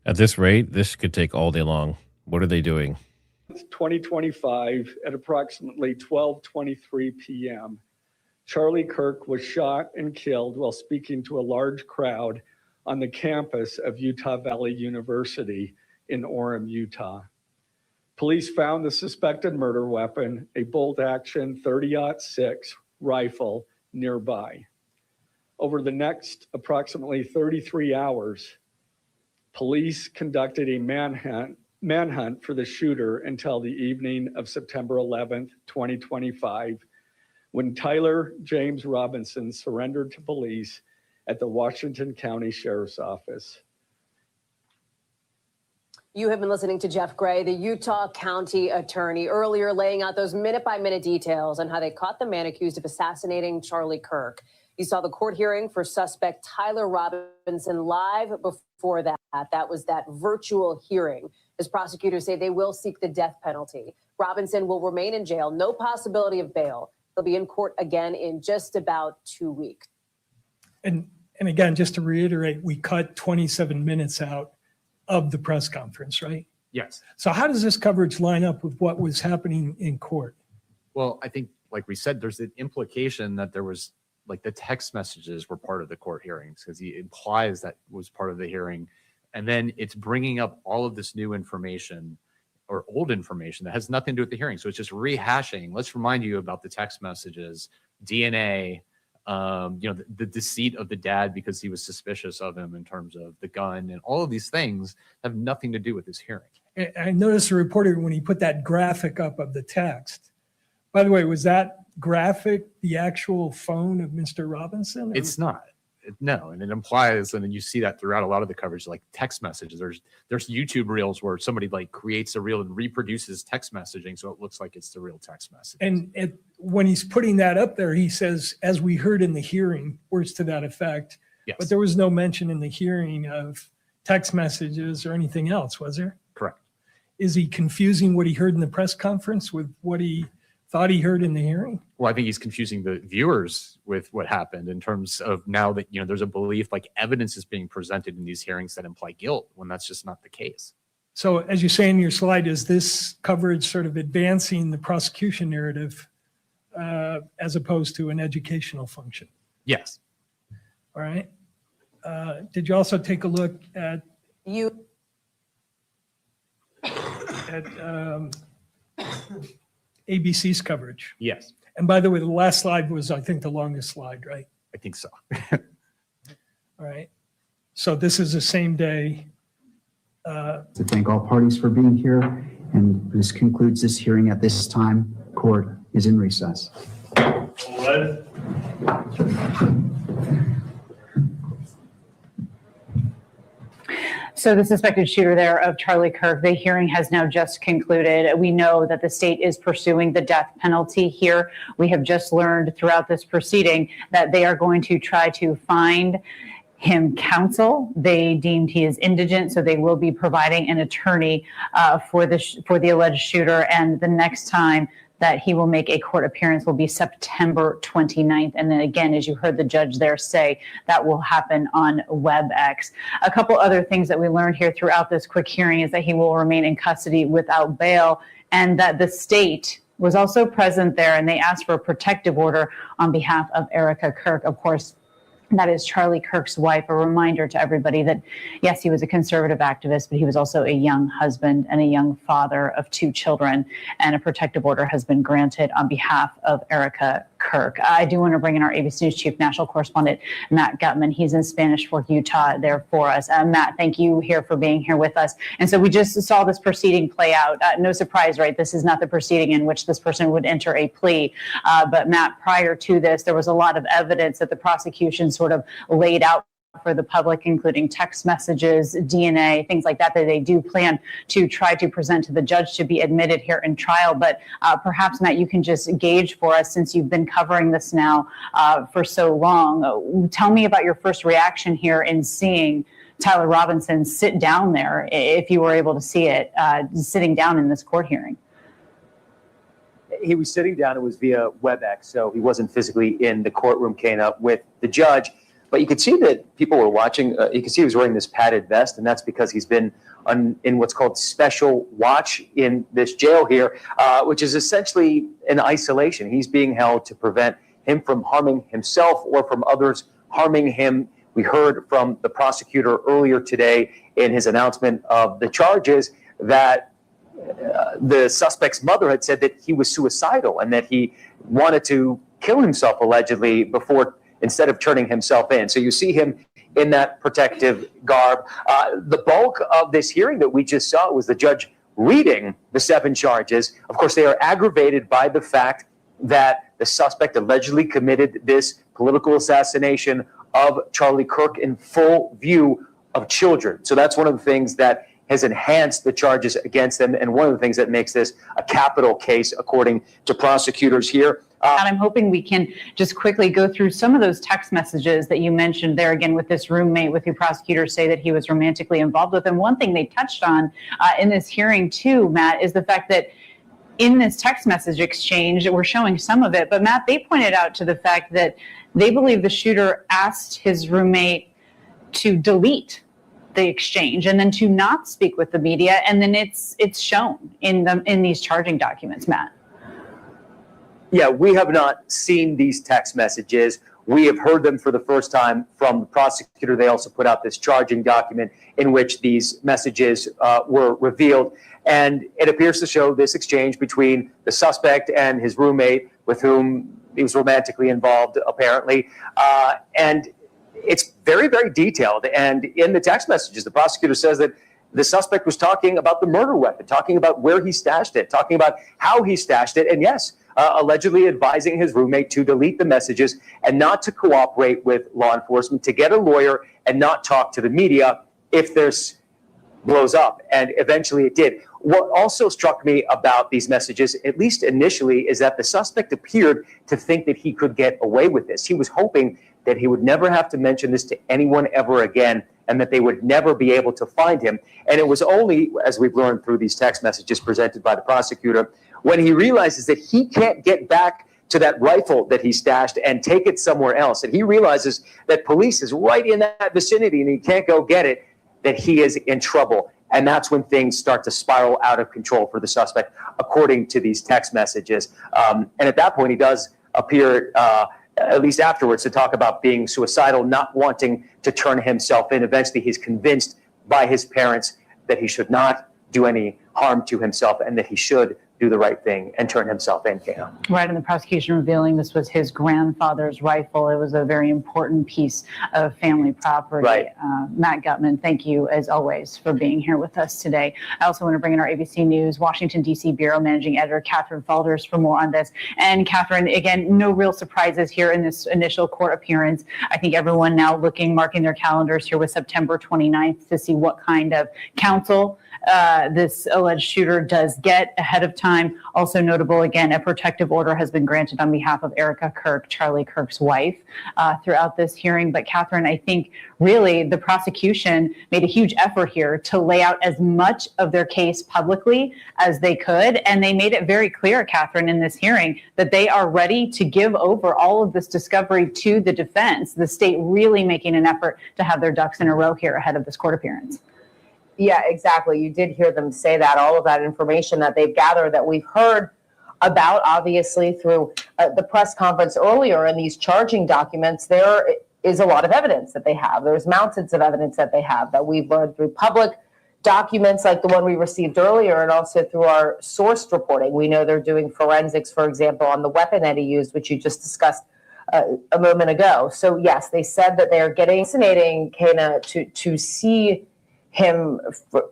At this rate, this could take all day long. What are they doing? 2025 at approximately 12:23 p.m. Charlie Kirk was shot and killed while speaking to a large crowd on the campus of Utah Valley University in Orem, Utah. Police found the suspected murder weapon, a bolt-action 30-06 rifle, nearby. Over the next approximately 33 hours, police conducted a manhunt for the shooter until the evening of September 11th, 2025, when Tyler James Robinson surrendered to police at the Washington County Sheriff's Office. You have been listening to Jeff Gray, the Utah County Attorney, earlier laying out those minute-by-minute details on how they caught the man accused of assassinating Charlie Kirk. You saw the court hearing for suspect Tyler Robinson live before that. That was that virtual hearing. As prosecutors say, they will seek the death penalty. Robinson will remain in jail, no possibility of bail. He'll be in court again in just about 2 weeks. And again, just to reiterate, we cut 27 minutes out of the press conference, right? Yes. So how does this coverage line up with what was happening in court? Well, I think, like we said, there's an implication that there was, like, the text messages were part of the court hearings, because he implies that was part of the hearing. And then it's bringing up all of this new information or old information that has nothing to do with the hearing. So it's just rehashing. Let's remind you about the text messages, DNA, the deceit of the dad because he was suspicious of him in terms of the gun, and all of these things have nothing to do with this hearing. I noticed the reporter when he put that graphic up of the text. By the way, was that graphic the actual phone of Mr. Robinson? Or? It's not. No, and it implies, and then you see that throughout a lot of the coverage, like text messages. There's YouTube reels where somebody like creates a reel and reproduces text messaging, so it looks like it's the real text message. And when he's putting that up there, he says, as we heard in the hearing, words to that effect. Yes. But there was no mention in the hearing of text messages or anything else, was there? Correct. Is he confusing what he heard in the press conference with what he thought he heard in the hearing? Well, I think he's confusing the viewers with what happened in terms of now that, there's a belief like evidence is being presented in these hearings that imply guilt, when that's just not the case. So as you say in your slide, is this coverage sort of advancing the prosecution narrative as opposed to an educational function? Yes. All right. Did you also take a look at ABC's coverage? Yes. And by the way, the last slide was, I think, the longest slide, right? I think so. All right. So this is the same day. To thank all parties for being here, and this concludes this hearing at this time. Court is in recess. So the suspected shooter there of Charlie Kirk, the hearing has now just concluded. We know that the state is pursuing the death penalty here. We have just learned throughout this proceeding that they are going to try to find him counsel. They deemed he is indigent, so they will be providing an attorney for the alleged shooter. And the next time that he will make a court appearance will be September 29th. And then again, as you heard the judge there say, that will happen on WebEx. A couple other things that we learned here throughout this quick hearing is that he will remain in custody without bail, and that the state was also present there, and they asked for a protective order on behalf of Erica Kirk. Of course, That is Charlie Kirk's wife. A reminder to everybody that, yes, he was a conservative activist, but he was also a young husband and a young father of 2 children. And a protective order has been granted on behalf of Erica Kirk. I do want to bring in our ABC News Chief National Correspondent, Matt Gutman. He's in Spanish Fork, Utah, there for us. Matt, thank you here for being here with us. And so we just saw this proceeding play out. No surprise, right? This is not the proceeding in which this person would enter a plea. But Matt, prior to this, there was a lot of evidence that the prosecution sort of laid out for the public, including text messages, DNA, things like that, that they do plan to try to present to the judge to be admitted here in trial. But perhaps, Matt, you can just gauge for us, since you've been covering this now for so long. Tell me about your first reaction here in seeing Tyler Robinson sit down there, if you were able to see it, sitting down in this court hearing. He was sitting down. It was via WebEx, so he wasn't physically in the courtroom, Kana, with the judge. But you could see that people were watching. You could see he was wearing this padded vest, and that's because he's been in what's called special watch in this jail here, which is essentially an isolation. He's being held to prevent him from harming himself or from others harming him. We heard from the prosecutor earlier today in his announcement of the charges that the suspect's mother had said that he was suicidal and that he wanted to kill himself, allegedly, instead of turning himself in. So you see him in that protective garb. The bulk of this hearing that we just saw was the judge reading the 7 charges. Of course, they are aggravated by the fact that the suspect allegedly committed this political assassination of Charlie Kirk in full view of children. So that's one of the things that has enhanced the charges against them, and one of the things that makes this a capital case, according to prosecutors here. And I'm hoping we can just quickly go through some of those text messages that you mentioned there, again, with this roommate, with who prosecutors say that he was romantically involved with. And one thing they touched on in this hearing too, Matt, is the fact that in this text message exchange, we're showing some of it, but Matt, they pointed out to the fact that they believe the shooter asked his roommate to delete the exchange and then to not speak with the media, and then it's shown in these charging documents, Matt. Yeah, we have not seen these text messages. We have heard them for the first time from the prosecutor. They also put out this charging document in which these messages were revealed. And it appears to show this exchange between the suspect and his roommate, with whom he was romantically involved, apparently. And it's very, very detailed. And in the text messages, the prosecutor says that the suspect was talking about the murder weapon, talking about where he stashed it, talking about how he stashed it, and yes, allegedly advising his roommate to delete the messages and not to cooperate with law enforcement, to get a lawyer and not talk to the media if this blows up. And eventually it did. What also struck me about these messages, at least initially, is that the suspect appeared to think that he could get away with this. He was hoping that he would never have to mention this to anyone ever again, and that they would never be able to find him. And it was only, as we've learned through these text messages presented by the prosecutor, when he realizes that he can't get back to that rifle that he stashed and take it somewhere else, and he realizes that police is right in that vicinity and he can't go get it, that he is in trouble. And that's when things start to spiral out of control for the suspect, according to these text messages. And at that point, he does appear, at least afterwards, to talk about being suicidal, not wanting to turn himself in. Eventually, he's convinced by his parents that he should not do any harm to himself and that he should do the right thing and turn himself in, Kana. Right, and the prosecution revealing this was his grandfather's rifle. It was a very important piece of family property. Right. Matt Gutman, thank you, as always, for being here with us today. I also want to bring in our ABC News Washington, D.C. Bureau Managing Editor, Catherine Falders, for more on this. And Catherine, again, no real surprises here in this initial court appearance. I think everyone now marking their calendars here with September 29th to see what kind of counsel this alleged shooter does get ahead of time. Also notable, again, a protective order has been granted on behalf of Erica Kirk, Charlie Kirk's wife, throughout this hearing. But Catherine, I think really the prosecution made a huge effort here to lay out as much of their case publicly as they could. And they made it very clear, Catherine, in this hearing that they are ready to give over all of this discovery to the defense, the state really making an effort to have their ducks in a row here ahead of this court appearance. Yeah, exactly. You did hear them say that, all of that information that they've gathered that we've heard about, obviously, through the press conference earlier in these charging documents. There is a lot of evidence that they have. There's mountains of evidence that they have that we've learned through public documents like the one we received earlier and also through our sourced reporting. We know they're doing forensics, for example, on the weapon that he used, which you just discussed a moment ago. So yes, they said that they're getting fascinating Kana to see him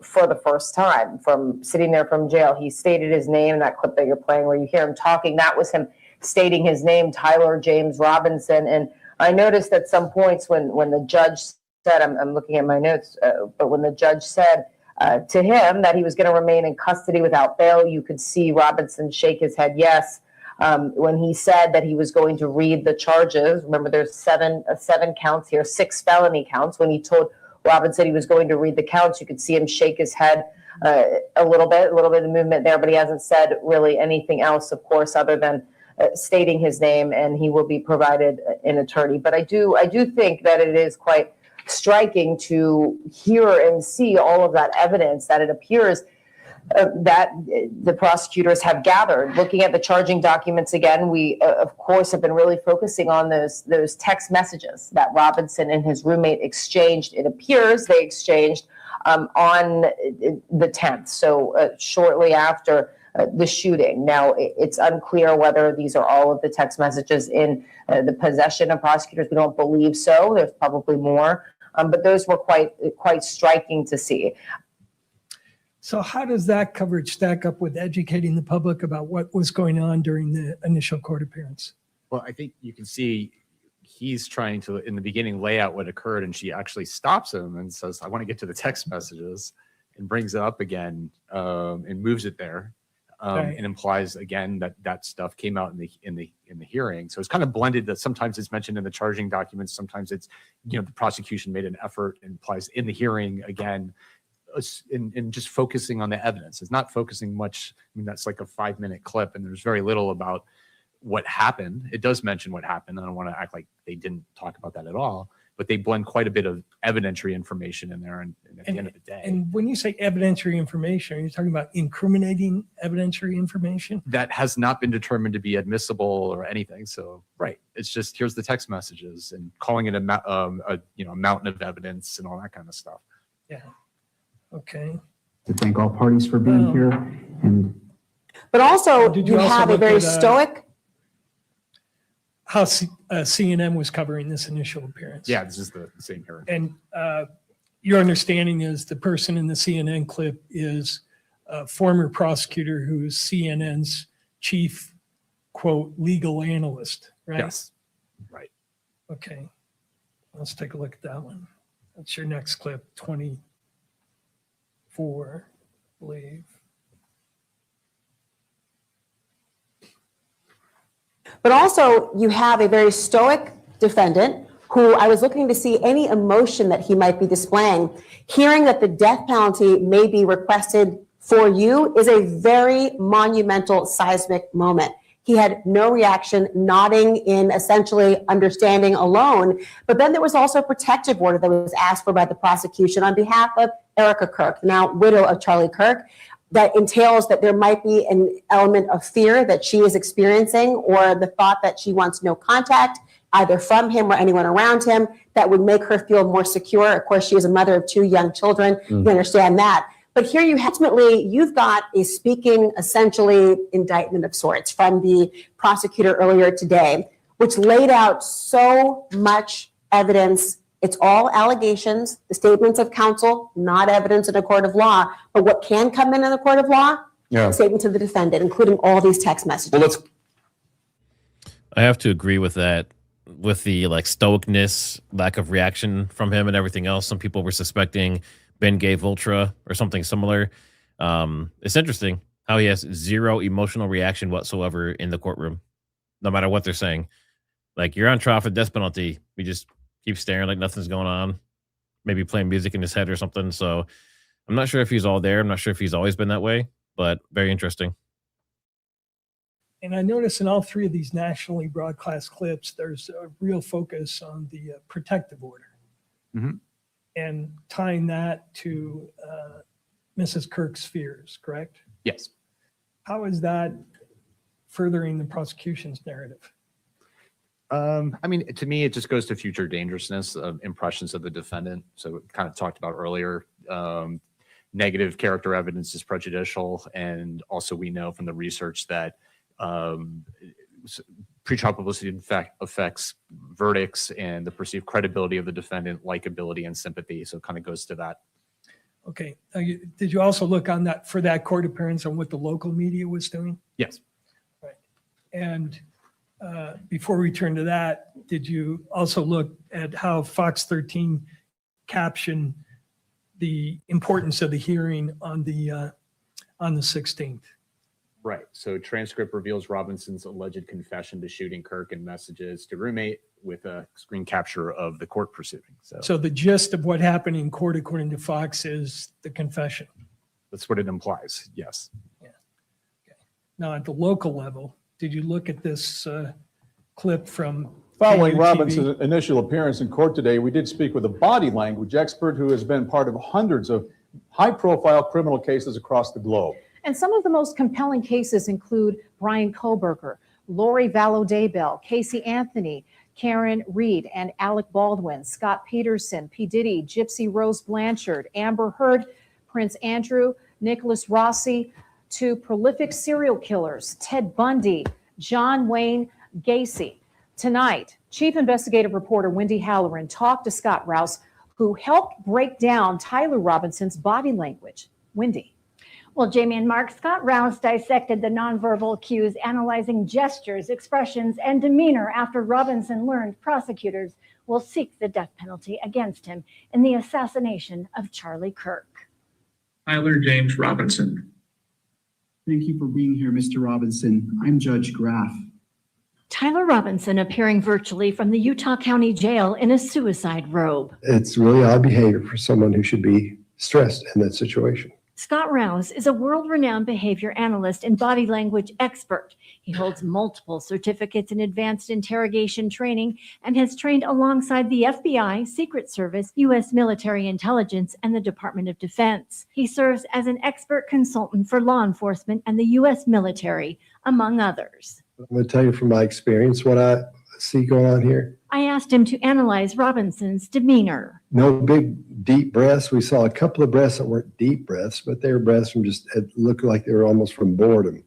for the first time from sitting there from jail. He stated his name in that clip that you're playing where you hear him talking. That was him stating his name, Tyler James Robinson. And I noticed at some points when the judge said, I'm looking at my notes, but when the judge said to him that he was going to remain in custody without bail, you could see Robinson shake his head yes. When he said that he was going to read the charges, remember there's seven counts here, 6 felony counts. When he told Robinson he was going to read the counts, you could see him shake his head a little bit of movement there, but he hasn't said really anything else, of course, other than stating his name, and he will be provided an attorney. But I do think that it is quite striking to hear and see all of that evidence that it appears that the prosecutors have gathered. Looking at the charging documents again, we of course have been really focusing on those text messages that Robinson and his roommate exchanged. It appears they exchanged on the 10th, so shortly after the shooting. Now, it's unclear whether these are all of the text messages in the possession of prosecutors. We don't believe so. There's probably more, but those were quite striking to see. So how does that coverage stack up with educating the public about what was going on during the initial court appearance? Well, I think you can see he's trying to, in the beginning, lay out what occurred, and she actually stops him and says, I want to get to the text messages, and brings it up again and moves it there. Right. And implies again that stuff came out in the hearing. So it's kind of blended, that sometimes it's mentioned in the charging documents, sometimes it's, the prosecution made an effort and implies in the hearing again, in just focusing on the evidence. It's not focusing much. I mean, that's like a 5-minute clip, and there's very little about what happened. It does mention what happened. I don't want to act like they didn't talk about that at all, but they blend quite a bit of evidentiary information in there. And at the end of the day, And when you say evidentiary information, are you talking about incriminating evidentiary information? that has not been determined to be admissible or anything. So, right. It's just, here's the text messages and calling it a mountain of evidence and all that kind of stuff. Yeah. Okay. To thank all parties for being here. And But also, Did you you also have a look very at, stoic. How CNN was covering this initial appearance? Yeah, this is the same hearing. And your understanding is the person in the CNN clip is a former prosecutor who's CNN's chief, quote, legal analyst, right? Yes. Right. Okay. Let's take a look at that one. That's your next clip, 24, I believe. But also, you have a very stoic defendant who I was looking to see any emotion that he might be displaying. Hearing that the death penalty may be requested for you is a very monumental seismic moment. He had no reaction, nodding in essentially understanding alone. But then there was also a protective order that was asked for by the prosecution on behalf of Erica Kirk, now widow of Charlie Kirk, that entails that there might be an element of fear that she is experiencing, or the thought that she wants no contact either from him or anyone around him that would make her feel more secure. Of course, she is a mother of 2 young children. You understand that. But here you've got a speaking, essentially, indictment of sorts from the prosecutor earlier today, which laid out so much evidence. It's all allegations, the statements of counsel, not evidence in a court of law. But what can come in a court of law? Yeah. Statements of the defendant, including all these text messages. I have to agree with that, with the stoicness, lack of reaction from him and everything else. Some people were suspecting Ben gave Ultra or something similar. It's interesting how he has zero emotional reaction whatsoever in the courtroom, no matter what they're saying. Like, you're on trial for death penalty. We just keep staring like nothing's going on, maybe playing music in his head or something. So I'm not sure if he's all there. I'm not sure if he's always been that way, but very interesting. And I notice in all 3 of these nationally broadcast clips, there's a real focus on the protective order. Mm-hmm. And tying that to Mrs. Kirk's fears, correct? Yes. How is that furthering the prosecution's narrative? I mean, to me, it just goes to future dangerousness of impressions of the defendant. So we kind of talked about earlier, negative character evidence is prejudicial. And also we know from the research that pretrial publicity affects verdicts and the perceived credibility of the defendant, likability and sympathy. So it kind of goes to that. Okay. Did you also look on that for that court appearance on what the local media was doing? Yes. Right. And before we turn to that, did you also look at how Fox 13 captioned the importance of the hearing on the 16th? Right. So transcript reveals Robinson's alleged confession to shooting Kirk and messages to roommate with a screen capture of the court proceeding. So the gist of what happened in court, according to Fox, is the confession. That's what it implies. Yes. Yeah. Okay. Now at the local level, did you look at this clip from Following KUTV? Robinson's initial appearance in court today, we did speak with a body language expert who has been part of hundreds of high-profile criminal cases across the globe. And some of the most compelling cases include Brian Koberger, Lori Vallow-Daybell, Casey Anthony, Karen Reed, and Alec Baldwin, Scott Peterson, P. Diddy, Gypsy Rose Blanchard, Amber Heard, Prince Andrew, Nicholas Rossi, to prolific serial killers, Ted Bundy, John Wayne Gacy. Tonight, Chief Investigative Reporter Wendy Halloran talked to Scott Rouse, who helped break down Tyler Robinson's body language. Wendy. Well, Jamie and Mark, Scott Rouse dissected the nonverbal cues, analyzing gestures, expressions, and demeanor after Robinson learned prosecutors will seek the death penalty against him in the assassination of Charlie Kirk. Tyler James Robinson. Thank you for being here, Mr. Robinson. I'm Judge Graff. Tyler Robinson appearing virtually from the Utah County Jail in a suicide robe. It's really odd behavior for someone who should be stressed in that situation. Scott Rouse is a world-renowned behavior analyst and body language expert. He holds multiple certificates in advanced interrogation training and has trained alongside the FBI, Secret Service, U.S. military intelligence, and the Department of Defense. He serves as an expert consultant for law enforcement and the U.S. military, among others. I'm going to tell you from my experience what I see going on here. I asked him to analyze Robinson's demeanor. No big, deep breaths. We saw a couple of breaths that weren't deep breaths, but they were breaths from just, it looked like they were almost from boredom.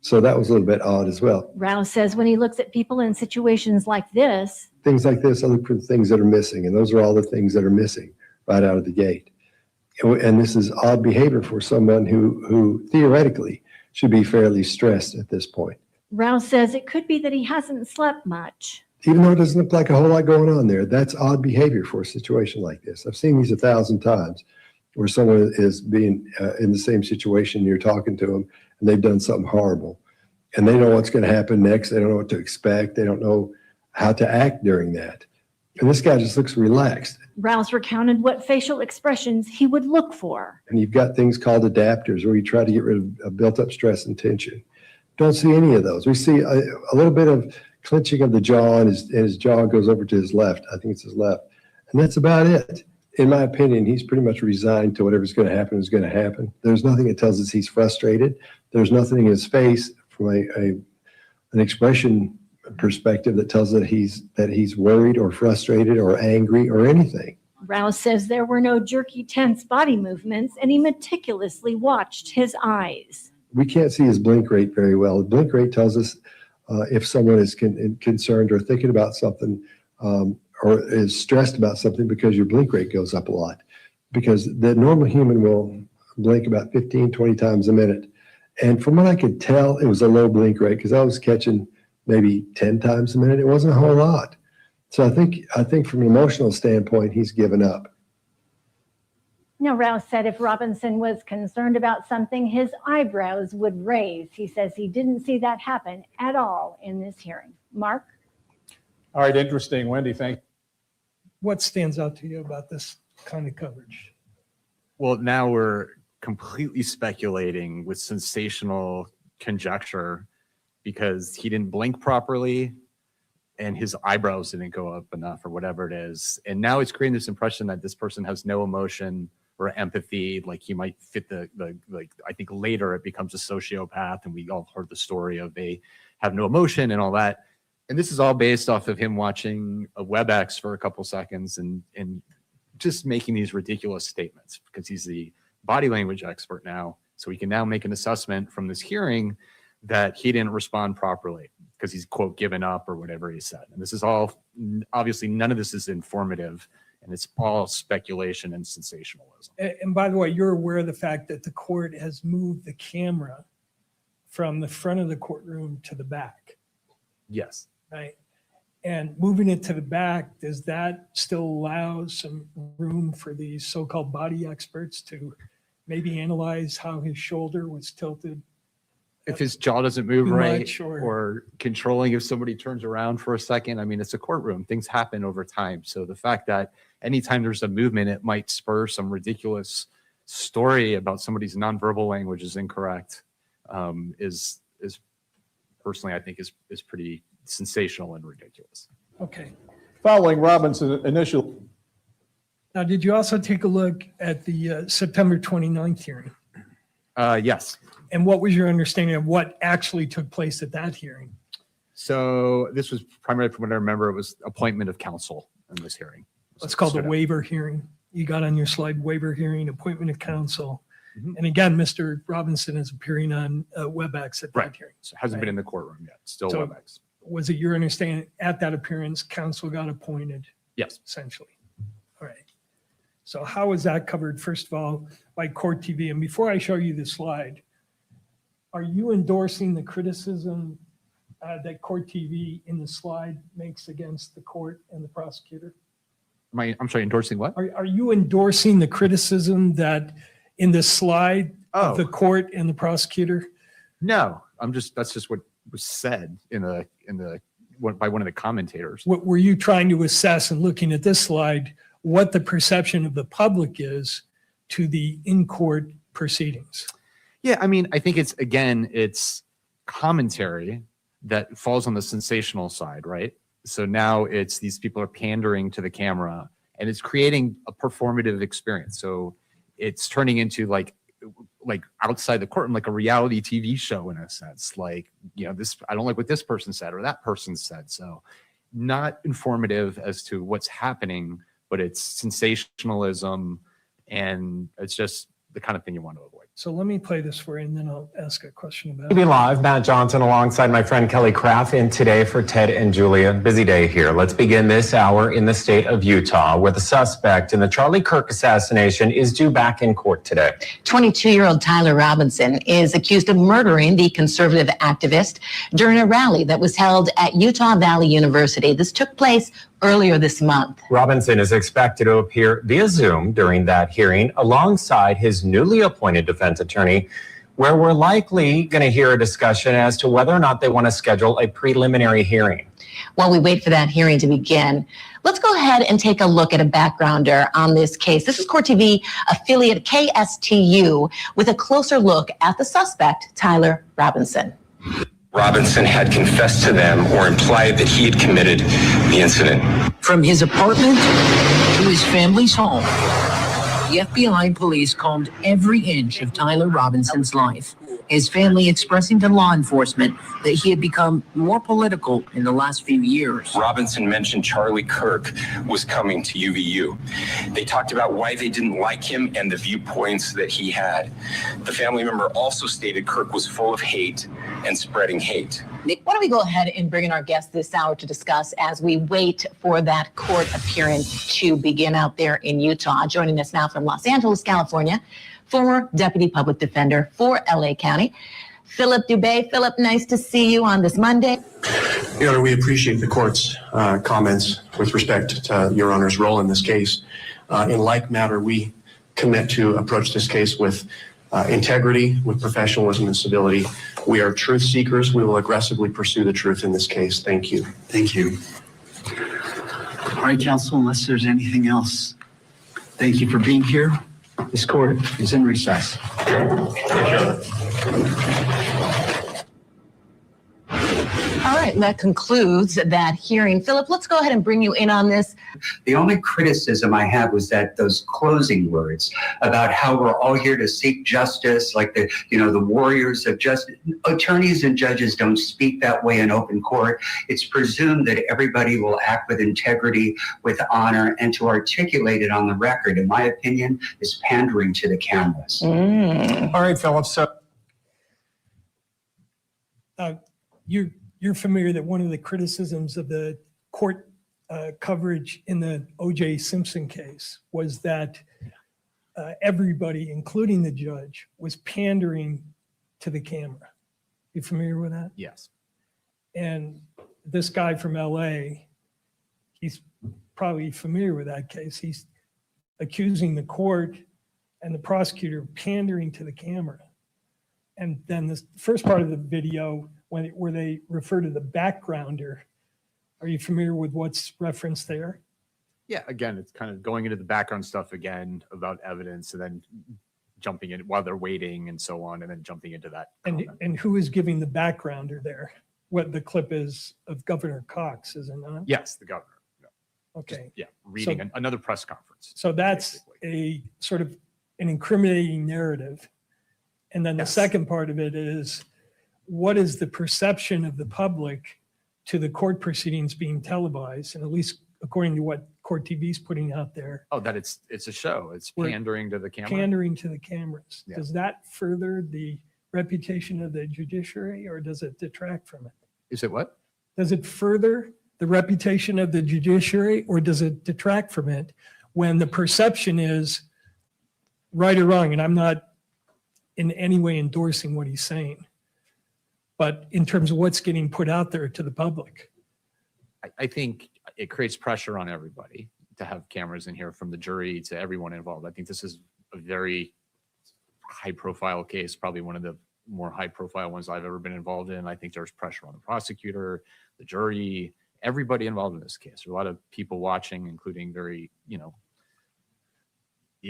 So that was a little bit odd as well. Rouse says when he looks at people in situations like this, Things like this, I look for the things that are missing, and those are all the things that are missing right out of the gate. And this is odd behavior for someone who theoretically should be fairly stressed at this point. Rouse says it could be that he hasn't slept much. Even though it doesn't look like a whole lot going on there, that's odd behavior for a situation like this. I've seen these 1,000 times where someone is being in the same situation, you're talking to them, and they've done something horrible. And they don't know what's going to happen next. They don't know what to expect. They don't know how to act during that. And this guy just looks relaxed. Rouse recounted what facial expressions he would look for. And you've got things called adapters where you try to get rid of built up stress and tension. Don't see any of those. We see a little bit of clenching of the jaw, and his jaw goes over to his left. I think it's his left. And that's about it. In my opinion, he's pretty much resigned to whatever's going to happen is going to happen. There's nothing that tells us he's frustrated. There's nothing in his face from an expression perspective that tells that he's worried or frustrated or angry or anything. Rouse says there were no jerky, tense body movements, and he meticulously watched his eyes. We can't see his blink rate very well. The blink rate tells us if someone is concerned or thinking about something or is stressed about something, because your blink rate goes up a lot. Because the normal human will blink about 15, 20 times a minute. And from what I could tell, it was a low blink rate because I was catching maybe 10 times a minute. It wasn't a whole lot. So I think from an emotional standpoint, he's given up. Now, Rouse said if Robinson was concerned about something, his eyebrows would raise. He says he didn't see that happen at all in this hearing. Mark? All right, interesting. Wendy, thank you. What stands out to you about this kind of coverage? Well, now we're completely speculating with sensational conjecture because he didn't blink properly and his eyebrows didn't go up enough or whatever it is. And now it's creating this impression that this person has no emotion or empathy, like he might fit like I think later it becomes a sociopath, and we all heard the story of they have no emotion and all that. And this is all based off of him watching a WebEx for a couple seconds and just making these ridiculous statements because he's the body language expert now. So he can now make an assessment from this hearing that he didn't respond properly because he's, quote, given up or whatever he said. And this is all, obviously, none of this is informative, and it's all speculation and sensationalism. And by the way, you're aware of the fact that the court has moved the camera from the front of the courtroom to the back, Yes. right? And moving it to the back, does that still allow some room for these so-called body experts to maybe analyze how his shoulder was tilted? If his jaw doesn't move Too right much or controlling if somebody turns around for a second, I mean, it's a courtroom. Things happen over time. So the fact that anytime there's a movement, it might spur some ridiculous story about somebody's nonverbal language is incorrect is personally, I think is pretty sensational and ridiculous. Okay. Following Robinson's initial. Now, did you also take a look at the September 29th hearing? Yes. And what was your understanding of what actually took place at that hearing? So this was primarily, from what I remember, it was appointment of counsel in this hearing. It's called the Straight up. waiver hearing. You got on your slide, waiver hearing, appointment of counsel. And again, Mr. Robinson is appearing on WebEx at that Right. hearing. So it hasn't been in the courtroom yet. Still So- WebEx. Was it your understanding at that appearance, counsel got appointed, Yes. essentially? All right. So how was that covered, first of all, by Court TV? And before I show you the slide, are you endorsing the criticism that Court TV in the slide makes against the court and the prosecutor? I'm sorry, endorsing what? Are you endorsing the criticism that in the slide of the court and the prosecutor? No, that's just what was said by one of the commentators. What were you trying to assess and looking at this slide, what the perception of the public is to the in-court proceedings? Yeah, I mean, I think it's commentary that falls on the sensational side, right? So now it's these people are pandering to the camera and it's creating a performative experience. So it's turning into like outside the courtroom, like a reality TV show in a sense. Like, this, I don't like what this person said or that person said. So not informative as to what's happening, but it's sensationalism, and it's just the kind of thing you want to avoid. So let me play this for you, and then I'll ask a question about To be it. live, Matt Johnson alongside my friend Kelly Craft in today for Ted and Julia. Busy day here. Let's begin this hour in the state of Utah, where the suspect in the Charlie Kirk assassination is due back in court today. 22-year-old Tyler Robinson is accused of murdering the conservative activist during a rally that was held at Utah Valley University. This took place earlier this month. Robinson is expected to appear via Zoom during that hearing alongside his newly appointed defense attorney, where we're likely going to hear a discussion as to whether or not they want to schedule a preliminary hearing. While we wait for that hearing to begin, let's go ahead and take a look at a backgrounder on this case. This is Court TV affiliate KSTU with a closer look at the suspect, Tyler Robinson. Robinson had confessed to them or implied that he had committed the incident. From his apartment to his family's home, the FBI and police combed every inch of Tyler Robinson's life, his family expressing to law enforcement that he had become more political in the last few years. Robinson mentioned Charlie Kirk was coming to UVU. They talked about why they didn't like him and the viewpoints that he had. The family member also stated Kirk was full of hate and spreading hate. Why don't we go ahead and bring in our guest this hour to discuss as we wait for that court appearance to begin out there in Utah. Joining us now from Los Angeles, California, former Deputy Public Defender for LA County, Philip Dubé. Philip, nice to see you on this Monday. Your Honor, we appreciate the court's comments with respect to Your Honor's role in this case. In like matter, we commit to approach this case with integrity, with professionalism and civility. We are truth seekers. We will aggressively pursue the truth in this case. Thank you. Thank you. All right, counsel, unless there's anything else, thank you for being here. This court is in recess. All right, right, that concludes that hearing. Philip, let's go ahead and bring you in on this. The only criticism I have was that those closing words about how we're all here to seek justice, like the warriors of justice. Attorneys and judges don't speak that way in open court. It's presumed that everybody will act with integrity, with honor, and to articulate it on the record, in my opinion, is pandering to the cameras. All right, Philip. So you're familiar that one of the criticisms of the court coverage in the O.J. Simpson case was that everybody, including the judge, was pandering to the camera. You familiar with that? Yes. And this guy from L.A., he's probably familiar with that case. He's accusing the court and the prosecutor of pandering to the camera. And then this first part of the video, where they refer to the backgrounder, are you familiar with what's referenced there? Yeah, again, it's kind of going into the background stuff again about evidence and then jumping in while they're waiting and so on, and then jumping into that. And who is giving the backgrounder there? What the clip is of Governor Cox, is it not? Yes, the governor. Yeah. Okay. Just, reading another press conference. So that's a sort of an incriminating narrative. And then the second part of it is, what is the perception of the public to the court proceedings being televised? And at least according to what Court TV is putting out there. Oh, that it's a show. It's pandering to the camera. Pandering to the cameras. Yeah. Does that further the reputation of the judiciary, or does it detract from it? Is it what? Does it further the reputation of the judiciary, or does it detract from it when the perception is right or wrong? And I'm not in any way endorsing what he's saying, but in terms of what's getting put out there to the public. I think it creates pressure on everybody to have cameras in here, from the jury to everyone involved. I think this is a very high profile case, probably one of the more high profile ones I've ever been involved in. I think there's pressure on the prosecutor, the jury, everybody involved in this case. There are a lot of people watching, including the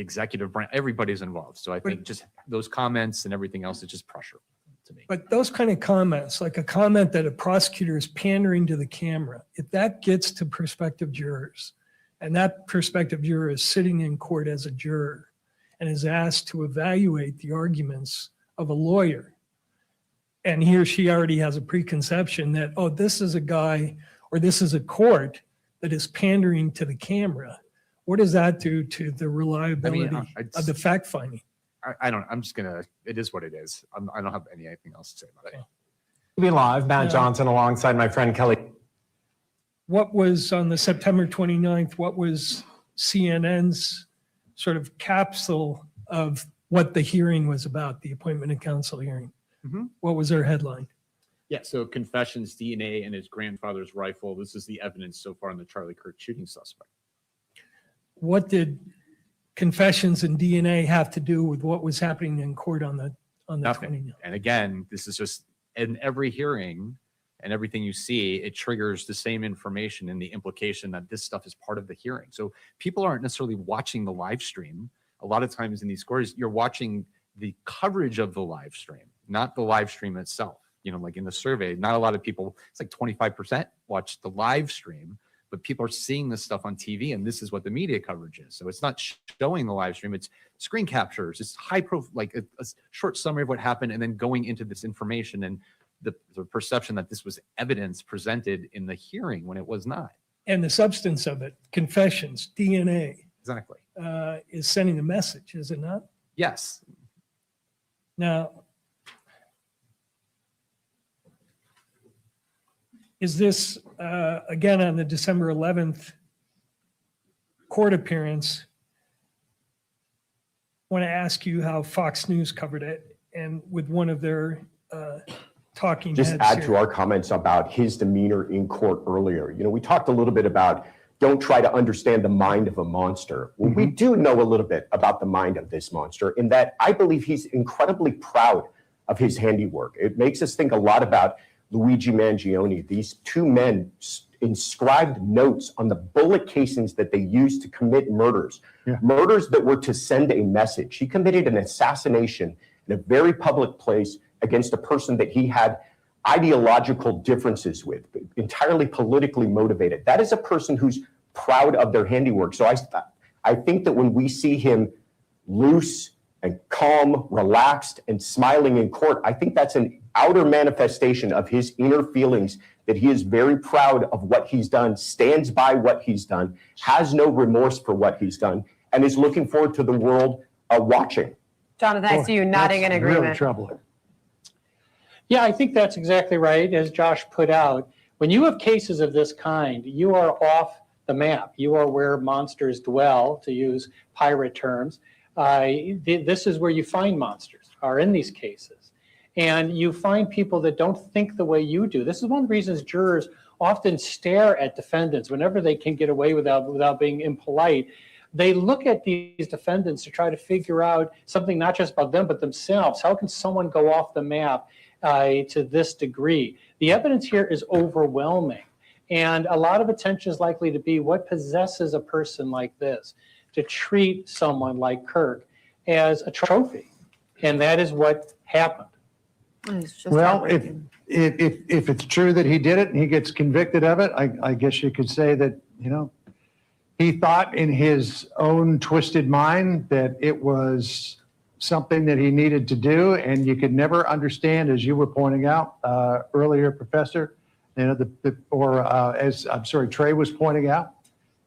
executive branch, everybody's involved. So I think just those comments and everything else is just pressure to me. But those kind of comments, like a comment that a prosecutor is pandering to the camera, if that gets to prospective jurors, and that prospective juror is sitting in court as a juror and is asked to evaluate the arguments of a lawyer, and he or she already has a preconception that, oh, this is a guy or this is a court that is pandering to the camera, what does that do to the reliability of the fact finding? I'm just gonna, it is what it is. I don't have anything else to say about it. Be live, Matt Johnson alongside my friend Kelly. What was on the September 29th, what was CNN's sort of capsule of what the hearing was about, the appointment of counsel hearing? What was their headline? Yeah, so confessions, DNA, and his grandfather's rifle. This is the evidence so far on the Charlie Kirk shooting suspect. What did confessions and DNA have to do with what was happening in court on the 29th? And again, this is just in every hearing and everything you see, it triggers the same information and the implication that this stuff is part of the hearing. So people aren't necessarily watching the live stream. A lot of times in these courts, you're watching the coverage of the live stream, not the live stream itself. Like in the survey, not a lot of people, it's like 25% watch the live stream, but people are seeing this stuff on TV, and this is what the media coverage is. So it's not showing the live stream, it's screen captures, it's like a short summary of what happened, and then going into this information and the perception that this was evidence presented in the hearing when it was not. And the substance of it, confessions, DNA. Exactly. Is sending a message, is it not? Yes. Now, is this, again, on the December 11th court appearance, I want to ask you how Fox News covered it, and with one of their talking just heads add here. to our comments about his demeanor in court earlier. We talked a little bit about don't try to understand the mind of a monster. Well, we do know a little bit about the mind of this monster, in that I believe he's incredibly proud of his handiwork. It makes us think a lot about Luigi Mangione. These two men inscribed notes on the bullet casings that they used to commit murders, murders that were to send a message. He committed an assassination in a very public place against a person that he had ideological differences with, entirely politically motivated. That is a person who's proud of their handiwork. So I think that when we see him loose and calm, relaxed, and smiling in court, I think that's an outer manifestation of his inner feelings, that he is very proud of what he's done, stands by what he's done, has no remorse for what he's done, and is looking forward to the world watching. Jonathan, I see you nodding in agreement. Really troubling. Yeah, I think that's exactly right, as Josh put out. When you have cases of this kind, you are off the map. You are where monsters dwell, to use pirate terms. This is where you find monsters, are in these cases. And you find people that don't think the way you do. This is one of the reasons jurors often stare at defendants whenever they can get away without being impolite. They look at these defendants to try to figure out something not just about them, but themselves. How can someone go off the map to this degree? The evidence here is overwhelming. And a lot of attention is likely to be what possesses a person like this to treat someone like Kirk as a trophy. And that is what happened. Well, if it's true that he did it and he gets convicted of it, I guess you could say that, he thought in his own twisted mind that it was something that he needed to do, and you could never understand, as you were pointing out earlier, Professor, Trey was pointing out,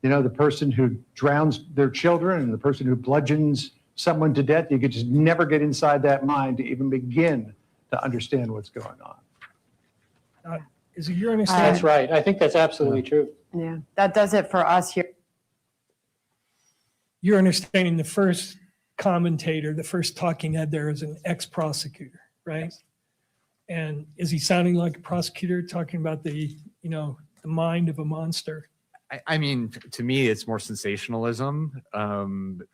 the person who drowns their children and the person who bludgeons someone to death, you could just never get inside that mind to even begin to understand what's going on. Is it your understanding? That's right. I think that's absolutely true. Yeah, that does it for us here. You're understanding the first commentator, the first talking head there is an ex-prosecutor, right? And is he sounding like a prosecutor talking about the mind of a monster? I mean, to me, it's more sensationalism.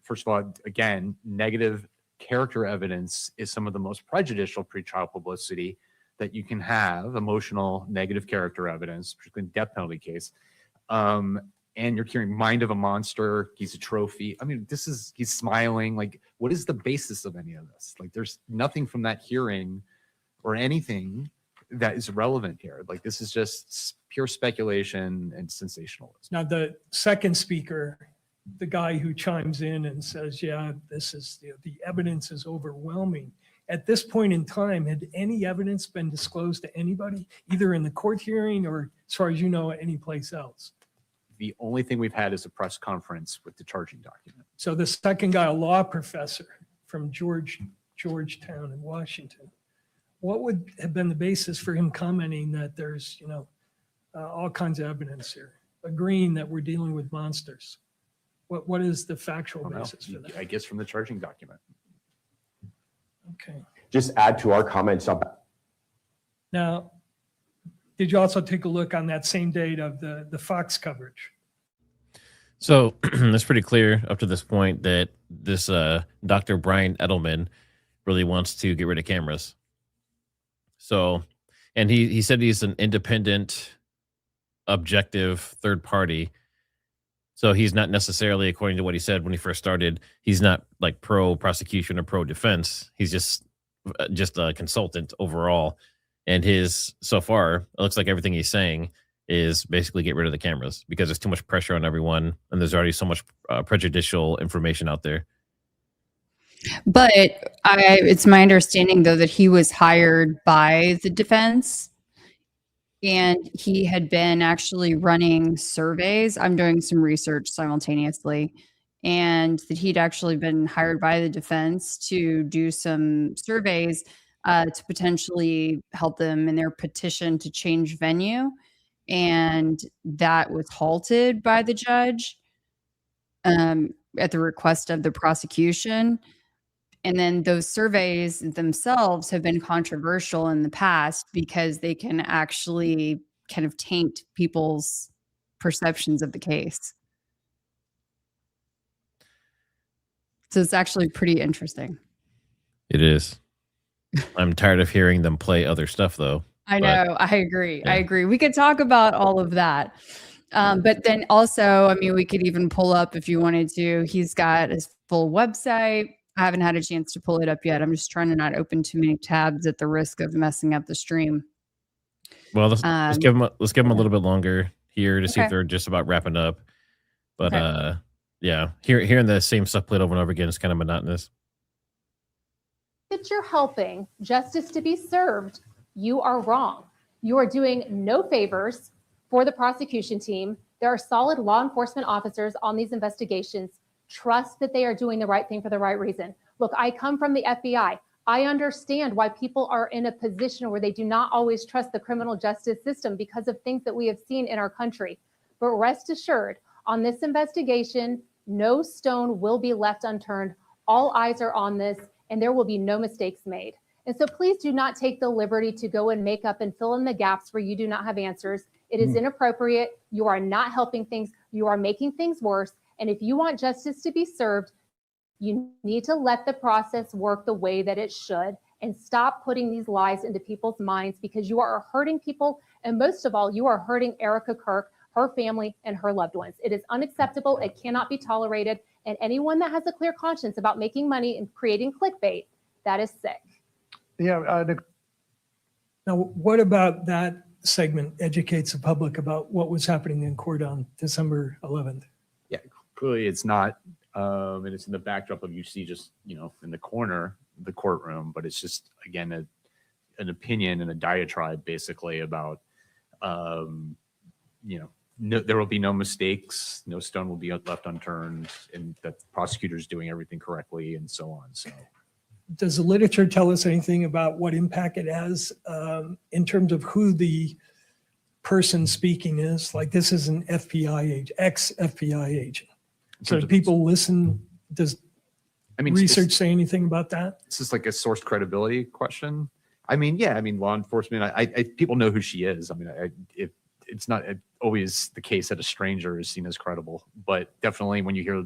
First of all, again, negative character evidence is some of the most prejudicial pretrial publicity that you can have, emotional negative character evidence, particularly in death penalty case. And you're hearing mind of a monster, he's a trophy. I mean, he's smiling. Like, what is the basis of any of this? Like, there's nothing from that hearing or anything that is relevant here. Like, this is just pure speculation and sensationalism. Now, the second speaker, the guy who chimes in and says, yeah, this is, the evidence is overwhelming. At this point in time, had any evidence been disclosed to anybody, either in the court hearing or, as far as you know, any place else? The only thing we've had is a press conference with the charging document. So the second guy, a law professor from Georgetown in Washington, what would have been the basis for him commenting that there's, all kinds of evidence here, agreeing that we're dealing with monsters? What is the factual basis for that? I guess from the charging document. Okay. Just add to our comments about. Now, did you also take a look on that same date of the Fox coverage? So it's pretty clear up to this point that this Dr. Brian Edelman really wants to get rid of cameras. So, and he said he's an independent, objective third party. So he's not necessarily, according to what he said when he first started, he's not like pro prosecution or pro defense. He's just a consultant overall. And so far, it looks like everything he's saying is basically get rid of the cameras because there's too much pressure on everyone. And there's already so much prejudicial information out there. But it's my understanding, though, that he was hired by the defense and he had been actually running surveys. I'm doing some research simultaneously, and that he'd actually been hired by the defense to do some surveys to potentially help them in their petition to change venue. And that was halted by the judge at the request of the prosecution. And then those surveys themselves have been controversial in the past because they can actually kind of taint people's perceptions of the case. So it's actually pretty interesting. It is. I'm tired of hearing them play other stuff, though. I know. I agree. Yeah. I agree. We could talk about all of that. But then also, I mean, we could even pull up if you wanted to. He's got his full website. I haven't had a chance to pull it up yet. I'm just trying to not open too many tabs at the risk of messing up the stream. Well, let's give them a little bit longer here to see if Okay. they're just about wrapping up. But Okay. yeah, hearing the same stuff played over and over again is kind of monotonous. That you're helping justice to be served, you are wrong. You are doing no favors for the prosecution team. There are solid law enforcement officers on these investigations. Trust that they are doing the right thing for the right reason. Look, I come from the FBI. I understand why people are in a position where they do not always trust the criminal justice system because of things that we have seen in our country. But rest assured, on this investigation, no stone will be left unturned. All eyes are on this, and there will be no mistakes made. And so please do not take the liberty to go and make up and fill in the gaps where you do not have answers. It is inappropriate. You are not helping things. You are making things worse. And if you want justice to be served, you need to let the process work the way that it should and stop putting these lies into people's minds, because you are hurting people. And most of all, you are hurting Erica Kirk, her family, and her loved ones. It is unacceptable. It cannot be tolerated. And anyone that has a clear conscience about making money and creating clickbait, that is sick. Yeah. Now, what about that segment educates the public about what was happening in court on December 11th? Yeah, clearly it's not, and it's in the backdrop of you see just, in the corner, the courtroom, but it's just, again, an opinion and a diatribe basically about, no, there will be no mistakes, no stone will be left unturned, and that the prosecutor's doing everything correctly and so on. So Does the literature tell us anything about what impact it has in terms of who the person speaking is? Like, this is an FBI agent, ex-FBI agent. So do people listen? Does research say anything about that? It's just like a source credibility question. Law enforcement, people know who she is. It's not always the case that a stranger is seen as credible, but definitely when you hear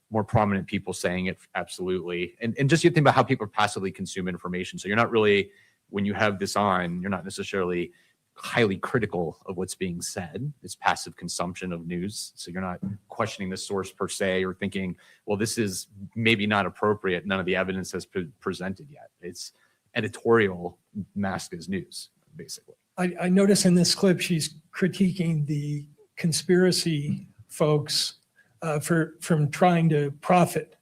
more prominent people saying it, absolutely. And just you think about how people passively consume information. So you're not really, when you have this on, you're not necessarily highly critical of what's being said. It's passive consumption of news. So you're not questioning the source per se or thinking, well, this is maybe not appropriate. None of the evidence has been presented yet. It's editorial masked as news, basically. I notice in this clip, she's critiquing the conspiracy folks from trying to profit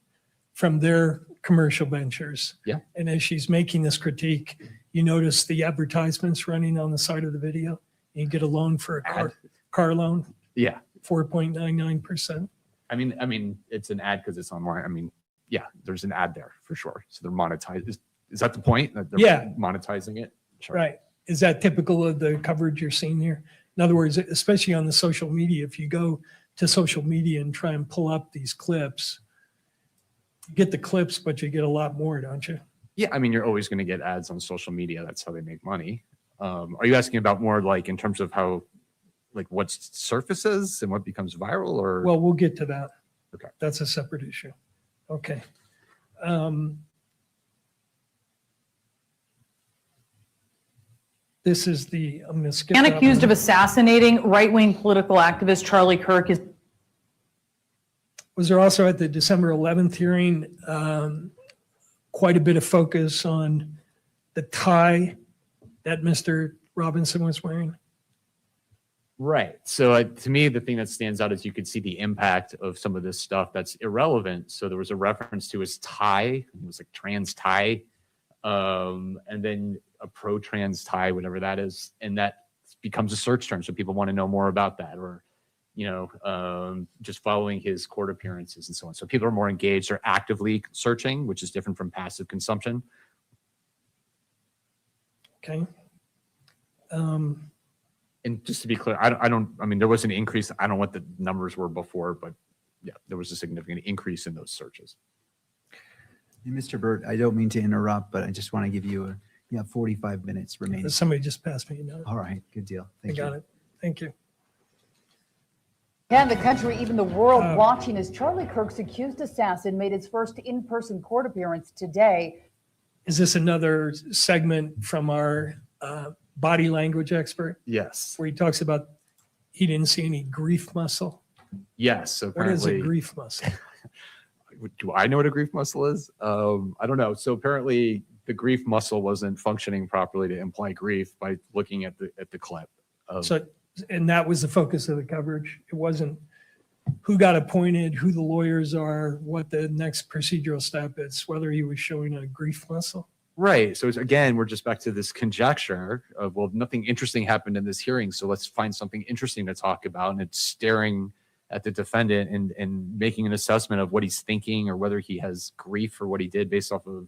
from their commercial ventures. Yeah. And as she's making this critique, you notice the advertisements running on the side of the video. You get a loan for a car loan. Yeah. 4.99%. It's an ad because it's online. Yeah, there's an ad there for sure. So they're monetized. Is that the point? That they're monetizing it? Sure. Right. Is that typical of the coverage you're seeing here? In other words, especially on the social media, if you go to social media and try and pull up these clips, you get the clips, but you get a lot more, don't you? Yeah, you're always going to get ads on social media. That's how they make money. Are you asking about more like in terms of how, like what surfaces and what becomes viral, or? Well, we'll get to that. Okay. That's a separate issue. Okay. This is I'm going to skip And that accused one. of assassinating right-wing political activist Charlie Kirk is Was there also at the December 11th hearing quite a bit of focus on the tie that Mr. Robinson was wearing? Right. So to me, the thing that stands out is you could see the impact of some of this stuff that's irrelevant. So there was a reference to his tie. It was like trans tie. And then a pro-trans tie, whatever that is. And that becomes a search term. So people want to know more about that, or, just following his court appearances and so on. So people are more engaged. They're actively searching, which is different from passive consumption. Okay. And just to be clear, there was an increase. I don't know what the numbers were before, but yeah, there was a significant increase in those searches. Mr. Burt, I don't mean to interrupt, but I just want to give you you have 45 minutes remaining. Somebody just passed me a note. All right, good deal. Thank you. I got it. Thank you. And the country, even the world, watching as Charlie Kirk's accused assassin made his first in-person court appearance today. Is this another segment from our body language expert? Yes. Where he talks about he didn't see any grief muscle? Yes. So what is a apparently, grief muscle? do I know what a grief muscle is? I don't know. So apparently the grief muscle wasn't functioning properly to imply grief by looking at the clip. So, and that was the focus of the coverage. It wasn't who got appointed, who the lawyers are, what the next procedural step is, whether he was showing a grief muscle. Right. So again, we're just back to this conjecture of, well, nothing interesting happened in this hearing, so let's find something interesting to talk about. And it's staring at the defendant and making an assessment of what he's thinking or whether he has grief for what he did based off of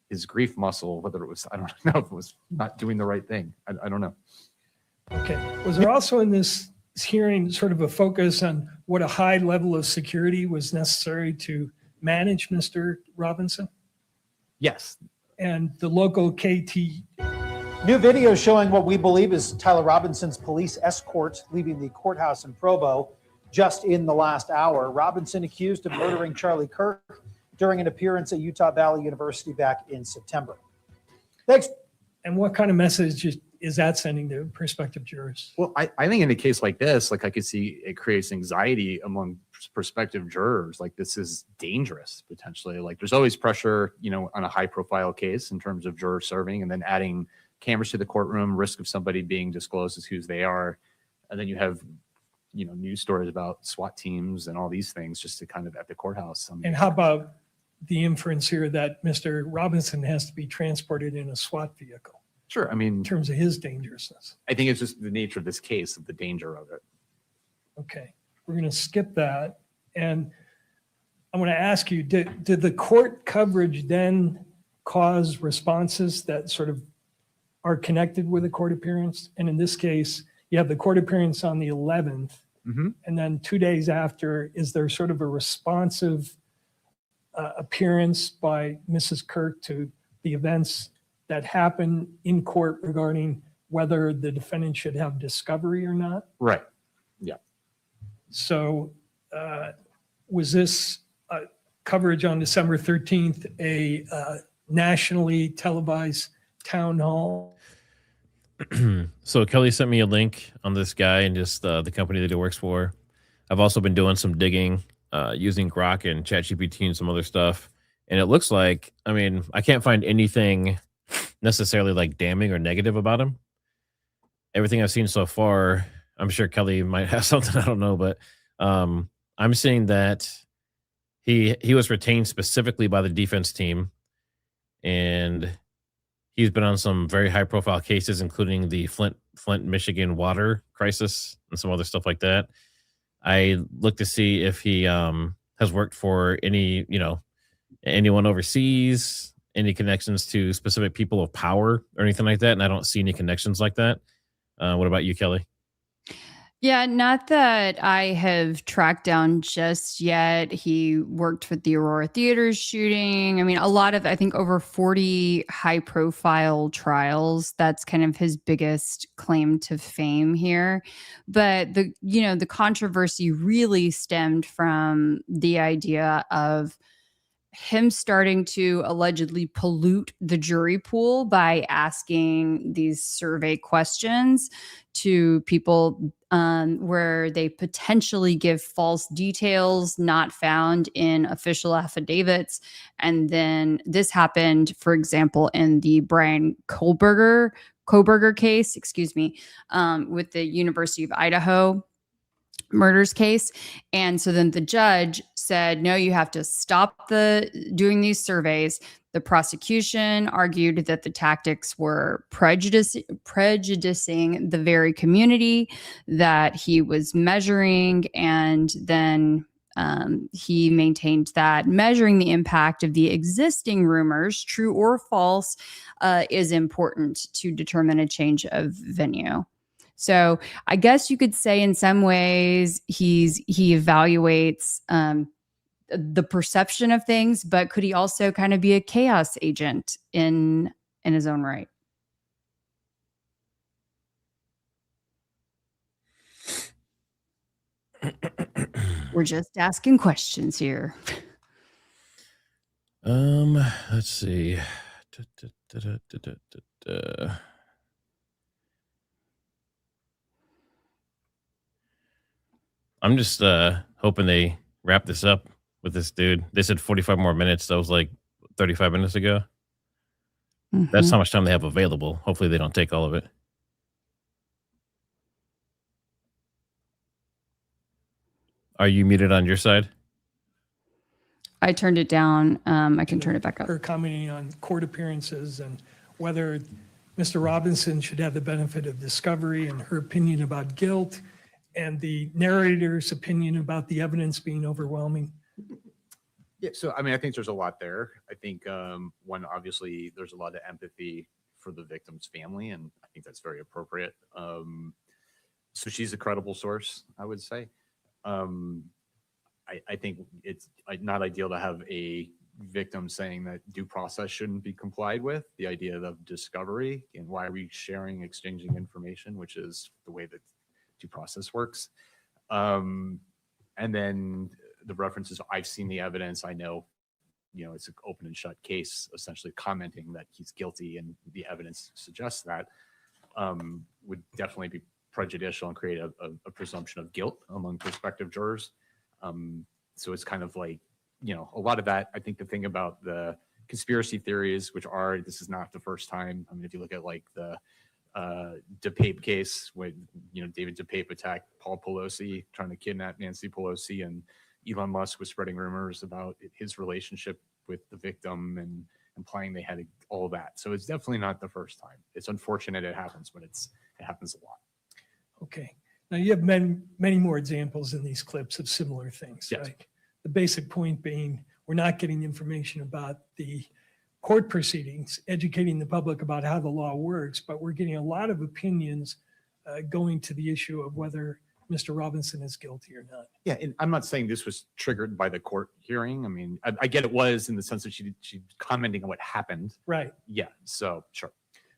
his grief muscle, whether it was, I don't know if it was not doing the right thing. I don't know. Okay. Was there also in this hearing sort of a focus on what a high level of security was necessary to manage Mr. Robinson? Yes. And the local KT. New video showing what we believe is Tyler Robinson's police escort leaving the courthouse in Provo just in the last hour. Robinson accused of murdering Charlie Kirk during an appearance at Utah Valley University back in September. Thanks. And what kind of message is that sending to prospective jurors? Well, I think in a case like this, like I could see it creates anxiety among prospective jurors. Like this is dangerous potentially. Like there's always pressure, you know, on a high profile case in terms of juror serving, and then adding cameras to the courtroom, risk of somebody being disclosed as who they are. And then you have, you know, news stories about SWAT teams and all these things just to kind of at the courthouse. I mean, And how about the inference here that Mr. Robinson has to be transported in a SWAT vehicle? Sure. I mean, in terms of his dangerousness. I think it's just the nature of this case, of the danger of it. Okay, we're going to skip that. And I'm going to ask you, did the court coverage then cause responses that sort of are connected with the court appearance? And in this case, you have the court appearance on the 11th, and then 2 days after, is there sort of a responsive appearance by Mrs. Kirk to the events that happened in court regarding whether the defendant should have discovery or not? Right. Yeah. So was this coverage on December 13th a nationally televised town hall? So Kelly sent me a link on this guy and just the company that he works for. I've also been doing some digging using Grok and ChatGPT and some other stuff. And it looks like, I mean, I can't find anything necessarily like damning or negative about him. Everything I've seen so far, I'm sure Kelly might have something, I don't know, but I'm seeing that he was retained specifically by the defense team, and he's been on some very high profile cases, including the Flint, Michigan water crisis and some other stuff like that. I looked to see if he has worked for any, you know, anyone overseas, any connections to specific people of power or anything like that. And I don't see any connections like that. What about you, Kelly? Yeah, not that I have tracked down just yet. He worked with the Aurora Theater shooting. I mean, a lot of, I think over 40 high profile trials. That's kind of his biggest claim to fame here. But the controversy really stemmed from the idea of him starting to allegedly pollute the jury pool by asking these survey questions to people where they potentially give false details not found in official affidavits. And then this happened, for example, in the Brian Koberger case, with the University of Idaho murders case. And so then the judge said, no, you have to stop doing these surveys. The prosecution argued that the tactics were prejudicing the very community that he was measuring. And then he maintained that measuring the impact of the existing rumors, true or false, is important to determine a change of venue. So I guess you could say in some ways he evaluates the perception of things, but could he also kind of be a chaos agent in his own right? We're just asking questions here. Let's see. I'm just hoping they wrap this up with this dude. They said 45 more minutes. That was like 35 minutes ago. That's how much time they have available. Hopefully they don't take all of it. Are you muted on your side? I turned it down. I can turn it back up. Her commenting on court appearances and whether Mr. Robinson should have the benefit of discovery and her opinion about guilt and the narrator's opinion about the evidence being overwhelming. Yeah, so I mean, I think there's a lot there. I think one, obviously, there's a lot of empathy for the victim's family, and I think that's very appropriate. So she's a credible source, I would say. I think it's not ideal to have a victim saying that due process shouldn't be complied with. The idea of discovery and why are we sharing, exchanging information, which is the way that due process works. And then the references, I've seen the evidence, I know, it's an open and shut case, essentially commenting that he's guilty and the evidence suggests that, would definitely be prejudicial and create a presumption of guilt among prospective jurors. So it's kind of like, a lot of that. I think the thing about the conspiracy theories, which are, this is not the first time. I mean, if you look at like the DePape case, when, David DePape attacked Paul Pelosi, trying to kidnap Nancy Pelosi, and Elon Musk was spreading rumors about his relationship with the victim and implying they had all that. So it's definitely not the first time. It's unfortunate it happens, but it happens a lot. Okay. Now you have many more examples in these clips of similar things, yes. Right? The basic point being we're not getting information about the court proceedings, educating the public about how the law works, but we're getting a lot of opinions going to the issue of whether Mr. Robinson is guilty or not. Yeah, and I'm not saying this was triggered by the court hearing. I mean, I get it was in the sense that she's commenting on what happened. Right. Yeah, so sure.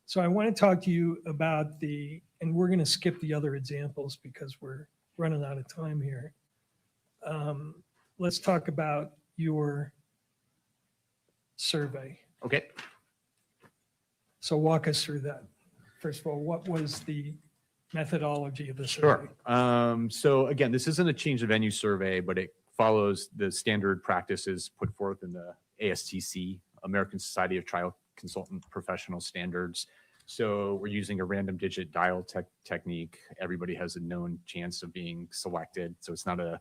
So I want to talk to you about and we're going to skip the other examples because we're running out of time here. Let's talk about your survey. Okay. So walk us through that. First of all, what was the methodology of the Sure. survey? So again, this isn't a change of venue survey, but it follows the standard practices put forth in the ASTC, American Society of Trial Consultant Professional Standards. So we're using a random digit dial technique. Everybody has a known chance of being selected. So it's not a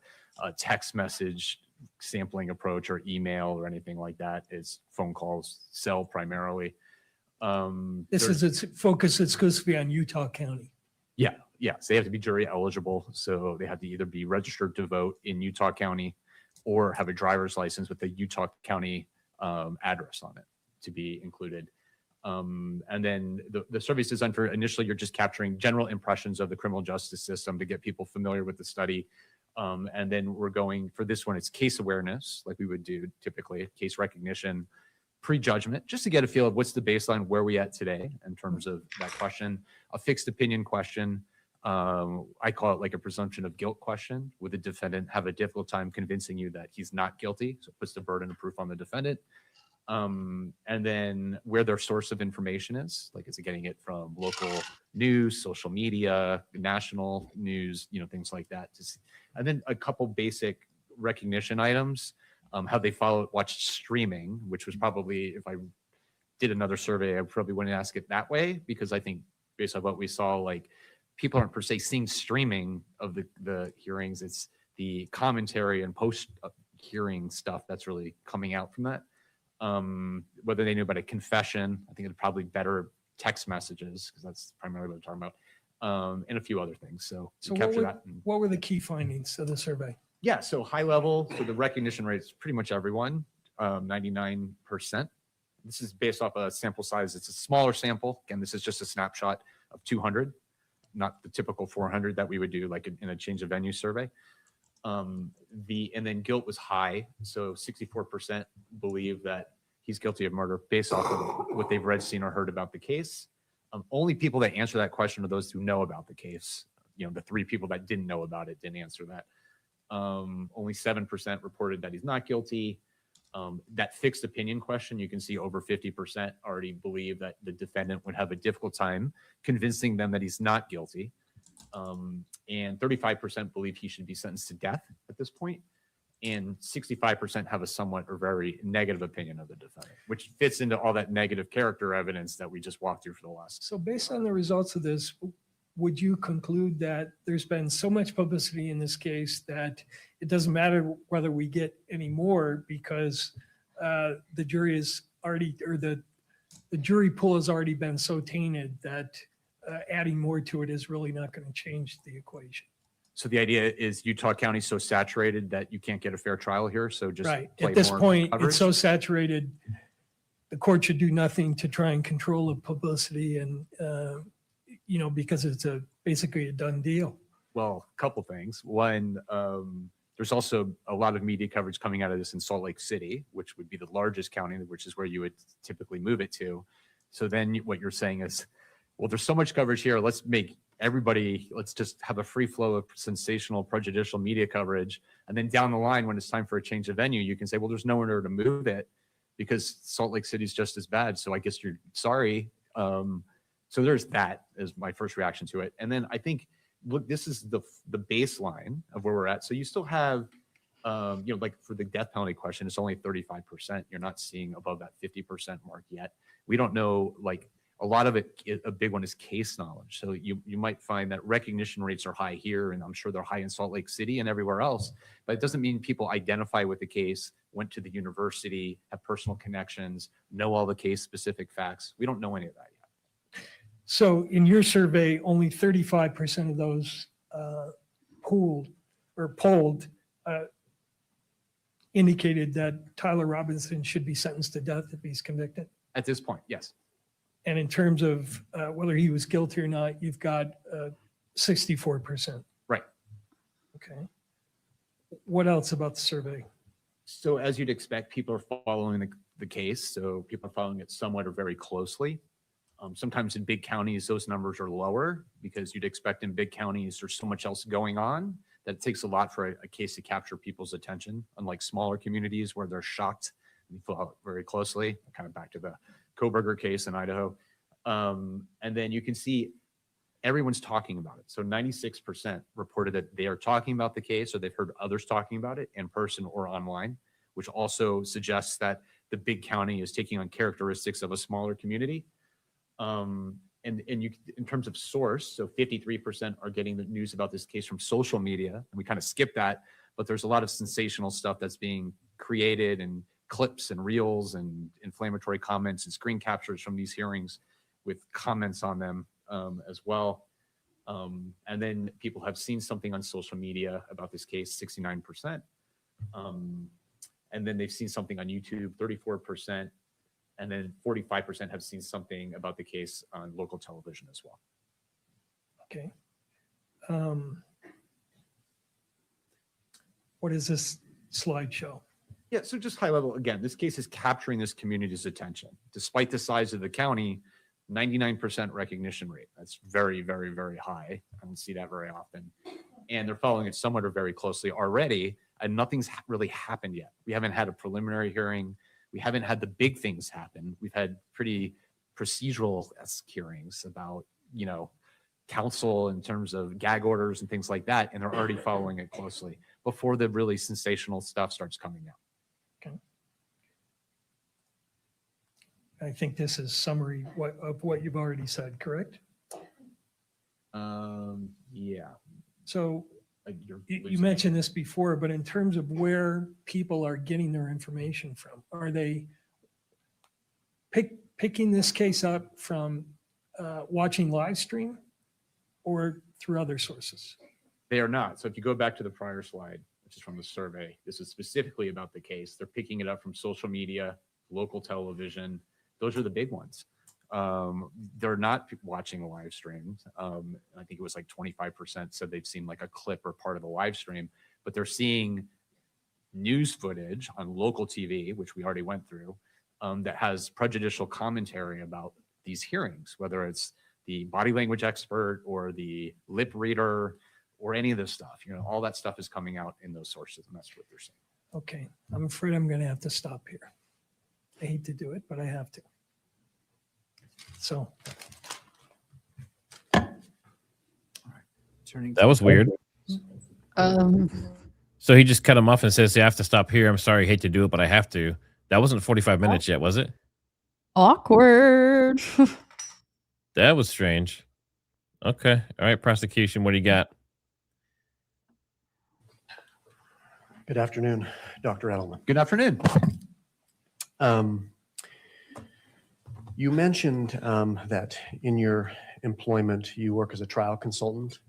text message sampling approach or email or anything like that. It's phone calls, cell primarily. This is its focus exclusively on Utah County. Yeah. So they have to be jury eligible. So they have to either be registered to vote in Utah County or have a driver's license with the Utah County address on it to be included. And then the survey is designed for initially you're just capturing general impressions of the criminal justice system to get people familiar with the study. And then we're going for this one, it's case awareness, like we would do typically, case recognition, prejudgment, just to get a feel of what's the baseline, where we at today in terms of that question, a fixed opinion question. I call it like a presumption of guilt question. Would the defendant have a difficult time convincing you that he's not guilty? So it puts the burden of proof on the defendant. And then where their source of information is, like is it getting it from local news, social media, national news, things like that. And then a couple basic recognition items, how they watched streaming, which was probably, if I did another survey, I probably wouldn't ask it that way, because I think based on what we saw, like people aren't per se seeing streaming of the hearings. It's the commentary and post hearing stuff that's really coming out from that. Whether they knew about a confession, I think it's probably better text messages, because that's primarily what we're talking about, and a few other things. So what were the key findings of the survey? Yeah, so high level, so the recognition rate is pretty much everyone, 99%. This is based off a sample size. It's a smaller sample. Again, this is just a snapshot of 200, not the typical 400 that we would do like in a change of venue survey. And then guilt was high. So 64% believe that he's guilty of murder based off of what they've read, seen, or heard about the case. Only people that answer that question are those who know about the case. The 3 people that didn't know about it didn't answer that. Only 7% reported that he's not guilty. That fixed opinion question, you can see over 50% already believe that the defendant would have a difficult time convincing them that he's not guilty. And 35% believe he should be sentenced to death at this point. and 65% have a somewhat or very negative opinion of the defendant, which fits into all that negative character evidence that we just walked through for the last. So based on the results of this, would you conclude that there's been so much publicity in this case that it doesn't matter whether we get any more because the jury is already, or the jury pool has already been so tainted that adding more to it is really not going to change the equation? So the idea is Utah County is so saturated that you can't get a fair trial here. So just Right. play At this more point, coverage? it's so saturated, the court should do nothing to try and control the publicity and, because it's basically a done deal. Well, a couple things. One, there's also a lot of media coverage coming out of this in Salt Lake City, which would be the largest county, which is where you would typically move it to. So then what you're saying is, well, there's so much coverage here. Let's just have a free flow of sensational, prejudicial media coverage. And then down the line, when it's time for a change of venue, you can say, well, there's nowhere to move it because Salt Lake City is just as bad. So I guess you're sorry. So there's that as my first reaction to it. And then I think, look, this is the baseline of where we're at. So you still have, like for the death penalty question, it's only 35%. You're not seeing above that 50% mark yet. We don't know, like a lot of it, a big one is case knowledge. So you might find that recognition rates are high here, and I'm sure they're high in Salt Lake City and everywhere else, but it doesn't mean people identify with the case, went to the university, have personal connections, know all the case specific facts. We don't know any of that yet. So in your survey, only 35% of those polled indicated that Tyler Robinson should be sentenced to death if he's convicted. At this point, yes. And in terms of whether he was guilty or not, you've got 64%. Right. Okay. What else about the survey? So as you'd expect, people are following the case. So people are following it somewhat or very closely. Sometimes in big counties, those numbers are lower because you'd expect in big counties, there's so much else going on that it takes a lot for a case to capture people's attention, unlike smaller communities where they're shocked and follow it very closely. Kind of back to the Koberger case in Idaho. And then you can see everyone's talking about it. So 96% reported that they are talking about the case or they've heard others talking about it in person or online, which also suggests that the big county is taking on characteristics of a smaller community. And you, in terms of source, so 53% are getting the news about this case from social media. And we kind of skip that, but there's a lot of sensational stuff that's being created and clips and reels and inflammatory comments and screen captures from these hearings with comments on them as well. And then people have seen something on social media about this case, 69%. And then they've seen something on YouTube, 34%. And then 45% have seen something about the case on local television as well. Okay. What does this slide show? Yeah, so just high level, again, this case is capturing this community's attention. Despite the size of the county, 99% recognition rate. That's very, very, very high. I don't see that very often. And they're following it somewhat or very closely already, and nothing's really happened yet. We haven't had a preliminary hearing. We haven't had the big things happen. We've had pretty procedural-esque hearings about, counsel in terms of gag orders and things like that, and they're already following it closely before the really sensational stuff starts coming out. Okay. I think this is summary of what you've already said, correct? Yeah. So you mentioned this before, but in terms of where people are getting their information from, are they picking this case up from watching live stream or through other sources? They are not. So if you go back to the prior slide, which is from the survey, this is specifically about the case. They're picking it up from social media, local television. Those are the big ones. They're not watching live streams. I think it was like 25% said they've seen like a clip or part of the live stream, but they're seeing news footage on local TV, which we already went through, that has prejudicial commentary about these hearings, whether it's the body language expert or the lip reader or any of this stuff. All that stuff is coming out in those sources, and that's what they're saying. Okay, I'm afraid I'm going to have to stop here. I hate to do it, but I have to. So. That was weird. So he just cut him off and says, "You have to stop here. I'm sorry, hate to do it, but I have to." That wasn't 45 minutes yet, was it? Awkward. That was strange. Okay. All right, prosecution, what do you got? Good afternoon, Dr. Edelman. Good afternoon. You mentioned that in your employment, you work as a trial consultant.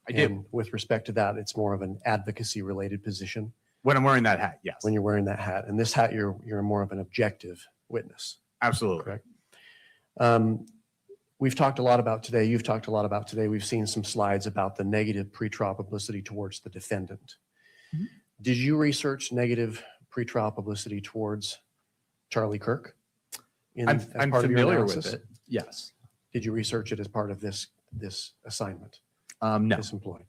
I do. And with respect to that, it's more of an advocacy-related position. When I'm wearing that hat, yes. When you're wearing that hat. And this hat, you're more of an objective witness. Absolutely. Correct. We've talked a lot about today, you've talked a lot about today, we've seen some slides about the negative pretrial publicity towards the defendant. Mm-hmm. Did you research negative pretrial publicity towards Charlie Kirk? I'm part of your familiar with analysis? it. Yes. Did you research it as part of this assignment? No. This employee.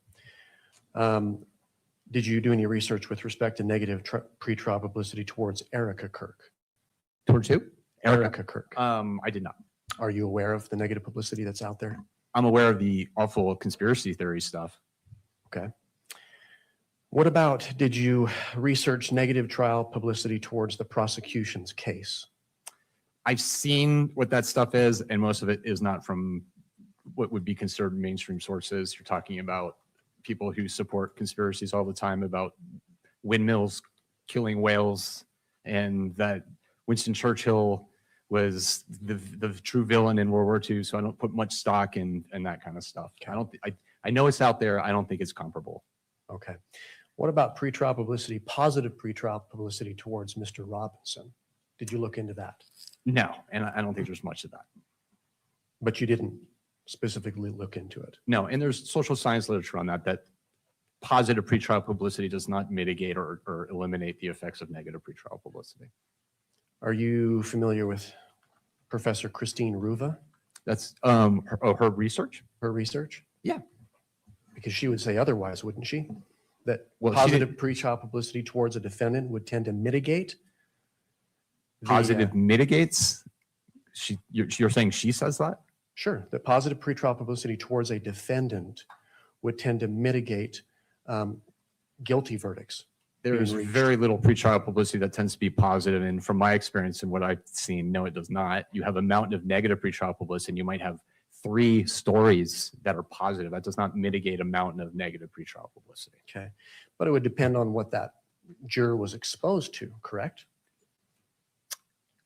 Did you do any research with respect to negative pretrial publicity towards Erica Kirk? Towards who? Erica Kirk. I did not. Are you aware of the negative publicity that's out there? I'm aware of the awful conspiracy theory stuff. Okay. What about, did you research negative trial publicity towards the prosecution's case? I've seen what that stuff is, and most of it is not from what would be considered mainstream sources. You're talking about people who support conspiracies all the time about windmills killing whales, and that Winston Churchill was the true villain in World War II. So I don't put much stock in that kind of stuff. I know it's out there. I don't think it's comparable. Okay. What about pretrial publicity, positive pretrial publicity towards Mr. Robinson? Did you look into that? No, and I don't think there's much of that. But you didn't specifically look into it? No, and there's social science literature on that positive pretrial publicity does not mitigate or eliminate the effects of negative pretrial publicity. Are you familiar with Professor Christine Ruva? That's her research? Her research? Yeah. Because she would say otherwise, wouldn't she? That Well, positive pretrial publicity towards a defendant would tend to mitigate? Positive mitigates? You're saying she says that? Sure. That positive pretrial publicity towards a defendant would tend to mitigate guilty verdicts. There is very little pretrial publicity that tends to be positive, and from my experience and what I've seen, no, it does not. You have a mountain of negative pretrial publicity, and you might have 3 stories that are positive. That does not mitigate a mountain of negative pretrial publicity. Okay. But it would depend on what that juror was exposed to, correct?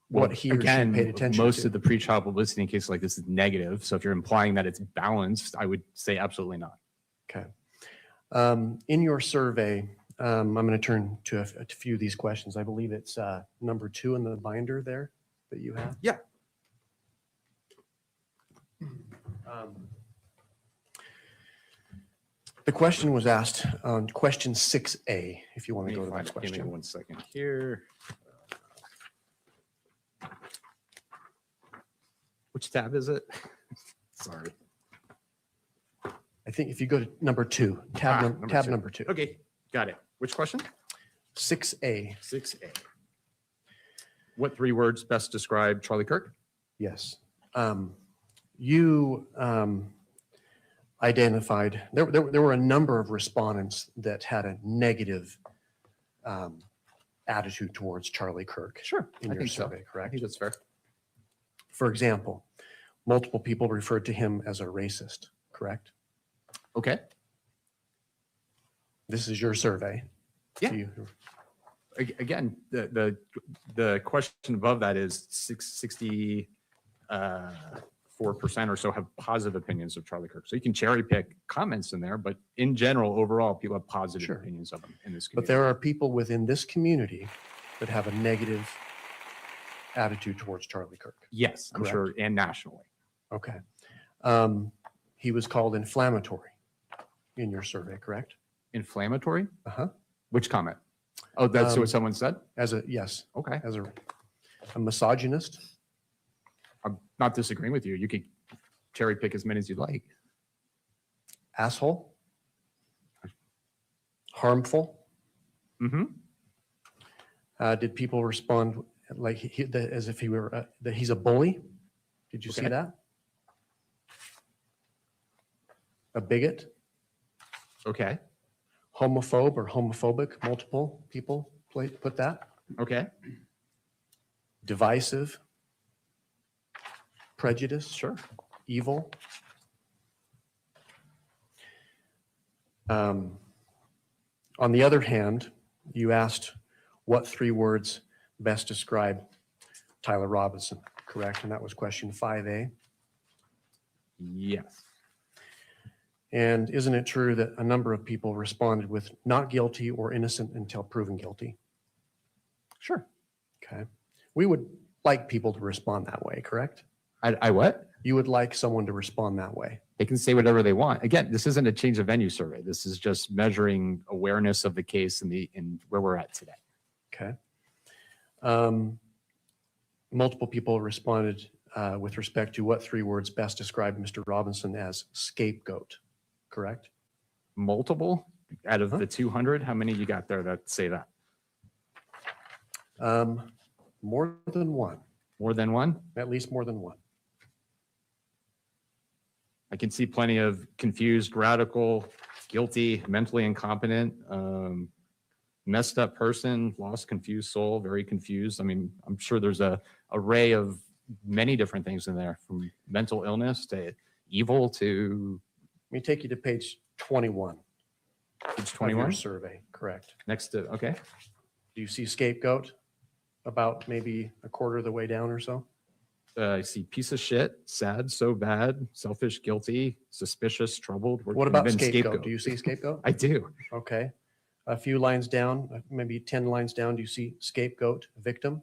What he or she paid attention most to. of the pretrial publicity in cases like this is negative. So if you're implying that it's balanced, I would say absolutely not. Okay. In your survey, I'm going to turn to a few of these questions. I believe it's number 2 in the binder there that you have. Yeah. The question was asked on question 6A, if you want to go to that Give me question. 1 second here. Which tab is it? Sorry. I think if you go to number 2, tab number 2. Okay, got it. Which question? 6A. 6A. What 3 words best describe Charlie Kirk? Yes. You identified, there were a number of respondents that had a negative attitude towards Charlie Kirk. Sure. In I your think so. survey, correct? I think that's fair. For example, multiple people referred to him as a racist, correct? Okay. This is your survey. Yeah. Again, the question above that is 64% or so have positive opinions of Charlie Kirk. So you can cherry pick comments in there, but in general, overall, people have positive opinions of him in this community. But there are people within this community that have a negative attitude towards Charlie Kirk. Yes, I'm correct? sure, and nationally. Okay. He was called inflammatory in your survey, correct? Inflammatory? Uh-huh. Which comment? Oh, that's what someone said? Yes. Okay. As a misogynist. I'm not disagreeing with you. You could cherry pick as many as you'd like. Asshole. Harmful. Mm-hmm. Did people respond like as if he were that he's a bully? Did you see Okay. that? A bigot. Okay. homophobe or homophobic, multiple people put that. Okay. Divisive, prejudice, Sure. evil. On the other hand, you asked what 3 words best describe Tyler Robinson, correct? And that was question 5A. Yes. And isn't it true that a number of people responded with not guilty or innocent until proven guilty? Sure. Okay. We would like people to respond that way, correct? I what? You would like someone to respond that way. They can say whatever they want. Again, this isn't a change of venue survey. This is just measuring awareness of the case in where we're at today. Okay. Multiple people responded with respect to what 3 words best describe Mr. Robinson as scapegoat, correct? Multiple out of the 200, how many you got there that say that? More than one. More than one? At least more than one. I can see plenty of confused, radical, guilty, mentally incompetent, messed up person, lost, confused soul, very confused. I mean, I'm sure there's a array of many different things in there, from mental illness to evil to... Let me take you to page 21. Page 21? Survey, correct. Next to, okay. Do you see scapegoat about maybe a quarter of the way down or so? I see piece of shit, sad, so bad, selfish, guilty, suspicious, troubled. What about scapegoat? Do you see scapegoat? I do. Okay. A few lines down, maybe 10 lines down, do you see scapegoat, victim?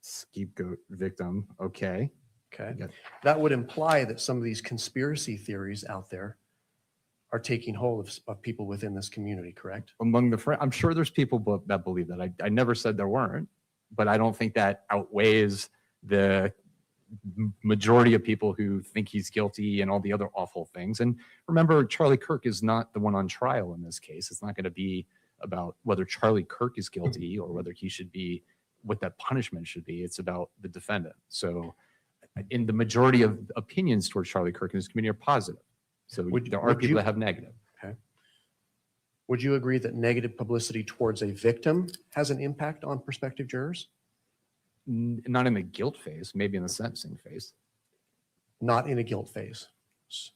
Scapegoat, victim. Okay. Okay. That would imply that some of these conspiracy theories out there are taking hold of people within this community, correct? Among the friends, I'm sure there's people that believe that. I never said there weren't, but I don't think that outweighs the majority of people who think he's guilty and all the other awful things. And remember, Charlie Kirk is not the one on trial in this case. It's not going to be about whether Charlie Kirk is guilty or whether he should be, what that punishment should be. It's about the defendant. So in the majority of opinions towards Charlie Kirk in this community are positive. So there are people that have negative. Okay. Would you agree that negative publicity towards a victim has an impact on prospective jurors? Not in the guilt phase, maybe in the sentencing phase. Not in a guilt phase.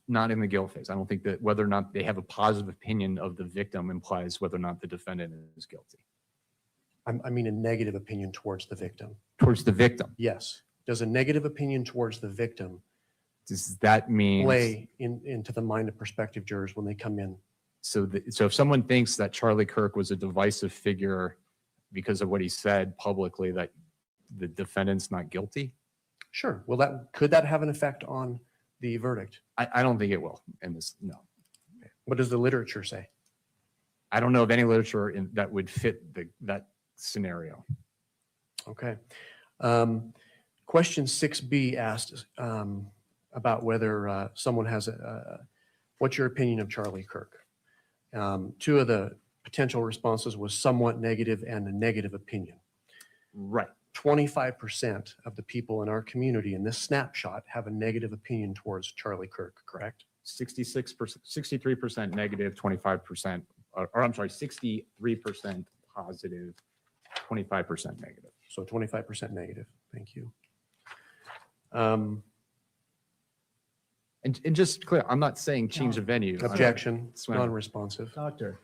Not in the guilt phase. I don't think that whether or not they have a positive opinion of the victim implies whether or not the defendant is guilty. I mean a negative opinion towards the victim. Towards the victim? Yes. Does a negative opinion towards the victim does that mean play into the mind of prospective jurors when they come in? So if someone thinks that Charlie Kirk was a divisive figure because of what he said publicly, that the defendant's not guilty? Sure. Well, could that have an effect on the verdict? I don't think it will in this, no. What does the literature say? I don't know of any literature that would fit that scenario. Okay. Question 6B asked about whether someone has what's your opinion of Charlie Kirk? 2 of the potential responses was somewhat negative and a negative opinion. Right. 25% of the people in our community in this snapshot have a negative opinion towards Charlie Kirk, correct? 66%, 63% negative, 25%, or I'm sorry, 63% positive, 25% negative. So 25% negative. Thank you. And just clear, I'm not saying change of venue. Objection. It's non-responsive. Doctor,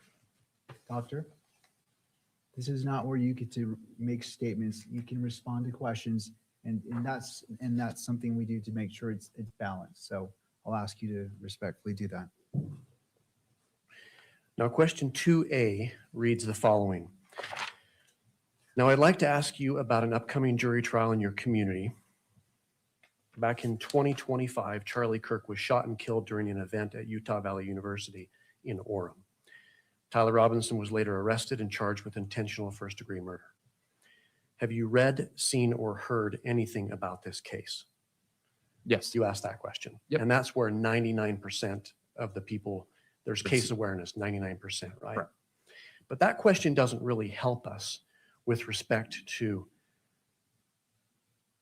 this is not where you get to make statements. You can respond to questions, and that's something we do to make sure it's balanced. So I'll ask you to respectfully do that. Now, question 2A reads the following. Now, I'd like to ask you about an upcoming jury trial in your community. Back in 2025, Charlie Kirk was shot and killed during an event at Utah Valley University in Orem. Tyler Robinson was later arrested and charged with intentional first-degree murder. Have you read, seen, or heard anything about this case? Yes. You asked that question. Yep. And that's where 99% of the people, there's case awareness, 99%, right? Right. But that question doesn't really help us with respect to,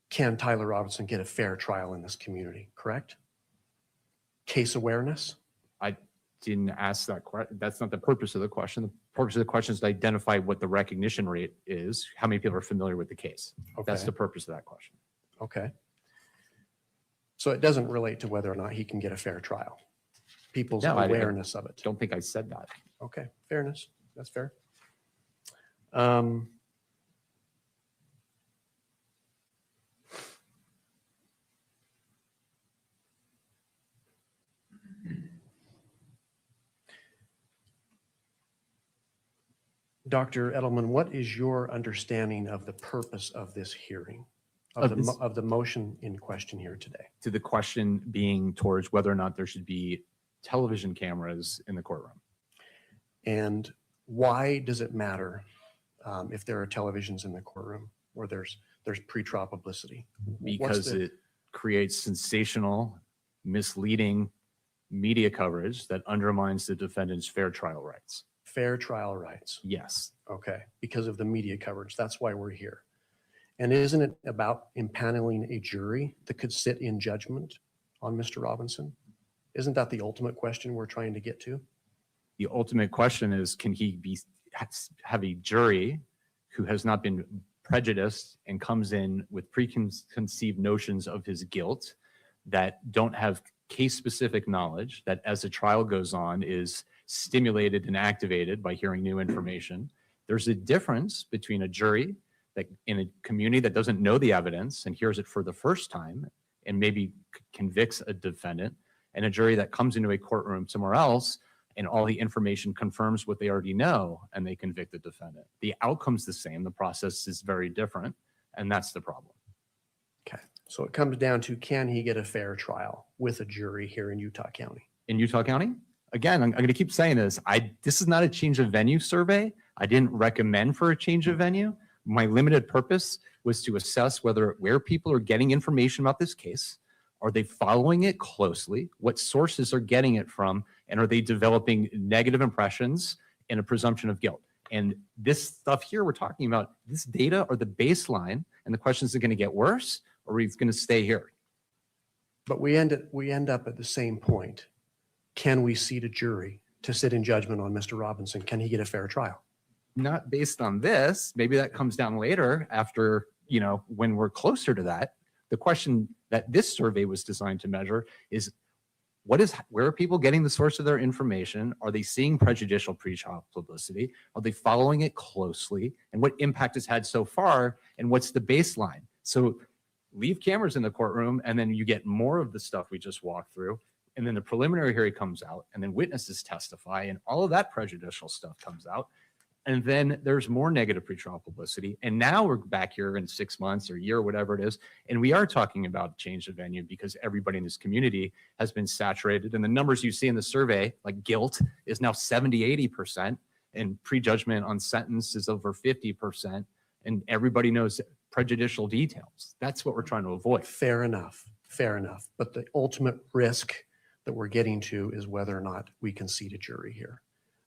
can Tyler Robinson get a fair trial in this community, correct? Case awareness? didn't ask that question. That's not the purpose of the question. The purpose of the question is to identify what the recognition rate is, how many people are familiar with the case. That's Okay. the purpose of that question. Okay. So it doesn't relate to whether or not he can get a fair trial. People's No, I awareness of it. Don't think I said that. Okay, fairness. That's fair. Dr. Edelman, what is your understanding of the purpose of this hearing, of the motion in question here today? To the question being towards whether or not there should be television cameras in the courtroom. And why does it matter if there are televisions in the courtroom or there's pre-trial publicity? Because it creates sensational, misleading media coverage that undermines the defendant's fair trial rights. Fair trial rights. Yes. Okay, because of the media coverage. That's why we're here. And isn't it about impaneling a jury that could sit in judgment on Mr. Robinson? Isn't that the ultimate question we're trying to get to? The ultimate question is, can he have a jury who has not been prejudiced and comes in with preconceived notions of his guilt, that don't have case-specific knowledge, that as the trial goes on is stimulated and activated by hearing new information. There's a difference between a jury that in a community that doesn't know the evidence and hears it for the first time and maybe convicts a defendant, and a jury that comes into a courtroom somewhere else and all the information confirms what they already know and they convict the defendant. The outcome's the same, the process is very different, and that's the problem. Okay, so it comes down to, can he get a fair trial with a jury here in Utah County? In Utah County? Again, I'm going to keep saying this. This is not a change of venue survey. I didn't recommend for a change of venue. My limited purpose was to assess where people are getting information about this case. Are they following it closely? What sources are getting it from? And are they developing negative impressions and a presumption of guilt? And this stuff here we're talking about, this data are the baseline, and the questions are going to get worse, or are we going to stay here? But we end up at the same point. Can we seat a jury to sit in judgment on Mr. Robinson? Can he get a fair trial? Not based on this. Maybe that comes down later after, when we're closer to that. The question that this survey was designed to measure is, where are people getting the source of their information? Are they seeing prejudicial pre-trial publicity? Are they following it closely? And what impact it's had so far? And what's the baseline? So leave cameras in the courtroom, and then you get more of the stuff we just walked through. And then the preliminary hearing comes out, and then witnesses testify, and all of that prejudicial stuff comes out. And then there's more negative pretrial publicity. And now we're back here in 6 months or a year, whatever it is. And we are talking about change of venue because everybody in this community has been saturated. And the numbers you see in the survey, like guilt, is now 70-80%, and prejudgment on sentence is over 50%. And everybody knows prejudicial details. That's what we're trying to avoid. Fair enough. Fair enough. But the ultimate risk that we're getting to is whether or not we can seat a jury here.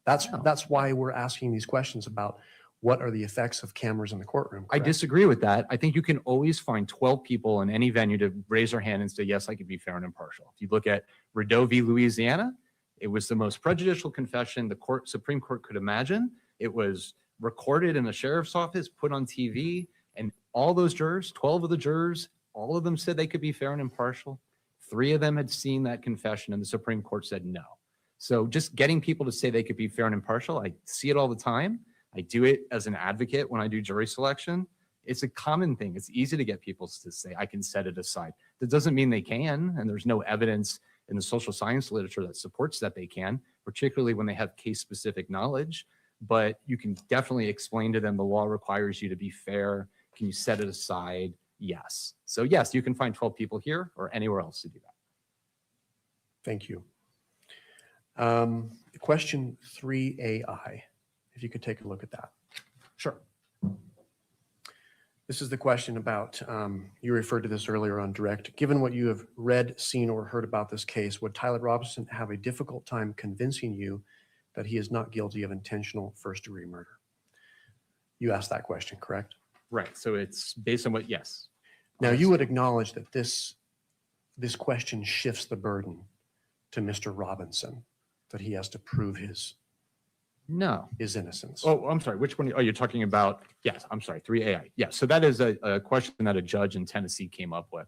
That's why we're asking these questions about what are the effects of cameras in the courtroom. I disagree with that. I think you can always find 12 people in any venue to raise their hand and say, yes, I can be fair and impartial. If you look at Rideau v. Louisiana, it was the most prejudicial confession the Supreme Court could imagine. It was recorded in the sheriff's office, put on TV, and all those jurors, 12 of the jurors, all of them said they could be fair and impartial. 3 of them had seen that confession, and the Supreme Court said no. So just getting people to say they could be fair and impartial, I see it all the time. I do it as an advocate when I do jury selection. It's a common thing. It's easy to get people to say, I can set it aside. That doesn't mean they can, and there's no evidence in the social science literature that supports that they can, particularly when they have case-specific knowledge. But you can definitely explain to them the law requires you to be fair. Can you set it aside? Yes. So yes, you can find 12 people here or anywhere else to do that. Thank you. Question 3AI, if you could take a look at that. Sure. This is the question about, you referred to this earlier on direct. Given what you have read, seen, or heard about this case, would Tyler Robinson have a difficult time convincing you that he is not guilty of intentional first-degree murder? You asked that question, correct? Right. So it's based on what, yes. Now, you would acknowledge that this question shifts the burden to Mr. Robinson that he has to prove his innocence. Oh, I'm sorry. Which one? Oh, you're talking about, yes, I'm sorry, 3AI. Yes. So that is a question that a judge in Tennessee came up with.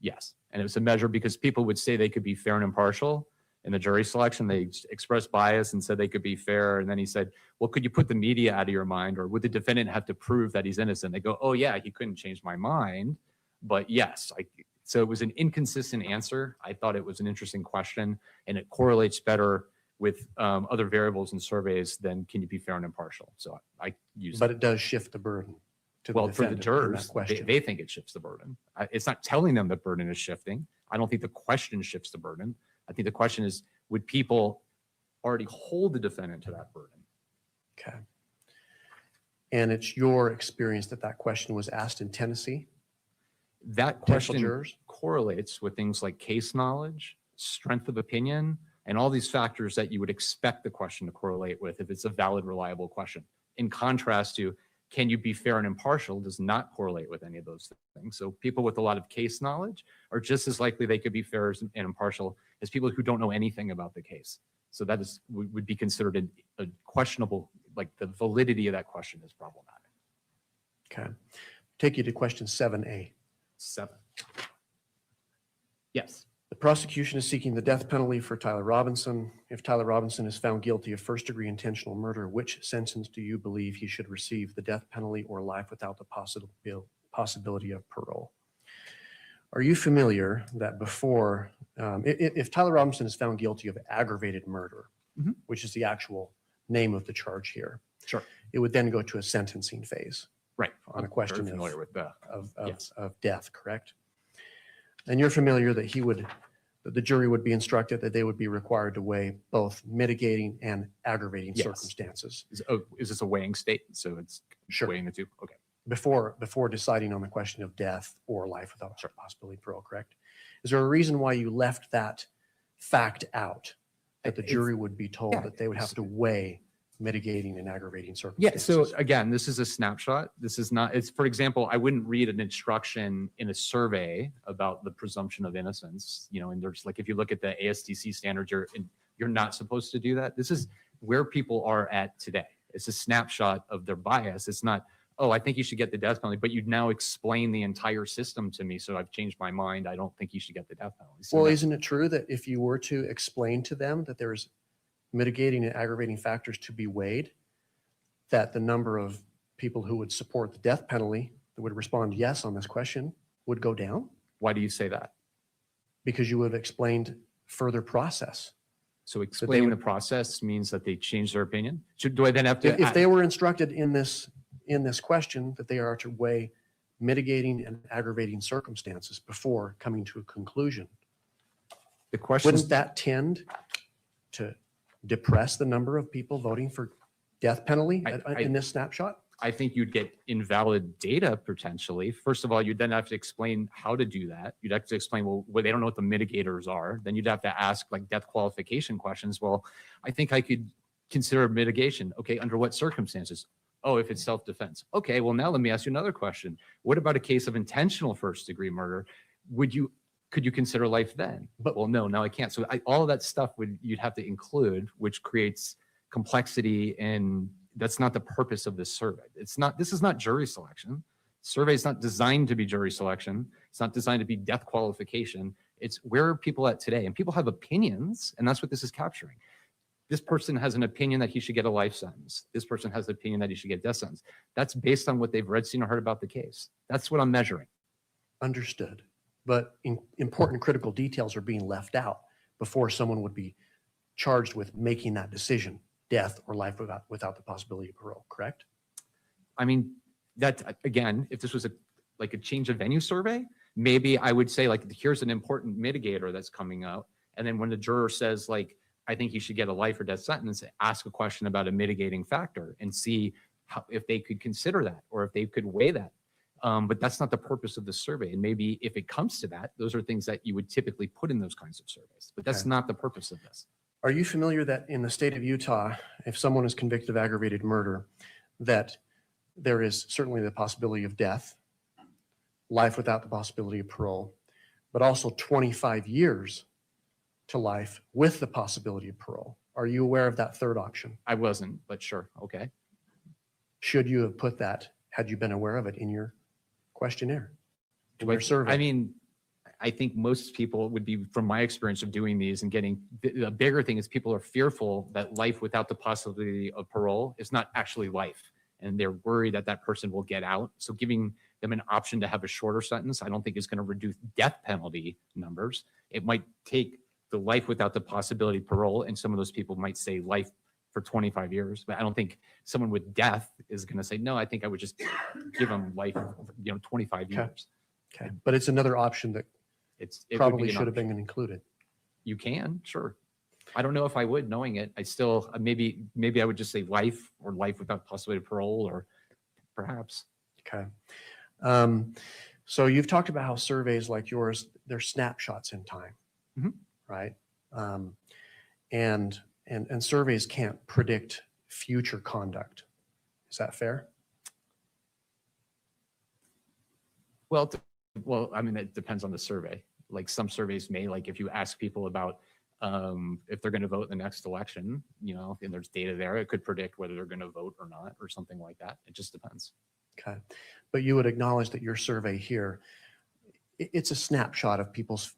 Yes. And it was a measure because people would say they could be fair and impartial in the jury selection. They expressed bias and said they could be fair. And then he said, well, could you put the media out of your mind, or would the defendant have to prove that he's innocent? They go, oh yeah, he couldn't change my mind, but yes. So it was an inconsistent answer. I thought it was an interesting question, and it correlates better with other variables in surveys than can you be fair and impartial. So I use But it does shift the burden to the well, for the defendant in jurors, that question. they think it shifts the burden. It's not telling them the burden is shifting. I don't think the question shifts the burden. I think the question is, would people already hold the defendant to that burden? Okay. And it's your experience that that question was asked in Tennessee? That question correlates with things like case knowledge, strength of opinion, and all these factors that you would expect the question to correlate with if it's a valid, reliable question. In contrast to, can you be fair and impartial, does not correlate with any of those things. So people with a lot of case knowledge are just as likely they could be fair and impartial as people who don't know anything about the case. So that is would be considered a questionable, like the validity of that question is problematic. Okay. Take you to question 7A. 7. Yes. The prosecution is seeking the death penalty for Tyler Robinson. If Tyler Robinson is found guilty of first-degree intentional murder, which sentence do you believe he should receive, the death penalty or life without the possibility of parole? Are you familiar that before, if Tyler Robinson is found guilty of aggravated murder, which is the actual name of the charge here, sure, it would then go to a sentencing phase, right? On a question familiar with that. of death, correct? And you're familiar that the jury would be instructed that they would be required to weigh both mitigating and aggravating circumstances. Is this a weighing state? So it's weighing the two? Okay. Before deciding on the question of death or life without possibility of parole, correct? Is there a reason why you left that fact out, that the jury would be told that they would have to weigh mitigating and aggravating circumstances? Yeah, so again, this is a snapshot. This is not, it's, for example, I wouldn't read an instruction in a survey about the presumption of innocence, and there's like, if you look at the ASTC standards, you're not supposed to do that. This is where people are at today. It's a snapshot of their bias. It's not, oh, I think you should get the death penalty, but you'd now explain the entire system to me, so I've changed my mind. I don't think you should get the death penalty. So well, isn't it true that if you were to explain to them that there's mitigating and aggravating factors to be weighed, that the number of people who would support the death penalty that would respond yes on this question would go down? Why do you say that? Because you would have explained further process. So explaining the process means that they change their opinion? Do I then have to? If they were instructed in this question that they are to weigh mitigating and aggravating circumstances before coming to a conclusion, the question wouldn't that tend to depress the number of people voting for death penalty in this snapshot? I think you'd get invalid data potentially. First of all, you'd then have to explain how to do that. You'd have to explain, well, they don't know what the mitigators are. Then you'd have to ask like death qualification questions. Well, I think I could consider mitigation. Okay, under what circumstances? Oh, if it's self-defense. Okay, well, now let me ask you another question. What about a case of intentional first-degree murder? Could you consider life then? But well, no, now I can't. So all of that stuff you'd have to include, which creates complexity, and that's not the purpose of this survey. This is not jury selection. Survey is not designed to be jury selection. It's not designed to be death qualification. It's where are people at today? And people have opinions, and that's what this is capturing. This person has an opinion that he should get a life sentence. This person has an opinion that he should get a death sentence. That's based on what they've read, seen, or heard about the case. That's what I'm measuring. Understood. But important critical details are being left out before someone would be charged with making that decision, death or life without the possibility of parole, correct? I mean, that again, if this was a change of venue survey, maybe I would say like, here's an important mitigator that's coming out. And then when the juror says like, I think he should get a life or death sentence, ask a question about a mitigating factor and see if they could consider that or if they could weigh that. But that's not the purpose of the survey. And maybe if it comes to that, those are things that you would typically put in those kinds of surveys. But that's not the purpose of this. Are you familiar that in the state of Utah, if someone is convicted of aggravated murder, that there is certainly the possibility of death, life without the possibility of parole, but also 25 years to life with the possibility of parole? Are you aware of that third option? I wasn't, but sure. Okay. Should you have put that, had you been aware of it in your questionnaire, in your survey? I mean, I think most people would be, from my experience of doing these and getting, the bigger thing is people are fearful that life without the possibility of parole is not actually life. And they're worried that that person will get out. So giving them an option to have a shorter sentence, I don't think is going to reduce death penalty numbers. It might take the life without the possibility of parole, and some of those people might say life for 25 years. But I don't think someone with death is going to say, no, I think I would just give them life, 25 years. Okay, but it's another option that it would probably be an should have option. been included. You can, sure. I don't know if I would, knowing it. I still, maybe I would just say life, or life without possibility of parole, or perhaps. Okay. So you've talked about how surveys like yours, they're snapshots in time, right? And surveys can't predict future conduct. Is that fair? Well, I mean, it depends on the survey. Like some surveys may, like if you ask people about if they're going to vote in the next election, and there's data there, it could predict whether they're going to vote or not, or something like that. It just depends. Okay. But you would acknowledge that your survey here, it's a snapshot of people's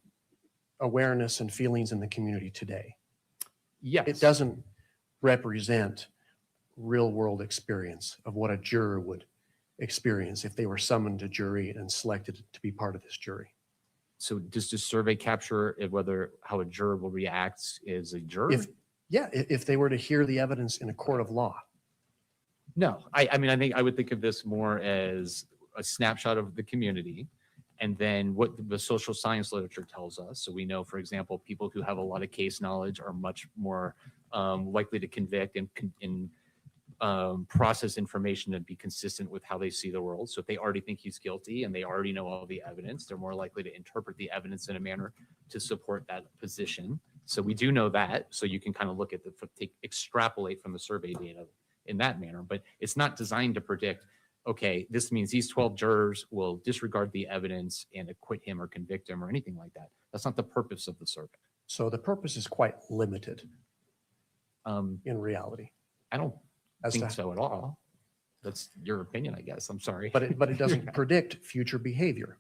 awareness and feelings in the community today. Yes. It doesn't represent real world experience of what a juror would experience if they were summoned to jury and selected to be part of this jury. So does the survey capture how a juror will react as a juror? If they were to hear the evidence in a court of law. No, I mean, I think I would think of this more as a snapshot of the community, and then what the social science literature tells us. So we know, for example, people who have a lot of case knowledge are much more likely to convict and process information and be consistent with how they see the world. So if they already think he's guilty and they already know all the evidence, they're more likely to interpret the evidence in a manner to support that position. So we do know that. So you can kind of look at extrapolate from the survey data in that manner, but it's not designed to predict, okay, this means these 12 jurors will disregard the evidence and acquit him or convict him or anything like that. That's not the purpose of the survey. So the purpose is quite limited in reality. I don't think so at all. That's your opinion, I guess. I'm sorry. But it doesn't predict future behavior.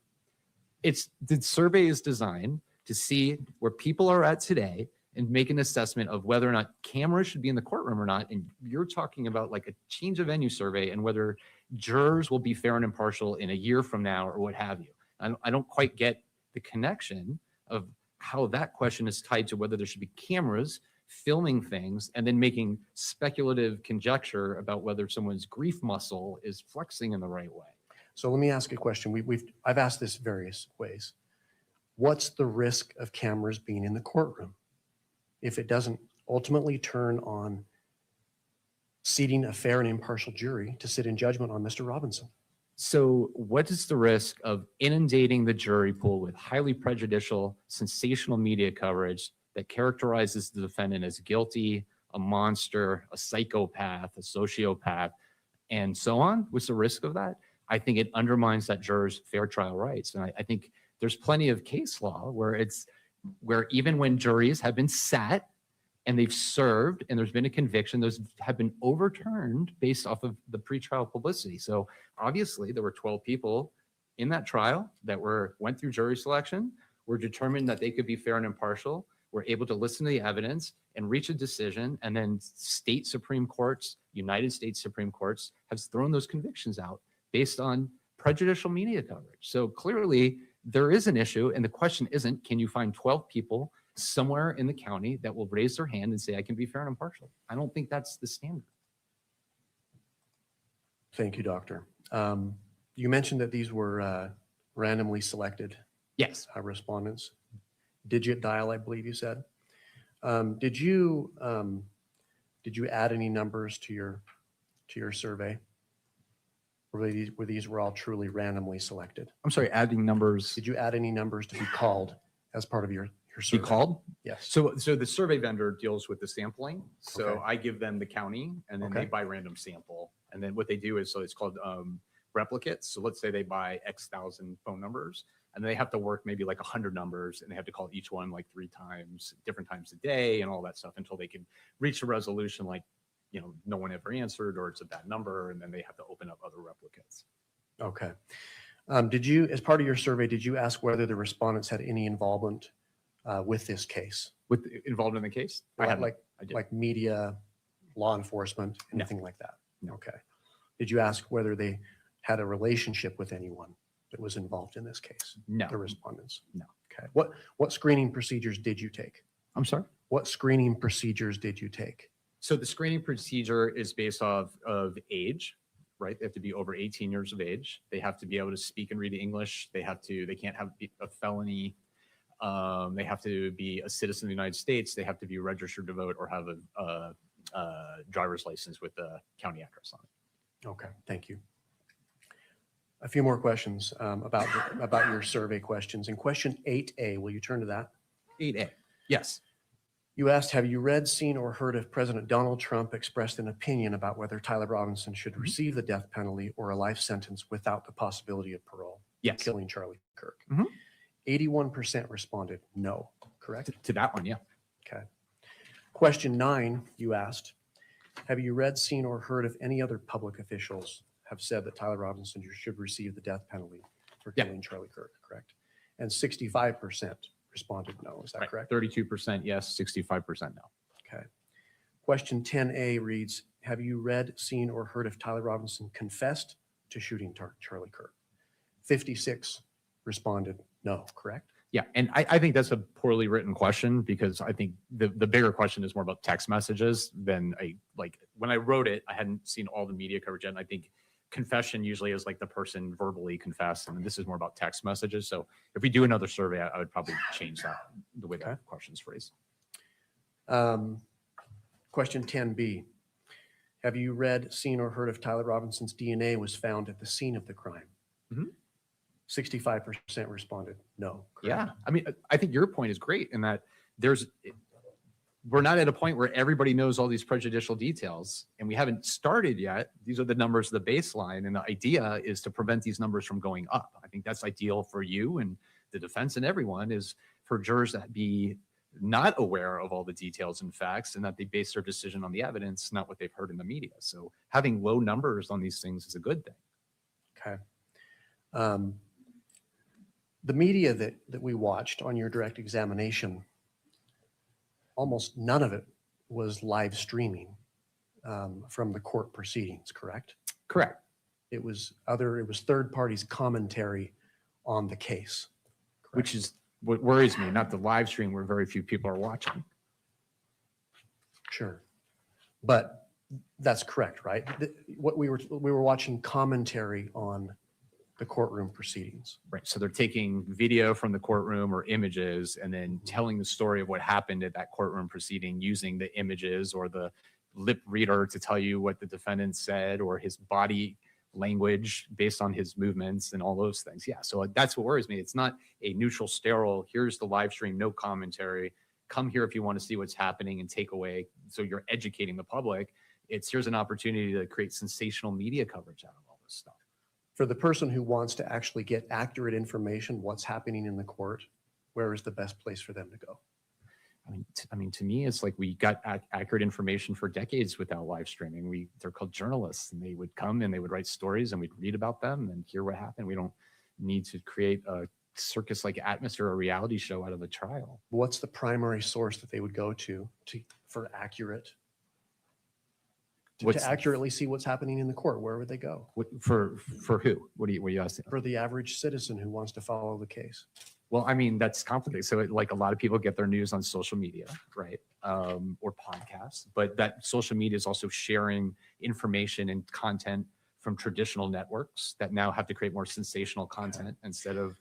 The survey is designed to see where people are at today and make an assessment of whether or not cameras should be in the courtroom or not. And you're talking about like a change of venue survey and whether jurors will be fair and impartial in a year from now or what have you. I don't quite get the connection of how that question is tied to whether there should be cameras filming things and then making speculative conjecture about whether someone's grief muscle is flexing in the right way. So let me ask a question. I've asked this various ways. What's the risk of cameras being in the courtroom if it doesn't ultimately turn on seating a fair and impartial jury to sit in judgment on Mr. Robinson? So what is the risk of inundating the jury pool with highly prejudicial, sensational media coverage that characterizes the defendant as guilty, a monster, a psychopath, a sociopath, and so on? What's the risk of that? I think it undermines that juror's fair trial rights. And I think there's plenty of case law where even when juries have been sat and they've served and there's been a conviction, those have been overturned based off of the pretrial publicity. So obviously there were 12 people in that trial that went through jury selection, were determined that they could be fair and impartial, were able to listen to the evidence and reach a decision, and then state Supreme Courts, United States Supreme Courts have thrown those convictions out based on prejudicial media coverage. So clearly there is an issue, and the question isn't, can you find 12 people somewhere in the county that will raise their hand and say, I can be fair and impartial? I don't think that's the standard. Thank you, Doctor. You mentioned that these were randomly selected. Yes. Respondents. Digit dial, I believe you said. Did you add any numbers to your survey? Were these all truly randomly selected? I'm sorry, adding numbers. Did you add any numbers to be called as part of your survey? Be called? Yes. So the survey vendor deals with the sampling. So Okay. I give them the county, and then Okay. they buy random sample. And then what they do is, so it's called replicates. So let's say they buy X thousand phone numbers. and they have to work maybe like 100 numbers, and they have to call each one like 3 times, different times a day, and all that stuff until they can reach a resolution like, you know, no one ever answered or it's a bad number, and then they have to open up other replicates. Okay. Did you, as part of your survey, did you ask whether the respondents had any involvement with this case? Involved in the case? Like media, law enforcement, anything like that? No. Okay. Did you ask whether they had a relationship with anyone that was involved in this case? No. The respondents? No. Okay. What screening procedures did you take? I'm sorry? What screening procedures did you take? So the screening procedure is based off of age, right? They have to be over 18 years of age. They have to be able to speak and read English. They can't have a felony. They have to be a citizen of the United States. They have to be registered to vote or have a driver's license with a county address on it. Okay, thank you. A few more questions about your survey questions. In question 8A, will you turn to that? 8A, yes. You asked, have you read, seen, or heard if President Donald Trump expressed an opinion about whether Tyler Robinson should receive the death penalty or a life sentence without the possibility of parole? Yes. Killing Charlie Kirk. 81% responded no, correct? To that one, yeah. Okay. Question 9, you asked, have you read, seen, or heard if any other public officials have said that Tyler Robinson should receive the death penalty for killing Charlie Kirk, correct? And 65% responded no, is that correct? 32% yes, 65% no. Okay. Question 10A reads, have you read, seen, or heard if Tyler Robinson confessed to shooting Charlie Kirk? 56 responded no, correct? Yeah, and I think that's a poorly written question because I think the bigger question is more about text messages than when I wrote it, I hadn't seen all the media coverage yet. And I think confession usually is like the person verbally confessed, and this is more about text messages. So if we do another survey, I would probably change that, the way that question's phrased. Question 10B, have you read, seen, or heard if Tyler Robinson's DNA was found at the scene of the crime? 65% responded no, correct? Yeah, I mean, I think your point is great in that we're not at a point where everybody knows all these prejudicial details, and we haven't started yet. These are the numbers, the baseline, and the idea is to prevent these numbers from going up. I think that's ideal for you and the defense and everyone, is for jurors to be not aware of all the details and facts, and that they base their decision on the evidence, not what they've heard in the media. So having low numbers on these things is a good thing. Okay. The media that we watched on your direct examination, almost none of it was live streaming from the court proceedings, correct? Correct. It was third parties' commentary on the case. Correct? Which is what worries me, not the live stream where very few people are watching. Sure. But that's correct, right? What we were watching commentary on the courtroom proceedings. Right. So they're taking video from the courtroom or images and then telling the story of what happened at that courtroom proceeding using the images or the lip reader to tell you what the defendant said or his body language based on his movements and all those things. Yeah. So that's what worries me. It's not a neutral, sterile, here's the live stream, no commentary. Come here if you want to see what's happening and take away. So you're educating the public. Here's an opportunity to create sensational media coverage out of all this stuff. For the person who wants to actually get accurate information, what's happening in the court, where is the best place for them to go? I mean, to me, it's like we got accurate information for decades without live streaming. They're called journalists, and they would come and they would write stories, and we'd read about them and hear what happened. We don't need to create a circus-like atmosphere or a reality show out of a trial. What's the primary source that they would go to for accurate? To accurately see what's happening in the court, where would they go? For who? What are you asking? For the average citizen who wants to follow the case. Well, I mean, that's complicated. So like a lot of people get their news on social media, right? Or podcasts, but that social media is also sharing information and content from traditional networks that now have to create more sensational content instead of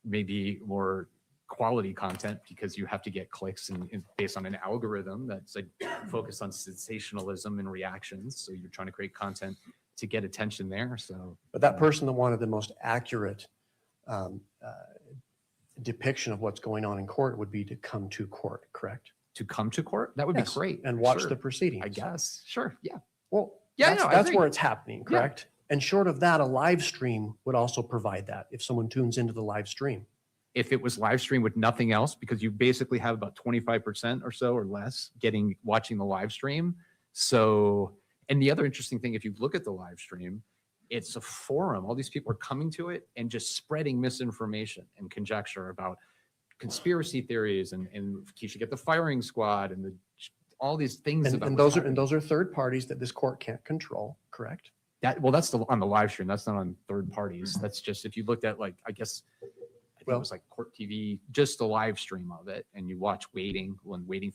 maybe more quality content, because you have to get clicks and based on an algorithm that's like focused on sensationalism and reactions. So you're trying to create content to get attention there. So, but that person that wanted the most accurate depiction of what's going on in court would be to come to court, correct? To come to court? That would be great. And watch the proceedings. I guess. Sure. Yeah. Well, yeah, that's where it's happening, correct? Yeah. And short of that, a live stream would also provide that if someone tunes into the live stream. if it was live streamed with nothing else, because you basically have about 25% or so or less watching the live stream. So, and the other interesting thing, if you look at the live stream, it's a forum. All these people are coming to it and just spreading misinformation and conjecture about conspiracy theories and you should get the firing squad and all these things. And those are third parties that this court can't control, correct? That's on the live stream. That's not on third parties. That's just, if you looked at, like, I guess, it was like Court TV, just the live stream of it, and you watch waiting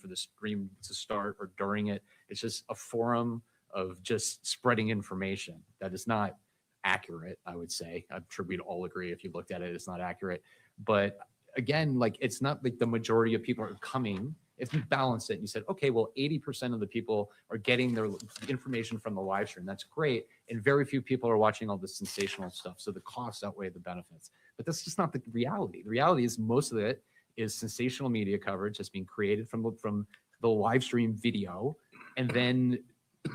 for the stream to start or during it. It's just a forum of just spreading information that is not accurate, I would say. I'm sure we'd all agree if you looked at it, it's not accurate. But again, like, it's not like the majority of people are coming. If you balance it and you said, okay, well, 80% of the people are getting their information from the live stream. That's great. And very few people are watching all the sensational stuff. So the costs outweigh the benefits. But that's just not the reality. The reality is most of it is sensational media coverage that's being created from the live stream video. And then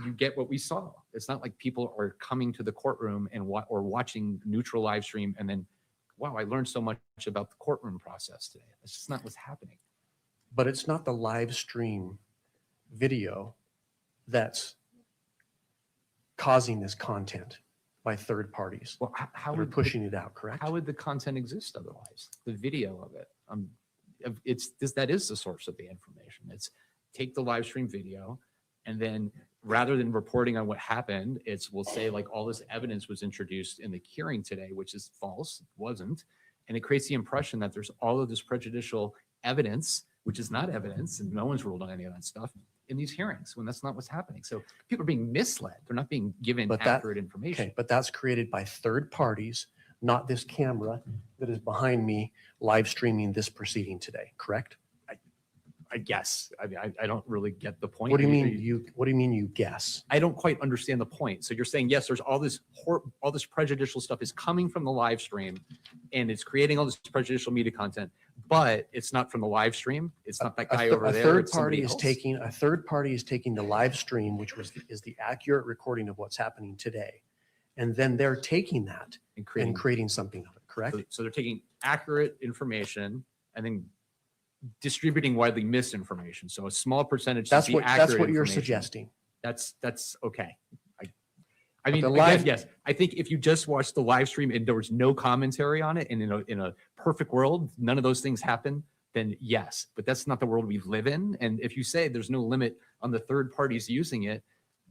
you get what we saw. It's not like people are coming to the courtroom or watching neutral live stream and then, wow, I learned so much about the courtroom process today. That's just not what's happening. But it's not the live stream video that's causing this content by third parties. Well, how are pushing it out, correct? How would the content exist otherwise? The video of it. That is the source of the information. It's take the live stream video, and then rather than reporting on what happened, we'll say, like, all this evidence was introduced in the hearing today, which is false. It wasn't. And it creates the impression that there's all of this prejudicial evidence, which is not evidence, and no one's ruled on any of that stuff in these hearings, when that's not what's happening. So people are being misled. They're not being given accurate information. Okay, but that's created by third parties, not this camera that is behind me live streaming this proceeding today, correct? I guess. I mean, I don't really get the point. What do you mean you guess? I don't quite understand the point. So you're saying, yes, there's all this prejudicial stuff is coming from the live stream, and it's creating all this prejudicial media content, but it's not from the live stream. It's not that guy over there. A third party is taking the live stream, which is the accurate recording of what's happening today, and then they're taking that and creating something of it, correct? So they're taking accurate information and then distributing widely misinformation. So a small percentage. That's what you're suggesting. That's okay. I mean, again, yes. I think if you just watched the live stream and there was no commentary on it, and in a perfect world, none of those things happen, then yes. But that's not the world we live in. And if you say there's no limit on the third parties using it,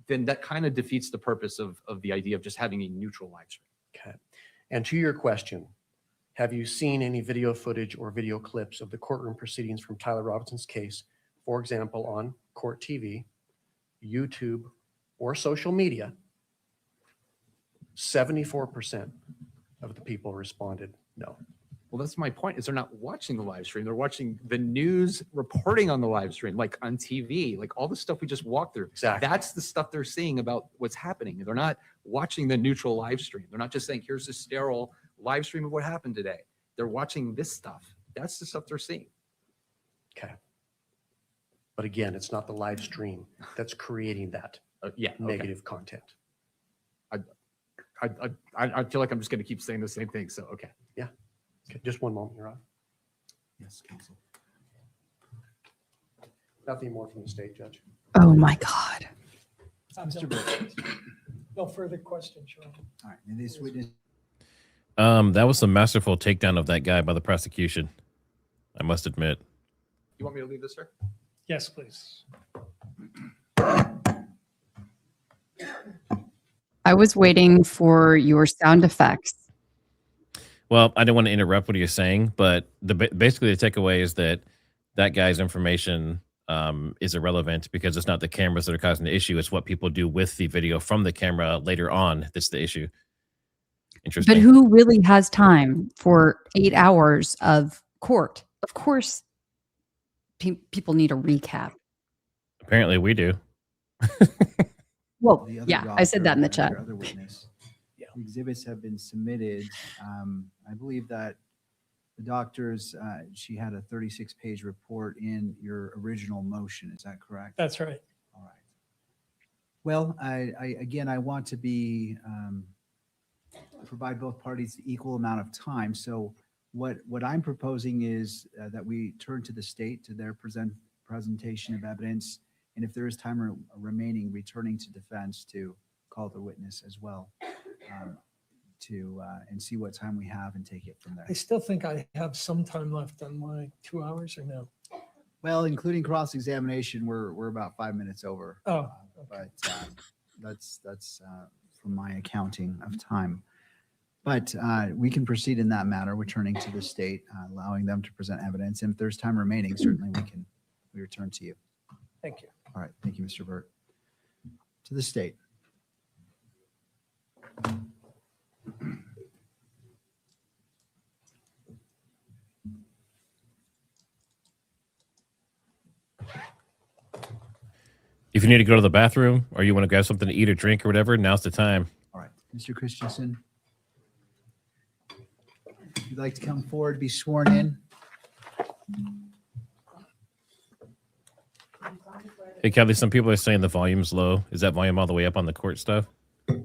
then that kind of defeats the purpose of the idea of just having a neutral live stream. Okay. And to your question, have you seen any video footage or video clips of the courtroom proceedings from Tyler Robinson's case, for example, on Court TV, YouTube, or social media? 74% of the people responded no. Well, that's my point, is they're not watching the live stream. They're watching the news reporting on the live stream, like on TV, like all the stuff we just walked through. Exactly. That's the stuff they're seeing about what's happening. They're not watching the neutral live stream. They're not just saying, here's a sterile live stream of what happened today. They're watching this stuff. That's the stuff they're seeing. Okay. But again, it's not the live stream that's creating that negative content. I feel like I'm just going to keep saying the same thing. So, okay. Yeah. Okay. Just one moment, Your Honor. Yes, counsel. Nothing more from the state judge. Oh my God. Mr. Bridges. No further questions, Your Honor. All right. And this witness. That was a masterful takedown of that guy by the prosecution, I must admit. You want me to leave this, sir? Yes, please. I was waiting for your sound effects. Well, I don't want to interrupt what you're saying, but basically the takeaway is that guy's information is irrelevant because it's not the cameras that are causing the issue. It's what people do with the video from the camera later on that's the issue. Interesting. But who really has time for 8 hours of court? Of course, people need a recap. Apparently we do. Well, yeah, I said that in the chat. Other witness. The exhibits have been submitted. I believe that the doctors, she had a 36-page report in your original motion. Is that correct? That's right. All right. Well, I want to provide both parties the equal amount of time. So What I'm proposing is that we turn to the state to their presentation of evidence, and if there is time remaining, returning to defense to call the witness as well, and see what time we have and take it from there. I still think I have some time left on my 2 hours or no? Well, including cross-examination, we're about 5 minutes over. Oh, But that's from my accounting of time. But we can proceed in that matter, returning to the state, allowing them to present evidence. And if there's time remaining, certainly we return to you. thank you. All right, thank you, Mr. Burt. To the state. If you need to go to the bathroom or you want to grab something to eat or drink or whatever, now's the time. All right, Mr. Christensen. If you'd like to come forward, be sworn in. Hey, Kelly, some people are saying the volume's low. Is that volume all the way up on the court stuff? All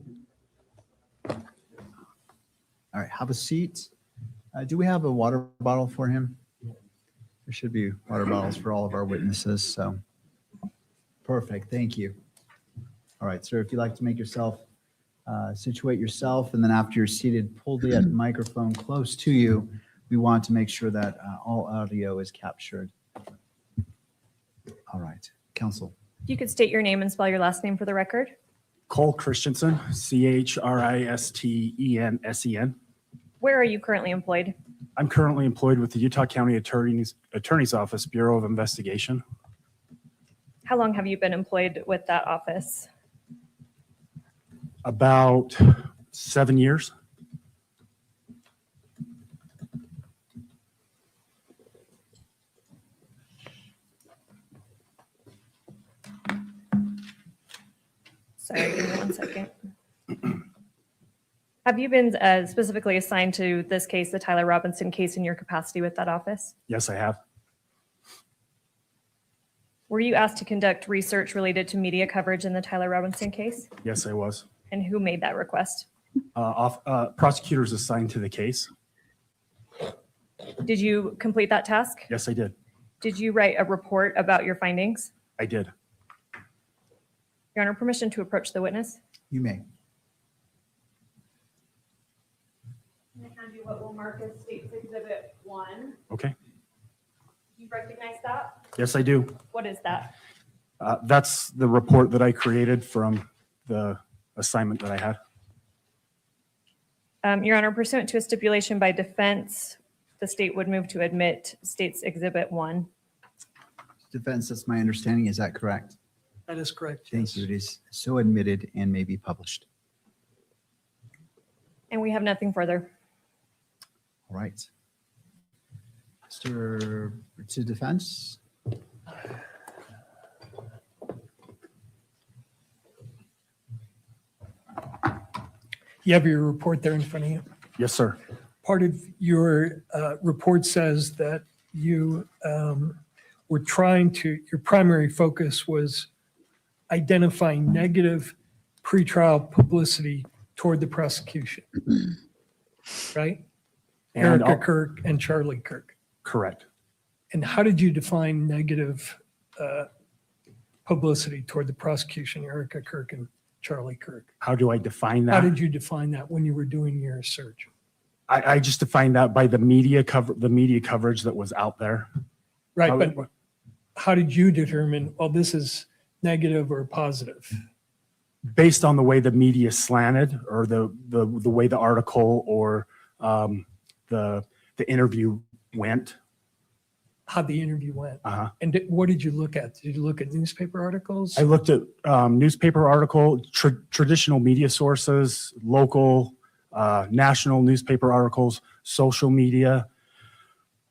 right, have a seat. Do we have a water bottle for him? There should be water bottles for all of our witnesses, so. Perfect, thank you. All right, sir, if you'd like to make yourself, situate yourself, and then after you're seated, pull the microphone close to you. We want to make sure that all audio is captured. All right, counsel. If you could state your name and spell your last name for the record. Cole Christensen, Christensen. Where are you currently employed? I'm currently employed with the Utah County Attorney's Office, Bureau of Investigation. How long have you been employed with that office? About 7 years. Sorry, give me 1 second. Have you been specifically assigned to this case, the Tyler Robinson case, in your capacity with that office? Yes, I have. Were you asked to conduct research related to media coverage in the Tyler Robinson case? Yes, I was. And who made that request? Prosecutors assigned to the case. Did you complete that task? Yes, I did. Did you write a report about your findings? I did. Your Honor, permission to approach the witness? You may. I'm going to hand you what will mark as State's Exhibit 1. Okay. Do you recognize that? Yes, I do. What is that? That's the report that I created from the assignment that I had. Your Honor, pursuant to a stipulation by defense, the state would move to admit State's Exhibit 1. Defense, that's my understanding. Is that correct? That is correct. Thank you. It is so admitted and may be published. And we have nothing further. All right. Mr. to defense. You have your report there in front of you. Yes, sir. Part of your report says that you were trying to, your primary focus was identifying negative pretrial publicity toward the prosecution, right? And Erica Kirk and Charlie Kirk. Correct. And how did you define negative publicity toward the prosecution, Erica Kirk and Charlie Kirk? How do I define that? How did you define that when you were doing your search? I just defined that by the media coverage that was out there. Right, but how did you determine, well, this is negative or positive? Based on the way the media slanted, or the way the article or the interview went. How the interview went. Uh-huh. And what did you look at? Did you look at newspaper articles? I looked at newspaper article, traditional media sources, local, national newspaper articles, social media,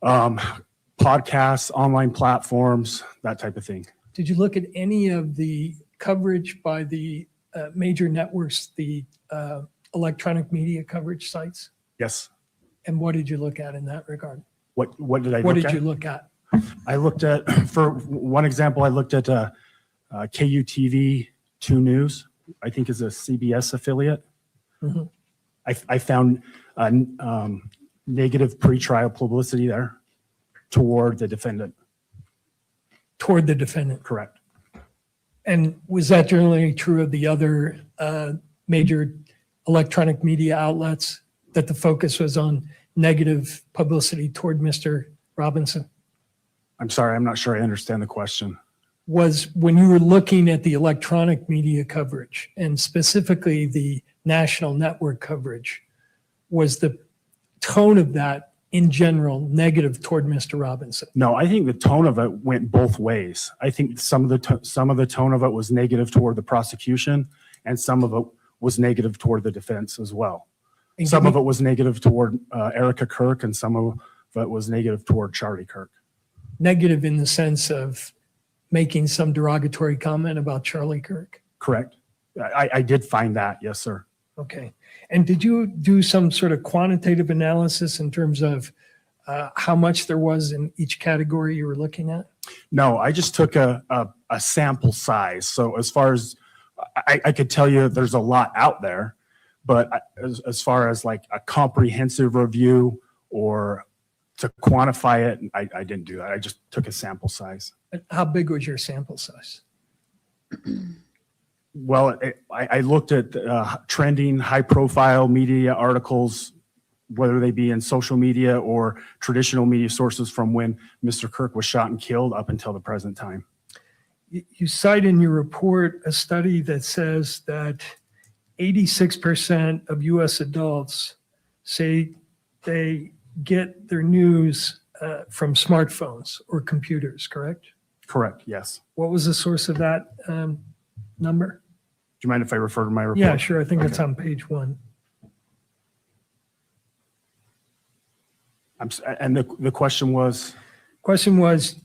podcasts, online platforms, that type of thing. Did you look at any of the coverage by the major networks, the electronic media coverage sites? Yes. And what did you look at in that regard? What did I What look did at? you look at? I looked at, for one example, I looked at KUTV 2 News, I think is a CBS affiliate. Mhm. I found negative pretrial publicity there toward the defendant. Toward the defendant. Correct. And was that generally true of the other major electronic media outlets, that the focus was on negative publicity toward Mr. Robinson? I'm sorry, I'm not sure I understand the question. Was when you were looking at the electronic media coverage and specifically the national network coverage, was the tone of that in general negative toward Mr. Robinson? No, I think the tone of it went both ways. I think some of the tone of it was negative toward the prosecution, and some of it was negative toward the defense as well. And Some of it was negative toward Erica Kirk, and some of it was negative toward Charlie Kirk. Negative in the sense of making some derogatory comment about Charlie Kirk? Correct. I did find that, yes, sir. Okay. And did you do some sort of quantitative analysis in terms of how much there was in each category you were looking at? No, I just took a sample size. So as far as I could tell you, there's a lot out there, but as far as like a comprehensive review or to quantify it, I didn't do that. I just took a sample size. How big was your sample size? Well, I looked at trending high-profile media articles, whether they be in social media or traditional media sources from when Mr. Kirk was shot and killed up until the present time. You cite in your report a study that says that 86% of U.S. adults say they get their news from smartphones or computers, correct? Correct, yes. What was the source of that number? Do you mind if I refer to my report? Yeah, sure. I think it's on page 1. And the question was? Question was,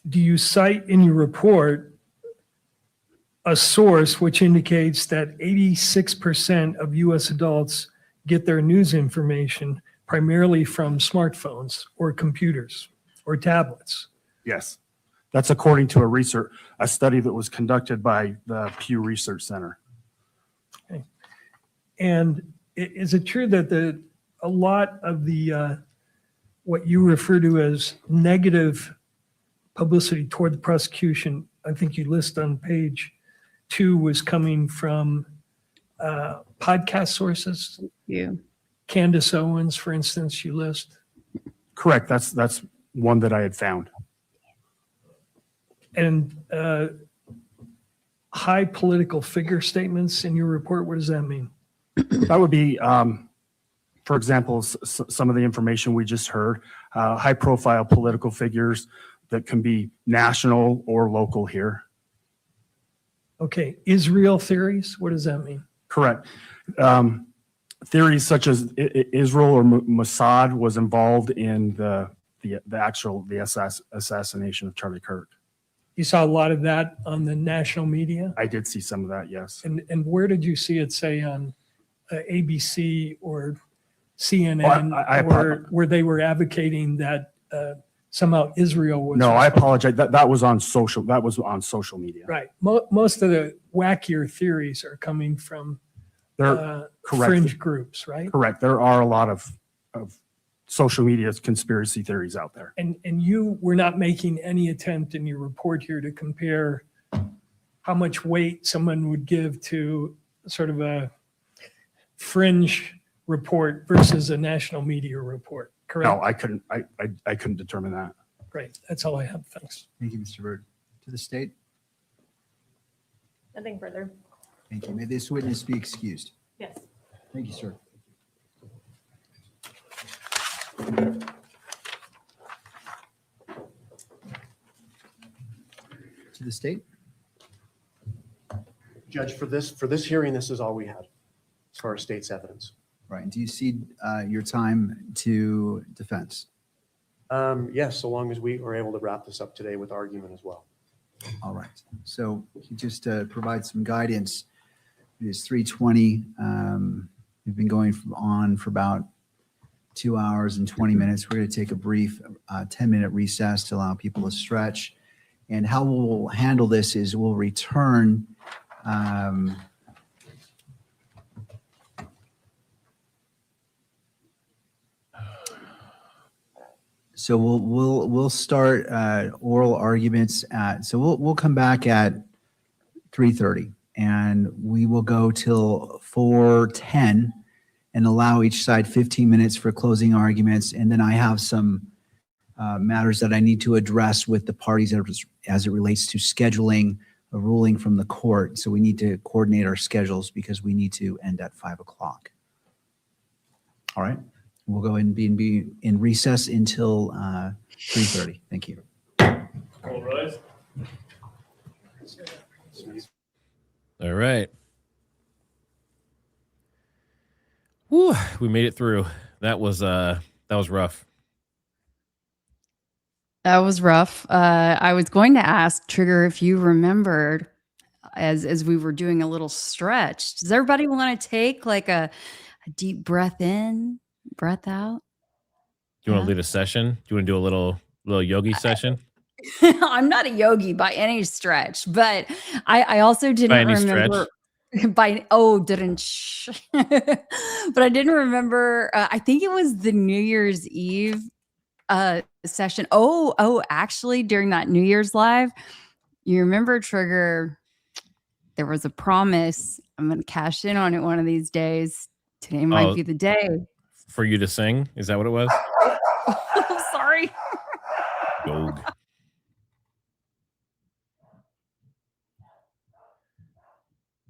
do you cite in your report a source which indicates that 86% of U.S. adults get their news information primarily from smartphones or computers or tablets? Yes. That's according to a study that was conducted by the Pew Research Center. Okay. And is it true that a lot of the what you refer to as negative publicity toward the prosecution, I think you list on page 2, was coming from podcast sources? Yeah. Candace Owens, for instance, you list? Correct. That's one that I had found. And high political figure statements in your report, what does that mean? That would be, for example, some of the information we just heard, high-profile political figures that can be national or local here. Okay, Israel theories, what does that mean? Correct. Theories such as Israel or Mossad was involved in the assassination of Charlie Kirk. You saw a lot of that on the national media? I did see some of that, yes. And where did you see it, say, on ABC or CNN, where they were advocating that somehow Israel was? No, I apologize. That was on social. That was on social media. Right. Most of the wackier theories are coming from fringe groups, right? Correct. There are a lot of social media conspiracy theories out there. And you were not making any attempt in your report here to compare how much weight someone would give to sort of a fringe report versus a national media report, correct? No, I couldn't. I couldn't determine that. Great. That's all I have. Thanks. Thank you, Mr. Bird. To the state. Nothing further. Thank you. May this witness be excused. Yes. Thank you, sir. To the state. Judge, for this hearing, this is all we had as far as state's evidence. Right. Do you cede your time to defense? Yes, so long as we are able to wrap this up today with argument as well. All right. So just to provide some guidance, it is 3:20. We've been going on for about 2 hours and 20 minutes. We're going to take a brief 10-minute recess to allow people to stretch. And how we'll handle this is we'll return So we'll start oral arguments at, so we'll come back at 3:30 and we will go till 4:10 and allow each side 15 minutes for closing arguments. And then I have some matters that I need to address with the parties as it relates to scheduling a ruling from the court. So we need to coordinate our schedules because we need to end at 5 o'clock. All right. We'll go ahead and be in recess until 3:30. Thank you. All right. All right. Whew, we made it through. That was rough. That was rough. I was going to ask Trigger if you remembered as we were doing a little stretch. Does everybody want to take like a deep breath in, breath out? Do you want to lead a session? Do you want to do a little yogi session? I'm not a yogi by any stretch, but I also didn't By any remember stretch? but I didn't remember. I think it was the New Year's Eve session. Actually, during that New Year's live, you remember, Trigger, there was a promise. I'm going to cash in on it one of these days. Today might be the day. For you to sing? Is that what it was? Oh, sorry. Gold.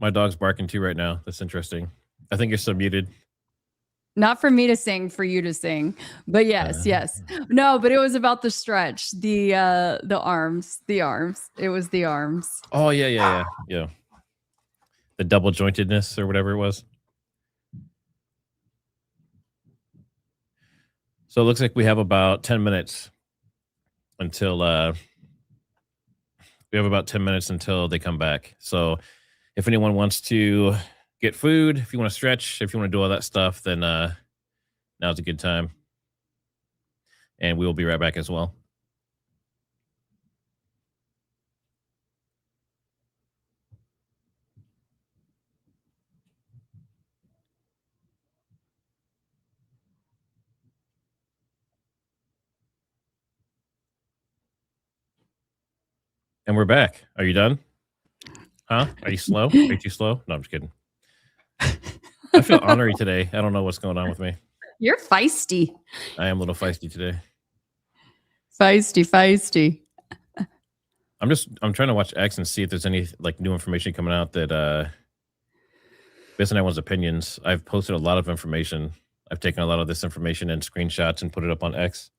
My dog's barking too right now. That's interesting. I think you're still muted. Not for me to sing, for you to sing. But yes. No, but it was about the stretch, the arms. It was the arms. Oh, yeah. The double jointedness or whatever it was. So it looks like we have about 10 minutes until they come back. So if anyone wants to get food, if you want to stretch, if you want to do all that stuff, then now's a good time. And we will be right back as well. And we're back. Are you done? Huh? Are you slow? Are you too slow? No, I'm just kidding. I feel ornery today. I don't know what's going on with me. You're feisty. I am a little feisty today. Feisty. I'm trying to watch X and see if there's any like new information coming out that based on everyone's opinions. I've posted a lot of information. I've taken a lot of this information and screenshots and put it up on X.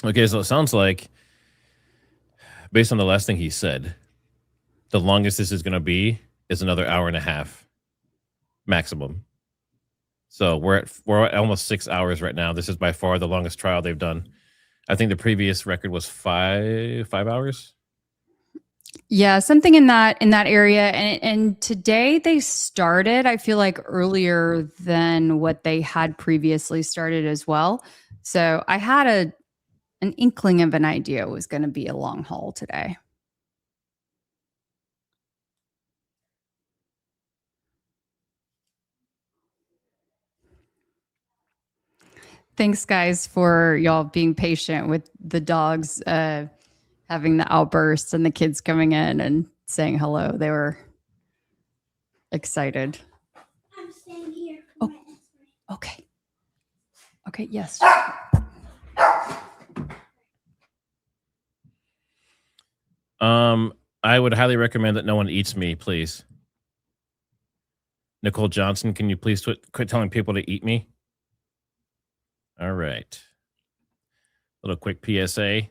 Okay, so it sounds like, based on the last thing he said, the longest this is going to be is another hour and a half maximum. So we're at almost 6 hours right now. This is by far the longest trial they've done. I think the previous record was five hours. Yeah, something in that area. And today they started, I feel like, earlier than what they had previously started as well. So I had an inkling of an idea it was going to be a long haul today. Thanks, guys, for y'all being patient with the dogs having the outbursts and the kids coming in and saying hello. They were excited. I'm staying here. Oh, okay. Okay, yes. I would highly recommend that no one eats me, please. Nicole Johnson, can you please quit telling people to eat me? All right. Little quick PSA.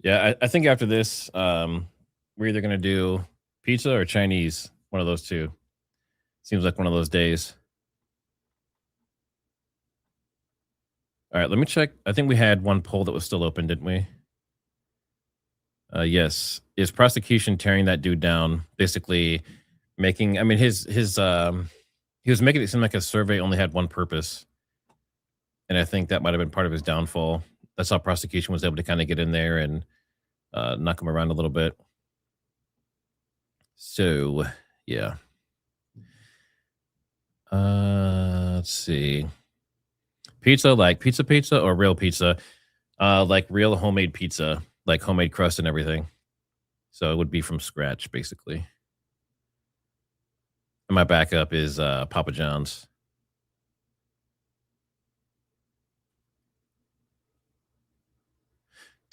Yeah, I think after this, we're either going to do pizza or Chinese. One of those two. Seems like one of those days. All right, let me check. I think we had one poll that was still open, didn't we? Yes. Is prosecution tearing that dude down? Basically making, I mean, he was making it seem like a survey only had one purpose. And I think that might have been part of his downfall. That's how prosecution was able to kind of get in there and knock them around a little bit. So, yeah. Let's see. Pizza, like pizza or real pizza? Like real homemade pizza, like homemade crust and everything. So it would be from scratch, basically. And my backup is Papa John's.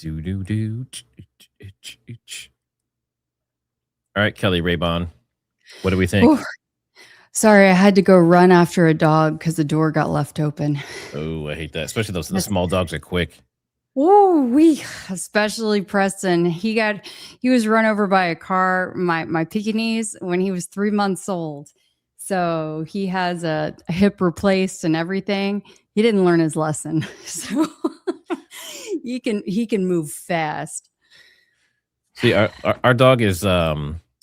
All right, Kelly Raybon, what do we think? Ooh. Sorry, I had to go run after a dog because the door got left open. Oh, I hate that. Especially the small dogs are quick. Ooh, especially Preston. He was run over by a car, my Pekingese, when he was 3 months old. So he has a hip replaced and everything. He didn't learn his lesson. So he can move fast. See, our dog is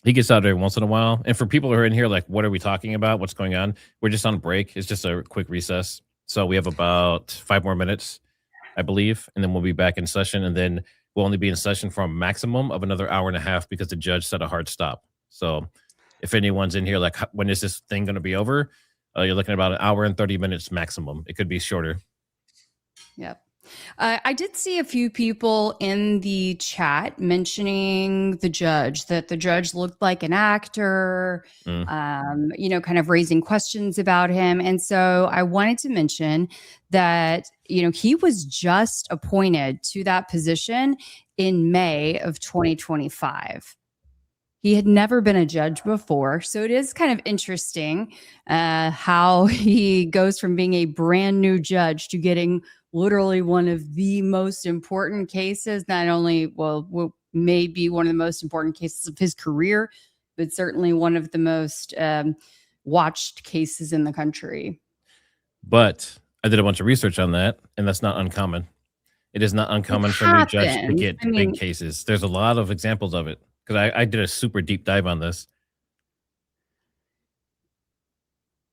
he gets out every once in a while. And for people who are in here, like, what are we talking about? What's going on? We're just on break. It's just a quick recess. So we have about 5 more minutes, I believe, and then we'll be back in session. And then we'll only be in session for a maximum of another hour and a half because the judge set a hard stop. So if anyone's in here, like, when is this thing going to be over? You're looking at about an hour and 30 minutes maximum. It could be shorter. Yep. I did see a few people in the chat mentioning the judge, that the judge looked like an actor, kind of raising questions about him. And so I wanted to mention that, he was just appointed to that position in May of 2025. He had never been a judge before. So it is kind of interesting how he goes from being a brand new judge to getting literally one of the most important cases, not only, maybe one of the most important cases of his career, but certainly one of the most watched cases in the country. But I did a bunch of research on that, and that's not uncommon. It is not uncommon for a new judge to get big cases. There's a lot of examples of it, because I did a super deep dive on this.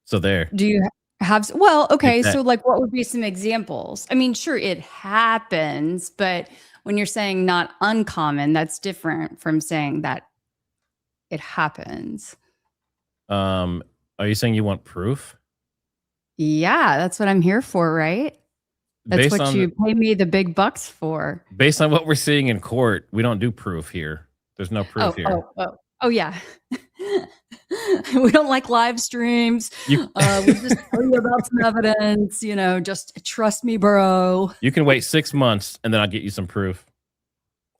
So there. Do you have, okay, so like what would be some examples? I mean, sure, it happens, but when you're saying not uncommon, that's different from saying that it happens. Are you saying you want proof? Yeah, that's what I'm here for, right? That's Based what you pay me the big bucks for. Based on what we're seeing in court, we don't do proof here. There's no proof here. Oh, yeah. We don't like live streams. We just tell you about some evidence, just trust me, bro. You can wait 6 months and then I'll get you some proof.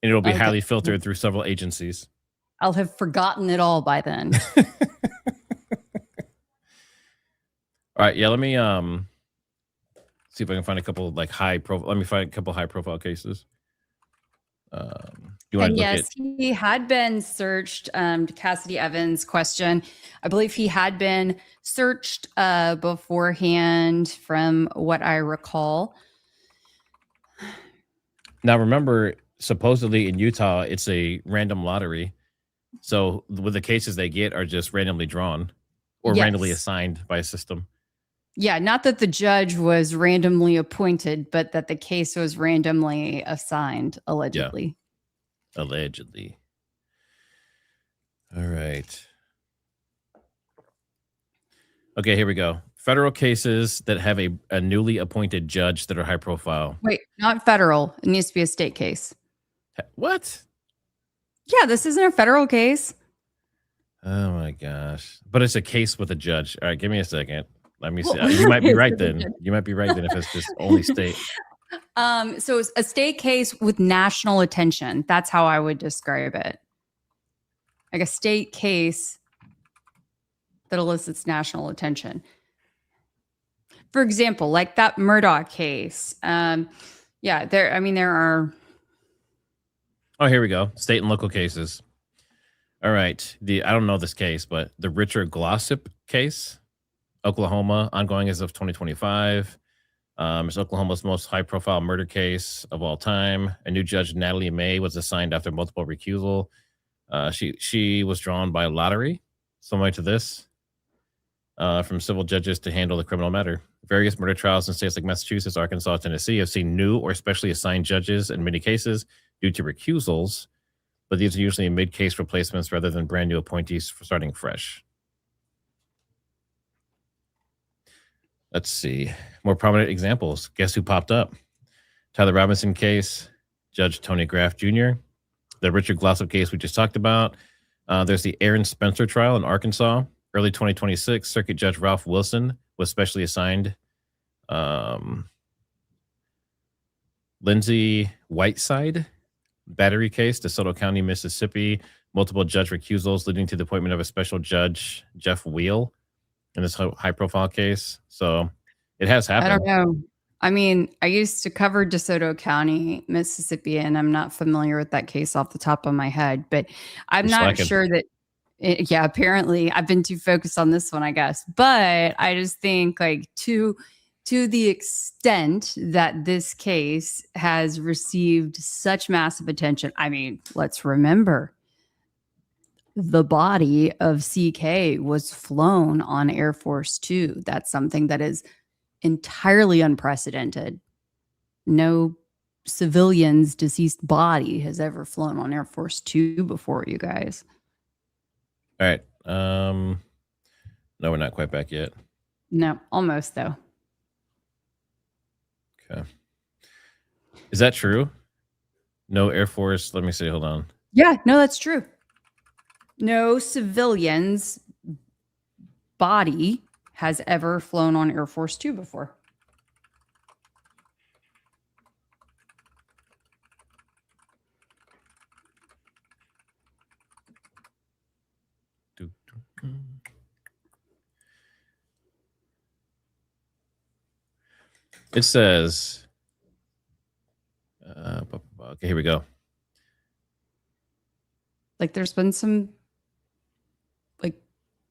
And it'll be highly filtered through several agencies. I'll have forgotten it all by then. All right, yeah, let me see if I can find a couple high profile cases. And yes, he had been searched, to Cassidy Evans' question. I believe he had been searched beforehand from what I recall. Now, remember, supposedly in Utah, it's a random lottery. So with the cases they get are just randomly drawn or randomly assigned by a system. Yeah, not that the judge was randomly appointed, but that the case was randomly assigned, allegedly. Yeah. Allegedly. All right. Okay, here we go. Federal cases that have a newly appointed judge that are high profile. Wait, not federal. It needs to be a state case. What? Yeah, this isn't a federal case. Oh my gosh. But it's a case with a judge. All right, give me a second. Let me see. You might be right then. You might be right then if it's just only state. So it's a state case with national attention. That's how I would describe it. Like a state case that elicits national attention. For example, like that Murdaugh case. There are. Oh, here we go. State and local cases. All right. I don't know this case, but the Richard Glossip case, Oklahoma, ongoing as of 2025. It's Oklahoma's most high-profile murder case of all time. A new judge, Natalie May, was assigned after multiple recusal. She was drawn by lottery, similar to this, from civil judges to handle the criminal matter. Various murder trials in states like Massachusetts, Arkansas, Tennessee have seen new or specially assigned judges in many cases. due to recusals, but these are usually mid-case replacements rather than brand new appointees for starting fresh. Let's see. More prominent examples. Guess who popped up? Tyler Robinson case, Judge Tony Graff Jr., the Richard Glossop case we just talked about. There's the Aaron Spencer trial in Arkansas. Early 2026, Circuit Judge Ralph Wilson was specially assigned Lindsay Whiteside battery case, DeSoto County, Mississippi. Multiple judge recusals leading to the appointment of a special judge, Jeff Wheel, in this high-profile case. So it has happened. I don't know. I mean, I used to cover DeSoto County, Mississippi, and I'm not familiar with that case off the top of my head, but I'm not sure that yeah, apparently I've been too focused on this one, I guess. But I just think like to the extent that this case has received such massive attention. I mean, let's remember the body of CK was flown on Air Force Two. That's something that is entirely unprecedented. No civilian's deceased body has ever flown on Air Force Two before, you guys. All right. No, we're not quite back yet. No, almost though. Okay. Is that true? No Air Force. Let me see. Hold on. Yeah, no, that's true. No civilian's body has ever flown on Air Force Two before. It says, okay, here we go. Like there's been some like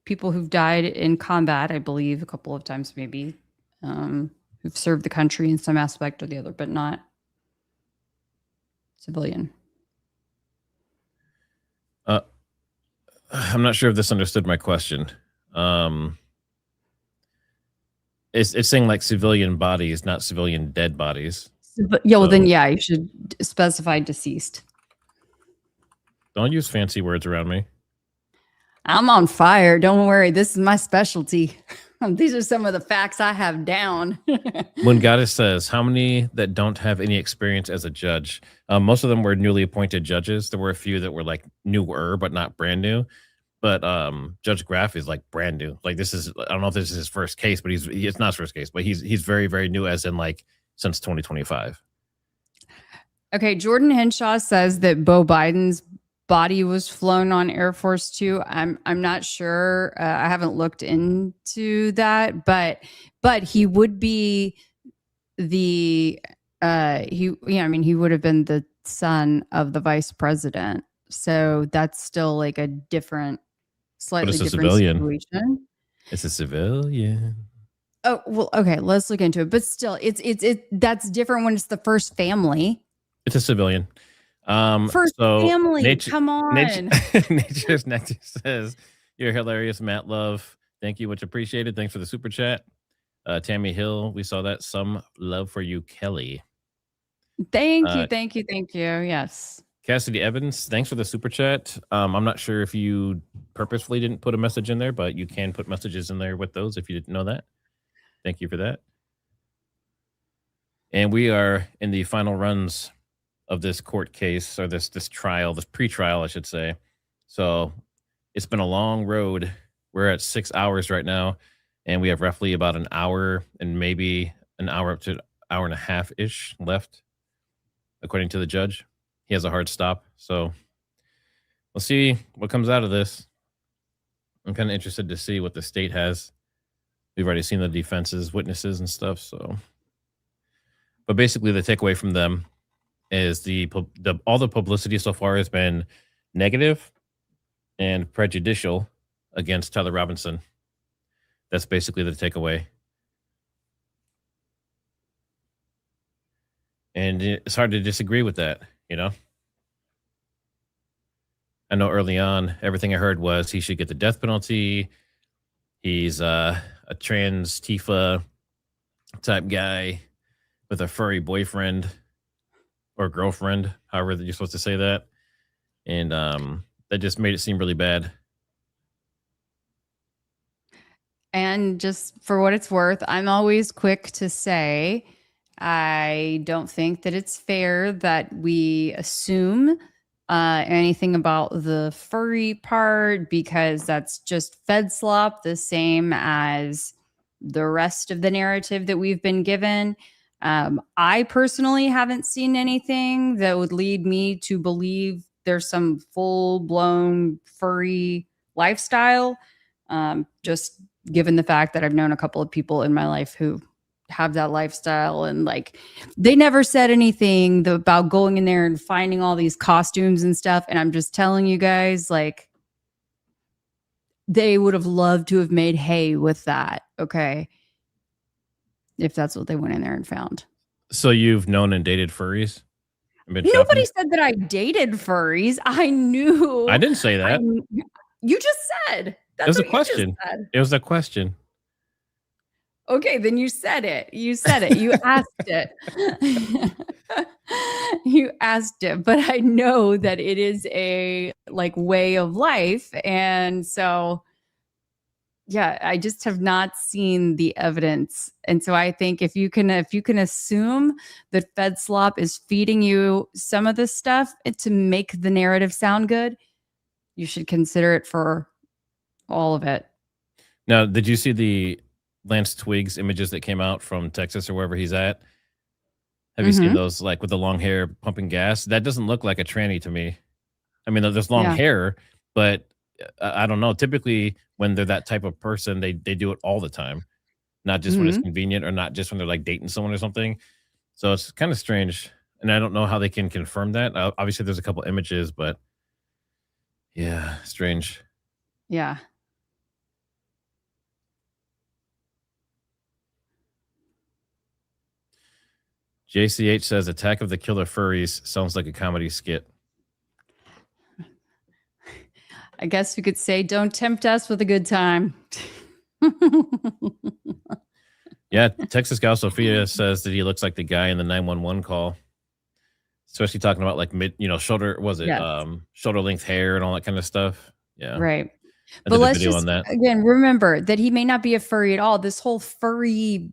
people who've died in combat, I believe, a couple of times maybe, who've served the country in some aspect or the other, but not civilian. I'm not sure if this understood my question. It's saying like civilian bodies, not civilian dead bodies. Yeah, well then, yeah, you should specify deceased. Don't use fancy words around me. I'm on fire. Don't worry. This is my specialty. These are some of the facts I have down. When Goddess says, how many that don't have any experience as a judge? Most of them were newly appointed judges. There were a few that were like newer, but not brand new. But Judge Graff is like brand new. Like this is, I don't know if this is his first case, but it's not his first case, but he's very, very new, as in like since 2025. Okay, Jordan Henshaw says that Beau Biden's body was flown on Air Force Two. I'm not sure. I haven't looked into that, but he would be the he would have been the son of the vice president. So that's still like a different, slightly different situation. It's a civilian. Oh, well, okay, let's look into it. But still, it's that's different when it's the first family. It's a civilian. First family, come on. Nature's Nectar says, you're hilarious, Matt Love. Thank you, much appreciated. Thanks for the super chat. Tammy Hill, we saw that. Some love for you, Kelly. Thank you. Yes. Cassidy Evans, thanks for the super chat. I'm not sure if you purposefully didn't put a message in there, but you can put messages in there with those if you didn't know that. Thank you for that. And we are in the final runs of this court case, or this trial, this pre-trial, I should say. So it's been a long road. We're at 6 hours right now, and we have roughly about an hour and maybe an hour up to an hour and a half-ish left, according to the judge. He has a hard stop, so we'll see what comes out of this. I'm kind of interested to see what the state has. We've already seen the defense's witnesses and stuff, so. But basically, the takeaway from them is all the publicity so far has been negative and prejudicial against Tyler Robinson. That's basically the takeaway. And it's hard to disagree with that, you know? I know early on, everything I heard was he should get the death penalty. He's a trans Tifa type guy with a furry boyfriend. or girlfriend, however that you're supposed to say that. And that just made it seem really bad. And just for what it's worth, I'm always quick to say I don't think that it's fair that we assume anything about the furry part, because that's just fed slop, the same as the rest of the narrative that we've been given. I personally haven't seen anything that would lead me to believe there's some full-blown furry lifestyle. Just given the fact that I've known a couple of people in my life who have that lifestyle, and like they never said anything about going in there and finding all these costumes and stuff. And I'm just telling you guys, like, they would have loved to have made hay with that. Okay. If that's what they went in there and found. So you've known and dated furries? And been Nobody shopping? said that I dated furries. I knew. I didn't say that. You just said. It was That's a what you just question. said. It was a question. Okay, then you said it. You said it. You asked it. You asked it. But I know that it is a like way of life. And so, yeah, I just have not seen the evidence. And so I think if you can assume that Fed Slop is feeding you some of this stuff to make the narrative sound good, you should consider it for all of it. Now, did you see the Lance Twiggs images that came out from Texas or wherever he's at? Have you seen those, like with the long hair pumping gas? That doesn't look like a tranny to me. I mean, there's long hair, but I don't know. Typically, when they're that type of person, they do it all the time, not just when it's convenient, or not just when they're like dating someone or something. So it's kind of strange, and I don't know how they can confirm that. Obviously, there's a couple images, but yeah, strange. Yeah. JCH says Attack of the Killer Furries sounds like a comedy skit. I guess we could say, don't tempt us with a good time. Yeah, Texas Gal Sophia says that he looks like the guy in the 911 call. Especially talking about like shoulder, shoulder length hair and all that kind of stuff. Yeah. Right. I But did a let's video just, on that. again, remember that he may not be a furry at all. This whole furry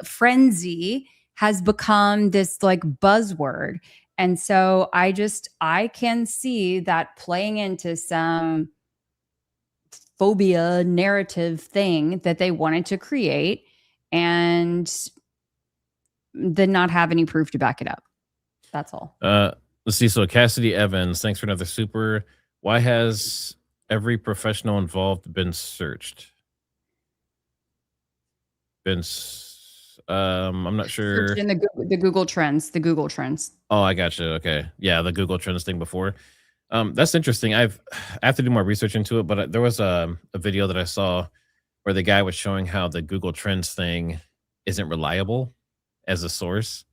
frenzy has become this like buzzword. And so I can see that playing into some phobia narrative thing that they wanted to create and then not have any proof to back it up. That's all. Let's see. So Cassidy Evans, thanks for another super. Why has every professional involved been searched? I'm not sure. In the Google Trends, Oh, I gotcha. Okay. Yeah, the Google Trends thing before. That's interesting. I have to do more research into it, but there was a video that I saw where the guy was showing how the Google Trends thing isn't reliable as a source,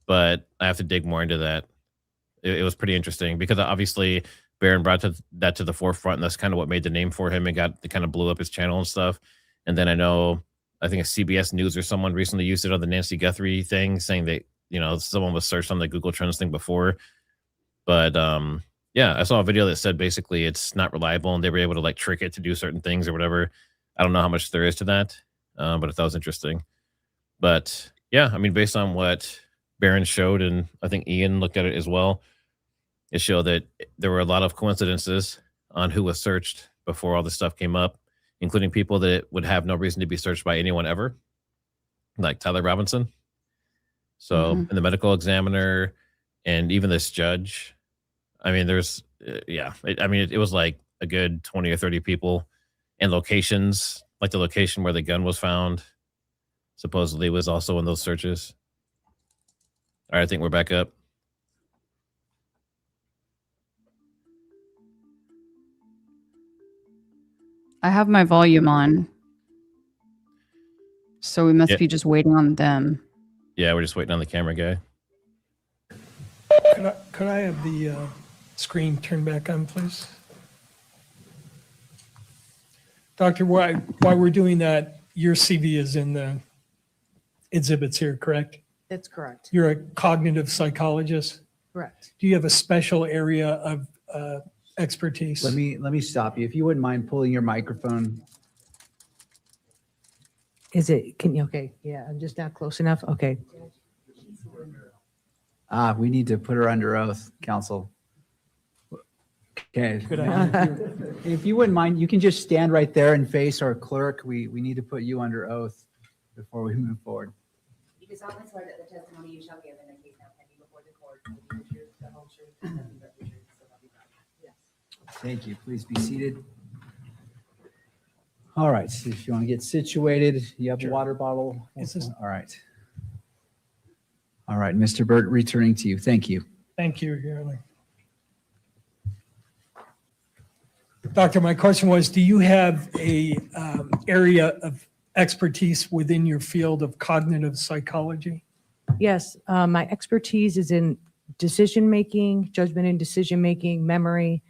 but I have to dig more into that. It was pretty interesting because obviously Barron brought that to the forefront, and that's kind of what made the name for him and kind of blew up his channel and stuff. And then I think a CBS News or someone recently used it on the Nancy Guthrie thing, saying that, someone was searched on the Google Trends thing before. But yeah, I saw a video that said basically it's not reliable and they were able to like trick it to do certain things or whatever. I don't know how much there is to that, but I thought it was interesting. But yeah, I mean, based on what Barron showed, and I think Ian looked at it as well, it showed that there were a lot of coincidences on who was searched before all this stuff came up, including people that would have no reason to be searched by anyone ever, like Tyler Robinson. So, and the medical examiner, and even this judge. I mean, there's, it was like a good 20 or 30 people, and locations, like the location where the gun was found, supposedly was also in those searches. All right, I think we're back up. I have my volume on. So we must be just waiting on them. Yeah, we're just waiting on the camera guy. Could I have the screen turned back on, please? Doctor, while we're doing that, your CV is in the exhibits here, correct? That's correct. You're a cognitive psychologist. Correct. Do you have a special area of expertise? Let me stop you. If you wouldn't mind pulling your microphone. Is it, can you, okay, yeah, I'm just not close enough. Okay. We need to put her under oath, counsel. Okay. Good idea. If you wouldn't mind, you can just stand right there and face our clerk. We need to put you under oath before we move forward. You can solemnly swear that the testimony you shall give in the case now pending before the court will be the truth, the whole truth, and nothing but the truth, so help you God. Yes. Thank you. Please be seated. All right. So if you want to get situated, you have a water bottle. All right. All right, Mr. Burt, returning to you. Thank you. Thank you, Your Honor. Doctor, my question was, do you have a area of expertise within your field of cognitive psychology? Yes, my expertise is in decision-making, judgment and decision-making, memory,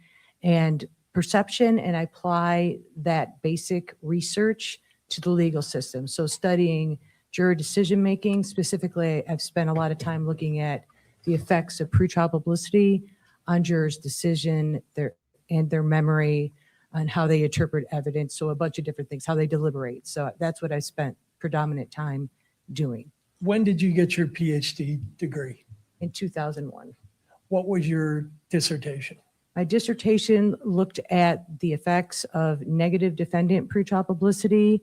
and perception, and I apply that basic research to the legal system. So studying juror decision-making, specifically, I've spent a lot of time looking at the effects of pretrial publicity on jurors' decision, their memory, and how they interpret evidence. So a bunch of different things, how they deliberate. So that's what I spent predominant time doing. When did you get your PhD degree? In 2001. What was your dissertation? My dissertation looked at the effects of negative defendant pretrial publicity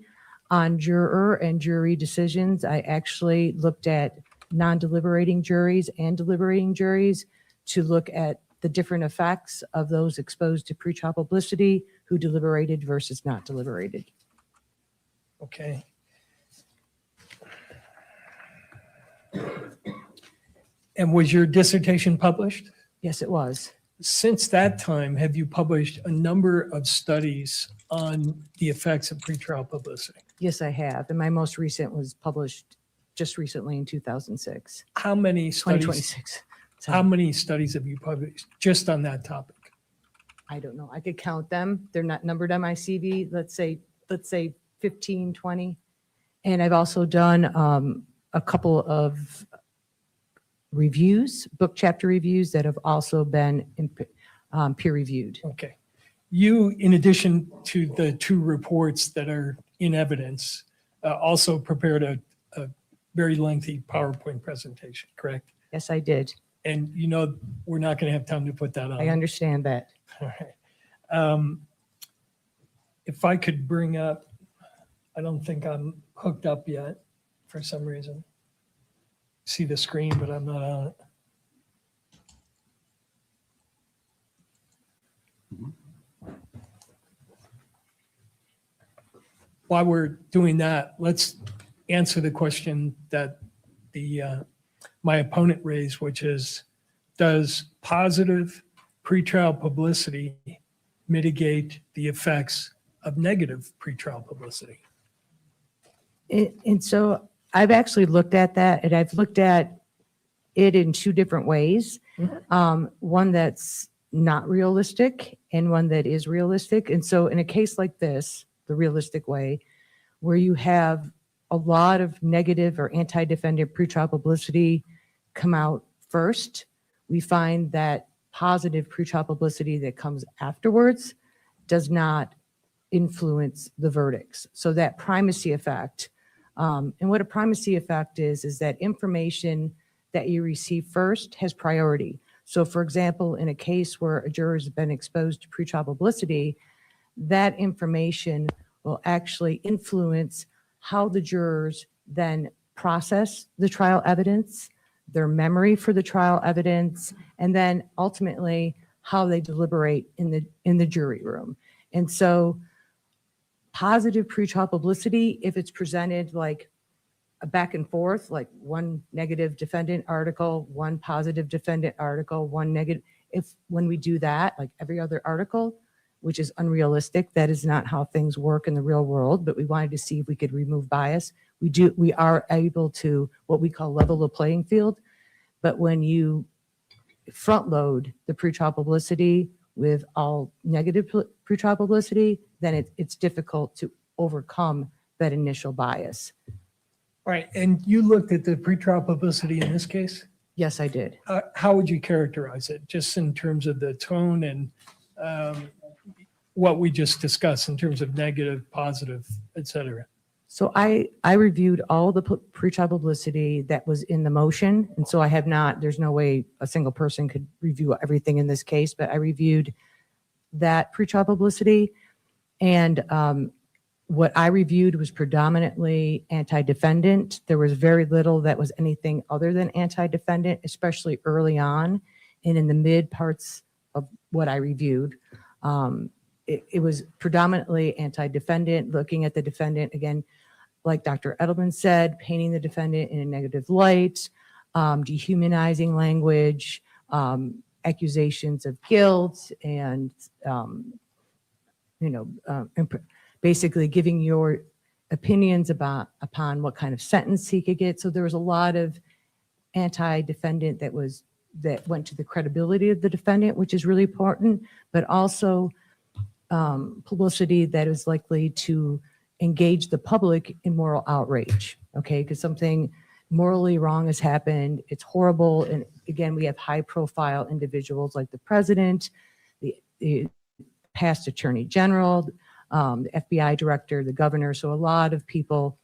on juror and jury decisions. I actually looked at non-deliberating juries and deliberating juries to look at the different effects of those exposed to pretrial publicity who deliberated versus not deliberated. Okay. And was your dissertation published? Yes, it was. Since that time, have you published a number of studies on the effects of pretrial publicity? Yes, I have. And my most recent was published just recently in 2006. How many studies? 2026. How many studies have you published just on that topic? I don't know. I could count them. They're not numbered on my CV. Let's say 15, 20. And I've also done a couple of reviews, book chapter reviews that have also been peer reviewed. Okay. You, in addition to the 2 reports that are in evidence, also prepared a very lengthy PowerPoint presentation, correct? Yes, I did. And you know, we're not going to have time to put that on. I understand that. All right. If I could bring up, I don't think I'm hooked up yet for some reason. See the screen, but I'm not on it. While we're doing that, let's answer the question that my opponent raised, which is, does positive pretrial publicity mitigate the effects of negative pretrial publicity? And so I've actually looked at that, and I've looked at it in 2 different ways. One that's not realistic and one that is realistic. And so in a case like this, the realistic way, where you have a lot of negative or anti-defendant pretrial publicity come out first, we find that positive pretrial publicity that comes afterwards does not influence the verdicts. So that primacy effect, and what a primacy effect is that information that you receive first has priority. So for example, in a case where a juror has been exposed to pretrial publicity, that information will actually influence how the jurors then process the trial evidence, their memory for the trial evidence, and then ultimately how they deliberate in the jury room. And so positive pretrial publicity, if it's presented like a back and forth, like one negative defendant article, one positive defendant article, one negative, when we do that, like every other article, which is unrealistic, that is not how things work in the real world, but we wanted to see if we could remove bias. We are able to, what we call level the playing field, but when you front load the pretrial publicity with all negative pretrial publicity, then it's difficult to overcome that initial bias. All right, and you looked at the pretrial publicity in this case? Yes, I did. How would you characterize it, just in terms of the tone and what we just discussed in terms of negative, positive, et cetera? So I reviewed all the pretrial publicity that was in the motion. And so I have not, there's no way a single person could review everything in this case, but I reviewed that pretrial publicity. And what I reviewed was predominantly anti-defendant. There was very little that was anything other than anti-defendant, especially early on and in the mid parts of what I reviewed. It was predominantly anti-defendant, looking at the defendant, again, like Dr. Edelman said, painting the defendant in a negative light, dehumanizing language, accusations of guilt, and basically giving your opinions upon what kind of sentence he could get. So there was a lot of anti-defendant that went to the credibility of the defendant, which is really important, but also publicity that is likely to engage the public in moral outrage, okay? Because something morally wrong has happened, it's horrible, and again, we have high-profile individuals like the president, the past attorney general, the FBI director, the governor, so a lot of people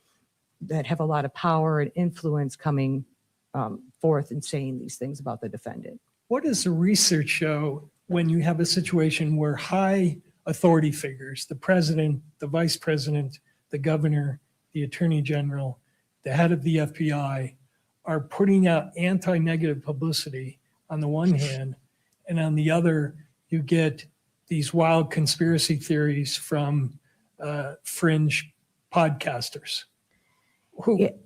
that have a lot of power and influence coming forth and saying these things about the defendant. What does the research show when you have a situation where high authority figures, the president, the vice president, the governor, the attorney general, the head of the FBI, are putting out anti-negative publicity on the one hand, and on the other, you get these wild conspiracy theories from fringe podcasters?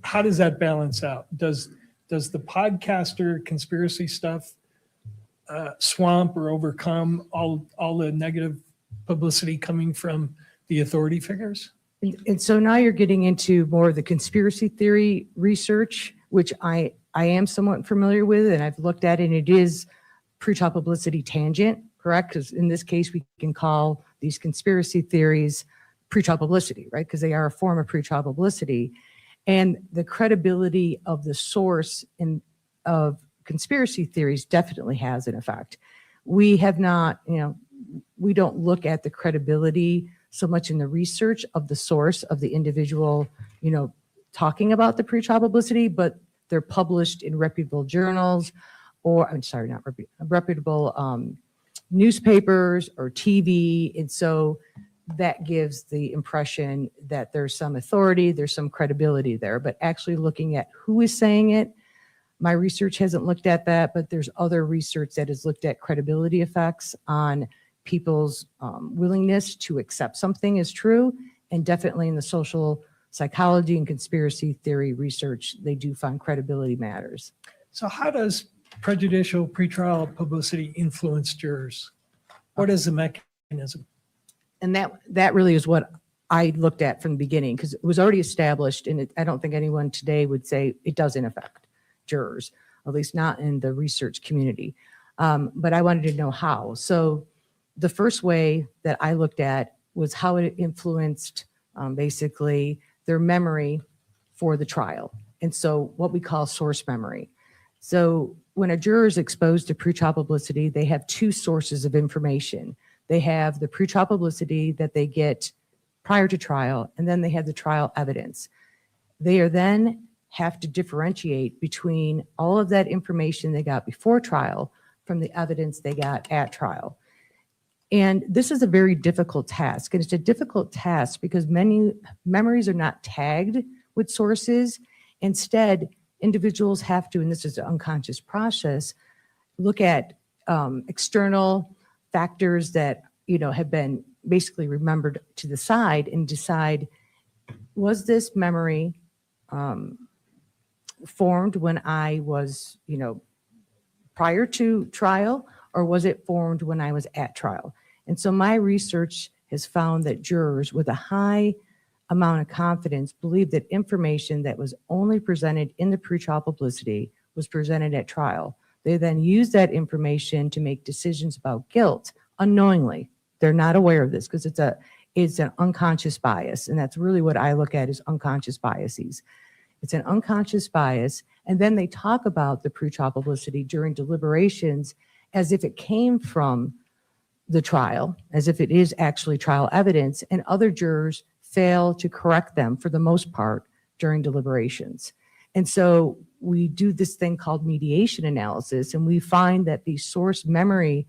How does that balance out? Does the podcaster conspiracy stuff swamp or overcome all the negative publicity coming from the authority figures? And so now you're getting into more of the conspiracy theory research, which I am somewhat familiar with, and I've looked at it, and it is pretrial publicity tangent, correct? Because in this case, we can call these conspiracy theories pretrial publicity, right? Because they are a form of pretrial publicity. And the credibility of the source of conspiracy theories definitely has an effect. We have not, we don't look at the credibility so much in the research of the source of the individual, talking about the pretrial publicity, but they're published in reputable journals, or reputable newspapers or TV. And so that gives the impression that there's some authority, there's some credibility there, but actually looking at who is saying it, my research hasn't looked at that, but there's other research that has looked at credibility effects on people's willingness to accept something as true. And definitely in the social psychology and conspiracy theory research, they do find credibility matters. So how does prejudicial pretrial publicity influence jurors? What is the mechanism? And that really is what I looked at from the beginning, because it was already established, and I don't think anyone today would say it doesn't affect jurors, at least not in the research community. But I wanted to know how. So the first way that I looked at was how it influenced basically their memory for the trial. And so what we call source memory. So when a juror is exposed to pretrial publicity, they have two sources of information. They have the pretrial publicity that they get prior to trial, and then they have the trial evidence. They are then have to differentiate between all of that information they got before trial from the evidence they got at trial. And this is a very difficult task. And it's a difficult task because many memories are not tagged with sources. Instead, individuals have to, and this is an unconscious process, look at external factors that have been basically remembered to the side and decide, was this memory formed when I was, prior to trial, or was it formed when I was at trial? And so my research has found that jurors with a high amount of confidence believe that information that was only presented in the pretrial publicity was presented at trial. They then use that information to make decisions about guilt unknowingly. They're not aware of this because it's an unconscious bias. And that's really what I look at is unconscious biases. It's an unconscious bias. And then they talk about the pretrial publicity during deliberations as if it came from the trial, as if it is actually trial evidence, and other jurors fail to correct them for the most part during deliberations. And so we do this thing called mediation analysis, and we find that these source memory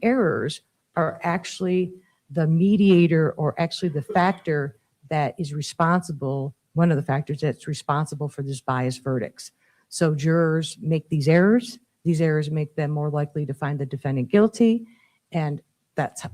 errors are actually the mediator, or actually the factor that is responsible, one of the factors that's responsible for this biased verdicts. So jurors make these errors make them more likely to find the defendant guilty, and that's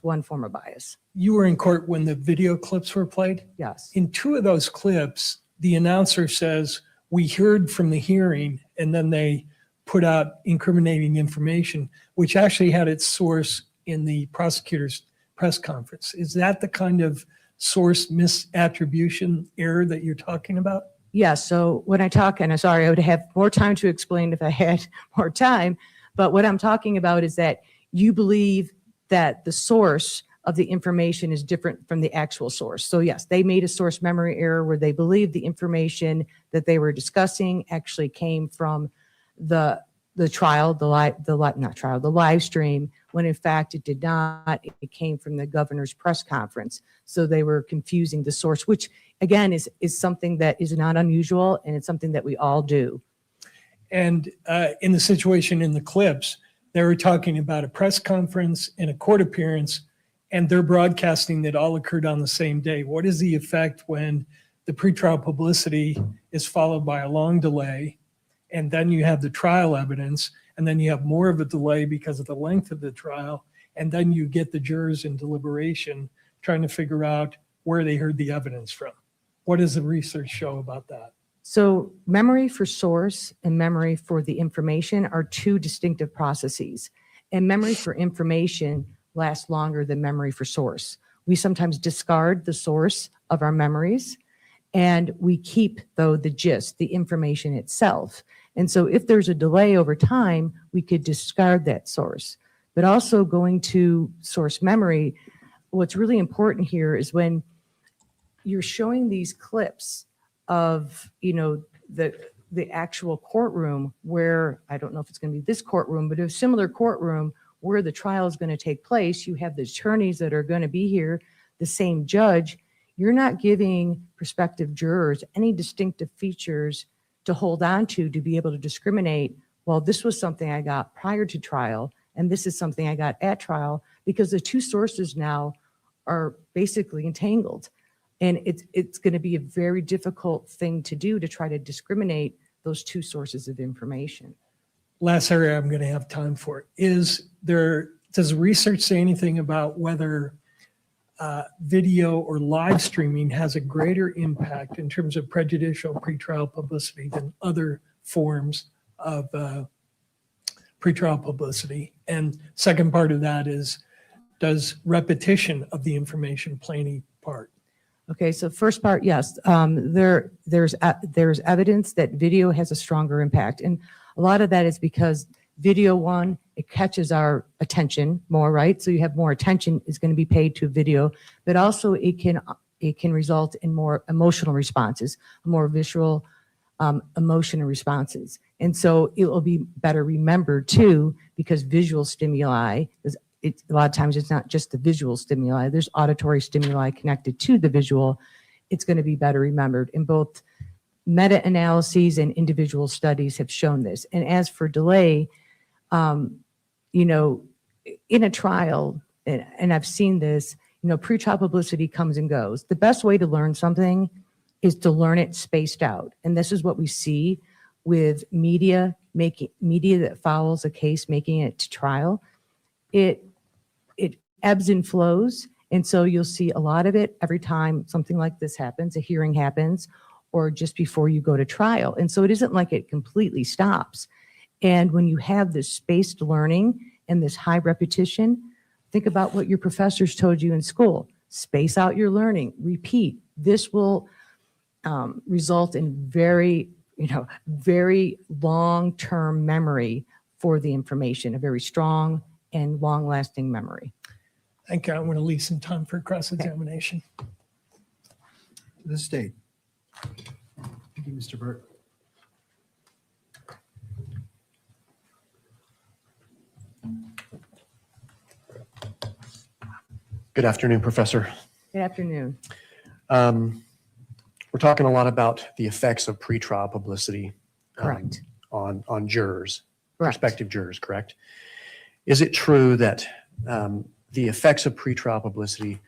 one form of bias. You were in court when the video clips were played? Yes. In two of those clips, the announcer says, "We heard from the hearing," and then they put out incriminating information, which actually had its source in the prosecutor's press conference. Is that the kind of source misattribution error that you're talking about? Yeah, so when I talk, and I'm sorry, I would have more time to explain if I had more time, but what I'm talking about is that you believe that the source of the information is different from the actual source. So yes, they made a source memory error where they believed the information that they were discussing actually came from the trial, the live stream, when in fact it did not. It came from the governor's press conference. So they were confusing the source, which again is something that is not unusual, and it's something that we all do. And in the situation in the clips, they were talking about a press conference and a court appearance, and they're broadcasting that all occurred on the same day. What is the effect when the pretrial publicity is followed by a long delay, and then you have the trial evidence, and then you have more of a delay because of the length of the trial, and then you get the jurors in deliberation trying to figure out where they heard the evidence from? What does the research show about that? So memory for source and memory for the information are two distinctive processes. And memory for information lasts longer than memory for source. We sometimes discard the source of our memories, and we keep, though, the gist, the information itself. And so if there's a delay over time, we could discard that source. But also going to source memory, what's really important here is when you're showing these clips of, the actual courtroom where, I don't know if it's going to be this courtroom, but a similar courtroom where the trial is going to take place, you have the attorneys that are going to be here, the same judge. You're not giving prospective jurors any distinctive features to hold on to be able to discriminate, well, this was something I got prior to trial, and this is something I got at trial, because the two sources now are basically entangled. And it's going to be a very difficult thing to do to try to discriminate those two sources of information. Last area I'm going to have time for does research say anything about whether video or live streaming has a greater impact in terms of prejudicial pretrial publicity than other forms of pretrial publicity? And second part of that is, does repetition of the information play any part? Okay, so first part, yes. There's evidence that video has a stronger impact. And a lot of that is because video, one, it catches our attention more, right? So you have more attention is going to be paid to video, but also it can result in more emotional responses, more visceral emotional responses. And so it will be better remembered too, because visual stimuli, a lot of times it's not just the visual stimuli, there's auditory stimuli connected to the visual. It's going to be better remembered. And both meta-analyses and individual studies have shown this. And as for delay, in a trial, and I've seen this, pretrial publicity comes and goes. The best way to learn something is to learn it spaced out. And this is what we see with media that follows a case, making it to trial. It ebbs and flows. And so you'll see a lot of it every time something like this happens, a hearing happens, or just before you go to trial. And so it isn't like it completely stops. And when you have this spaced learning and this high repetition, think about what your professors told you in school. Space out your learning, repeat. This will result in very long-term memory for the information, a very strong and long-lasting memory. Thank you. I want to leave some time for cross-examination. The state. you, Mr. Burt. Good afternoon, Professor. Good afternoon. We're talking a lot about the effects of pretrial publicity Correct. on jurors, Correct. prospective jurors, correct? Is it true that the effects of pretrial publicity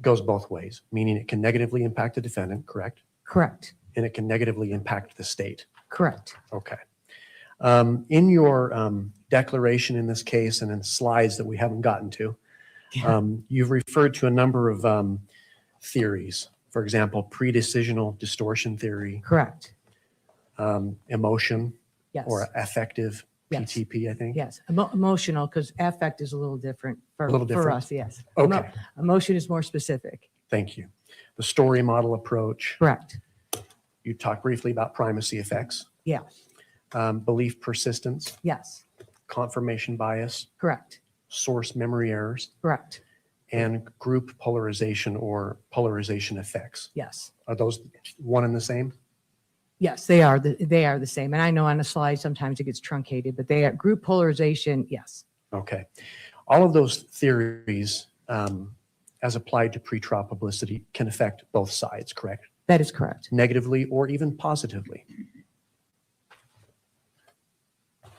goes both ways, meaning it can negatively impact the defendant, correct? Correct. And it can negatively impact the state? Correct. Okay. In your declaration in this case and in slides that we haven't gotten to, you've referred to a number of theories. For example, pre-decisional distortion theory. Correct. Emotion. Yes. Or affective Yes. PTP, I think. Yes. Emotional, because affect is a little different for, A little for different? us. Yes. Okay. Emotion is more specific. Thank you. The story model approach. Correct. You talked briefly about primacy effects. Yeah. Belief persistence. Yes. Confirmation bias. Correct. Source memory errors. Correct. And group polarization or polarization effects. Yes. Are those one and the same? Yes, they are. They are the same. And I know on a slide sometimes it gets truncated, but they are group polarization. Yes. Okay. All of those theories, as applied to pretrial publicity, can affect both sides, correct? That is correct. Negatively or even positively.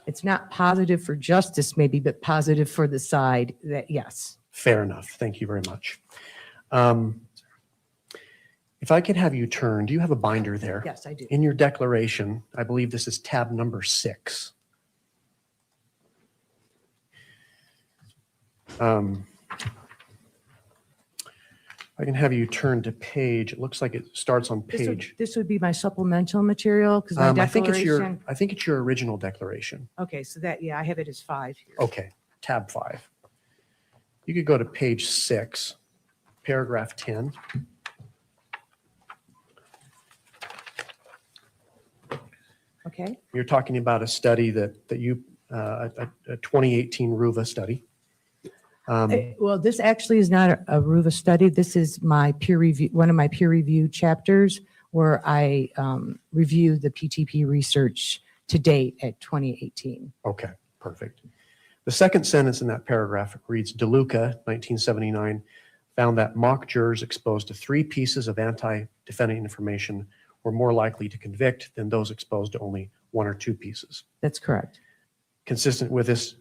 It's not positive for justice, maybe, but positive for the side that, yes. Fair enough. Thank you very much. If I could have you turn, do you have a binder there? Yes, I do. In your declaration, I believe this is tab number 6. I can have you turn to page, it looks like it starts on page. This would be my supplemental material because my I think declaration. it's your original declaration. Okay, so that, yeah, I have it as 5 here. Okay, tab 5. You could go to page 6, paragraph 10. Okay. You're talking about a study that you, a 2018 RUVA study. Well, this actually is not a RUVA study. This is my peer review, one of my peer review chapters where I review the PTP research to date at 2018. Okay, perfect. The second sentence in that paragraph reads, DeLuca, 1979, found that mock jurors exposed to 3 pieces of anti-defendant information were more likely to convict than those exposed to only 1 or 2 pieces. That's correct. Consistent with this,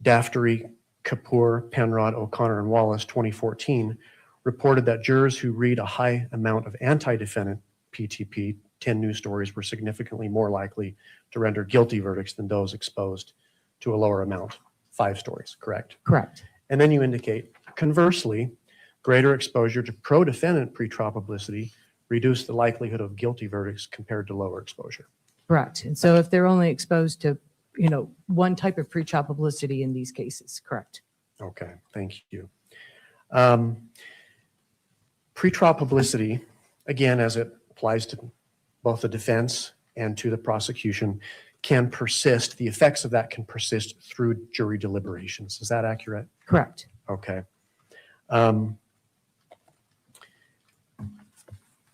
Daftery, Kapoor, Penrod, O'Connor, and Wallace, 2014, reported that jurors who read a high amount of anti-defendant PTP, 10 news stories, were significantly more likely to render guilty verdicts than those exposed to a lower amount, 5 stories, correct? Correct. And then you indicate, conversely, greater exposure to pro-defendant pretrial publicity reduced the likelihood of guilty verdicts compared to lower exposure. Correct. And so if they're only exposed to, one type of pretrial publicity in these cases, correct. Okay, thank you. Pretrial publicity, again, as it applies to both the defense and to the prosecution, can persist. The effects of that can persist through jury deliberations. Is that accurate? Correct. Okay.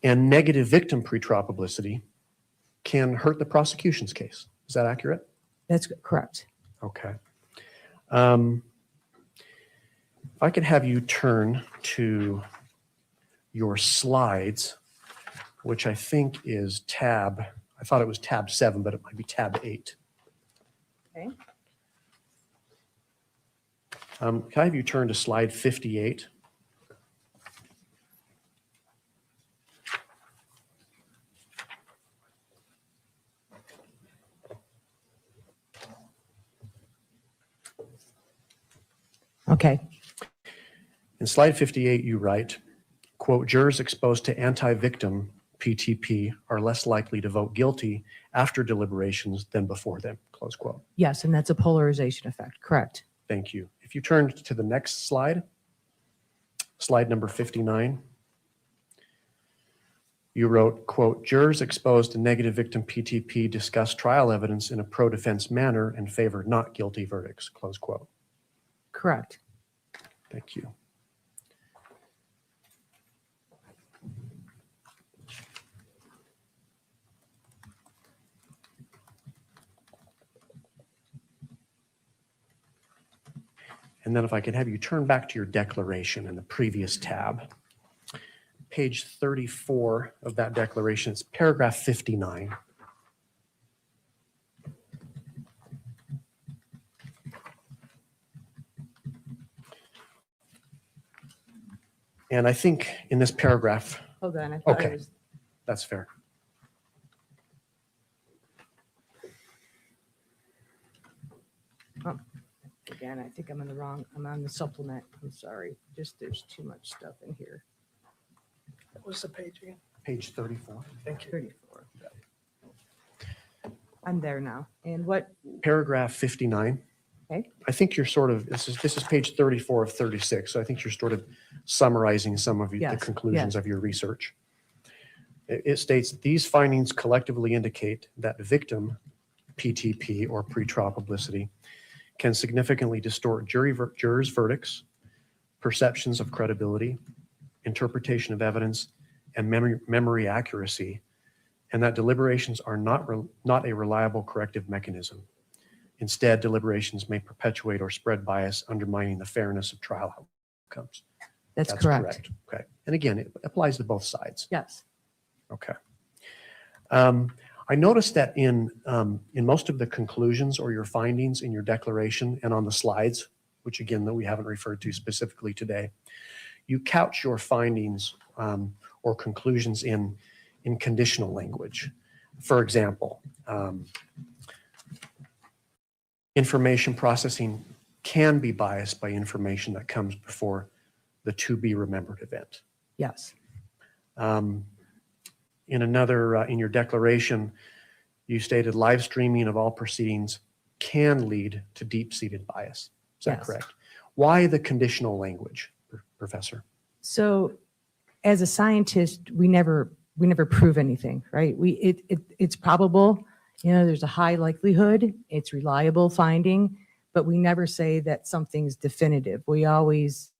And negative victim pretrial publicity can hurt the prosecution's case. Is that accurate? That's correct. Okay. If I could have you turn to your slides, which I think is tab, I thought it was tab 7, but it might be tab 8. Okay. Can I have you turn to slide 58? Okay. In slide 58, you write, quote, jurors exposed to anti-victim PTP are less likely to vote guilty after deliberations than before them, close quote. Yes, and that's a polarization effect. Correct. Thank you. If you turn to the next slide, slide number 59, you wrote, quote, jurors exposed to negative victim PTP discussed trial evidence in a pro-defense manner and favored not guilty verdicts, close quote. Correct. Thank you. And then if I could have you turn back to your declaration in the previous tab. Page 34 of that declaration, it's paragraph 59. And I think in this paragraph, Hold on. I thought okay, it was, that's fair. oh, again, I think I'm on the supplement. I'm sorry. There's too much stuff in here. What was the page again? Page 34. Thank you. 34. I'm there now. And what, Paragraph 59. okay, I think you're sort of, this is page 34 of 36. So I think you're sort of summarizing some of the Yes, conclusions yes. of your research. It states, these findings collectively indicate that victim PTP or pretrial publicity can significantly distort jurors' verdicts, perceptions of credibility, interpretation of evidence, and memory accuracy, and that deliberations are not a reliable corrective mechanism. Instead, deliberations may perpetuate or spread bias, undermining the fairness of trial outcomes. that's correct. Okay. And again, it applies to both sides. Yes. Okay. I noticed that in most of the conclusions or your findings in your declaration and on the slides, which again, that we haven't referred to specifically today, you couch your findings or conclusions in conditional language. For example, information processing can be biased by information that comes before the to be remembered event. Yes. In another, in your declaration, you stated live streaming of all proceedings can lead to deep-seated bias. Is that Yes. correct? Why the conditional language, Professor? So as a scientist, we never prove anything, right? It's probable, there's a high likelihood, it's reliable finding, but we never say that something's definitive. We always,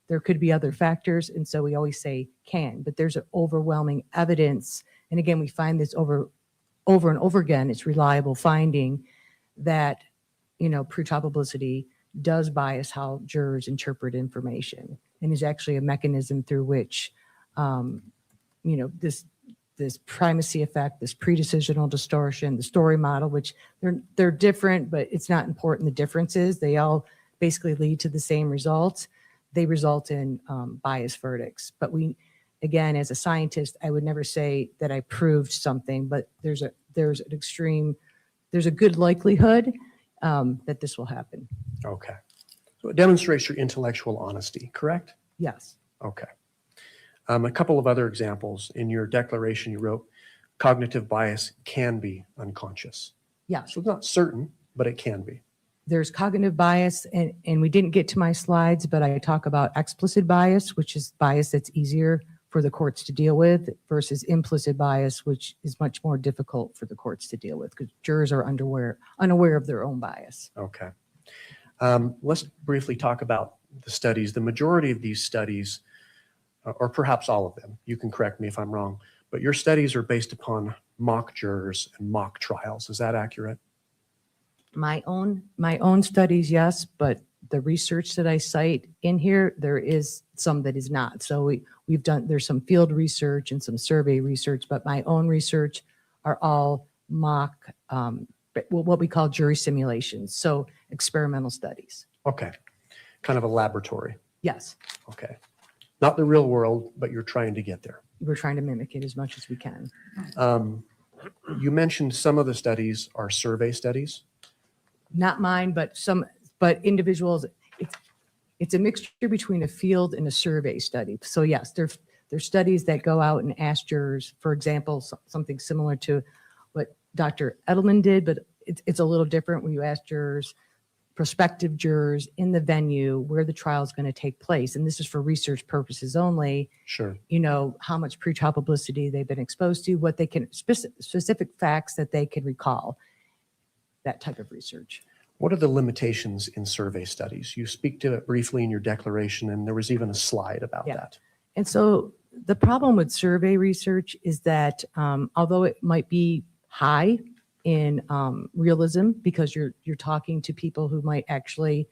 there could be other factors, and so we always say can, but there's an overwhelming evidence. And again, we find this over and over again, it's reliable finding that, pretrial publicity does bias how jurors interpret information, and is actually a mechanism through which, this primacy effect, this pre-decisional distortion, the story model, which they're different, but it's not important the differences. They all basically lead to the same results. They result in biased verdicts. But again, as a scientist, I would never say that I proved something, but there's a good likelihood that this will happen. Okay. So it demonstrates your intellectual honesty, correct? Yes. Okay. A couple of other examples. In your declaration, you wrote, cognitive bias can be unconscious. Yeah. So it's not certain, but it can be. There's cognitive bias, and we didn't get to my slides, but I talk about explicit bias, which is bias that's easier for the courts to deal with, versus implicit bias, which is much more difficult for the courts to deal with because jurors are unaware of their own bias. Okay. Let's briefly talk about the studies. The majority of these studies, or perhaps all of them, you can correct me if I'm wrong, but your studies are based upon mock jurors and mock trials. Is that accurate? My own studies, yes, but the research that I cite in here, there is some that is not. So there's some field research and some survey research, but my own research are all mock, what we call jury simulations. So experimental studies. Okay. Kind of a laboratory. Yes. Okay. Not the real world, but you're trying to get there. We're trying to mimic it as much as we can. You mentioned some of the studies are survey studies. Not mine, but individuals. It's a mixture between a field and a survey study. So yes, there's studies that go out and ask jurors, for example, something similar to what Dr. Edelman did, but it's a little different when you ask jurors, prospective jurors in the venue where the trial is going to take place. And this is for research purposes only. Sure. How much pretrial publicity they've been exposed to, what they can, specific facts that they can recall, that type of research. What are the limitations in survey studies? You speak to it briefly in your declaration, and there was even a slide about that. And so the problem with survey research is that although it might be high in realism, because you're talking to people who might actually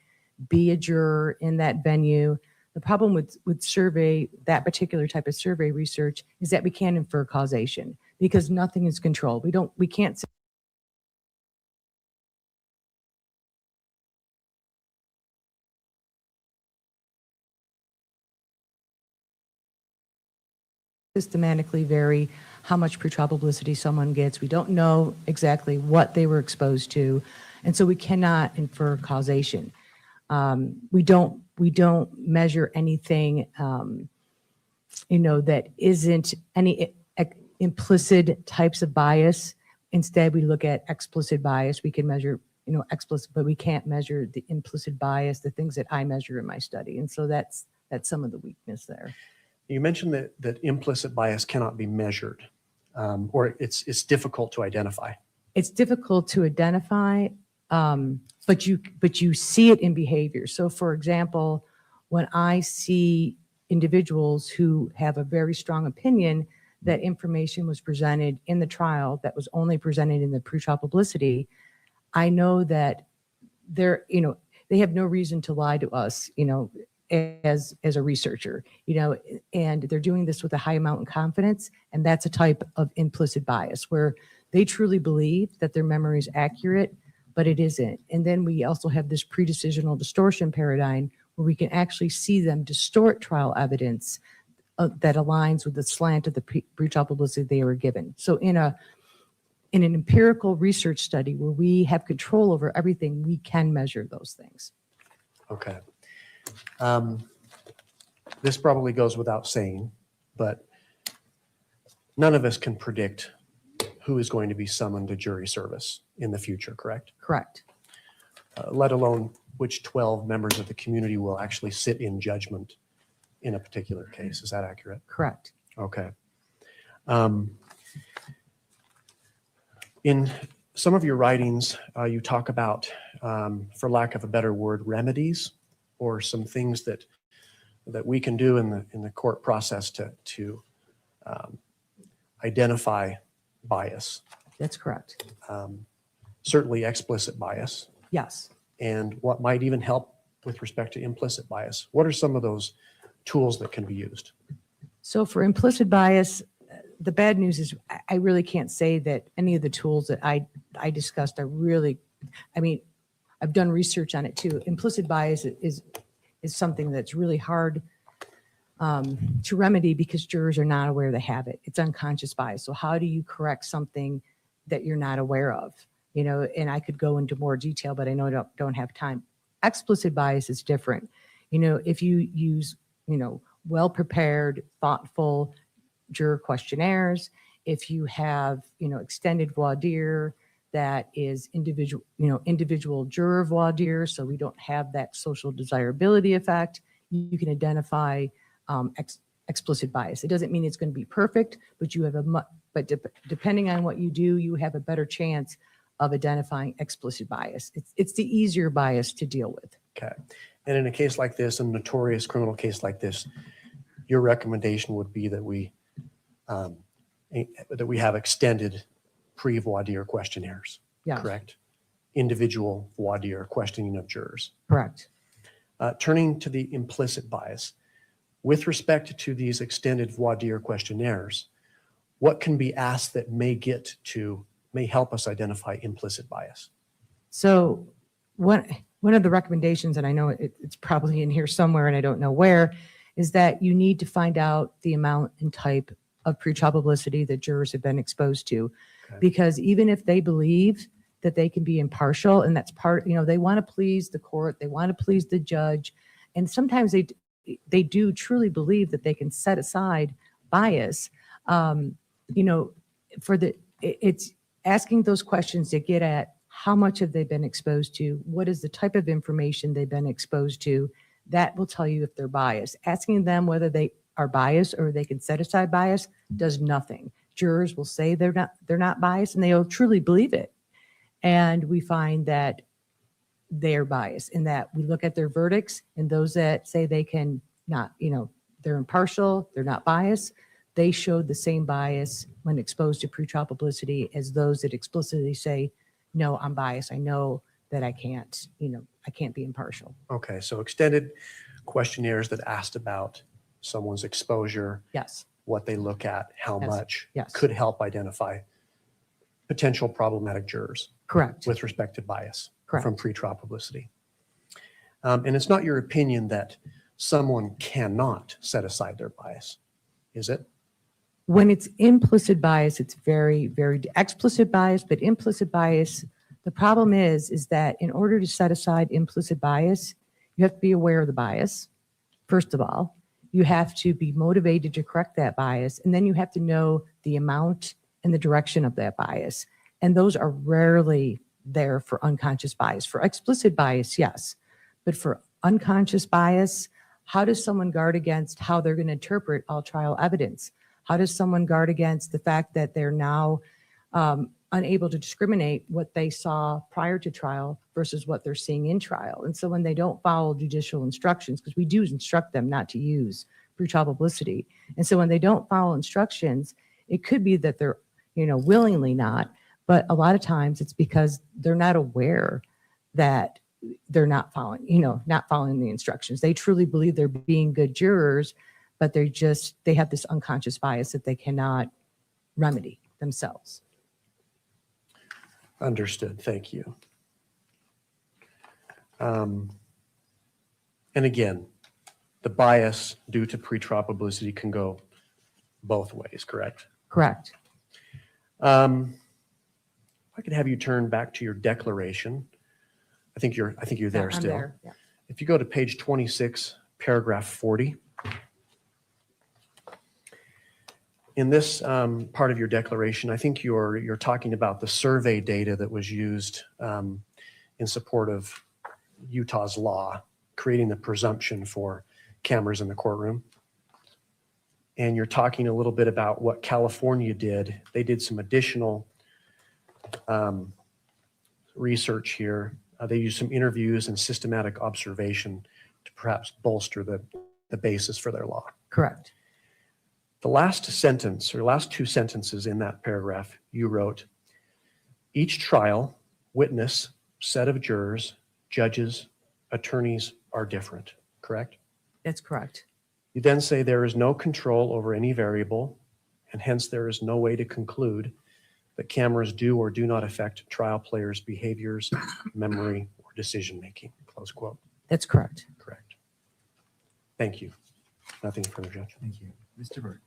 be a juror in that venue. The problem with survey, that particular type of survey research, is that we can't infer causation because nothing is controlled. We can't say systematically vary how much pretrial publicity someone gets. We don't know exactly what they were exposed to, and so we cannot infer causation. We don't measure anything, that isn't any implicit types of bias. Instead, we look at explicit bias. We can measure, explicit, but we can't measure the implicit bias, the things that I measure in my study. And so that's some of the weakness there. You mentioned that implicit bias cannot be measured, or it's difficult to identify. It's difficult to identify, but you see it in behavior. So, for example, when I see individuals who have a very strong opinion that information was presented in the trial that was only presented in the pretrial publicity, I know that they have no reason to lie to us, as a researcher, and they're doing this with a high amount of confidence. And that's a type of implicit bias where they truly believe that their memory is accurate, but it isn't. And then we also have this pre-decisional distortion paradigm where we can actually see them distort trial evidence that aligns with the slant of the pretrial publicity they were given. So in an empirical research study where we have control over everything, we can measure those things. Okay. This probably goes without saying, but none of us can predict who is going to be summoned to jury service in the future, correct? Correct. Let alone which 12 members of the community will actually sit in judgment in a particular case. Is that accurate? Correct. Okay. In some of your writings, you talk about, for lack of a better word, remedies, or some things that we can do in the court process to identify bias. That's correct. Certainly explicit bias. Yes. And what might even help with respect to implicit bias. What are some of those tools that can be used? So for implicit bias, the bad news is I really can't say that any of the tools that I discussed are really, I've done research on it too. Implicit bias is something that's really hard to remedy because jurors are not aware they have it. It's unconscious bias. So how do you correct something that you're not aware of? And I could go into more detail, but I know I don't have time. Explicit bias is different. If you use, well-prepared, thoughtful juror questionnaires, if you have, extended voir dire that is individual juror voir dire, so we don't have that social desirability effect, you can identify explicit bias. It doesn't mean it's going to be perfect, but you have depending on what you do, you have a better chance of identifying explicit bias. It's the easier bias to deal with. Okay. And in a case like this, a notorious criminal case like this, your recommendation would be that we have extended pre-voir dire questionnaires, Yeah. correct? Individual voir dire questioning of jurors. Correct. Turning to the implicit bias, with respect to these extended voir dire questionnaires, what can be asked that may help us identify implicit bias? So one of the recommendations, and I know it's probably in here somewhere and I don't know where, is that you need to find out the amount and type of pretrial publicity that jurors have been exposed to. Okay. Because even if they believe that they can be impartial, and that's part, they want to please the court, they want to please the judge, and sometimes they do truly believe that they can set aside bias. It's asking those questions to get at how much have they been exposed to, what is the type of information they've been exposed to, that will tell you if they're biased. Asking them whether they are biased or they can set aside bias does nothing. Jurors will say they're not biased, and they'll truly believe it. And we find that they're biased in that we look at their verdicts, and those that say they can not, they're impartial, they're not biased, they showed the same bias when exposed to pretrial publicity as those that explicitly say, no, I'm biased. I know that I can't, I can't be impartial. Okay, so extended questionnaires that asked about someone's exposure, Yes. what they look at, how Yes. much Yes. could help identify potential problematic jurors. Correct. With respect to bias Correct. from pretrial publicity. And it's not your opinion that someone cannot set aside their bias, is it? When it's implicit bias, it's very, very explicit bias, but implicit bias, the problem is that in order to set aside implicit bias, you have to be aware of the bias, first of all. You have to be motivated to correct that bias, and then you have to know the amount and the direction of that bias. And those are rarely there for unconscious bias. For explicit bias, yes. But for unconscious bias, how does someone guard against how they're going to interpret all trial evidence? How does someone guard against the fact that they're now unable to discriminate what they saw prior to trial versus what they're seeing in trial? And so when they don't follow judicial instructions, because we do instruct them not to use pretrial publicity. And so when they don't follow instructions, it could be that they're, willingly not, but a lot of times it's because they're not aware that they're not following the instructions. They truly believe they're being good jurors, but they have this unconscious bias that they cannot remedy themselves. Understood, thank you. And again, the bias due to pretrial publicity can go both ways, correct? Correct. If I could have you turn back to your declaration. I think you're there I'm still. there, yeah. If you go to page 26, paragraph 40. In this part of your declaration, I think you're talking about the survey data that was used in support of Utah's law, creating the presumption for cameras in the courtroom. And you're talking a little bit about what California did. They did some additional research here. They used some interviews and systematic observation to perhaps bolster the basis for their law. Correct. The last sentence or last two sentences in that paragraph, you wrote, each trial, witness, set of jurors, judges, attorneys are different, correct? That's correct. You then say there is no control over any variable, and hence there is no way to conclude that cameras do or do not affect trial players' behaviors, memory, or decision-making, close quote. That's correct. Correct. Thank you. Nothing further, Judge. Thank you. Mr. Burke.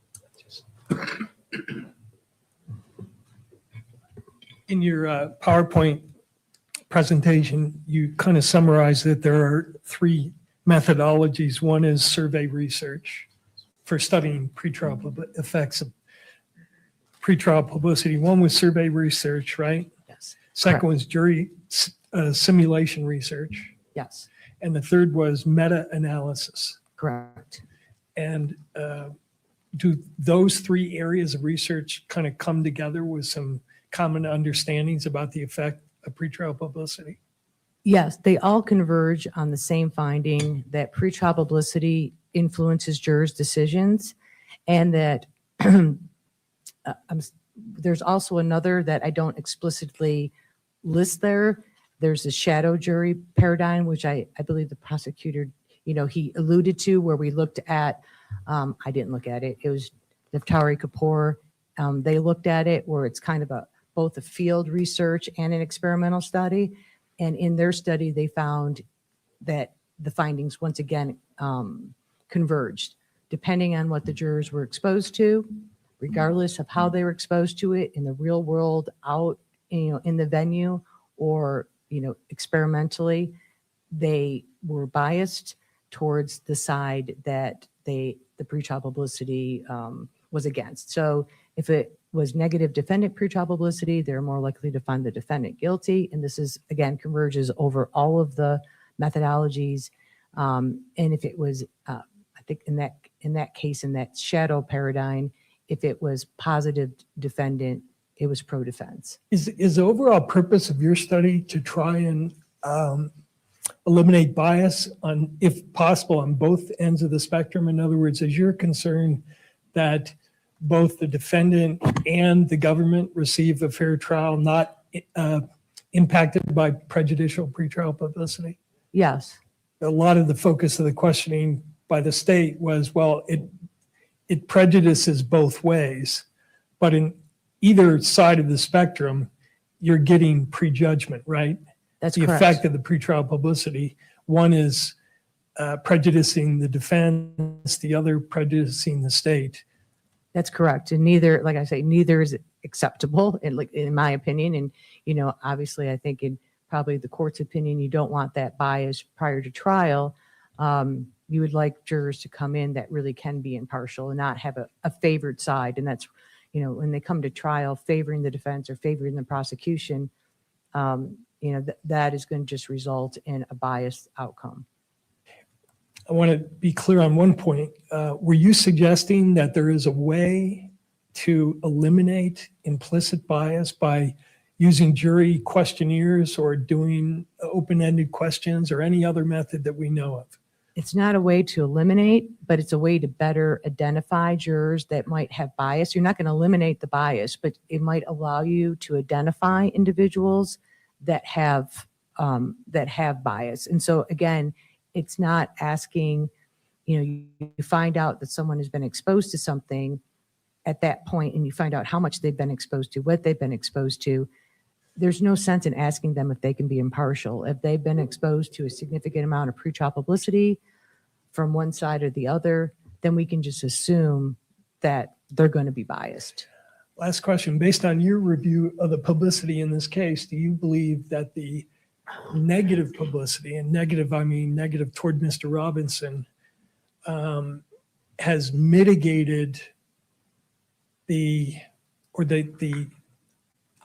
In your PowerPoint presentation, you kind of summarized that there are three methodologies. One is survey research for studying effects of pretrial publicity. One was survey research, right? Yes. Second Correct. was jury simulation research. Yes. And the third was meta-analysis. Correct. And do those three areas of research kind of come together with some common understandings about the effect of pretrial publicity? Yes, they all converge on the same finding that pretrial publicity influences jurors' decisions, and that there's also another that I don't explicitly list there. There's a shadow jury paradigm, which I believe the prosecutor, he alluded to, where we looked at, I didn't look at it, it was Charlie Kirk. They looked at it where it's kind of both a field research and an experimental study. And in their study, they found that the findings, once again, converged, depending on what the jurors were exposed to, regardless of how they were exposed to it in the real world, out, in the venue, or, experimentally, they were biased towards the side that the pretrial publicity was against. So if it was negative defendant pretrial publicity, they're more likely to find the defendant guilty. And this is, again, converges over all of the methodologies. And if it was, I think in that case, in that shadow paradigm, if it was positive defendant, it was pro-defense. Is the overall purpose of your study to try and eliminate bias on, if possible, on both ends of the spectrum? In other words, is your concern that both the defendant and the government receive a fair trial, not impacted by prejudicial pretrial publicity? Yes. A lot of the focus of the questioning by the state was, well, it prejudices both ways, but in either side of the spectrum, you're getting prejudgment, right? That's the correct. effect of the pretrial publicity. One is prejudicing the defense, the other prejudicing the state. That's correct. And neither, like I say, neither is acceptable in my opinion. And, obviously I think in probably the court's opinion, you don't want that bias prior to trial. You would like jurors to come in that really can be impartial and not have a favored side. And that's, when they come to trial favoring the defense or favoring the prosecution, that is going to just result in a biased outcome. I want to be clear on one point. Were you suggesting that there is a way to eliminate implicit bias by using jury questionnaires or doing open-ended questions or any other method that we know of? It's not a way to eliminate, but it's a way to better identify jurors that might have bias. You're not going to eliminate the bias, but it might allow you to identify individuals that have bias. And so again, it's not asking, you find out that someone has been exposed to something at that point, and you find out how much they've been exposed to, what they've been exposed to. There's no sense in asking them if they can be impartial. If they've been exposed to a significant amount of pretrial publicity from one side or the other, then we can just assume that they're going to be biased. Last question. Based on your review of the publicity in this case, do you believe that the negative publicity, and negative, I mean negative toward Mr. Robinson, has mitigated the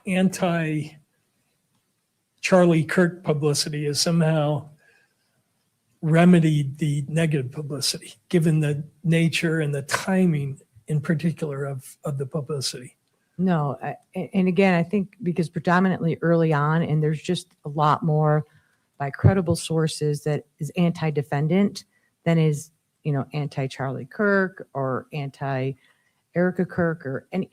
anti-Charlie Kirk publicity, has somehow remedied the negative publicity, given the nature and the timing in particular of the publicity? No, and again, I think because predominantly early on, and there's just a lot more by credible sources that is anti-defendant than is, anti-Charlie Kirk or anti-Erica Kirk or any,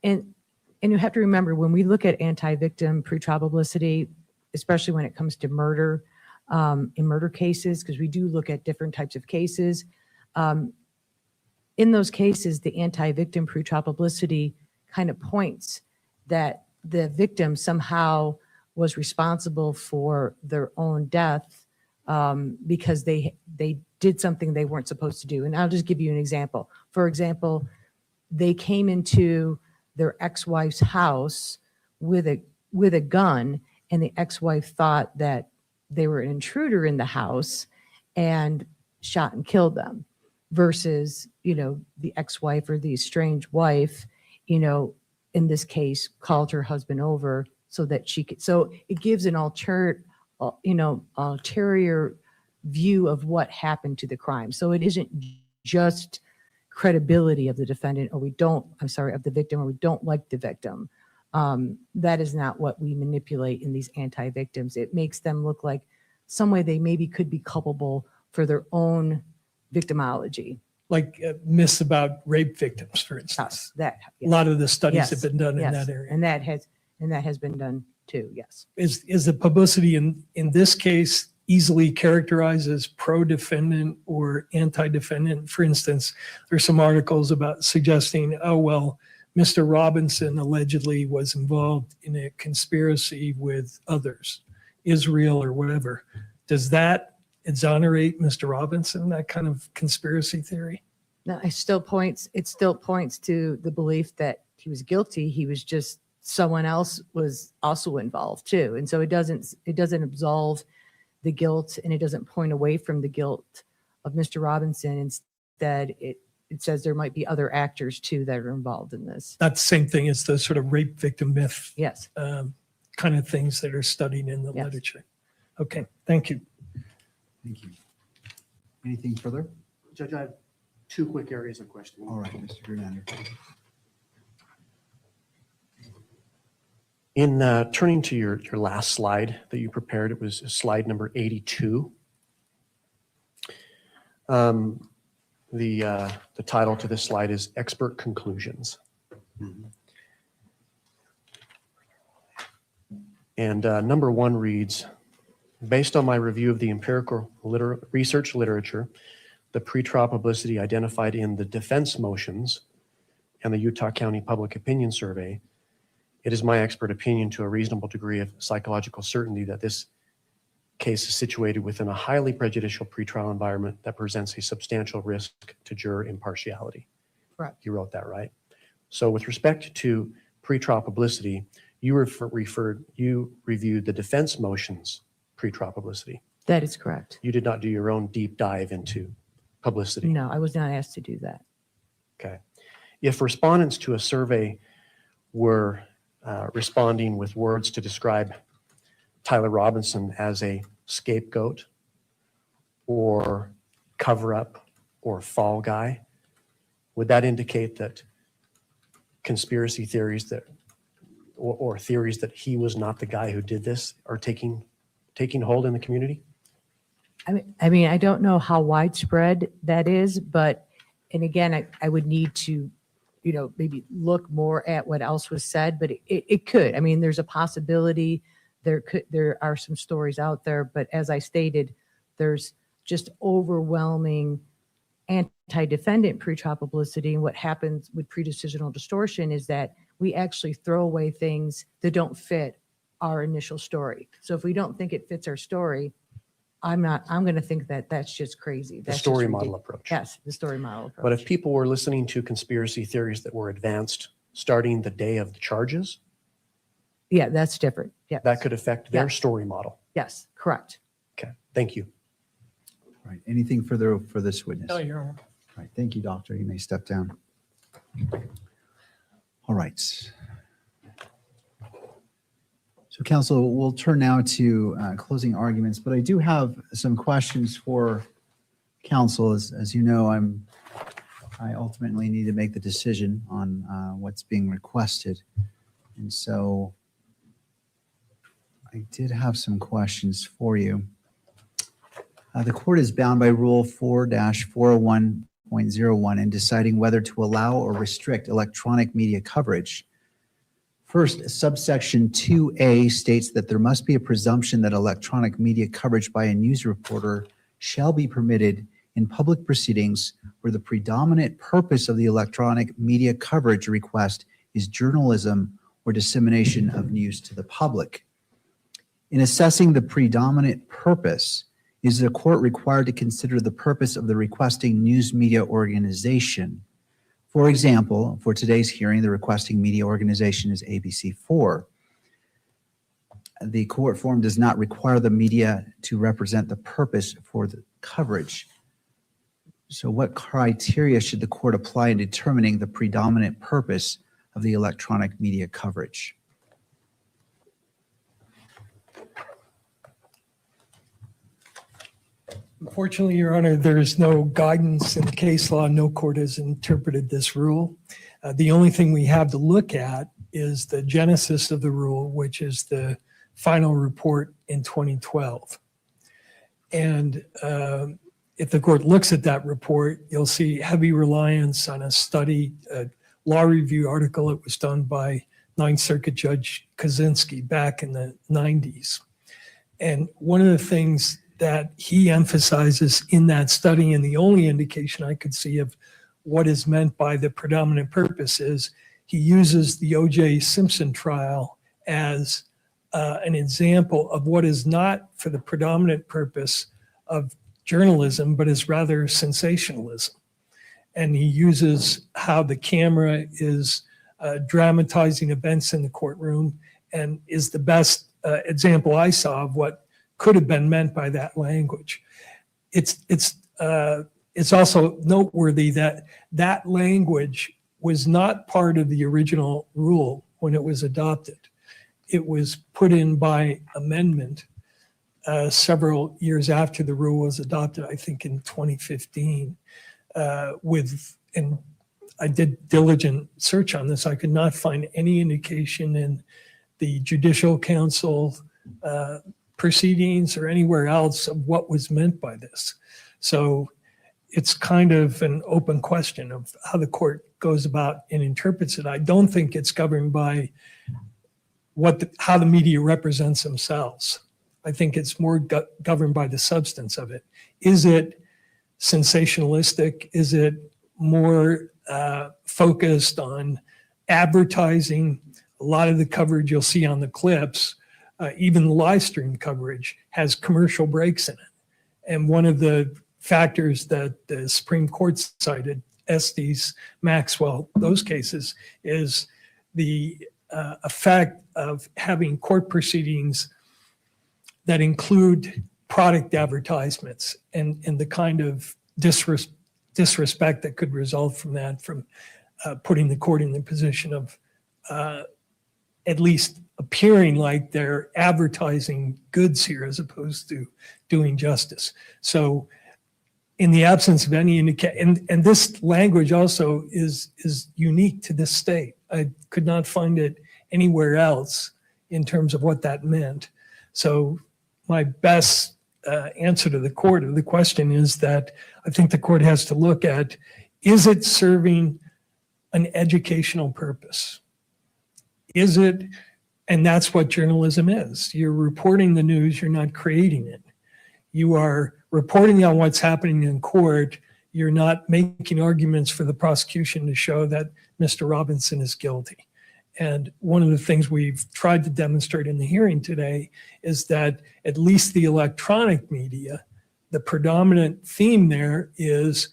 and you have to remember when we look at anti-victim pretrial publicity, especially when it comes to murder, in murder cases, because we do look at different types of cases. In those cases, the anti-victim pretrial publicity kind of points that the victim somehow was responsible for their own death because they did something they weren't supposed to do. And I'll just give you an example. For example, they came into their ex-wife's house with a gun, and the ex-wife thought that they were an intruder in the house and shot and killed them, versus, the ex-wife or the estranged wife, in this case, called her husband over so that she could. So it gives an ulterior view of what happened to the crime. So it isn't just credibility of the defendant, of the victim, or we don't like the victim. That is not what we manipulate in these anti-victims. It makes them look like some way they maybe could be culpable for their own victimology. Like myths about rape victims, for instance. Yes. A lot of the studies Yes. have been done in Yes. that area. And that has been done too, yes. Is the publicity in this case easily characterized as pro-defendant or anti-defendant? For instance, there's some articles about suggesting, Mr. Robinson allegedly was involved in a conspiracy with others, Israel or whatever. Does that exonerate Mr. Robinson, that kind of conspiracy theory? No, it still points to the belief that he was guilty. He was just, someone else was also involved too. And so it doesn't absolve the guilt, and it doesn't point away from the guilt of Mr. Robinson. Instead, it says there might be other actors too that are involved in this. That's the same thing as the sort of rape victim myth. Yes. Kind of things that are studied in the literature. Okay, thank you. Thank you. Anything further? Judge, I have two quick areas of questioning. All right, Mr. Gernander. In turning to your last slide that you prepared, it was slide number 82. The title to this slide is Expert Conclusions. And number one reads, Based on my review of the empirical research literature, the pretrial publicity identified in the defense motions and the Utah County Public Opinion Survey, it is my expert opinion to a reasonable degree of psychological certainty that this case is situated within a highly prejudicial pretrial environment that presents a substantial risk to juror impartiality. Correct. You wrote that, right? So with respect to pretrial publicity, you reviewed the defense motions pretrial publicity. That is correct. You did not do your own deep dive into publicity. No, I was not asked to do that. Okay. If respondents to a survey were responding with words to describe Tyler Robinson as a scapegoat or cover up or fall guy, would that indicate that conspiracy theories that or theories that he was not the guy who did this are taking hold in the community? I mean, I don't know how widespread that is, but, and again, I would need to, maybe look more at what else was said, but it could. I mean, there's a possibility. There are some stories out there, but as I stated, there's just overwhelming anti-defendant pretrial publicity. And what happens with pre-decisional distortion is that we actually throw away things that don't fit our initial story. So if we don't think it fits our story, I'm going to think that that's just crazy. The story model approach. Yes, the story model approach. But if people were listening to conspiracy theories that were advanced starting the day of the charges, yeah, that's different. Yeah, that could affect their Yes. story model. Yes, correct. Okay, thank you. All right. Anything further for this witness? No, Your Honor. All right. Thank you, doctor. You may step down. All right. So counsel, we'll turn now to closing arguments, but I do have some questions for counsel. As you know, I ultimately need to make the decision on what's being requested. And so I did have some questions for you. The court is bound by Rule 4-401.01 in deciding whether to allow or restrict electronic media coverage. First, subsection 2A states that there must be a presumption that electronic media coverage by a news reporter shall be permitted in public proceedings where the predominant purpose of the electronic media coverage request is journalism or dissemination of news to the public. In assessing the predominant purpose, is the court required to consider the purpose of the requesting news media organization? For example, for today's hearing, the requesting media organization is ABC4. The court form does not require the media to represent the purpose for the coverage. So what criteria should the court apply in determining the predominant purpose of the electronic media coverage? Unfortunately, Your Honor, there is no guidance in the case law. No court has interpreted this rule. The only thing we have to look at is the genesis of the rule, which is the final report in 2012. And if the court looks at that report, you'll see heavy reliance on a study, a law review article that was done by Ninth Circuit Judge Kaczynski back in the 90s. And one of the things that he emphasizes in that study, and the only indication I could see of what is meant by the predominant purpose, is he uses the O.J. Simpson trial as an example of what is not for the predominant purpose of journalism, but is rather sensationalism. And he uses how the camera is dramatizing events in the courtroom, and is the best example I saw of what could have been meant by that language. It's also noteworthy that that language was not part of the original rule when it was adopted. It was put in by amendment several years after the rule was adopted, I think in 2015, and I did diligent search on this. I could not find any indication in the Judicial Council proceedings or anywhere else of what was meant by this. So it's kind of an open question of how the court goes about and interprets it. I don't think it's governed by how the media represents themselves. I think it's more governed by the substance of it. Is it sensationalistic? Is it more focused on advertising? A lot of the coverage you'll see on the clips, even the live stream coverage, has commercial breaks in it. And one of the factors that the Supreme Court cited, Estes, Maxwell, those cases, is the effect of having court proceedings that include product advertisements and the kind of disrespect that could result from that, from putting the court in the position of at least appearing like they're advertising goods here as opposed to doing justice. So in the absence of any indication, and this language also is unique to this state. I could not find it anywhere else in terms of what that meant. So my best answer to the court of the question is that I think the court has to look at, is it serving an educational purpose? Is it, and that's what journalism is. You're reporting the news, you're not creating it. You are reporting on what's happening in court. You're not making arguments for the prosecution to show that Mr. Robinson is guilty. And one of the things we've tried to demonstrate in the hearing today is that at least the electronic media, the predominant theme there is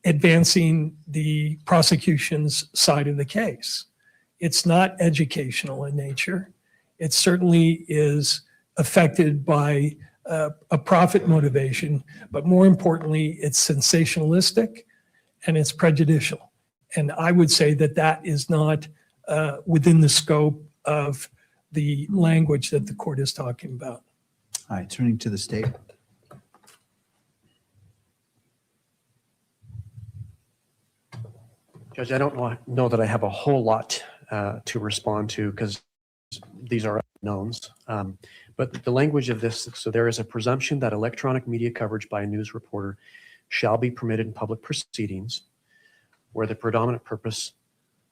advancing the prosecution's side of the case. It's not educational in nature. It certainly is affected by a profit motivation, but more importantly, it's sensationalistic and it's prejudicial. And I would say that that is not within the scope of the language that the court is talking about. All right, turning to the state. Judge, I don't know that I have a whole lot to respond to because these are unknowns. But the language of this, so there is a presumption that electronic media coverage by a news reporter shall be permitted in public proceedings where the predominant purpose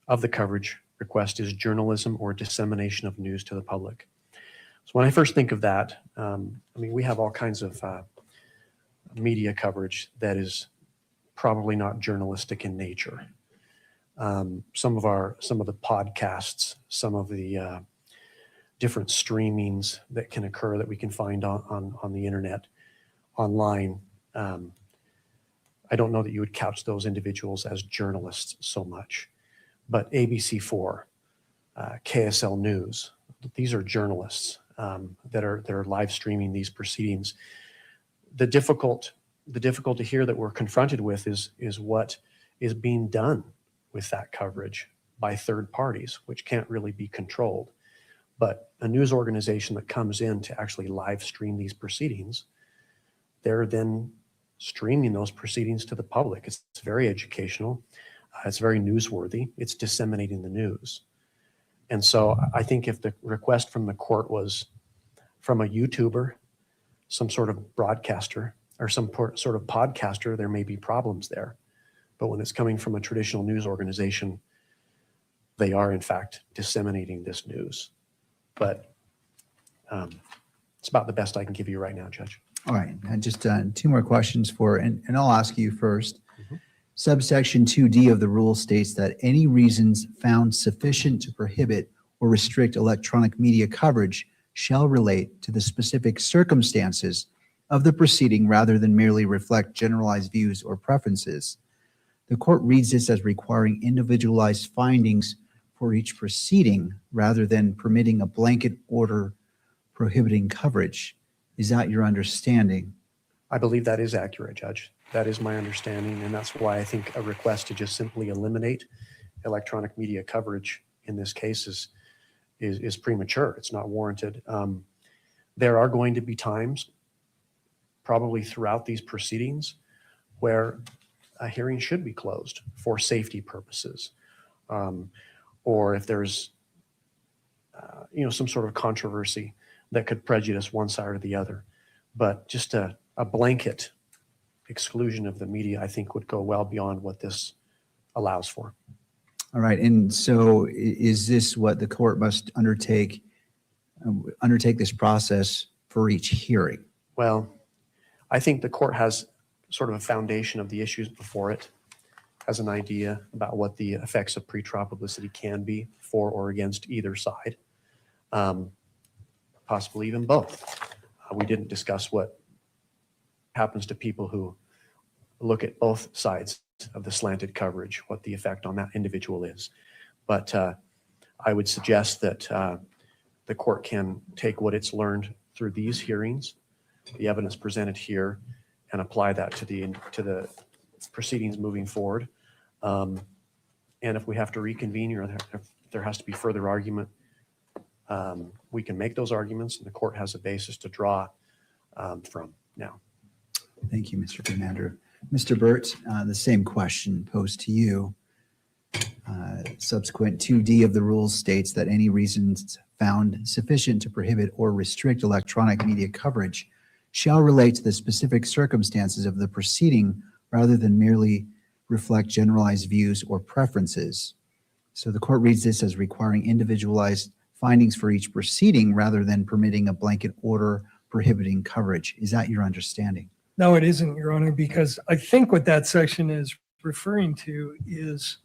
of the coverage request is journalism or dissemination of news to the public. So when I first think of that, I mean, we have all kinds of media coverage that is probably not journalistic in nature. Some of the podcasts, some of the different streamings that can occur that we can find on the internet, online. I don't know that you would couch those individuals as journalists so much, but ABC4, KSL News, these are journalists that are live streaming these proceedings. The difficulty here that we're confronted with is what is being done with that coverage by third parties, which can't really be controlled. But a news organization that comes in to actually live stream these proceedings, they're then streaming those proceedings to the public. It's very educational. It's very newsworthy. It's disseminating the news. And so I think if the request from the court was from a YouTuber, some sort of broadcaster, or some sort of podcaster, there may be problems there. But when it's coming from a traditional news organization, they are in fact disseminating this news. But it's about the best I can give you right now, Judge. All right, and just two more questions and I'll ask you first. Subsection 2D of the rule states that any reasons found sufficient to prohibit or restrict electronic media coverage shall relate to the specific circumstances of the proceeding rather than merely reflect generalized views or preferences. The court reads this as requiring individualized findings for each proceeding rather than permitting a blanket order prohibiting coverage. Is that your understanding? I believe that is accurate, Judge. That is my understanding, and that's why I think a request to just simply eliminate electronic media coverage in this case is premature. It's not warranted. There are going to be times, probably throughout these proceedings, where a hearing should be closed for safety purposes, or if there's some sort of controversy that could prejudice one side or the other. But just a blanket exclusion of the media, I think, would go well beyond what this allows for. All right, and so is this what the court must undertake this process for each hearing? Well, I think the court has sort of a foundation of the issues before it, has an idea about what the effects of pretrial publicity can be for or against either side, possibly even both. We didn't discuss what happens to people who look at both sides of the slanted coverage, what the effect on that individual is. But I would suggest that the court can take what it's learned through these hearings, the evidence presented here, and apply that to the proceedings moving forward. And if we have to reconvene or if there has to be further argument, we can make those arguments, and the court has a basis to draw from now. Thank you, Mr. Commander. Mr. Burt, the same question posed to you. Subsequent 2D of the rules states that any reasons found sufficient to prohibit or restrict electronic media coverage shall relate to the specific circumstances of the proceeding rather than merely reflect generalized views or preferences. So the court reads this as requiring individualized findings for each proceeding rather than permitting a blanket order prohibiting coverage. Is that your understanding? No, it isn't, Your Honor, because I think what that section is referring to is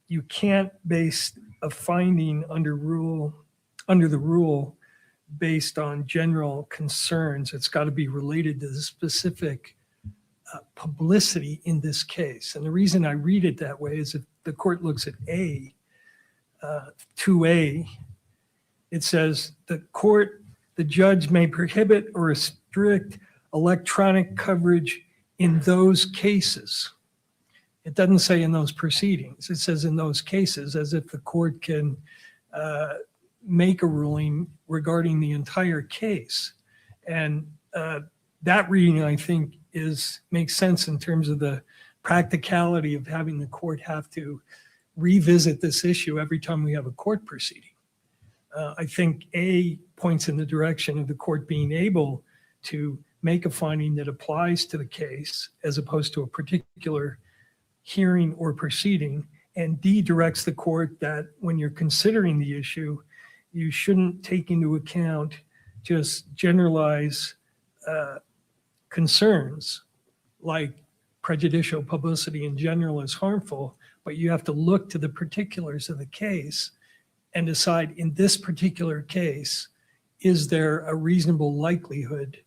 you can't base a finding under the rule based on general concerns. It's got to be related to the specific publicity in this case. And the reason I read it that way is if the court looks at 2A, it says the judge may prohibit or restrict electronic coverage in those cases. It doesn't say in those proceedings. It says in those cases, as if the court can make a ruling regarding the entire case. And that reading, I think, makes sense in terms of the practicality of having the court have to revisit this issue every time we have a court proceeding. I think A points in the direction of the court being able to make a finding that applies to the case as opposed to a particular hearing or proceeding, and D directs the court that when you're considering the issue, you shouldn't take into account just generalized concerns like prejudicial publicity in general is harmful, but you have to look to the particulars of the case and decide in this particular case, is there a reasonable likelihood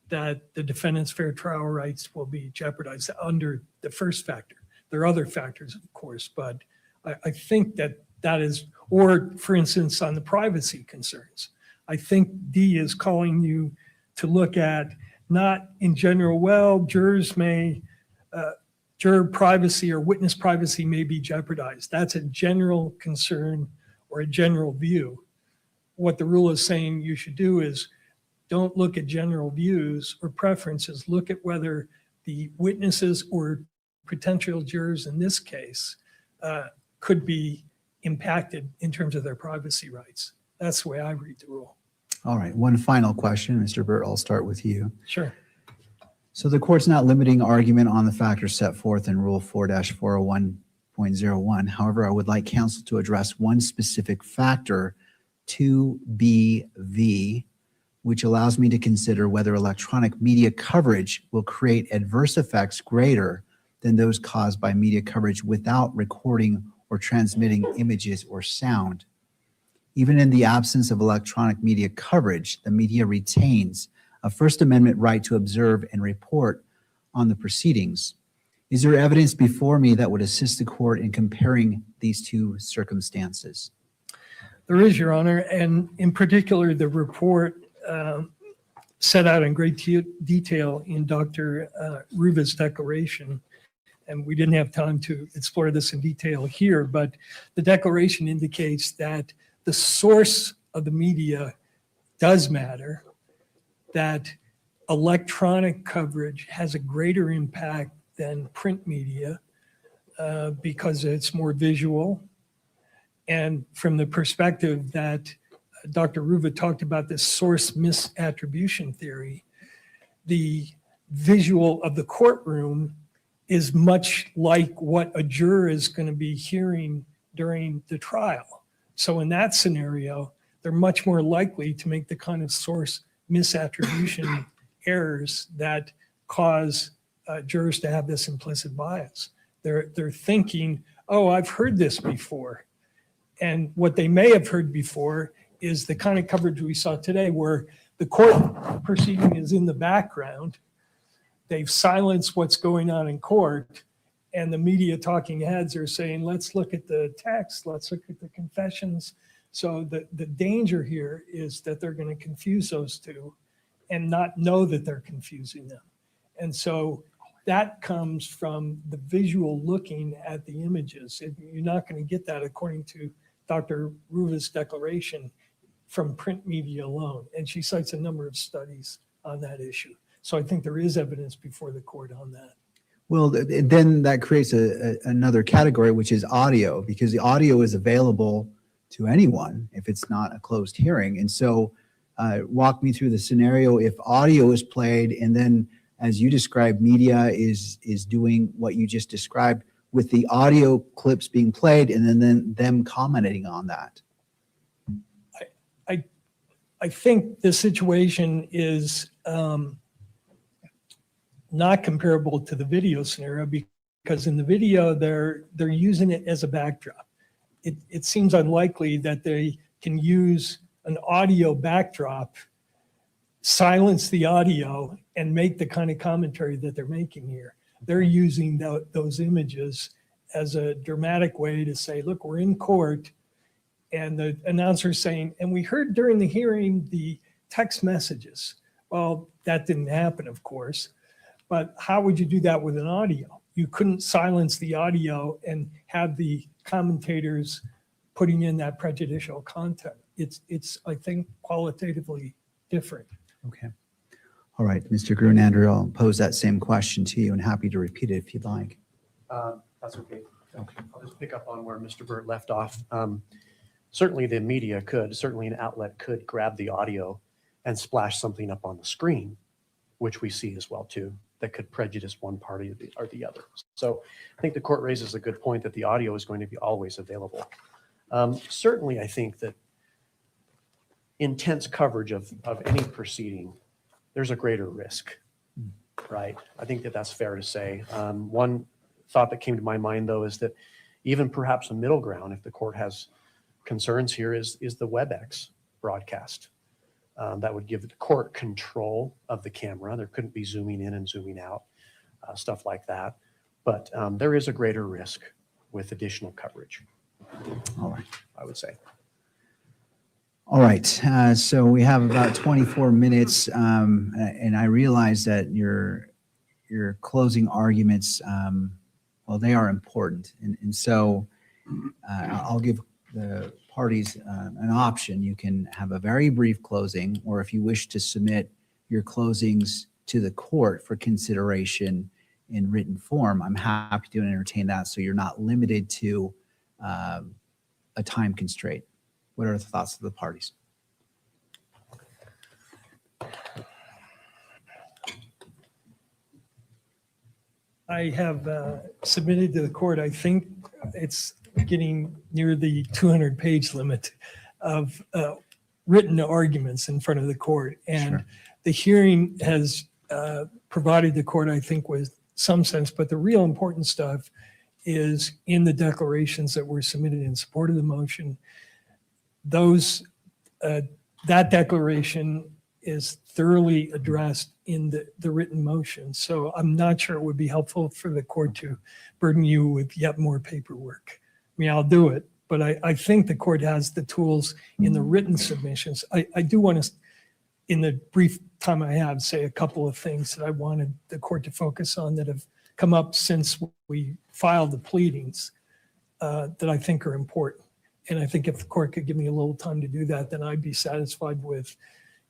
that the defendant's fair trial rights will be jeopardized under the first factor. There are other factors, of course, but I think that is, or for instance, on the privacy concerns, I think D is calling you to look at not in general, well, juror privacy or witness privacy may be jeopardized. That's a general concern or a general view. What the rule is saying you should do is don't look at general views or preferences. Look at whether the witnesses or potential jurors in this case could be impacted in terms of their privacy rights. That's the way I read the rule. All right, one final question, Mr. Burt, I'll start with you. Sure. So the court's not limiting argument on the factors set forth in Rule 4-401.01. However, I would like counsel to address one specific factor, 2BV, which allows me to consider whether electronic media coverage will create adverse effects greater than those caused by media coverage without recording or transmitting images or sound. Even in the absence of electronic media coverage, the media retains a First Amendment right to observe and report on the proceedings. Is there evidence before me that would assist the court in comparing these two circumstances? There is, Your Honor, and in particular, the report set out in great detail in Dr. Ruva's declaration, and we didn't have time to explore this in detail here, but the declaration indicates that the source of the media does matter, that electronic coverage has a greater impact than print media because it's more visual. And from the perspective that Dr. Ruva talked about this source misattribution theory, the visual of the courtroom is much like what a juror is going to be hearing during the trial. So in that scenario, they're much more likely to make the kind of source misattribution errors that cause jurors to have this implicit bias. They're thinking, oh, I've heard this before. And what they may have heard before is the kind of coverage we saw today where the court proceeding is in the background. They've silenced what's going on in court, and the media talking heads are saying, let's look at the text, let's look at the confessions. So the danger here is that they're going to confuse those two and not know that they're confusing them. And so that comes from the visual looking at the images. You're not going to get that, according to Dr. Ruva's declaration, from print media alone. And she cites a number of studies on that issue. So I think there is evidence before the court on that. Well, then that creates another category, which is audio, because the audio is available to anyone if it's not a closed hearing. And so walk me through the scenario if audio is played and then, as you described, media is doing what you just described with the audio clips being played and then them commenting on that. I think the situation is not comparable to the video scenario, because in the video they're using it as a backdrop. It seems unlikely that they can use an audio backdrop, silence the audio, and make the kind of commentary that they're making here. They're using those images as a dramatic way to say, look, we're in court, and the announcer's saying, and we heard during the hearing the text messages. Well, that didn't happen, of course, but how would you do that with an audio? You couldn't silence the audio and have the commentators putting in that prejudicial content. It's I think, qualitatively different. Okay. All right, Mr. Grunander, I'll pose that same question to you and happy to repeat it if you'd like. That's okay. I'll just pick up on where Mr. Burt left off. Certainly the media could, certainly an outlet could grab the audio and splash something up on the screen, which we see as well too, that could prejudice one party or the other. So I think the court raises a good point that the audio is going to be always available. Certainly I think that intense coverage of any proceeding, there's a greater risk, right? I think that that's fair to say. One thought that came to my mind though is that even perhaps a middle ground, if the court has concerns here, is the WebEx broadcast. That would give the court control of the camera. There couldn't be zooming in and zooming out, stuff like that. But there is a greater risk with additional coverage. All right. I would say. All right. So we have about 24 minutes, and I realize that your closing arguments, well, they are important. And so I'll give the parties an option. You can have a very brief closing, or if you wish to submit your closings to the court for consideration in written form, I'm happy to entertain that so you're not limited to a time constraint. What are the thoughts of the parties? I have submitted to the court, I think it's getting near the 200-page limit of written arguments in front of the court. And Sure. The hearing has provided the court, I think, with some sense, but the real important stuff is in the declarations that were submitted in support of the motion. Those, that declaration is thoroughly addressed in the written motion. So I'm not sure it would be helpful for the court to burden you with yet more paperwork. I mean, I'll do it, but I think the court has the tools in the written submissions. I do want to, in the brief time I have, say a couple of things that I wanted the court to focus on that have come up since we filed the pleadings that I think are important. And I think if the court could give me a little time to do that, then I'd be satisfied with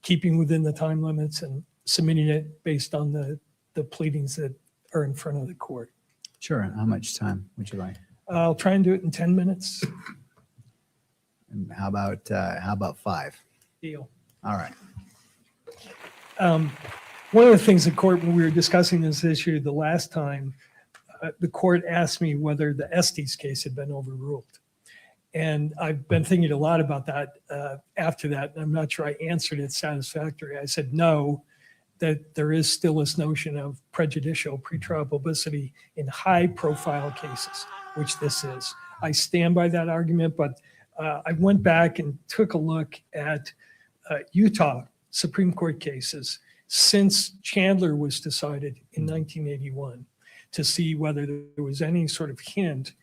keeping within the time limits and submitting it based on the pleadings that are in front of the court. Sure. How much time would you like? I'll try and do it in 10 minutes. And how about 5? Deal. All right. One of the things the court, when we were discussing this issue the last time, the court asked me whether the Estes case had been overruled. And I've been thinking a lot about that after that. And I'm not sure I answered it satisfactorily. I said no, that there is still this notion of prejudicial pretrial publicity in high profile cases, which this is. I stand by that argument, but I went back and took a look at Utah Supreme Court cases since Chandler was decided in 1981 to see whether there was any sort of hint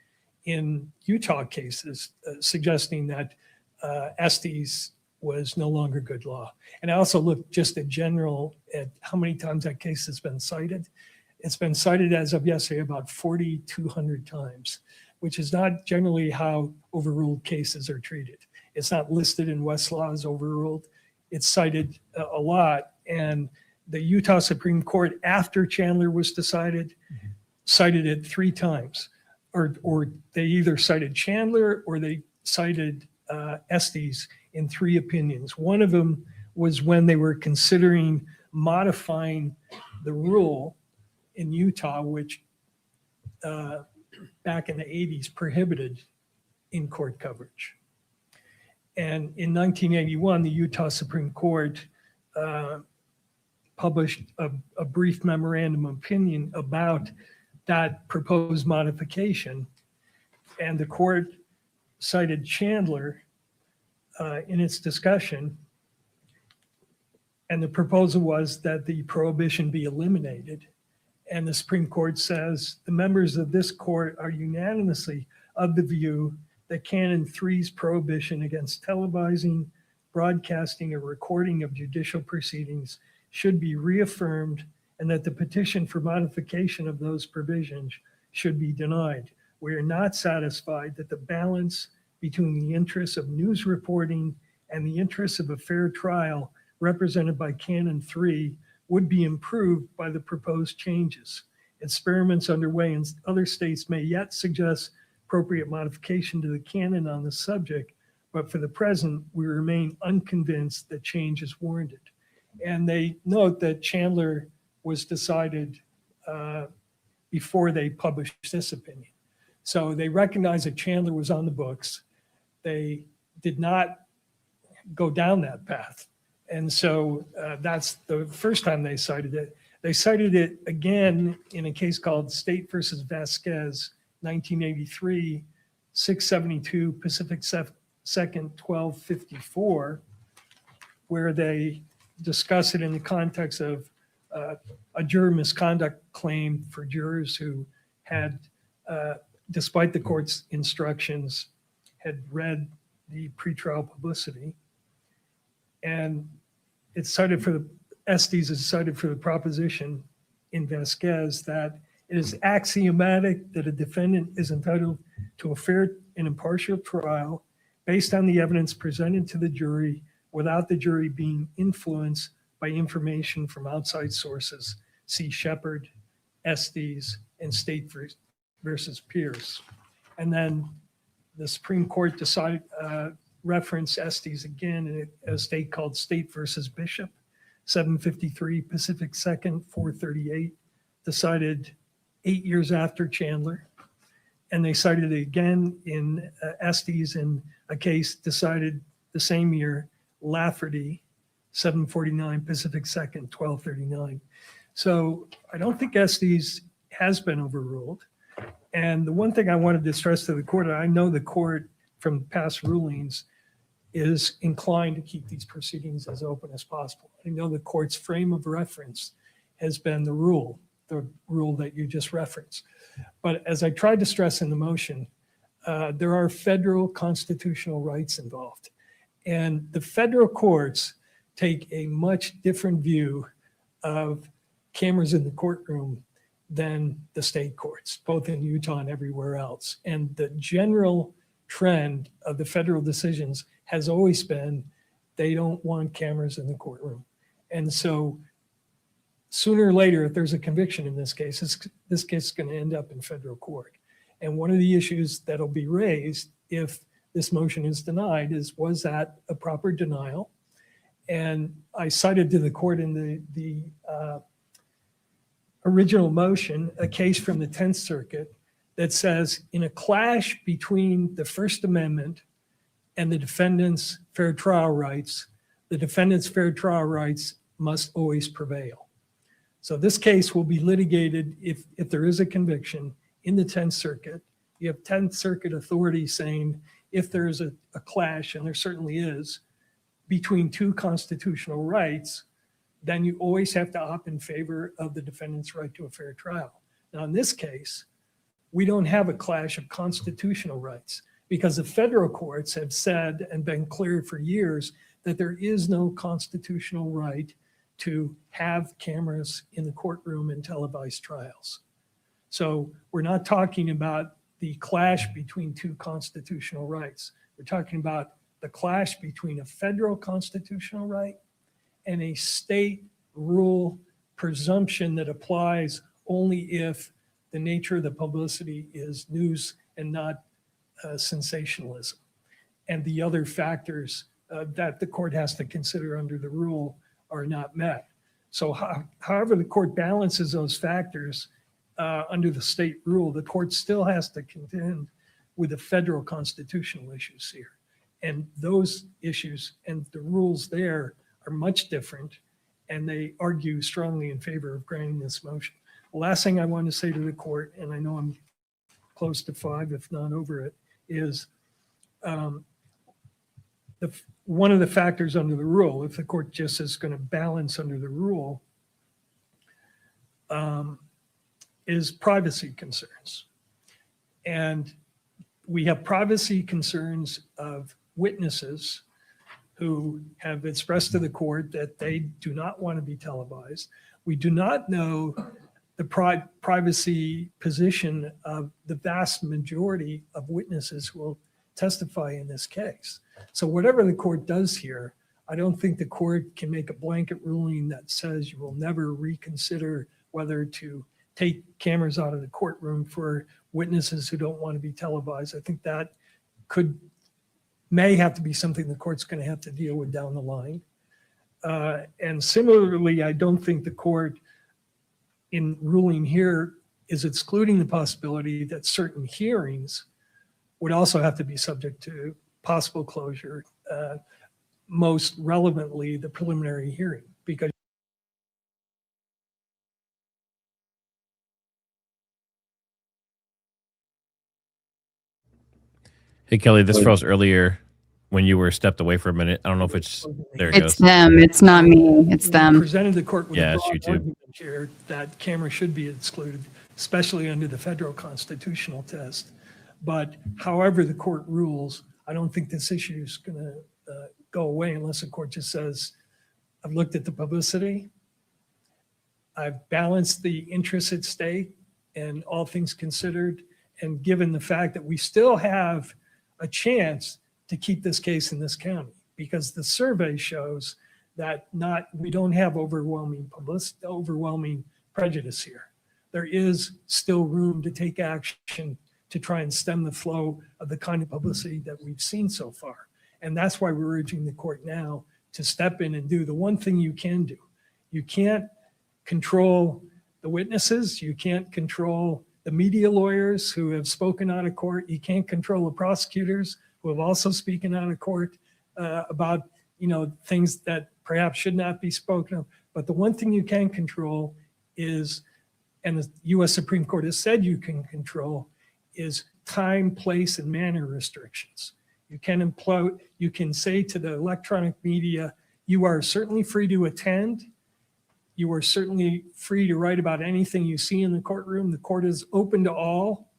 in Utah cases suggesting that Estes was no longer good law. And I also looked just in general at how many times that case has been cited. It's been cited as of yesterday about 4,200 times, which is not generally how overruled cases are treated. It's not listed in Westlaw as overruled. It's cited a lot. And the Utah Supreme Court, after Chandler was decided, cited it 3 times. Or they either cited Chandler or they cited Estes in 3 opinions. One of them was when they were considering modifying the rule in Utah, which back in the 80s prohibited in-court coverage. And in 1981, the Utah Supreme Court published a brief memorandum of opinion about that proposed modification. And the court cited Chandler in its discussion. And the proposal was that the prohibition be eliminated. And the Supreme Court says the members of this court are unanimously of the view that Canon 3's prohibition against televising, broadcasting, or recording of judicial proceedings should be reaffirmed, and that the petition for modification of those provisions should be denied. We are not satisfied that the balance between the interests of news reporting and the interests of a fair trial represented by Canon 3 would be improved by the proposed changes. Experiments underway in other states may yet suggest appropriate modification to the canon on the subject, but for the present, we remain unconvinced that change is warranted. And they note that Chandler was decided before they published this opinion. So they recognized that Chandler was on the books. They did not go down that path. And so that's the first time they cited it. They cited it again in a case called State versus Vasquez, 1983, 672 Pacific 2nd, 1254, where they discuss it in the context of a juror misconduct claim for jurors who had, despite the court's instructions, had read the pretrial publicity. And it's cited for the, Estes is cited for the proposition in Vasquez that it is axiomatic that a defendant is entitled to a fair and impartial trial based on the evidence presented to the jury without the jury being influenced by information from outside sources. See Shepard, Estes, and State versus Pierce. And then the Supreme Court decided, reference Estes again in a state called State versus Bishop, 753 Pacific 2nd, 438, decided 8 years after Chandler. And they cited it again in Estes in a case decided the same year, Lafferty, 749 Pacific 2nd, 1239. So I don't think Estes has been overruled. And the one thing I wanted to stress to the court, I know the court from past rulings is inclined to keep these proceedings as open as possible. I know the court's frame of reference has been the rule that you just referenced. But as I tried to stress in the motion, there are federal constitutional rights involved. And the federal courts take a much different view of cameras in the courtroom than the state courts, both in Utah and everywhere else. And the general trend of the federal decisions has always been they don't want cameras in the courtroom. And so sooner or later, if there's a conviction in this case, this case is going to end up in federal court. And one of the issues that'll be raised if this motion is denied is, was that a proper denial? And I cited to the court in the original motion a case from the 10th Circuit that says in a clash between the First Amendment and the defendant's fair trial rights, the defendant's fair trial rights must always prevail. So this case will be litigated if there is a conviction in the 10th Circuit. You have 10th Circuit authority saying if there's a clash, and there certainly is, between two constitutional rights, then you always have to opt in favor of the defendant's right to a fair trial. Now, in this case, we don't have a clash of constitutional rights because the federal courts have said and been clear for years that there is no constitutional right to have cameras in the courtroom in televised trials. So we're not talking about the clash between two constitutional rights. We're talking about the clash between a federal constitutional right and a state rule presumption that applies only if the nature of the publicity is news and not sensationalism. And the other factors that the court has to consider under the rule are not met. So however the court balances those factors under the state rule, the court still has to contend with the federal constitutional issues here. And those issues and the rules there are much different, and they argue strongly in favor of granting this motion. The last thing I want to say to the court, and I know I'm close to 5, if not over it, is one of the factors under the rule, if the court just is going to balance under the rule, is privacy concerns. And we have privacy concerns of witnesses who have expressed to the court that they do not want to be televised. We do not know the privacy position of the vast majority of witnesses who will testify in this case. So whatever the court does here, I don't think the court can make a blanket ruling that says you will never reconsider whether to take cameras out of the courtroom for witnesses who don't want to be televised. I think that may have to be something the court's going to have to deal with down the line. And similarly, I don't think the court in ruling here is excluding the possibility that certain hearings would also have to be subject to possible closure, most relevantly the preliminary hearing, because Hey, Kelly, this froze earlier when you were stepped away for a minute. I don't know if it's there. It It's them. It's not me. It's them. presented the court with Yeah, a it's broad you too. argument here that camera should be excluded, especially under the federal constitutional test. But however the court rules, I don't think this issue is going to go away unless the court just says, I've looked at the publicity, I've balanced the interests at stake and all things considered, and given the fact that we still have a chance to keep this case in this county, because the survey shows that we don't have overwhelming prejudice here. There is still room to take action to try and stem the flow of the kind of publicity that we've seen so far. And that's why we're urging the court now to step in and do the one thing you can do. You can't control the witnesses. You can't control the media lawyers who have spoken out of court. You can't control the prosecutors who have also spoken out of court about things that perhaps should not be spoken of. But the one thing you can control is, and the U.S. Supreme Court has said you can control, is time, place, and manner restrictions. You can say to the electronic media, you are certainly free to attend. You are certainly free to write about anything you see in the courtroom. The court is open to all.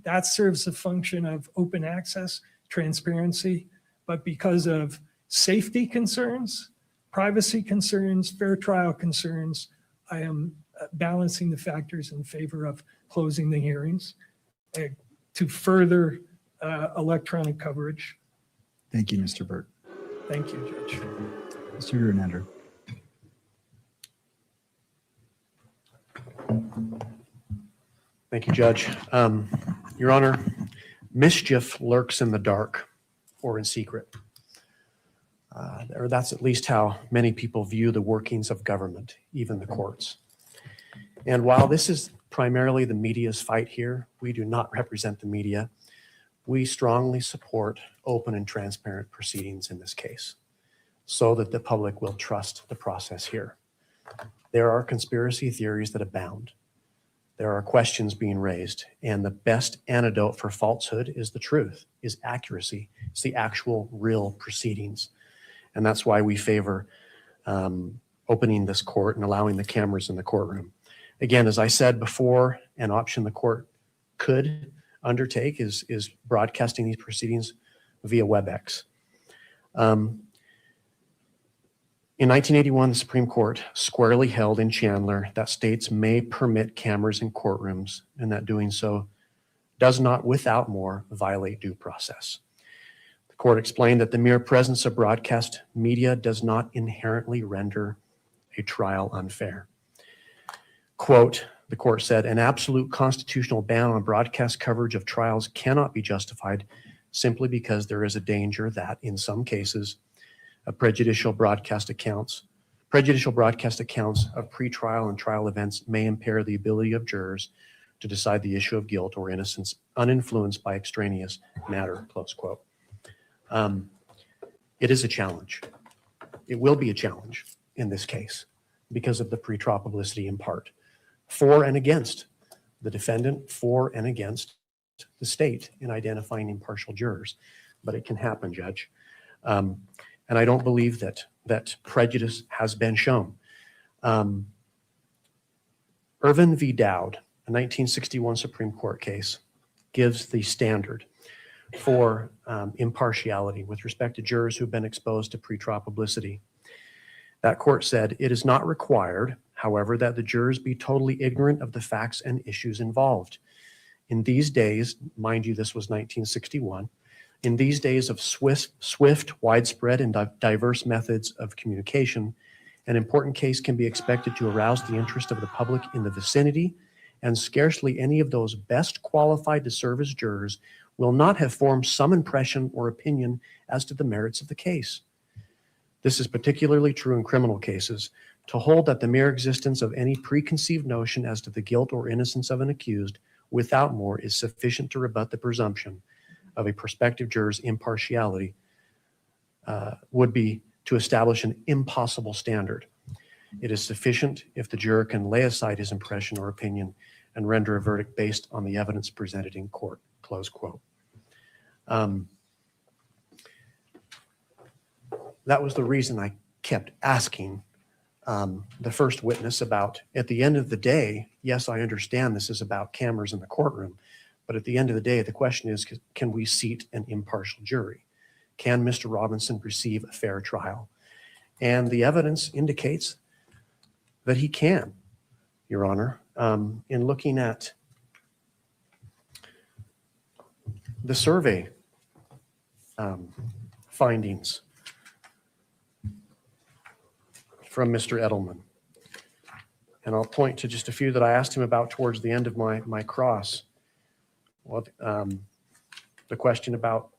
That serves the function of open access, transparency. But because of safety concerns, privacy concerns, fair trial concerns, I am balancing the factors in favor of closing the hearings to further electronic coverage. Thank you, Mr. Burt. Thank you, Judge. Mr. Grunander. Thank you, Judge. Your Honor, mischief lurks in the dark or in secret. Or that's at least how many people view the workings of government, even the courts. And while this is primarily the media's fight here. We do not represent the media. We strongly support open and transparent proceedings in this case so that the public will trust the process here. There are conspiracy theories that abound. There are questions being raised, and the best antidote for falsehood is the truth, is accuracy. It's the actual real proceedings. And that's why we favor opening this court and allowing the cameras in the courtroom. Again, as I said before, an option the court could undertake is broadcasting these proceedings via WebEx. In 1981, the Supreme Court squarely held in Chandler that states may permit cameras in courtrooms, and that doing so does not, without more, violate due process. The court explained that the mere presence of broadcast media does not inherently render a trial unfair. Quote, the court said, an absolute constitutional ban on broadcast coverage of trials cannot be justified simply because there is a danger that, in some cases, prejudicial broadcast accounts of pretrial and trial events may impair the ability of jurors to decide the issue of guilt or innocence uninfluenced by extraneous matter, close quote. It is a challenge. It will be a challenge in this case because of the pretrial publicity in part, for and against the defendant, for and against the state in identifying impartial jurors. But it can happen, Judge. And I don't believe that prejudice has been shown. Irvin v. Dowd, a 1961 Supreme Court case, gives the standard for impartiality with respect to jurors who've been exposed to pretrial publicity. That court said, it is not required, however, that the jurors be totally ignorant of the facts and issues involved. In these days, mind you, this was 1961, in these days of swift, widespread, and diverse methods of communication, an important case can be expected to arouse the interest of the public in the vicinity, and scarcely any of those best qualified to serve as jurors will not have formed some impression or opinion as to the merits of the case. This is particularly true in criminal cases. To hold that the mere existence of any preconceived notion as to the guilt or innocence of an accused without more is sufficient to rebut the presumption of a prospective juror's impartiality would be to establish an impossible standard. It is sufficient if the juror can lay aside his impression or opinion and render a verdict based on the evidence presented in court, close quote. That was the reason I kept asking the first witness about, at the end of the day, yes, I understand this is about cameras in the courtroom, but at the end of the day, the question is, can we seat an impartial jury? Can Mr. Robinson receive a fair trial? And the evidence indicates that he can, Your Honor. In looking at the survey findings from Mr. Edelman, and I'll point to just a few that I asked him about towards the end of my cross. Well, the question about,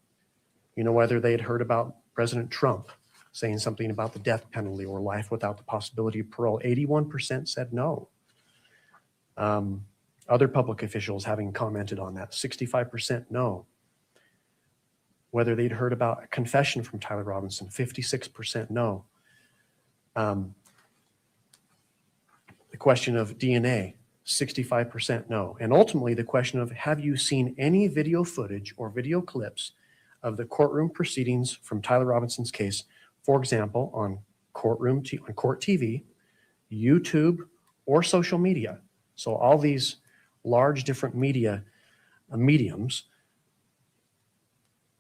whether they had heard about President Trump saying something about the death penalty or life without the possibility of parole. 81% said no. Other public officials having commented on that, 65% no. Whether they'd heard about a confession from Tyler Robinson, 56% no. The question of DNA, 65% no. And ultimately the question of, have you seen any video footage or video clips of the courtroom proceedings from Tyler Robinson's case, for example, on Court TV, YouTube, or social media? So all these large different media mediums,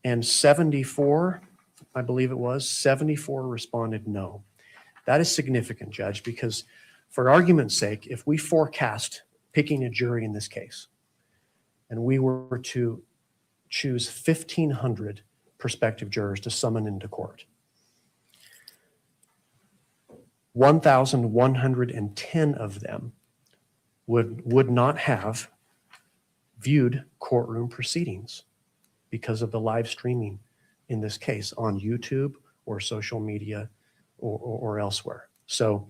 and 74, I believe it was, 74 responded no. That is significant, Judge, because for argument's sake, if we forecast picking a jury in this case, and we were to choose 1,500 prospective jurors to summon into court, 1,110 of them would not have viewed courtroom proceedings because of the live streaming in this case on YouTube or social media or elsewhere. So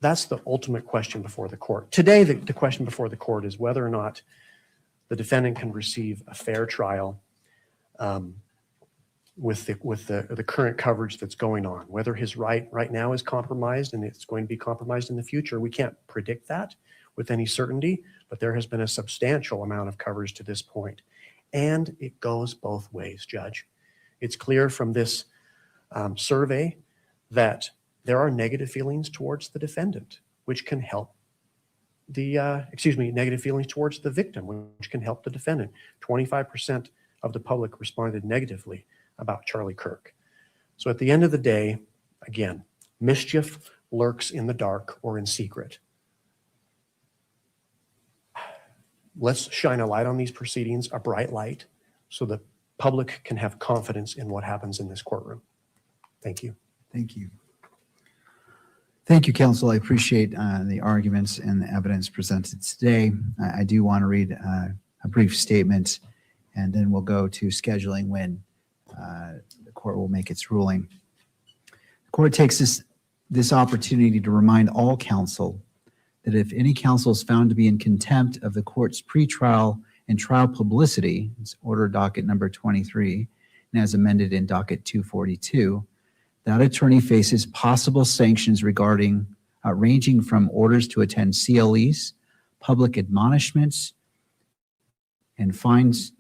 That's the ultimate question before the court. Today, the question before the court is whether or not the defendant can receive a fair trial with the current coverage that's going on. Whether his right now is compromised and it's going to be compromised in the future, we can't predict that with any certainty, but there has been a substantial amount of coverage to this point. And it goes both ways, Judge. It's clear from this survey that there are negative feelings towards the defendant, which can help negative feelings towards the victim, which can help the defendant. 25% of the public responded negatively about Charlie Kirk. So at the end of the day, again, mischief lurks in the dark or in secret. Let's shine a light on these proceedings, a bright light, so the public can have confidence in what happens in this courtroom. Thank you. Thank you. Thank you, counsel. I appreciate the arguments and the evidence presented today. I do want to read a brief statement, and then we'll go to scheduling when the court will make its ruling. The court takes this opportunity to remind all counsel that if any counsel is found to be in contempt of the court's pretrial and trial publicity, it's order docket number 23, and as amended in docket 242, that attorney faces possible sanctions ranging from orders to attend CLEs, public admonishments, and fines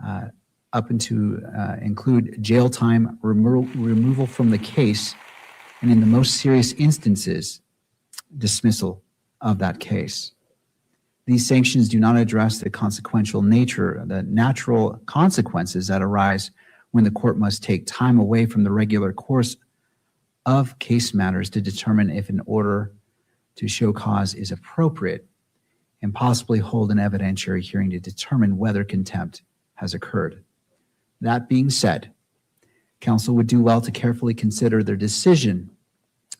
up into include jail time, removal from the case, and in the most serious instances, dismissal of that case. These sanctions do not address the consequential nature, the natural consequences that arise when the court must take time away from the regular course of case matters to determine if an order to show cause is appropriate and possibly hold an evidentiary hearing to determine whether contempt has occurred. That being said, counsel would do well to carefully consider their decision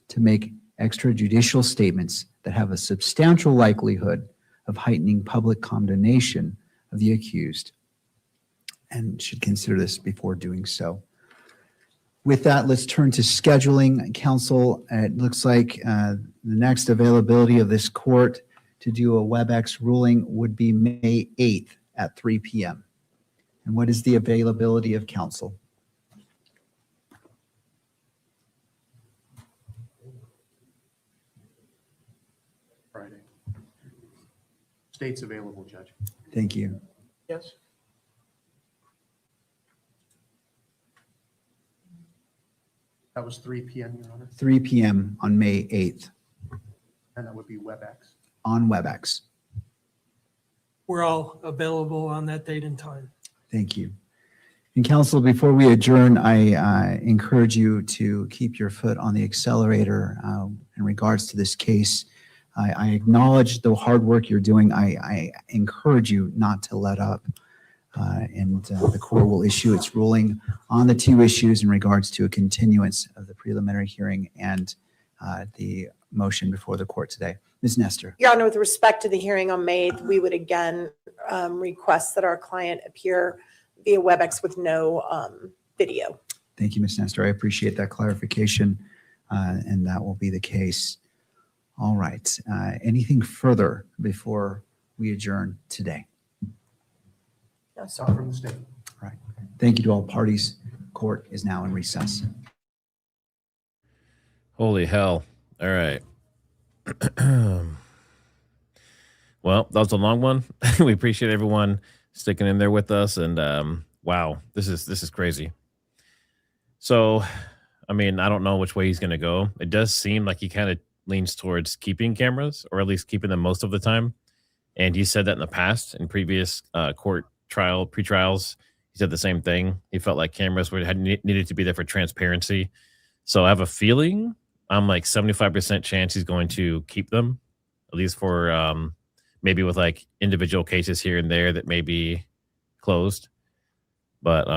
to make extrajudicial statements that have a substantial likelihood of heightening public condemnation of the accused, and should consider this before doing so. With that, let's turn to scheduling. Counsel, it looks like the next availability of this court to do a WebEx ruling would be May 8th at 3 p.m. And what is the availability of counsel? Friday. State's available, Judge. Thank you. Yes. That was 3 p.m., Your Honor. 3 p.m. on May 8th And that would be WebEx. on WebEx. We're all available on that date and time. Thank you. And counsel, before we adjourn, I encourage you to keep your foot on the accelerator in regards to this case. I acknowledge the hard work you're doing. I encourage you not to let up. And the court will issue its ruling on the two issues in regards to a continuance of the preliminary hearing and the motion before the court today. Ms. Nestor. Your Honor, with respect to the hearing on May 8th, we would again request that our client appear via WebEx with no video. Thank you, Ms. Nestor. I appreciate that clarification, and that will be the case. All right. Anything further before we adjourn today? That's all from the state. All right. Thank you to all parties. Court is now in recess. Holy hell. All right. Well, that was a long one. We appreciate everyone sticking in there with us. And wow, this is crazy. So, I mean, I don't know which way he's going to go. It does seem like he kind of leans towards keeping cameras, or at least keeping them most of the time. And he said that in the past, in previous court pre-trials, he said the same thing. He felt like cameras needed to be there for transparency. So I have a feeling, I'm like 75% chance he's going to keep them, at least for maybe with like individual cases here and there that may be closed. But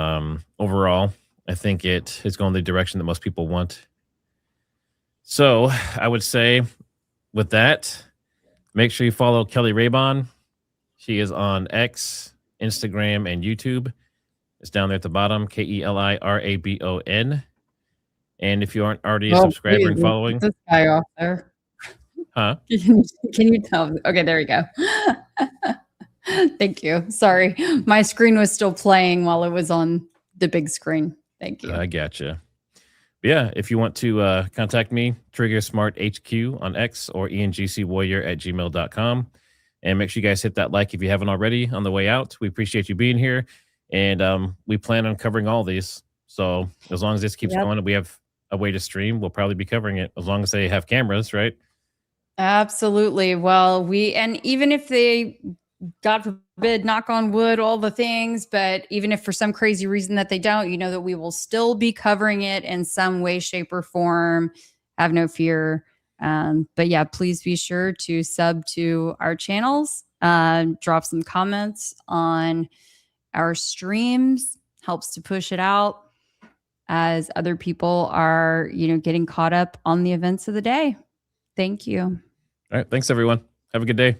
overall, I think it is going the direction that most people want. So I would say with that, make sure you follow Kelly Raybon. She is on X, Instagram, and YouTube. It's down there at the bottom, KELIRABON. And if you aren't already a subscriber and following, this guy off there. Huh? Can you tell? Okay, there we go. Thank you. Sorry. My screen was still playing while it was on the big screen. Thank you. I gotcha. Yeah, if you want to contact me, Trigger Smart HQ on X or engcwarrior@gmail.com. And make sure you guys hit that like if you haven't already on the way out. We appreciate you being here. And we plan on covering all these. So as long as this keeps going and we have a way to stream, we'll probably be covering it as long as they have cameras, right? Absolutely. Well, and even if they, God forbid, knock on wood, all the things, but even if for some crazy reason that they don't, you know that we will still be covering it in some way, shape, or form. Have no fear. But yeah, please be sure to sub to our channels, drop some comments on our streams, helps to push it out as other people are, getting caught up on the events of the day. Thank you. All right. Thanks, everyone. Have a good day.